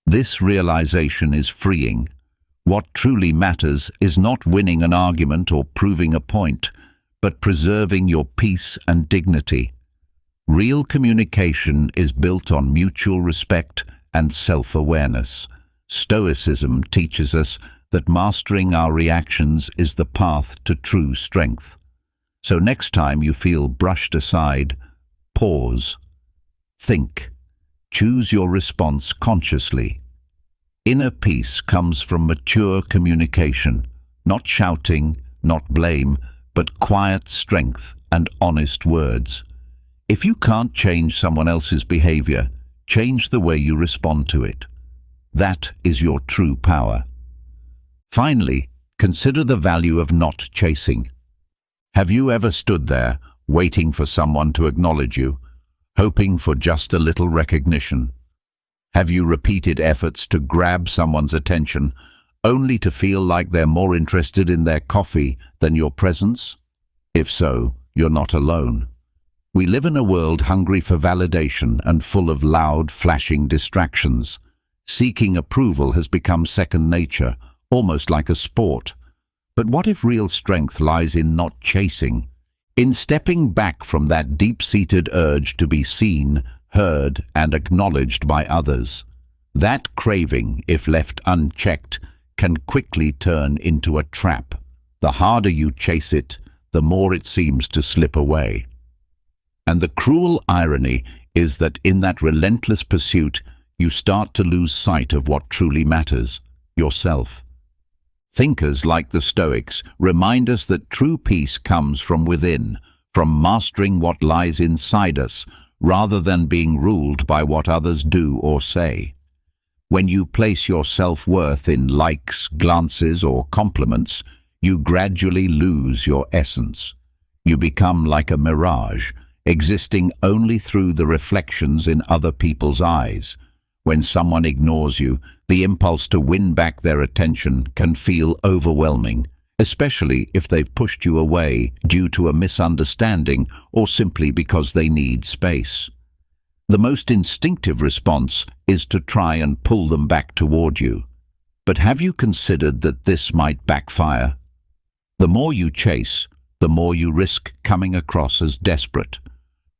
This realization is freeing. What truly matters is not winning an argument or proving a point, but preserving your peace and dignity. Real communication is built on mutual respect and self-awareness. Stoicism teaches us that mastering our reactions is the path to true strength. So next time you feel brushed aside, pause. Think. Choose your response consciously. Inner peace comes from mature communication, not shouting, not blame, but quiet strength and honest words. If you can't change someone else's behavior, change the way you respond to it. That is your true power. Finally, consider the value of not chasing. Have you ever stood there, waiting for someone to acknowledge you, hoping for just a little recognition? Have you repeated efforts to grab someone's attention, only to feel like they're more interested in their coffee than your presence? If so, you're not alone. We live in a world hungry for validation and full of loud, flashing distractions. Seeking approval has become second nature, almost like a sport. But what if real strength lies in not chasing? In stepping back from that deep-seated urge to be seen, heard, and acknowledged by others. That craving, if left unchecked, can quickly turn into a trap. The harder you chase it, the more it seems to slip away. And the cruel irony is that in that relentless pursuit, you start to lose sight of what truly matters, yourself. Thinkers like the Stoics remind us that true peace comes from within, from mastering what lies inside us, rather than being ruled by what others do or say. When you place your self-worth in likes, glances, or compliments, you gradually lose your essence. You become like a mirage, existing only through the reflections in other people's eyes. When someone ignores you, the impulse to win back their attention can feel overwhelming, especially if they've pushed you away due to a misunderstanding or simply because they need space. The most instinctive response is to try and pull them back toward you. But have you considered that this might backfire? The more you chase, the more you risk coming across as desperate.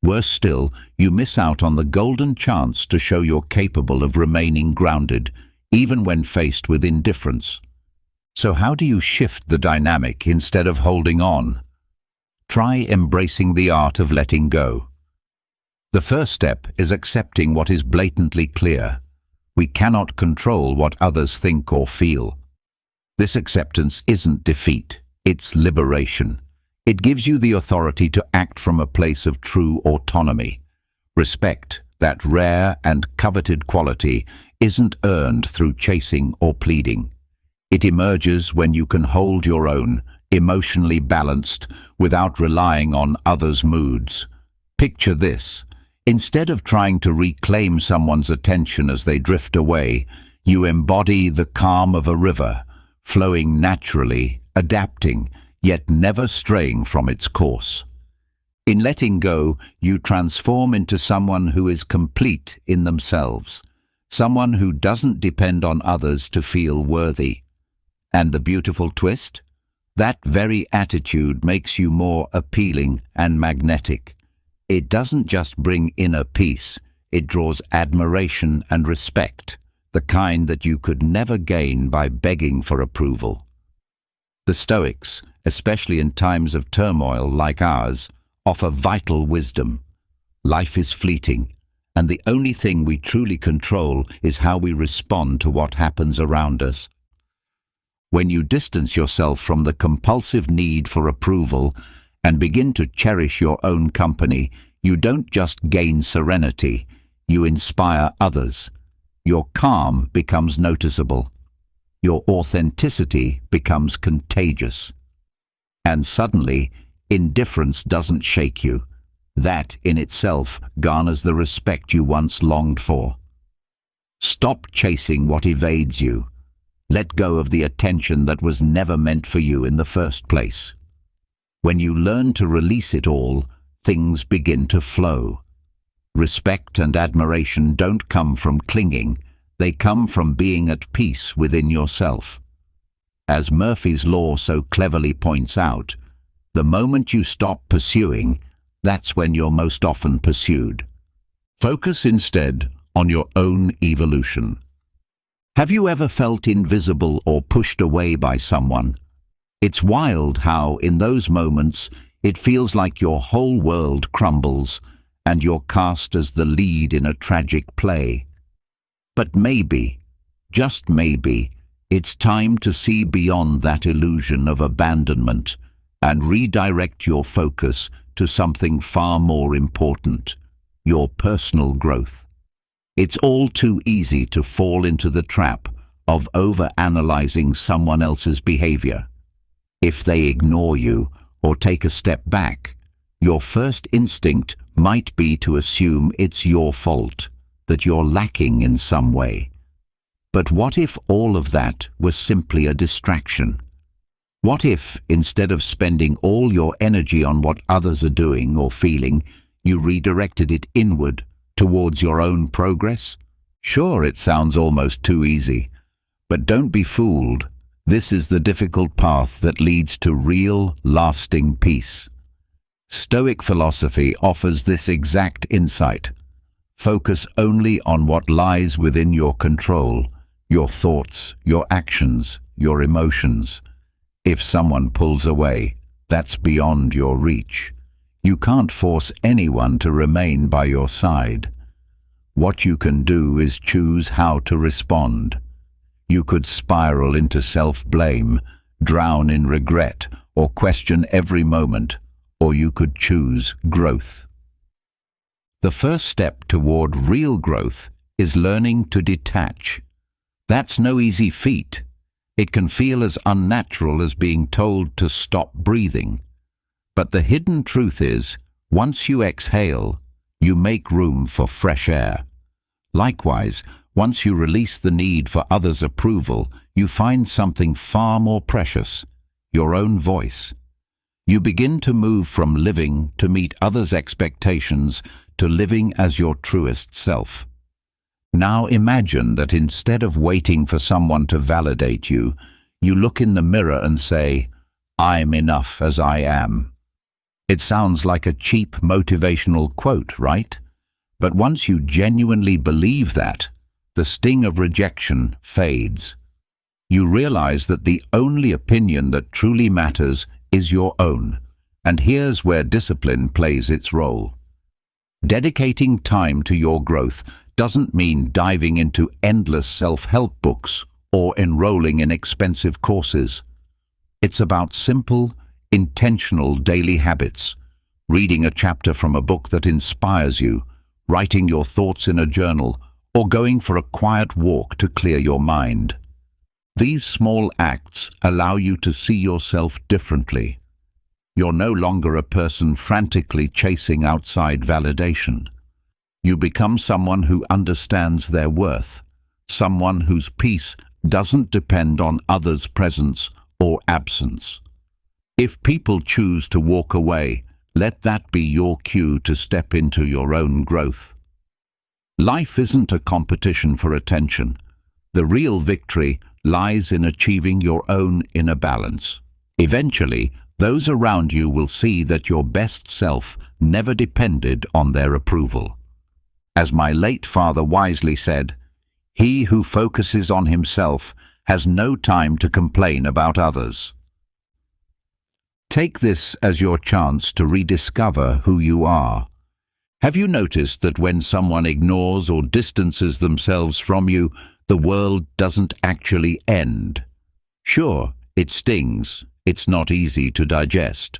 Worse still, you miss out on the golden chance to show you're capable of remaining grounded, even when faced with indifference. So how do you shift the dynamic instead of holding on? Try embracing the art of letting go. The first step is accepting what is blatantly clear. We cannot control what others think or feel. This acceptance isn't defeat, it's liberation. It gives you the authority to act from a place of true autonomy. Respect, that rare and coveted quality, isn't earned through chasing or pleading. It emerges when you can hold your own, emotionally balanced, without relying on others' moods. Picture this. Instead of trying to reclaim someone's attention as they drift away, you embody the calm of a river, flowing naturally, adapting, yet never straying from its course. In letting go, you transform into someone who is complete in themselves, someone who doesn't depend on others to feel worthy. And the beautiful twist? That very attitude makes you more appealing and magnetic. It doesn't just bring inner peace, it draws admiration and respect, the kind that you could never gain by begging for approval. The Stoics, especially in times of turmoil like ours, offer vital wisdom. Life is fleeting, and the only thing we truly control is how we respond to what happens around us. When you distance yourself from the compulsive need for approval and begin to cherish your own company, you don't just gain serenity, You inspire others. Your calm becomes noticeable. Your authenticity becomes contagious. And suddenly, indifference doesn't shake you. That in itself garners the respect you once longed for. Stop chasing what evades you. Let go of the attention that was never meant for you in the first place. When you learn to release it all, things begin to flow. Respect and admiration don't come from clinging, they come from being at peace within yourself. As Murphy's Law so cleverly points out, the moment you stop pursuing, that's when you're most often pursued. Focus instead on your own evolution. Have you ever felt invisible or pushed away by someone? It's wild how, in those moments, it feels like your whole world crumbles and you're cast as the lead in a tragic play. But maybe, just maybe, it's time to see beyond that illusion of abandonment and redirect your focus to something far more important, your personal growth. It's all too easy to fall into the trap of over-analyzing someone else's behavior. If they ignore you or take a step back, your first instinct might be to assume it's your fault, that you're lacking in some way. But what if all of that was simply a distraction? What if, instead of spending all your energy on what others are doing or feeling, you redirected it inward, towards your own progress? Sure, it sounds almost too easy, but don't be fooled. This is the difficult path that leads to real, lasting peace. Stoic philosophy offers this exact insight. Focus only on what lies within your control, your thoughts, your actions, your emotions. If someone pulls away, that's beyond your reach. You can't force anyone to remain by your side. What you can do is choose how to respond. You could spiral into self-blame, drown in regret, or question every moment, or you could choose growth. The first step toward real growth is learning to detach. That's no easy feat. It can feel as unnatural as being told to stop breathing. But the hidden truth is, once you exhale, you make room for fresh air. Likewise, once you release the need for others' approval, you find something far more precious, your own voice. You begin to move from living to meet others' expectations to living as your truest self. Now imagine that instead of waiting for someone to validate you, you look in the mirror and say, "I'm enough as I am." It sounds like a cheap motivational quote, right? But once you genuinely believe that, the sting of rejection fades. You realize that the only opinion that truly matters is your own, and here's where discipline plays its role. Dedicating time to your growth doesn't mean diving into endless self-help books or enrolling in expensive courses. It's about simple, intentional daily habits, reading a chapter from a book that inspires you, writing your thoughts in a journal, or going for a quiet walk to clear your mind. These small acts allow you to see yourself differently. You're no longer a person frantically chasing outside validation. You become someone who understands their worth, someone whose peace doesn't depend on others' presence or absence. If people choose to walk away, let that be your cue to step into your own growth. Life isn't a competition for attention. The real victory lies in achieving your own inner balance. Eventually, those around you will see that your best self never depended on their approval. As my late father wisely said, "He who focuses on himself has no time to complain about others." Take this as your chance to rediscover who you are. Have you noticed that when someone ignores or distances themselves from you, the world doesn't actually end? Sure, it stings, it's not easy to digest,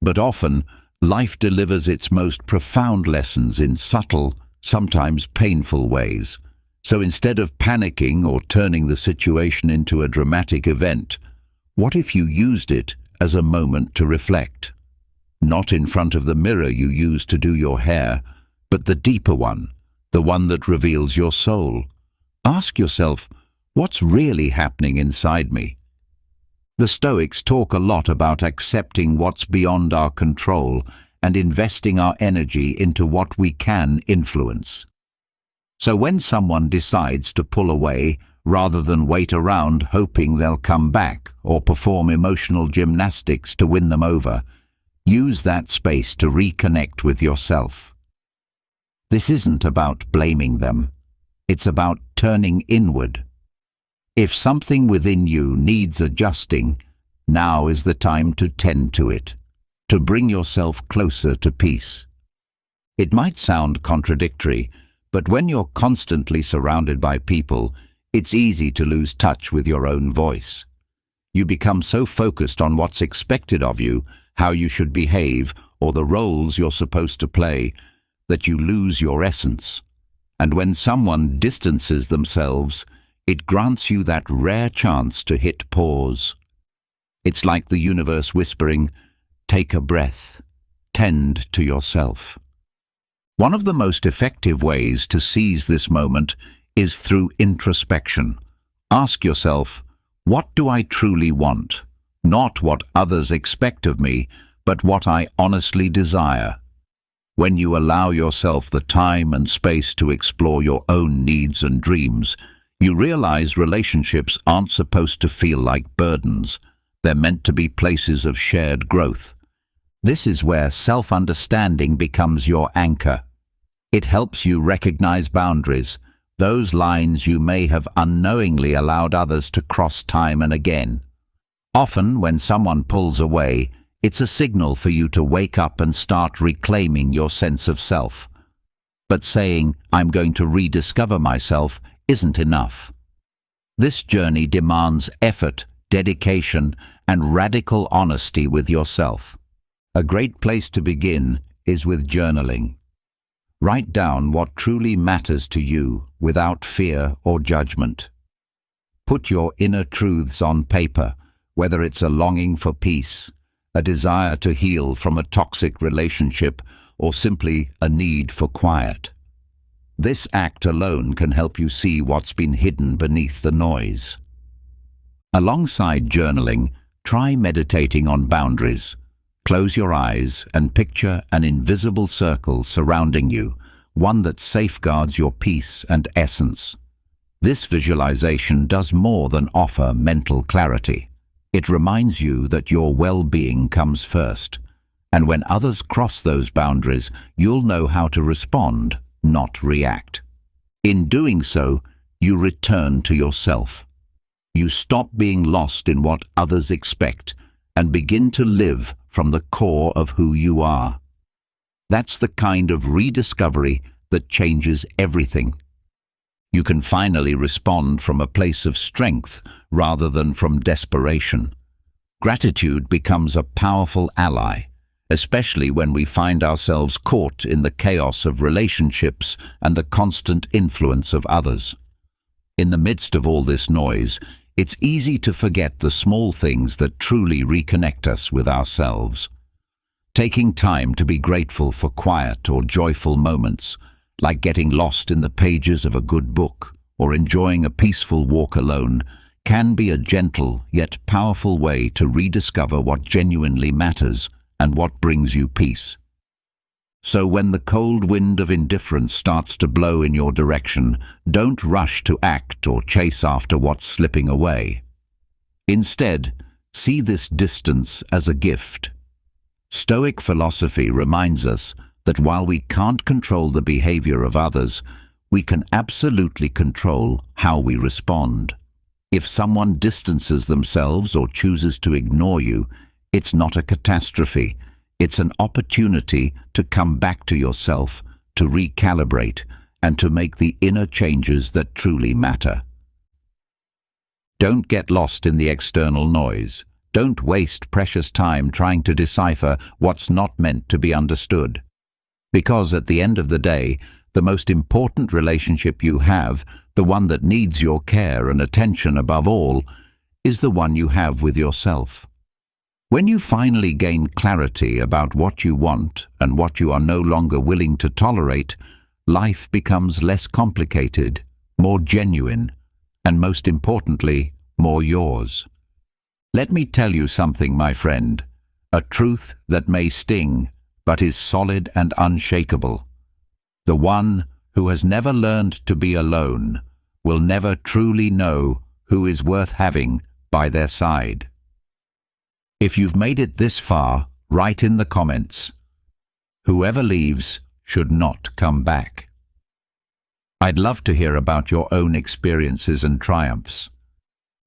but often life delivers its most profound lessons in subtle, sometimes painful ways. So instead of panicking or turning the situation into a dramatic event, what if you used it as a moment to reflect? Not in front of the mirror you use to do your hair, but the deeper one, the one that reveals your soul. Ask yourself, what's really happening inside me? The Stoics talk a lot about accepting what's beyond our control and investing our energy into what we can influence. So when someone decides to pull away, rather than wait around hoping they'll come back or perform emotional gymnastics to win them over, use that space to reconnect with yourself. This isn't about blaming them. It's about turning inward. If something within you needs adjusting, now is the time to tend to it, to bring yourself closer to peace. It might sound contradictory, but when you're constantly surrounded by people, it's easy to lose touch with your own voice. You become so focused on what's expected of you, how you should behave, or the roles you're supposed to play, that you lose your essence. And when someone distances themselves, it grants you that rare chance to hit pause. It's like the universe whispering, take a breath, tend to yourself. One of the most effective ways to seize this moment is through introspection. Ask yourself, what do I truly want? Not what others expect of me, but what I honestly desire. When you allow yourself the time and space to explore your own needs and dreams, you realize relationships aren't supposed to feel like burdens. They're meant to be places of shared growth. This is where self-understanding becomes your anchor. It helps you recognize boundaries, those lines you may have unknowingly allowed others to cross time and again. Often, when someone pulls away, it's a signal for you to wake up and start reclaiming your sense of self. But saying, I'm going to rediscover myself, isn't enough. This journey demands effort, dedication, and radical honesty with yourself. A great place to begin is with journaling. Write down what truly matters to you without fear or judgment. Put your inner truths on paper, whether it's a longing for peace, a desire to heal from a toxic relationship, or simply a need for quiet. This act alone can help you see what's been hidden beneath the noise. Alongside journaling, try meditating on boundaries. Close your eyes and picture an invisible circle surrounding you, one that safeguards your peace and essence. This visualization does more than offer mental clarity. It reminds you that your well-being comes first, and when others cross those boundaries, you'll know how to respond, not react. In doing so, you return to yourself. You stop being lost in what others expect and begin to live from the core of who you are. That's the kind of rediscovery that changes everything. You can finally respond from a place of strength rather than from desperation. Gratitude becomes a powerful ally, especially when we find ourselves caught in the chaos of relationships and the constant influence of others. In the midst of all this noise, it's easy to forget the small things that truly reconnect us with ourselves. Taking time to be grateful for quiet or joyful moments, like getting lost in the pages of a good book or enjoying a peaceful walk alone, can be a gentle yet powerful way to rediscover what genuinely matters and what brings you peace. So when the cold wind of indifference starts to blow in your direction, don't rush to act or chase after what's slipping away. Instead, see this distance as a gift. Stoic philosophy reminds us that while we can't control the behavior of others, we can absolutely control how we respond. If someone distances themselves or chooses to ignore you, it's not a catastrophe. It's an opportunity to come back to yourself, to recalibrate, and to make the inner changes that truly matter. Don't get lost in the external noise. Don't waste precious time trying to decipher what's not meant to be understood. Because at the end of the day, the most important relationship you have, the one that needs your care and attention above all, is the one you have with yourself. When you finally gain clarity about what you want and what you are no longer willing to tolerate, life becomes less complicated, more genuine, and most importantly, more yours. Let me tell you something, my friend, a truth that may sting, but is solid and unshakable. The one who has never learned to be alone will never truly know who is worth having by their side. If you've made it this far, write in the comments, "Whoever leaves should not come back." I'd love to hear about your own experiences and triumphs.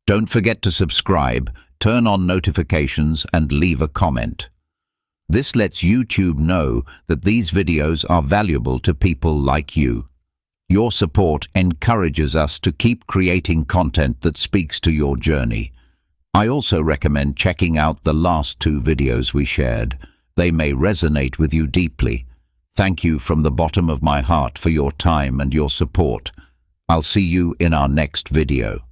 Don't forget to subscribe, turn on notifications, and leave a comment. This lets YouTube know that these videos are valuable to people like you. Your support encourages us to keep creating content that speaks to your journey. I also recommend checking out the last 2 videos we shared. They may resonate with you deeply. Thank you from the bottom of my heart for your time and your support. I'll see you in our next video.